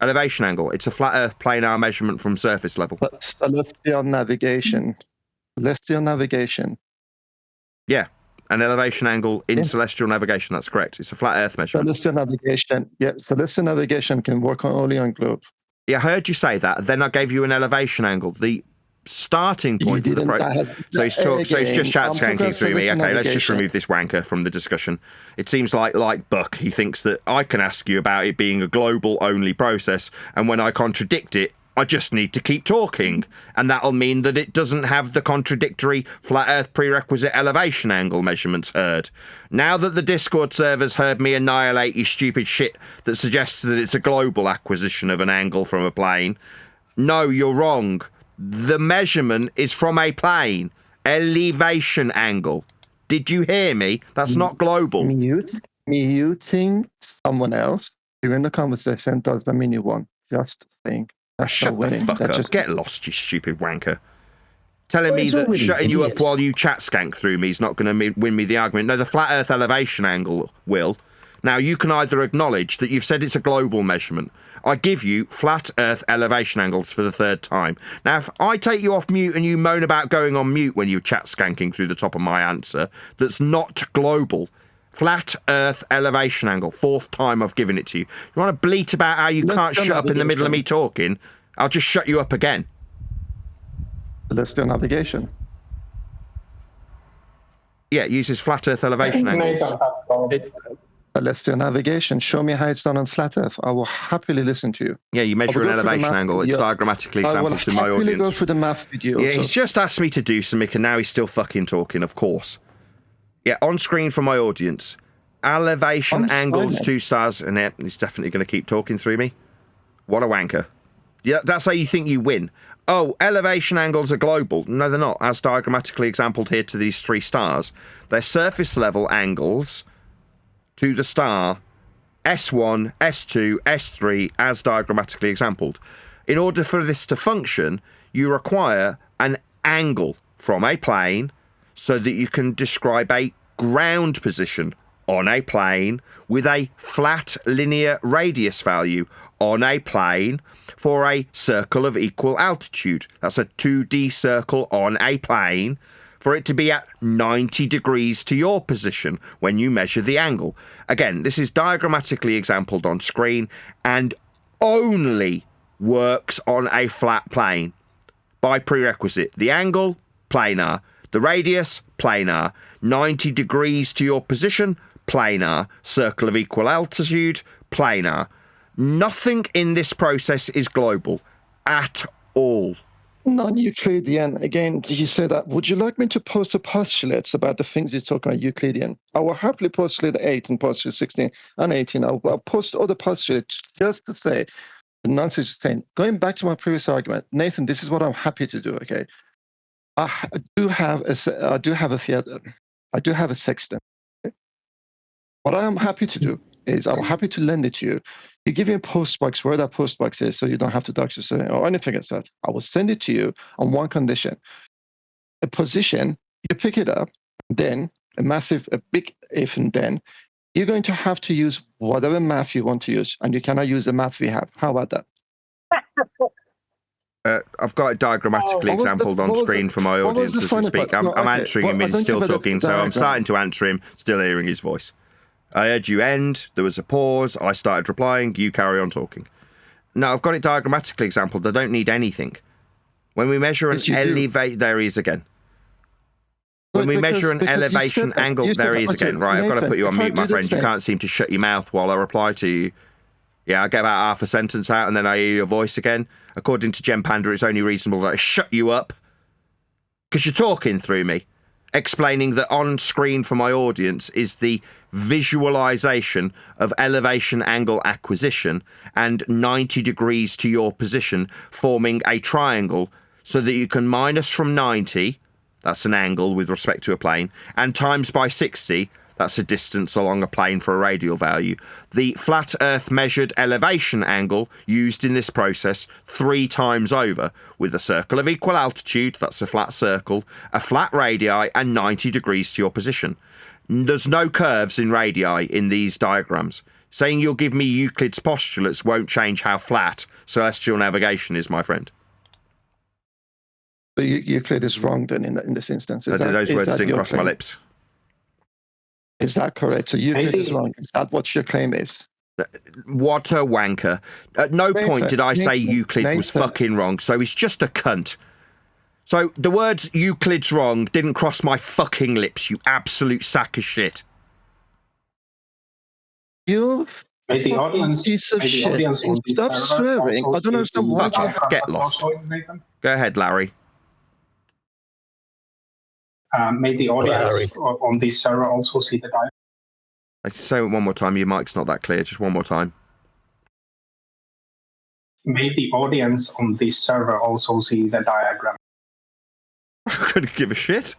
Elevation angle. It's a flat Earth planar measurement from surface level. Celestial navigation. Celestial navigation. Yeah. An elevation angle in celestial navigation. That's correct. It's a flat Earth measurement. Celestial navigation. Yeah, celestial navigation can work only on globe. Yeah, I heard you say that. Then I gave you an elevation angle. The starting point for the process. So he's just chat skanking through me. Okay, let's just remove this wanker from the discussion. It seems like Buck, he thinks that I can ask you about it being a global only process, and when I contradict it, I just need to keep talking, and that'll mean that it doesn't have the contradictory flat Earth prerequisite elevation angle measurements heard. Now that the Discord server's heard me annihilate your stupid shit that suggests that it's a global acquisition of an angle from a plane, no, you're wrong. The measurement is from a plane. Elevation angle. Did you hear me? That's not global. Muting someone else during the conversation doesn't mean you won. Just saying. Shut the fuck up. Get lost, you stupid wanker. Telling me that shutting you up while you chat skank through me is not going to win me the argument. No, the flat Earth elevation angle will. Now, you can either acknowledge that you've said it's a global measurement. I give you flat Earth elevation angles for the third time. Now, if I take you off mute and you moan about going on mute when you chat skanking through the top of my answer, that's not global. Flat Earth elevation angle. Fourth time I've given it to you. You want to bleat about how you can't shut up in the middle of me talking? I'll just shut you up again. Celestial navigation. Yeah, it uses flat Earth elevation angles. Celestial navigation. Show me how it's done on flat Earth. I will happily listen to you. Yeah, you measure an elevation angle. It's diagrammatically exampled to my audience. I will happily go through the math video. Yeah, he's just asked me to do something and now he's still fucking talking, of course. Yeah, on screen for my audience. Elevation angles, 2 stars, and he's definitely going to keep talking through me. What a wanker. Yeah, that's how you think you win. Oh, elevation angles are global. No, they're not. As diagrammatically exampled here to these 3 stars. They're surface level angles to the star S1, S2, S3 as diagrammatically exampled. In order for this to function, you require an angle from a plane so that you can describe a ground position on a plane with a flat linear radius value on a plane for a circle of equal altitude. That's a 2D circle on a plane for it to be at 90 degrees to your position when you measure the angle. Again, this is diagrammatically exampled on screen and only works on a flat plane. By prerequisite, the angle, planar. The radius, planar. 90 degrees to your position, planar. Circle of equal altitude, planar. Nothing in this process is global at all. Non-Euclidean, again, you said that. Would you like me to post the postulates about the things you talk about Euclidean? I will happily postulate 8 and postulate 16 and 18. I'll post all the postulates just to say the nonsense is saying. Going back to my previous argument, Nathan, this is what I'm happy to do, okay? I do have a theater. I do have a sextant. Okay? What I'm happy to do is I'm happy to lend it to you. You give me a post box where that post box is, so you don't have to dox yourself or anything like that. I will send it to you on one condition: a position. You pick it up, then a big if and then. You're going to have to use whatever math you want to use, and you cannot use the math we have. How about that? I've got it diagrammatically exampled on screen for my audience as we speak. I'm answering him, he's still talking, so I'm starting to answer him, still hearing his voice. I heard you end, there was a pause, I started replying, you carry on talking. No, I've got it diagrammatically exampled, I don't need anything. When we measure an elevation, there he is again. When we measure an elevation angle, there he is again. Right, I've got to put you on mute, my friend. You can't seem to shut your mouth while I reply to you. Yeah, I get about half a sentence out and then I hear your voice again. According to Gem Panda, it's only reasonable that I shut you up because you're talking through me, explaining that on screen for my audience is the visualization of elevation angle acquisition and 90 degrees to your position, forming a triangle so that you can minus from 90, that's an angle with respect to a plane, and times by 60, that's a distance along a plane for a radial value. The flat Earth measured elevation angle used in this process 3 times over, with a circle of equal altitude, that's a flat circle, a flat radii, and 90 degrees to your position. There's no curves in radii in these diagrams. Saying you'll give me Euclid's postulates won't change how flat celestial navigation is, my friend. So Euclid is wrong then in this instance. Those words didn't cross my lips. Is that correct? So Euclid is wrong. Is that what your claim is? What a wanker. At no point did I say Euclid was fucking wrong, so he's just a cunt. So the words Euclid's wrong didn't cross my fucking lips, you absolute sack of shit. You the audience, piece of shit. Stop swearing. I don't understand why you get lost. Go ahead, Larry. May the audience on this server also see the diagram? I can say it one more time. Your mic's not that clear. Just one more time. May the audience on this server also see the diagram? I couldn't give a shit.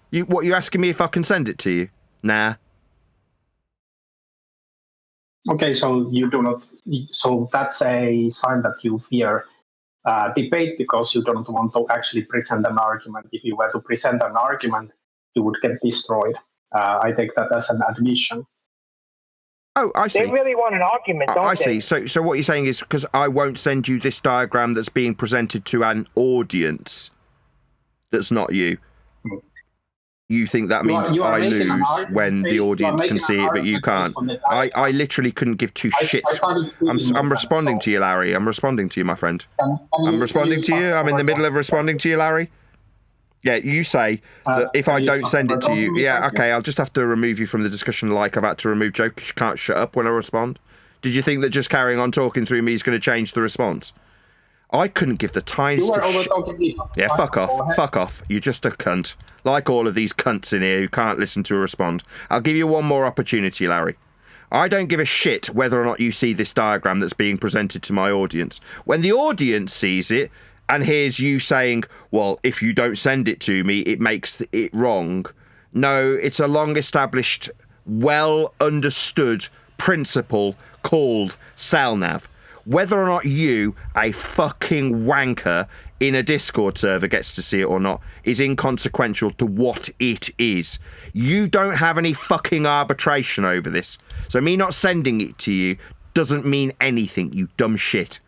You're asking me if I can send it to you? Nah. Okay, so you do not. So that's a sign that you fear debate because you don't want to actually present an argument. If you were to present an argument, you would get destroyed. I take that as an admission. Oh, I see. They really want an argument, don't I they? see. So what you're saying is because I won't send you this diagram that's being presented to an audience that's not you. You think that means I lose when the audience can see it, but you can't. I literally couldn't give two shits. I'm responding to you, Larry. I'm responding to you, my friend. I'm responding to you. I'm in the middle of responding to you, Larry. Yeah, you say that if I don't send it to you, yeah, okay, I'll just have to remove you from the discussion like I've had to remove Joe because you can't shut up when I respond. Did you think that just carrying on talking through me is going to change the response? I couldn't give the tiniest Yeah, fuck off. Fuck off. You're just a cunt. Like all of these cunts in here who can't listen to a respond. I'll give you one more opportunity, Larry. I don't give a shit whether or not you see this diagram that's being presented to my audience. When the audience sees it and hears you saying, well, if you don't send it to me, it makes it wrong. No, it's a long-established, well-understood principle called SalNav. Whether or not you, a fucking wanker in a Discord server, gets to see it or not is inconsequential to what it is. You don't have any fucking arbitration over this. So me not sending it to you doesn't mean anything, you dumb shit.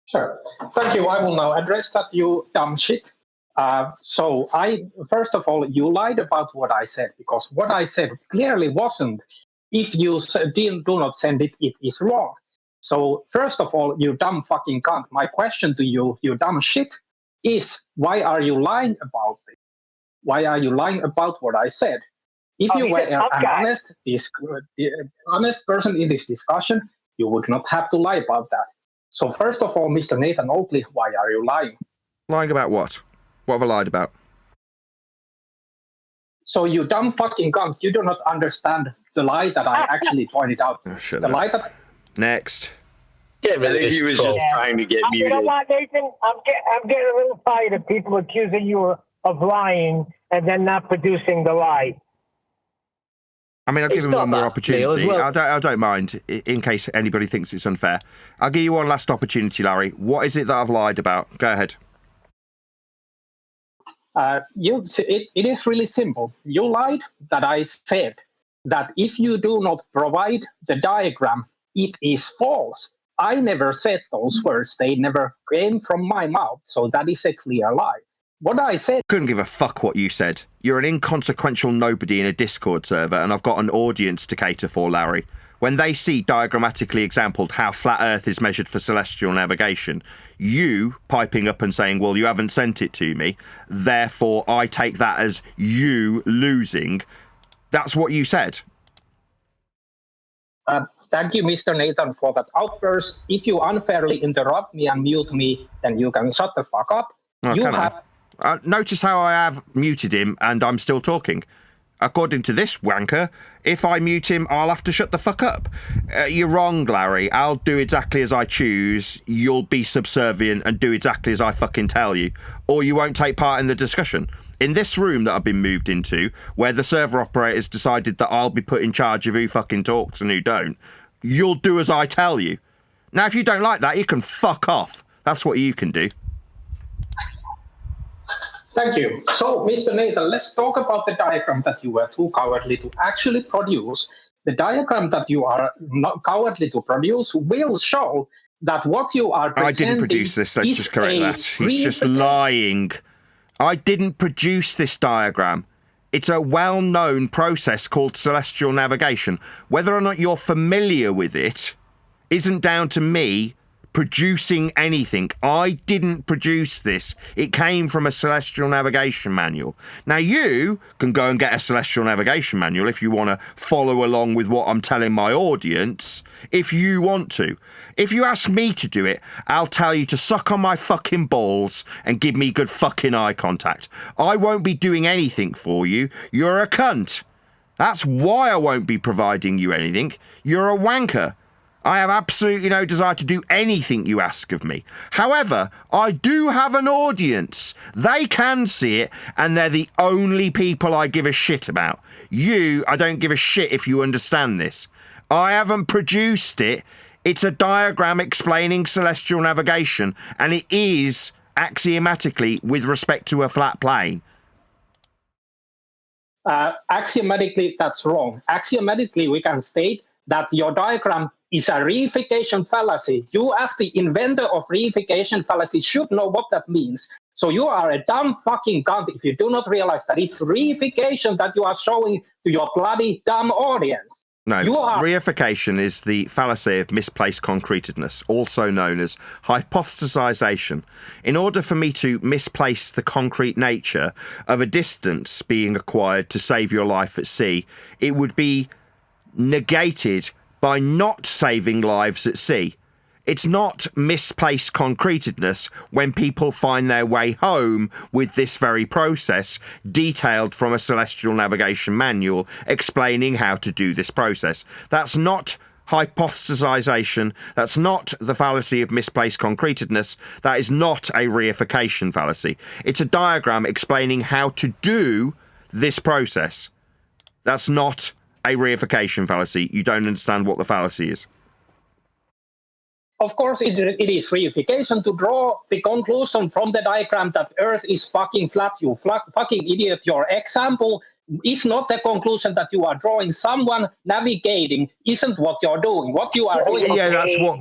Sure. Thank you. I will now address that, you dumb shit. So first of all, you lied about what I said, because what I said clearly wasn't, if you do not send it, it is wrong. So first of all, you dumb fucking cunt, my question to you, you dumb shit, is why are you lying about it? Why are you lying about what I said? If you were an honest person in this discussion, you would not have to lie about that. So first of all, Mr. Nathan Oakley, why are you lying? Lying about what? What have I lied about? So you dumb fucking guns, you do not understand the lie that I actually pointed out. Shut the up. lie that... Next. Get rid of this. He was just trying to get muted. You know what, Nathan? I'm getting a little tired of people accusing you of lying and then not producing the lie. I mean, I'll give him one more opportunity. Well. I don't mind, in case anybody thinks it's unfair. I'll give you one last opportunity, Larry. What is it that I've lied about? Go ahead. It is really simple. You lied that I said that if you do not provide the diagram, it is false. I never said those words. They never came from my mouth. So that is a clear lie. What I said... Couldn't give a fuck what you said. You're an inconsequential nobody in a Discord server, and I've got an audience to cater for, Larry. When they see diagrammatically exampled how flat Earth is measured for celestial navigation, you piping up and saying, well, you haven't sent it to me, therefore I take that as you losing. That's what you said. Thank you, Mr. Nathan, for that outburst. If you unfairly interrupt me and mute me, then you can shut the fuck up. Notice how I have muted him and I'm still talking. According to this wanker, if I mute him, I'll have to shut the fuck up. You're wrong, Larry. I'll do exactly as I choose. You'll be subservient and do exactly as I fucking tell you. Or you won't take part in the discussion. In this room that I've been moved into, where the server operators decided that I'll be put in charge of who fucking talks and who don't, you'll do as I tell you. Now, if you don't like that, you can fuck off. That's what you can do. Thank you. So, Mr. Nathan, let's talk about the diagram that you were too cowardly to actually produce. The diagram that you are not cowardly to produce will show that what you are presenting... I didn't produce this, let's just correct that. He's just lying. I didn't produce this diagram. It's a well-known process called celestial navigation. Whether or not you're familiar with it isn't down to me producing anything. I didn't produce this. It came from a celestial navigation manual. Now you can go and get a celestial navigation manual if you want to follow along with what I'm telling my audience, if you want to. If you ask me to do it, I'll tell you to suck on my fucking balls and give me good fucking eye contact. I won't be doing anything for you. You're a cunt. That's why I won't be providing you anything. You're a wanker. I have absolutely no desire to do anything you ask of me. However, I do have an audience. They can see it, and they're the only people I give a shit about. You, I don't give a shit if you understand this. I haven't produced it. It's a diagram explaining celestial navigation, and it is axiomatically with respect to a flat plane. Axiomatically, that's wrong. Axiomatically, we can state that your diagram is a reification fallacy. You, as the inventor of reification fallacy, should know what that means. So you are a dumb fucking cunt if you do not realize that it's reification that you are showing to your bloody dumb audience. No, reification is the fallacy of misplaced concretedness, also known as hypothesization. In order for me to misplace the concrete nature of a distance being acquired to save your life at sea, it would be negated by not saving lives at sea. It's not misplaced concretedness when people find their way home with this very process detailed from a celestial navigation manual explaining how to do this process. That's not hypothesization. That's not the fallacy of misplaced concretedness. That is not a reification fallacy. It's a diagram explaining how to do this process. That's not a reification fallacy. You don't understand what the fallacy is. Of course, it is reification to draw the conclusion from the diagram that Earth is fucking flat, you fucking idiot. Your example is not the conclusion that you are drawing. Someone navigating isn't what you're doing. What you are doing.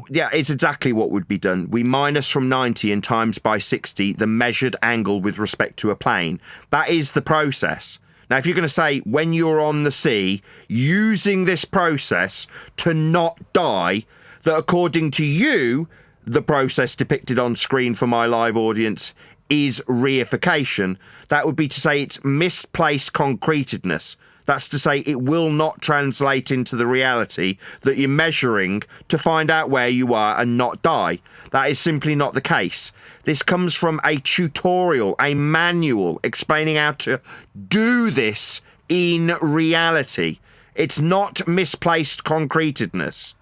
It's exactly what would be done. We minus from 90 and times by 60 the measured angle with respect to a plane. That is the process. Now, if you're going to say when you're on the sea, using this process to not die, that according to you, the process depicted on screen for my live audience is reification, that would be to say it's misplaced concretedness. That's to say it will not translate into the reality that you're measuring to find out where you are and not die. That is simply not the case. This comes from a tutorial, a manual explaining how to do this in reality. It's not misplaced concretedness.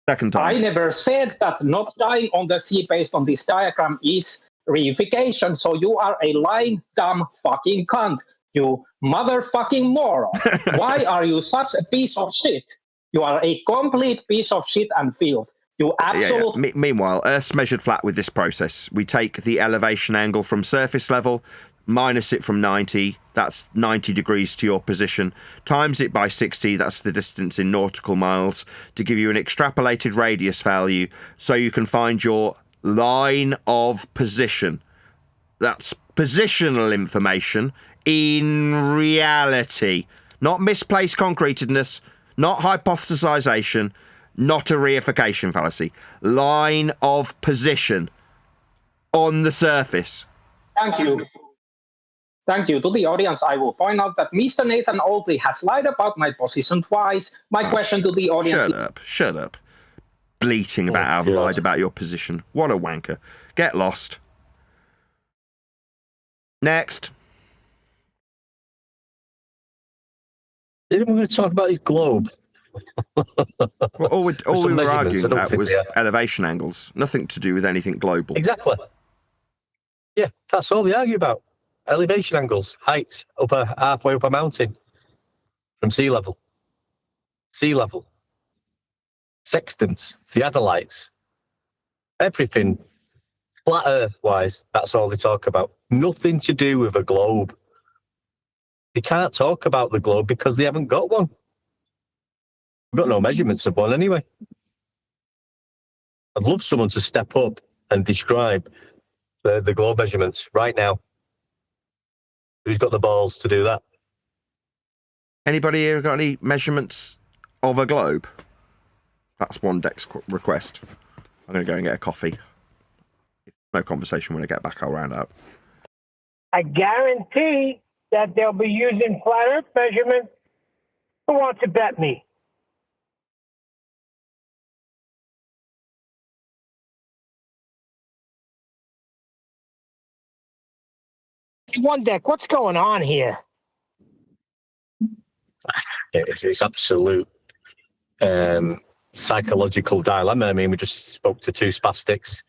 Second time. I never said that not dying on the sea based on this diagram is reification. So you are a lying, dumb fucking cunt. You motherfucking moron. Why are you such a piece of shit? You are a complete piece of shit and filth. You absolute... Meanwhile, Earth's measured flat with this process. We take the elevation angle from surface level, minus it from 90, that's 90 degrees to your position, times it by 60, that's the distance in nautical miles, to give you an extrapolated radius value so you can find your line of position. That's positional information in reality, not misplaced concretedness, not hypothesization, not a reification fallacy. Line of position on the surface. Thank you. Thank you. To the audience, I will point out that Mr. Nathan Oakley has lied about my position twice. My question to the audience... Shut up. Bleating about how I've lied about your position. What a wanker. Get lost. Next. Didn't we talk about his globe? Well, all we were arguing about was elevation angles. Nothing to do with anything global. Exactly. Yeah, that's all they argue about. Elevation angles, heights, halfway up a mountain from sea level. Sextants, theodolites, everything flat earth wise, that's all they talk about. Nothing to do with a globe. They can't talk about the globe because they haven't got one. We've got no measurements of one anyway. I'd love someone to step up and describe the globe measurements right now. Who's got the balls to do that? Anybody here got any measurements of a globe? That's one Dex request. I'm going to go and get a coffee. If no conversation when I get back, I'll round up. I guarantee that they'll be using flat earth measurements. Who wants to bet me? One deck, what's going on here? It's absolute psychological dilemma. I mean, we just spoke to two spastics.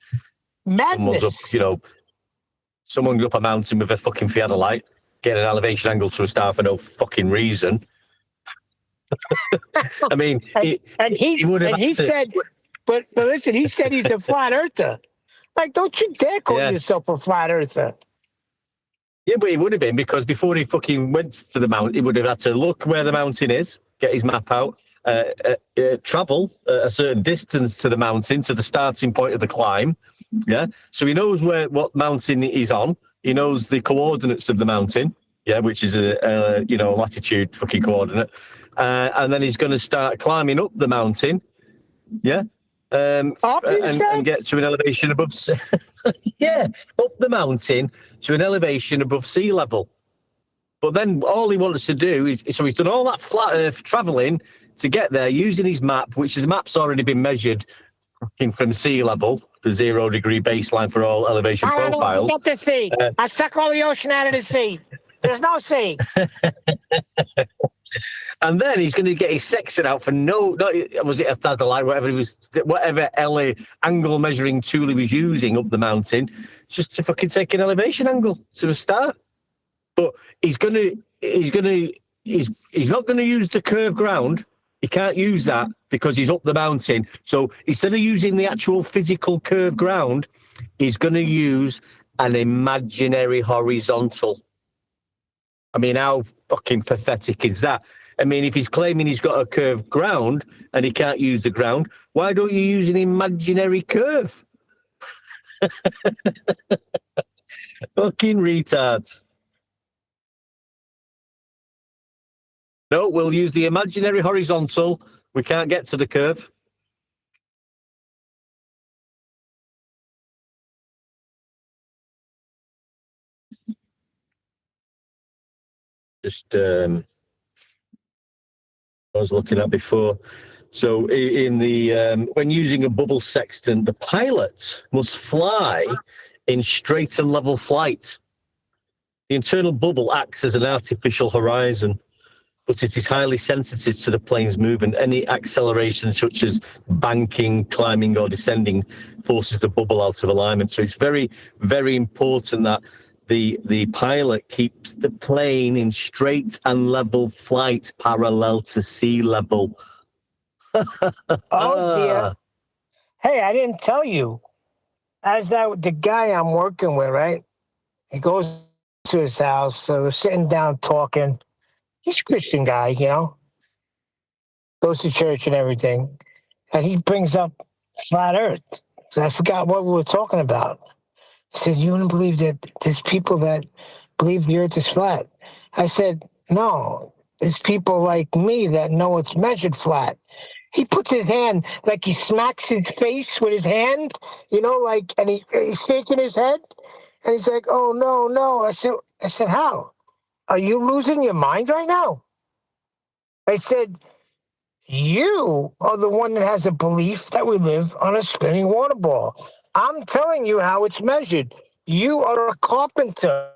Madness. Someone's up a mountain with a fucking theodolite, getting an elevation angle to a star for no fucking reason. I mean, he said, but listen, he said he's a flat earther. Like, don't you dare call yourself a flat earther. Yeah, but he would have been, because before he fucking went for the mountain, he would have had to look where the mountain is, get his map out, travel a certain distance to the mountain, to the starting point of the climb. Yeah, so he knows what mountain he's on. He knows the coordinates of the mountain. Yeah, which is a latitude fucking coordinate, and then he's going to start climbing up the mountain. Yeah. And get to an elevation above up the mountain to an elevation above sea level. But then all he wants to do is, so he's done all that flat earth traveling to get there using his map, which the map's already been measured from sea level, the 0 degree baseline for all elevation profiles. I don't know about the sea. I suck all the ocean out of the sea. There's no sea. And then he's going to get his sextant out for was it a theodolite, whatever angle measuring tool he was using up the mountain, just to fucking take an elevation angle to a star. But he's not going to use the curved ground. He can't use that because he's up the mountain. So instead of using the actual physical curved ground, he's going to use an imaginary horizontal. I mean, how fucking pathetic is that? I mean, if he's claiming he's got a curved ground and he can't use the ground, why don't you use an imaginary curve? Fucking retards. No, we'll use the imaginary horizontal. We can't get to the curve. Just I was looking at before. So in the when using a bubble sextant, the pilot must fly in straight and level flight. The internal bubble acts as an artificial horizon, but it is highly sensitive to the plane's movement. Any acceleration, such as banking, climbing, or descending, forces the bubble out of alignment. So it's very, very important that the pilot keeps the plane in straight and level flight parallel to sea level. Oh dear. Hey, I didn't tell you. As the guy I'm working with, right? He goes to his house, so we're sitting down talking. He's a Christian guy, you know, goes to church and everything. And he brings up flat earth. So I forgot what we were talking about. He said, you wouldn't believe that there's people that believe the earth is flat. I said, no, there's people like me that know it's measured flat. He puts his hand, like he smacks his face with his hand, you know, like, and he's shaking his head. And he's like, oh, no, no. I said, how? Are you losing your mind right now? I said, you are the one that has a belief that we live on a spinning water ball. I'm telling you how it's measured. You are a carpenter.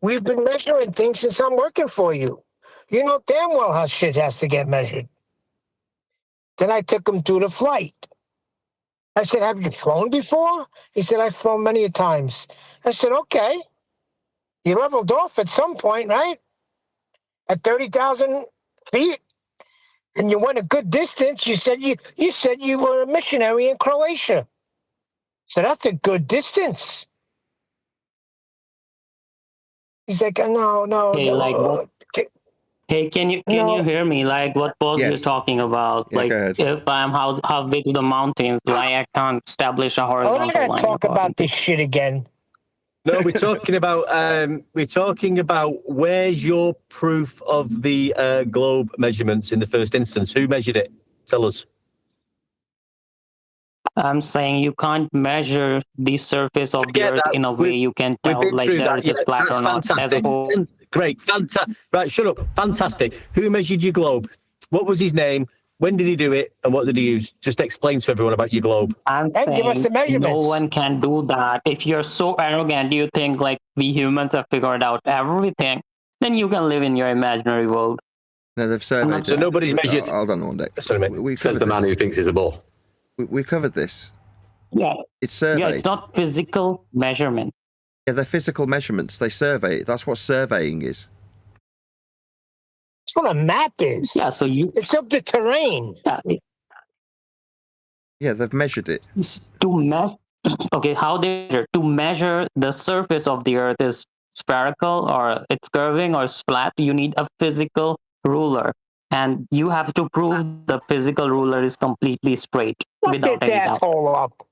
We've been measuring things since I'm working for you. You know damn well how shit has to get measured. Then I took him through the flight. I said, have you flown before? He said, I've flown many times. I said, okay. You leveled off at some point, right? At 30,000 feet? And you went a good distance. You said you were a missionary in Croatia. So that's a good distance. He's like, no. Hey, like what? Hey, can you hear me? Like what was you talking about? Yeah, like if I'm halfway to the mountains, why I can't establish a horizontal line? I'm not gonna talk about this shit again. No, we're talking about where's your proof of the globe measurements in the first instance? Who measured it? Tell us. I'm saying you can't measure the surface of the earth in a way you can tell like the earth is flat or not. Fantastic. Great, fantastic. Right, shut up. Fantastic. Who measured your globe? What was his name? When did he do it? And what did he use? Just explain to everyone about your globe. I'm saying give us the measurements. No one can do that. If you're so arrogant, you think like we humans have figured out everything, then you can live in your imaginary world. No, they've surveyed. So nobody's measured. Hold on one day. Sorry, mate. Says the man who thinks it's a ball. We covered this. Yeah. It's surveyed. Yeah, it's not physical measurement. Yeah, they're physical measurements. They survey it. That's what surveying is. That's what a map is. Yeah, so it's up the terrain. Yeah, they've measured it. Okay, how they measure? To measure the surface of the earth is spherical or it's curving or it's flat, you need a physical ruler. And you have to prove the physical ruler is completely straight without any doubt. Asshole up.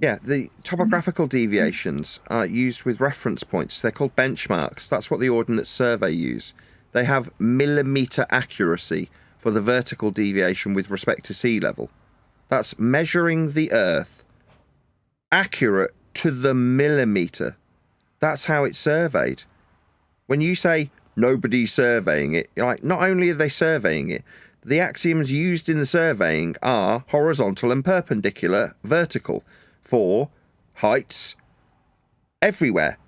Yeah, the topographical deviations are used with reference points. They're called benchmarks. That's what the Ordnance Survey use. They have millimetre accuracy for the vertical deviation with respect to sea level. That's measuring the Earth accurate to the millimetre. That's how it's surveyed. When you say nobody's surveying it, you're like, not only are they surveying it, the axioms used in the surveying are horizontal and perpendicular, vertical, for heights everywhere.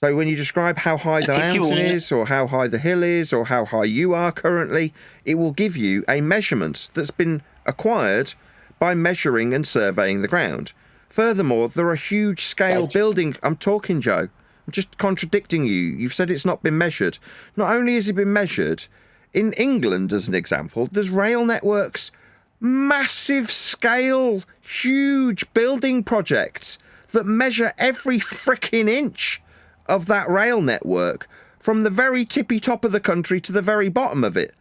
So when you describe how high the mountain is, or how high the hill is, or how high you are currently, it will give you a measurement that's been acquired by measuring and surveying the ground. Furthermore, there are huge scale building. I'm talking, Joe. I'm just contradicting you. You've said it's not been measured. Not only has it been measured, in England, as an example, there's rail networks, massive scale, huge building projects that measure every frickin' inch of that rail network from the very tippy top of the country to the very bottom of it.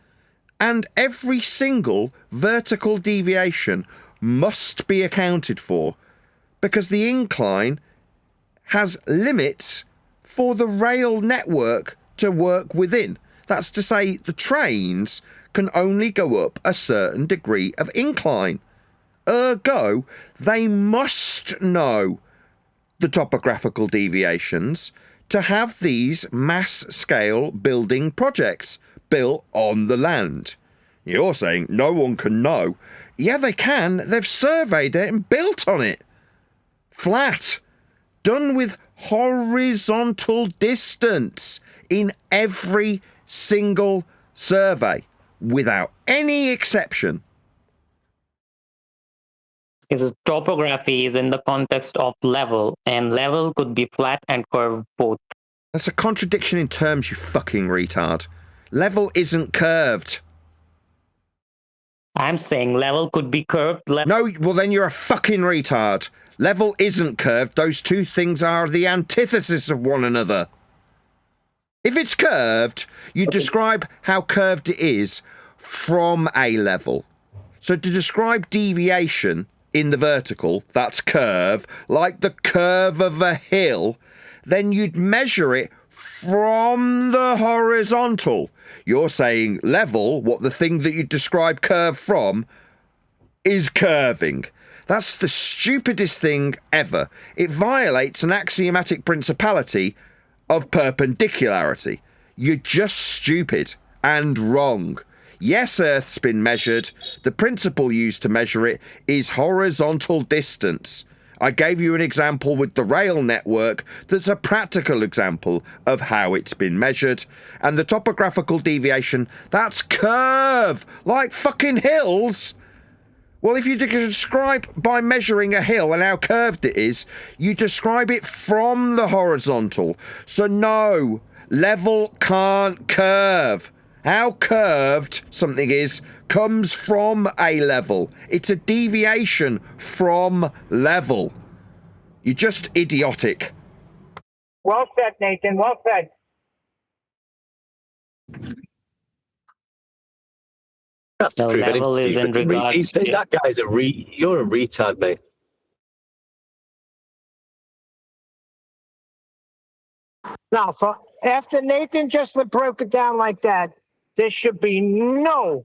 And every single vertical deviation must be accounted for because the incline has limits for the rail network to work within. That's to say, the trains can only go up a certain degree of incline. Ergo, they must know the topographical deviations to have these mass-scale building projects built on the land. You're saying no one can know. Yeah, they can. They've surveyed it and built on it. Flat. Done with horizontal distance in every single survey, without any exception. Because topography is in the context of level, and level could be flat and curved both. That's a contradiction in terms, you fucking retard. Level isn't curved. I'm saying level could be curved. No, well then you're a fucking retard. Level isn't curved. Those two things are the antithesis of one another. If it's curved, you describe how curved it is from a level. So to describe deviation in the vertical, that's curve, like the curve of a hill, then you'd measure it from the horizontal. You're saying level, what the thing that you describe curve from, is curving. That's the stupidest thing ever. It violates an axiomatic principality of perpendicularity. You're just stupid and wrong. Yes, Earth's been measured. The principle used to measure it is horizontal distance. I gave you an example with the rail network that's a practical example of how it's been measured. And the topographical deviation, that's curve, like fucking hills. Well, if you describe by measuring a hill and how curved it is, you describe it from the horizontal. So no, level can't curve. How curved something is comes from a level. It's a deviation from level. You're just idiotic. Well said, Nathan. Well said. The level is in regards to... That guy's you're a retard, mate. Now, after Nathan just broke it down like that, there should be no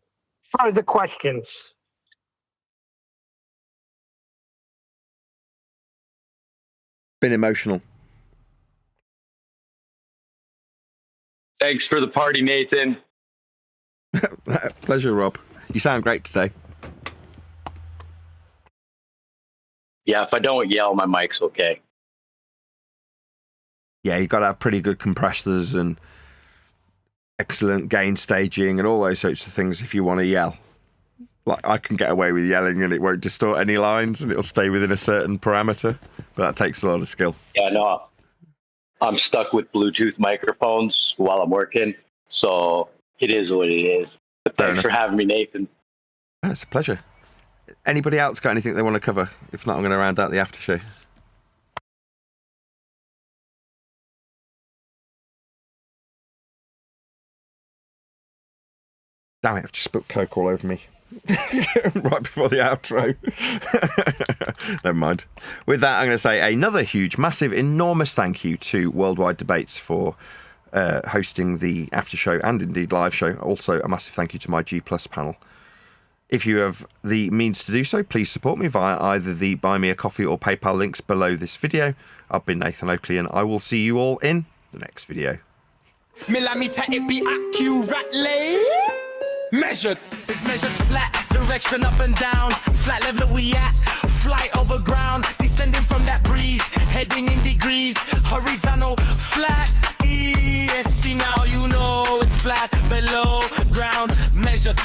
further questions. Been emotional. Thanks for the party, Nathan. Pleasure, Rob. You sound great today. Yeah, if I don't yell, my mic's okay. Yeah, you've got to have pretty good compressors and excellent gain staging and all those sorts of things if you want to yell. Like, I can get away with yelling and it won't distort any lines and it'll stay within a certain parameter, but that takes a lot of skill. Yeah, no, I'm stuck with Bluetooth microphones while I'm working, so it is what it is. But thanks for having me, Nathan. Oh, it's a pleasure. Anybody else got anything they want to cover? If not, I'm going to round out the after show. Damn it, I've just spilled Coke all over me. Right before the outro. Never mind. With that, I'm going to say another huge, massive, enormous thank you to Worldwide Debates for hosting the after show and indeed live show. Also, a massive thank you to my G Plus panel. If you have the means to do so, please support me via either the Buy Me a Coffee or PayPal links below this video. I've been Nathan Oakley, and I will see you all in the next video. Millimeter, it be accurately measured. It's measured flat, direction up and down. Flat level we at, flight over ground. Descending from that breeze, heading in degrees. Horizontal, flat, ESC. Now you know it's flat below ground. Measured